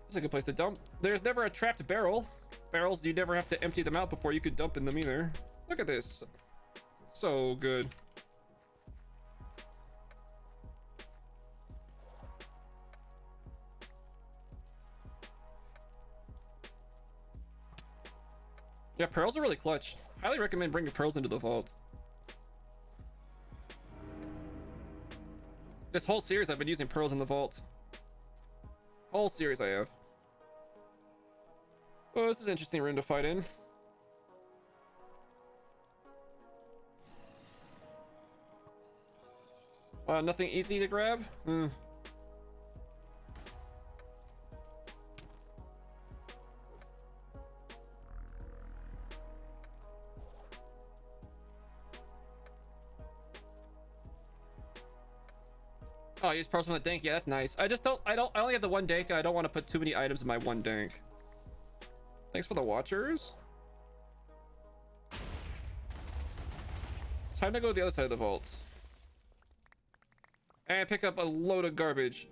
That's a good place to dump. There's never a trapped barrel. Barrels, you never have to empty them out before you could dump in them either. Look at this. So good. Yeah, pearls are really clutch. Highly recommend bringing pearls into the vault. This whole series I've been using pearls in the vault. Whole series I have. Oh, this is an interesting room to fight in. Nothing easy to grab? Oh, use pearls from the dank. Yeah, that's nice. I only have the one dank and I don't want to put too many items in my one dank. Thanks for the watchers. It's time to go to the other side of the vault. And pick up a load of garbage.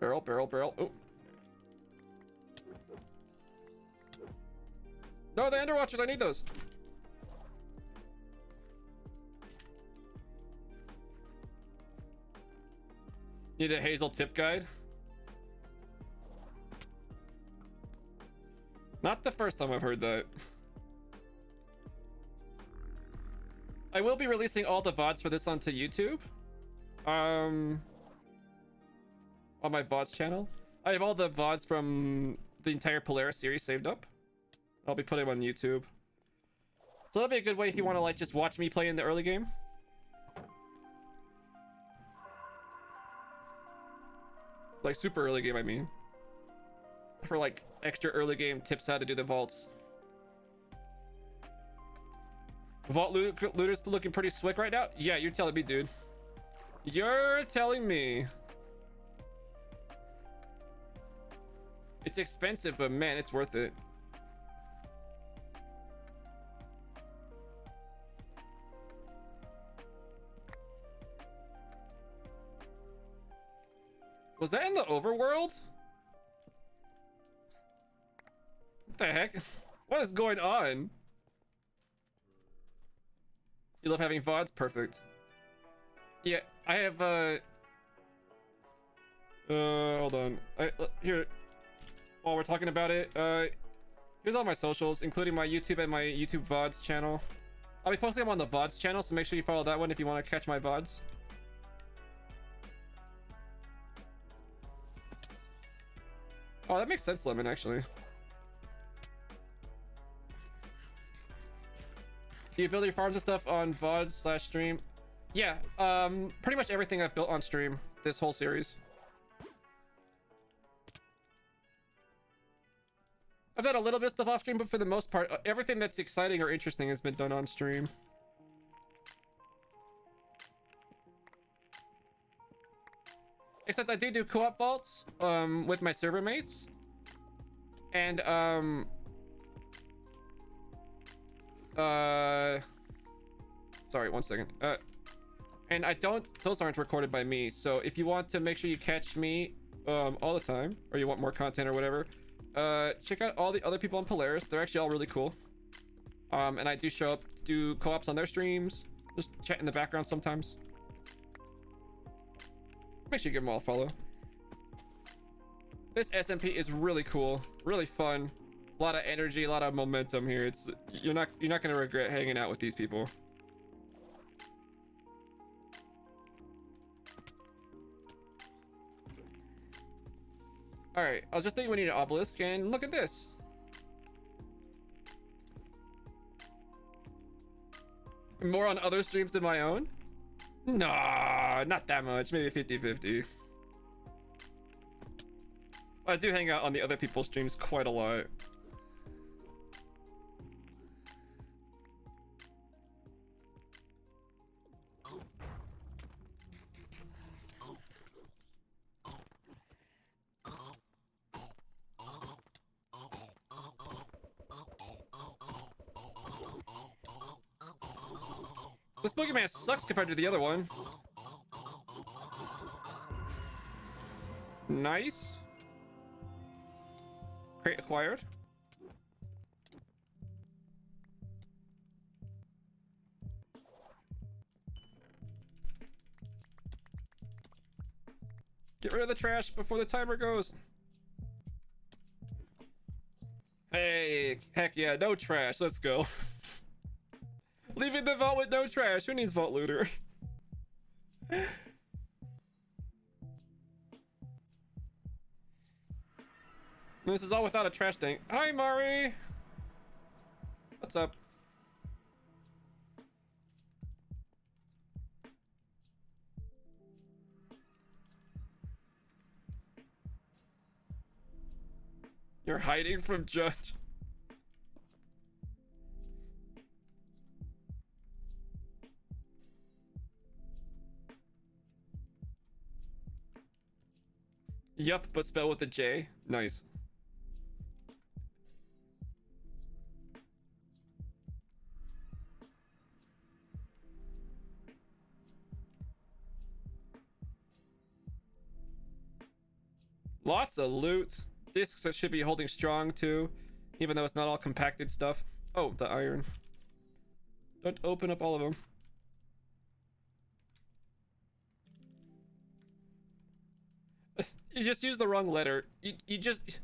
Barrel, barrel, barrel. Oh. No, the Underwatchers, I need those. Need a Hazel tip guide? Not the first time I've heard that. I will be releasing all the VODs for this onto YouTube. On my VODs channel. I have all the VODs from the entire Polaris series saved up. I'll be putting them on YouTube. So that'll be a good way if you want to like just watch me play in the early game. Like super early game, I mean. For like extra early game tips how to do the vaults. Vault looter's looking pretty slick right now. Yeah, you're telling me, dude. You're telling me. It's expensive, but man, it's worth it. Was that in the overworld? What the heck? What is going on? You love having VODs? Perfect. Yeah, I have, hold on. Here, while we're talking about it, here's all my socials, including my YouTube and my YouTube VODs channel. I'll be posting them on the VODs channel, so make sure you follow that one if you want to catch my VODs. Oh, that makes sense, Lemon, actually. Do you build your farms and stuff on VODs/stream? Yeah, pretty much everything I've built on stream this whole series. I've done a little bit of stuff off stream, but for the most part, everything that's exciting or interesting has been done on stream. Except I do co-op vaults with my server mates. And sorry, one second. And those aren't recorded by me. So if you want to make sure you catch me all the time, or you want more content or whatever, check out all the other people on Polaris. They're actually all really cool. And I do show up, do co-ops on their streams, just chat in the background sometimes. Make sure you give them all a follow. This SMP is really cool, really fun. A lot of energy, a lot of momentum here. You're not gonna regret hanging out with these people. All right, I was just thinking we need an obelisk, and look at this. More on other streams than my own? Nah, not that much. Maybe 50-50. I do hang out on the other people's streams quite a lot. This boogeyman sucks compared to the other one. Nice. Crate acquired. Get rid of the trash before the timer goes. Hey, heck yeah, no trash. Let's go. Leaving the vault with no trash. Who needs vault looter? This is all without a trash tank. Hi, Mari. What's up? You're hiding from Judge. Yup, but spelled with a J. Nice. Lots of loot. Discs should be holding strong too, even though it's not all compacted stuff. Oh, the iron. Don't open up all of them. You just used the wrong letter. You just...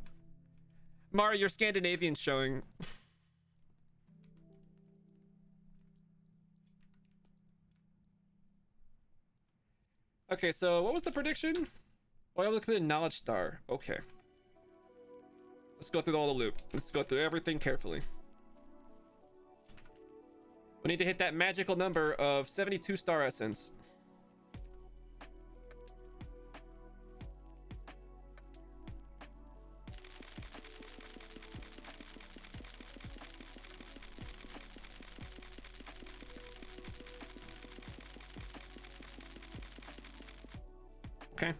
Mari, your Scandinavian's showing. Okay, so what was the prediction? Oh, I was looking at Knowledge Star. Okay. Let's go through all the loot. Let's go through everything carefully. We need to hit that magical number of 72 star essence. Okay.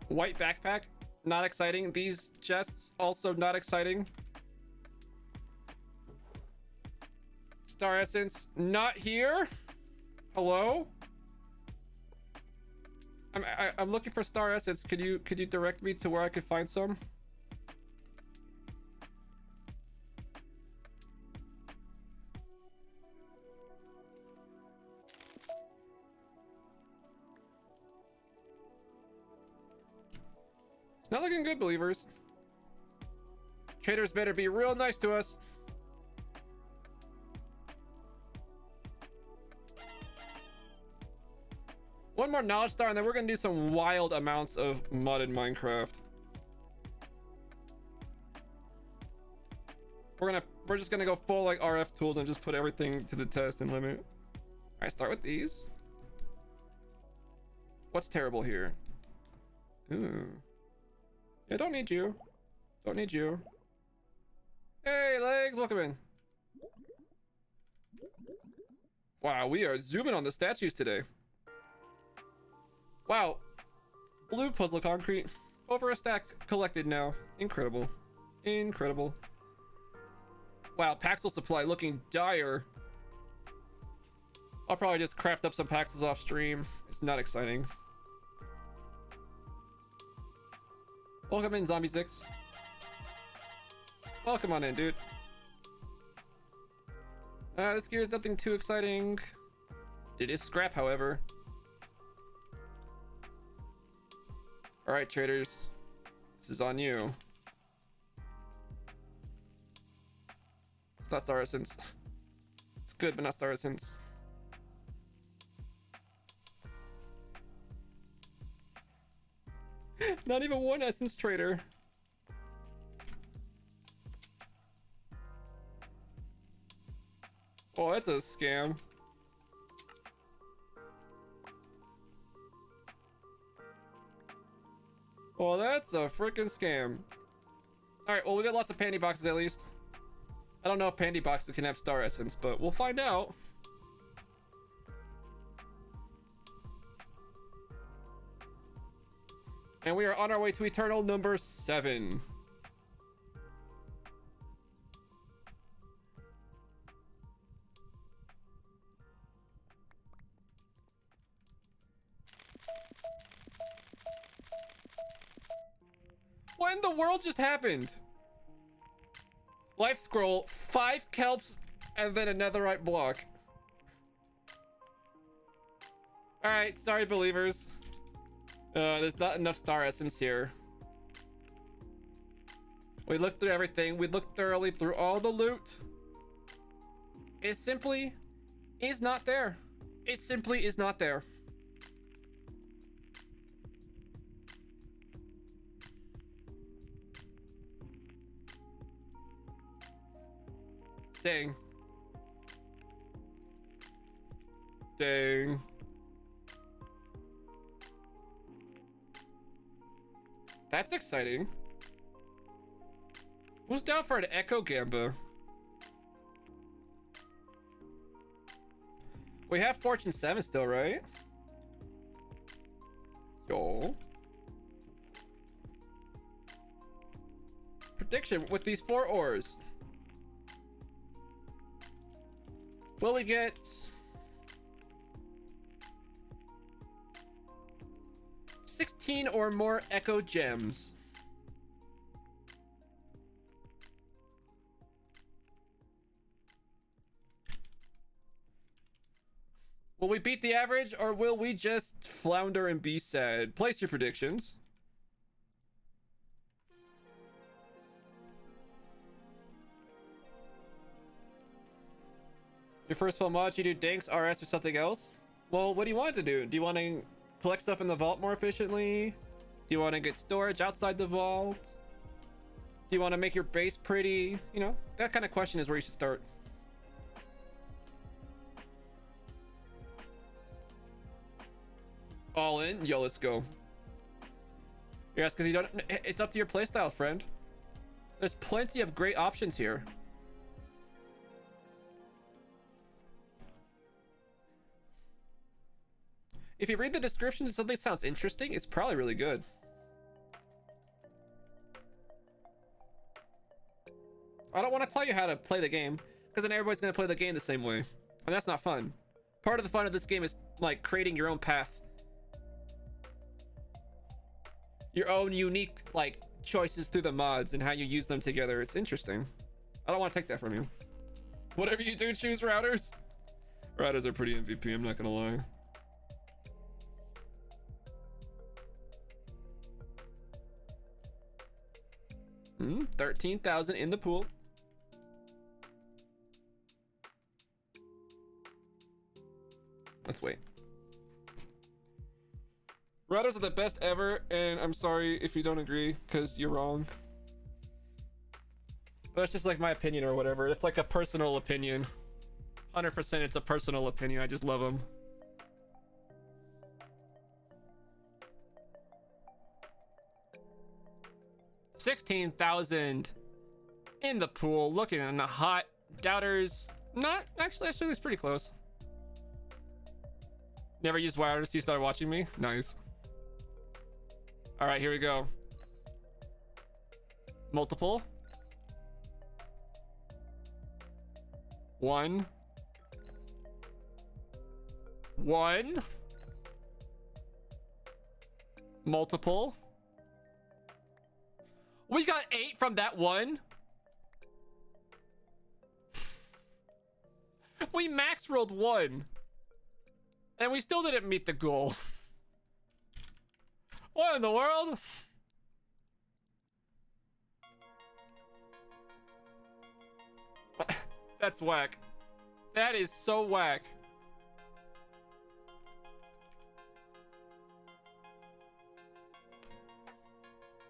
White backpack, not exciting. These chests, also not exciting. Star essence, not here. Hello? I'm looking for star essence. Could you direct me to where I could find some? It's not looking good, believers. Traders better be real nice to us. One more knowledge star and then we're gonna do some wild amounts of mud in Minecraft. We're just gonna go full like RF tools and just put everything to the test and limit. All right, start with these. What's terrible here? Ooh. Yeah, don't need you. Don't need you. Hey, legs, welcome in. Wow, we are zooming on the statues today. Wow. Blue puzzle concrete. Over a stack collected now. Incredible. Incredible. Wow, Paxel supply looking dire. I'll probably just craft up some Paxels off stream. It's not exciting. Welcome in, Zombie 6. Welcome on in, dude. This gear is nothing too exciting. It is scrap, however. All right, traders, this is on you. It's not Star Essence. It's good, but not Star Essence. Not even one Essence trader. Oh, that's a scam. Oh, that's a freaking scam. All right, well, we got lots of panty boxes at least. I don't know if panty boxes can have Star Essence, but we'll find out. And we are on our way to Eternal number 7. What in the world just happened? Life scroll, 5 kelps, and then a netherite block. Alright, sorry believers. There's not enough Star Essence here. We looked through everything. We looked thoroughly through all the loot. It simply is not there. It simply is not there. Dang. Dang. That's exciting. Who's down for an Echo Gamba? We have Fortune 7 still, right? Yo. Prediction with these 4 ores. Will we get 16 or more Echo Gems? Will we beat the average, or will we just flounder and be sad? Place your predictions. Your first full mod, you do Danks, RS, or something else? Well, what do you want to do? Do you want to collect stuff in the vault more efficiently? Do you want to get storage outside the vault? Do you want to make your base pretty? You know, that kind of question is where you should start. All in? Yo, let's go. Yes, because you don't... It's up to your playstyle, friend. There's plenty of great options here. If you read the description and something sounds interesting, it's probably really good. I don't want to tell you how to play the game, because then everybody's going to play the game the same way. And that's not fun. Part of the fun of this game is, like, creating your own path. Your own unique, like, choices through the mods and how you use them together. It's interesting. I don't want to take that from you. Whatever you do, choose routers. Routers are pretty MVP, I'm not going to lie. 13,000 in the pool. Let's wait. Routers are the best ever, and I'm sorry if you don't agree, because you're wrong. But it's just like my opinion or whatever. It's like a personal opinion. 100% it's a personal opinion. I just love them. $16,000 in the pool, looking in the hot. Doubters, not actually it's pretty close. Never used wireless. You started watching me. Nice. All right, here we go. Multiple. 1. Multiple. We got 8 from that one. We max rolled 1. And we still didn't meet the goal. What in the world? That's whack. That is so whack.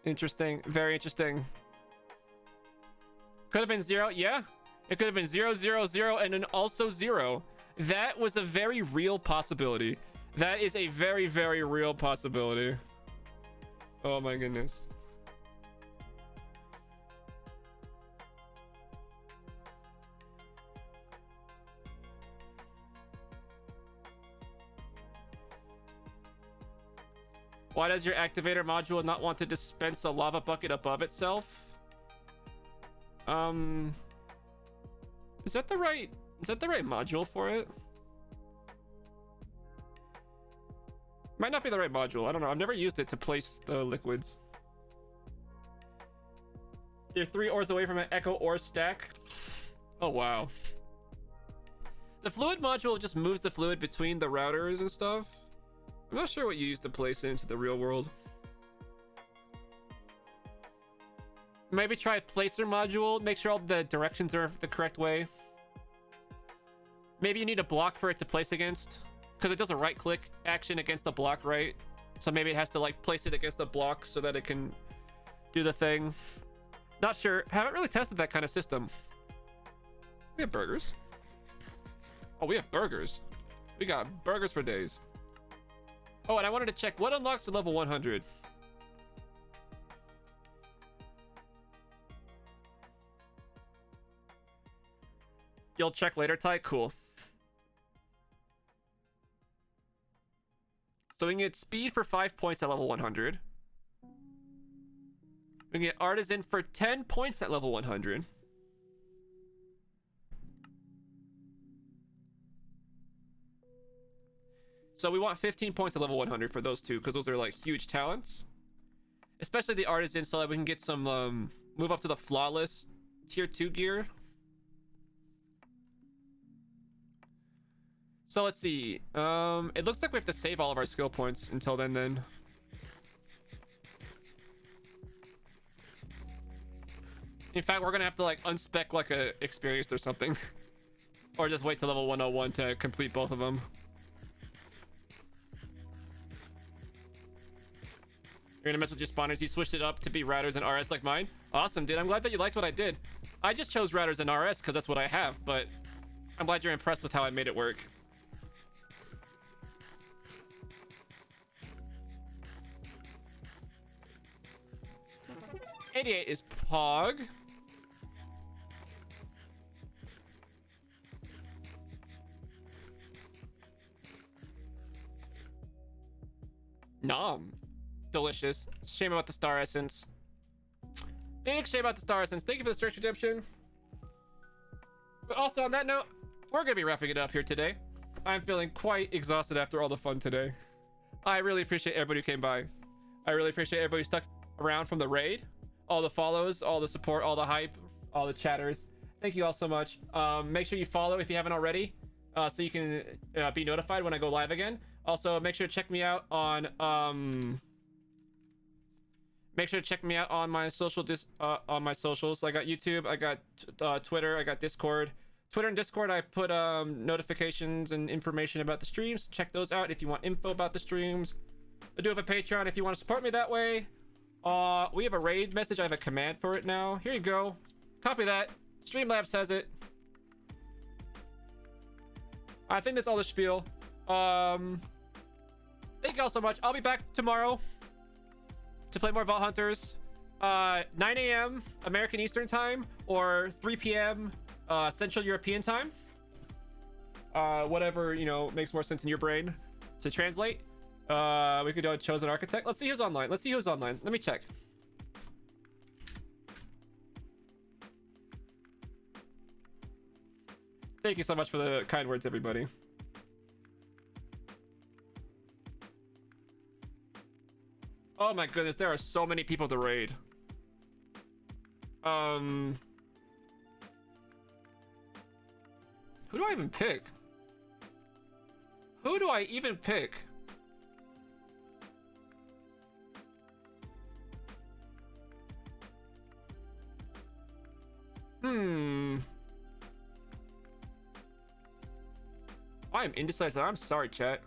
Interesting. Very interesting. Could have been 0. Yeah. It could have been 0, 0, 0, and then also 0. That was a very real possibility. That is a very, very real possibility. Oh my goodness. Why does your activator module not want to dispense a lava bucket above itself? Is that the right module for it? Might not be the right module. I don't know. I've never used it to place the liquids. You're 3 ores away from an echo ore stack. Oh, wow. The fluid module just moves the fluid between the routers and stuff. I'm not sure what you use to place it into the real world. Maybe try a placer module. Make sure all the directions are the correct way. Maybe you need a block for it to place against, because it does a right-click action against the block, right? So maybe it has to like place it against the block so that it can do the thing. Not sure. Haven't really tested that kind of system. We have burgers. Oh, we have burgers. We got burgers for days. Oh, and I wanted to check what unlocks to level 100. You'll check later, Ty? Cool. So we can get speed for 5 points at level 100. We can get artisan for 10 points at level 100. So we want 15 points at level 100 for those two, because those are like huge talents. Especially the artisan, so that we can get some move up to the flawless tier 2 gear. So let's see. It looks like we have to save all of our skill points until then. In fact, we're gonna have to like unspec like a experienced or something. Or just wait till level 101 to complete both of them. You're gonna mess with your spawners. You switched it up to be routers and RS like mine. Awesome, dude. I'm glad that you liked what I did. I just chose routers and RS because that's what I have, but I'm glad you're impressed with how I made it work. '88 is Pog. Nom. Delicious. Shame about the star essence. Big shame about the star essence. Thank you for the search redemption. But also on that note, we're gonna be wrapping it up here today. I'm feeling quite exhausted after all the fun today. I really appreciate everybody who came by. I really appreciate everybody who stuck around from the raid. All the follows, all the support, all the hype, all the chatters. Thank you all so much. Make sure you follow if you haven't already, so you can be notified when I go live again. Also, make sure to check me out on my socials. I got YouTube, I got Twitter, I got Discord. Twitter and Discord, I put notifications and information about the streams. Check those out if you want info about the streams. I do have a Patreon if you want to support me that way. We have a raid message. I have a command for it now. Here you go. Copy that. Streamlabs has it. I think that's all the spiel. Thank you all so much. I'll be back tomorrow to play more Vault Hunters. 9 a.m. American Eastern Time or 3 p.m. Central European Time. Whatever, you know, makes more sense in your brain to translate. We could do a Chosen Architect. Let's see who's online. Let me check. Thank you so much for the kind words, everybody. Oh my goodness, there are so many people to raid. Who do I even pick? Hmm. I am indecisive. I'm sorry, chat.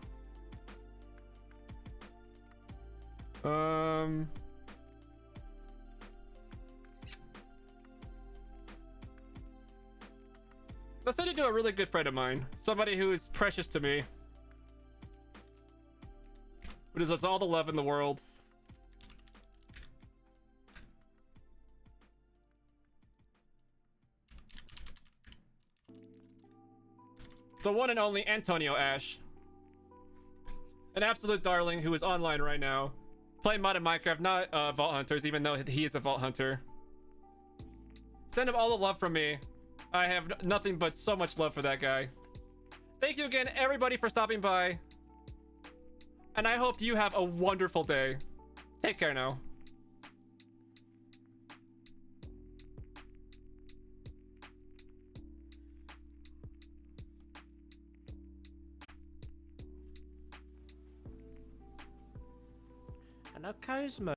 Let's send it to a really good friend of mine. Somebody who is precious to me. Who deserves all the love in the world. The one and only Antonio Ash. An absolute darling who is online right now. Playing modded Minecraft, not Vault Hunters, even though he is a Vault Hunter. Send him all the love from me. I have nothing but so much love for that guy. Thank you again, everybody, for stopping by. And I hope you have a wonderful day. Take care now. And now Cosmo.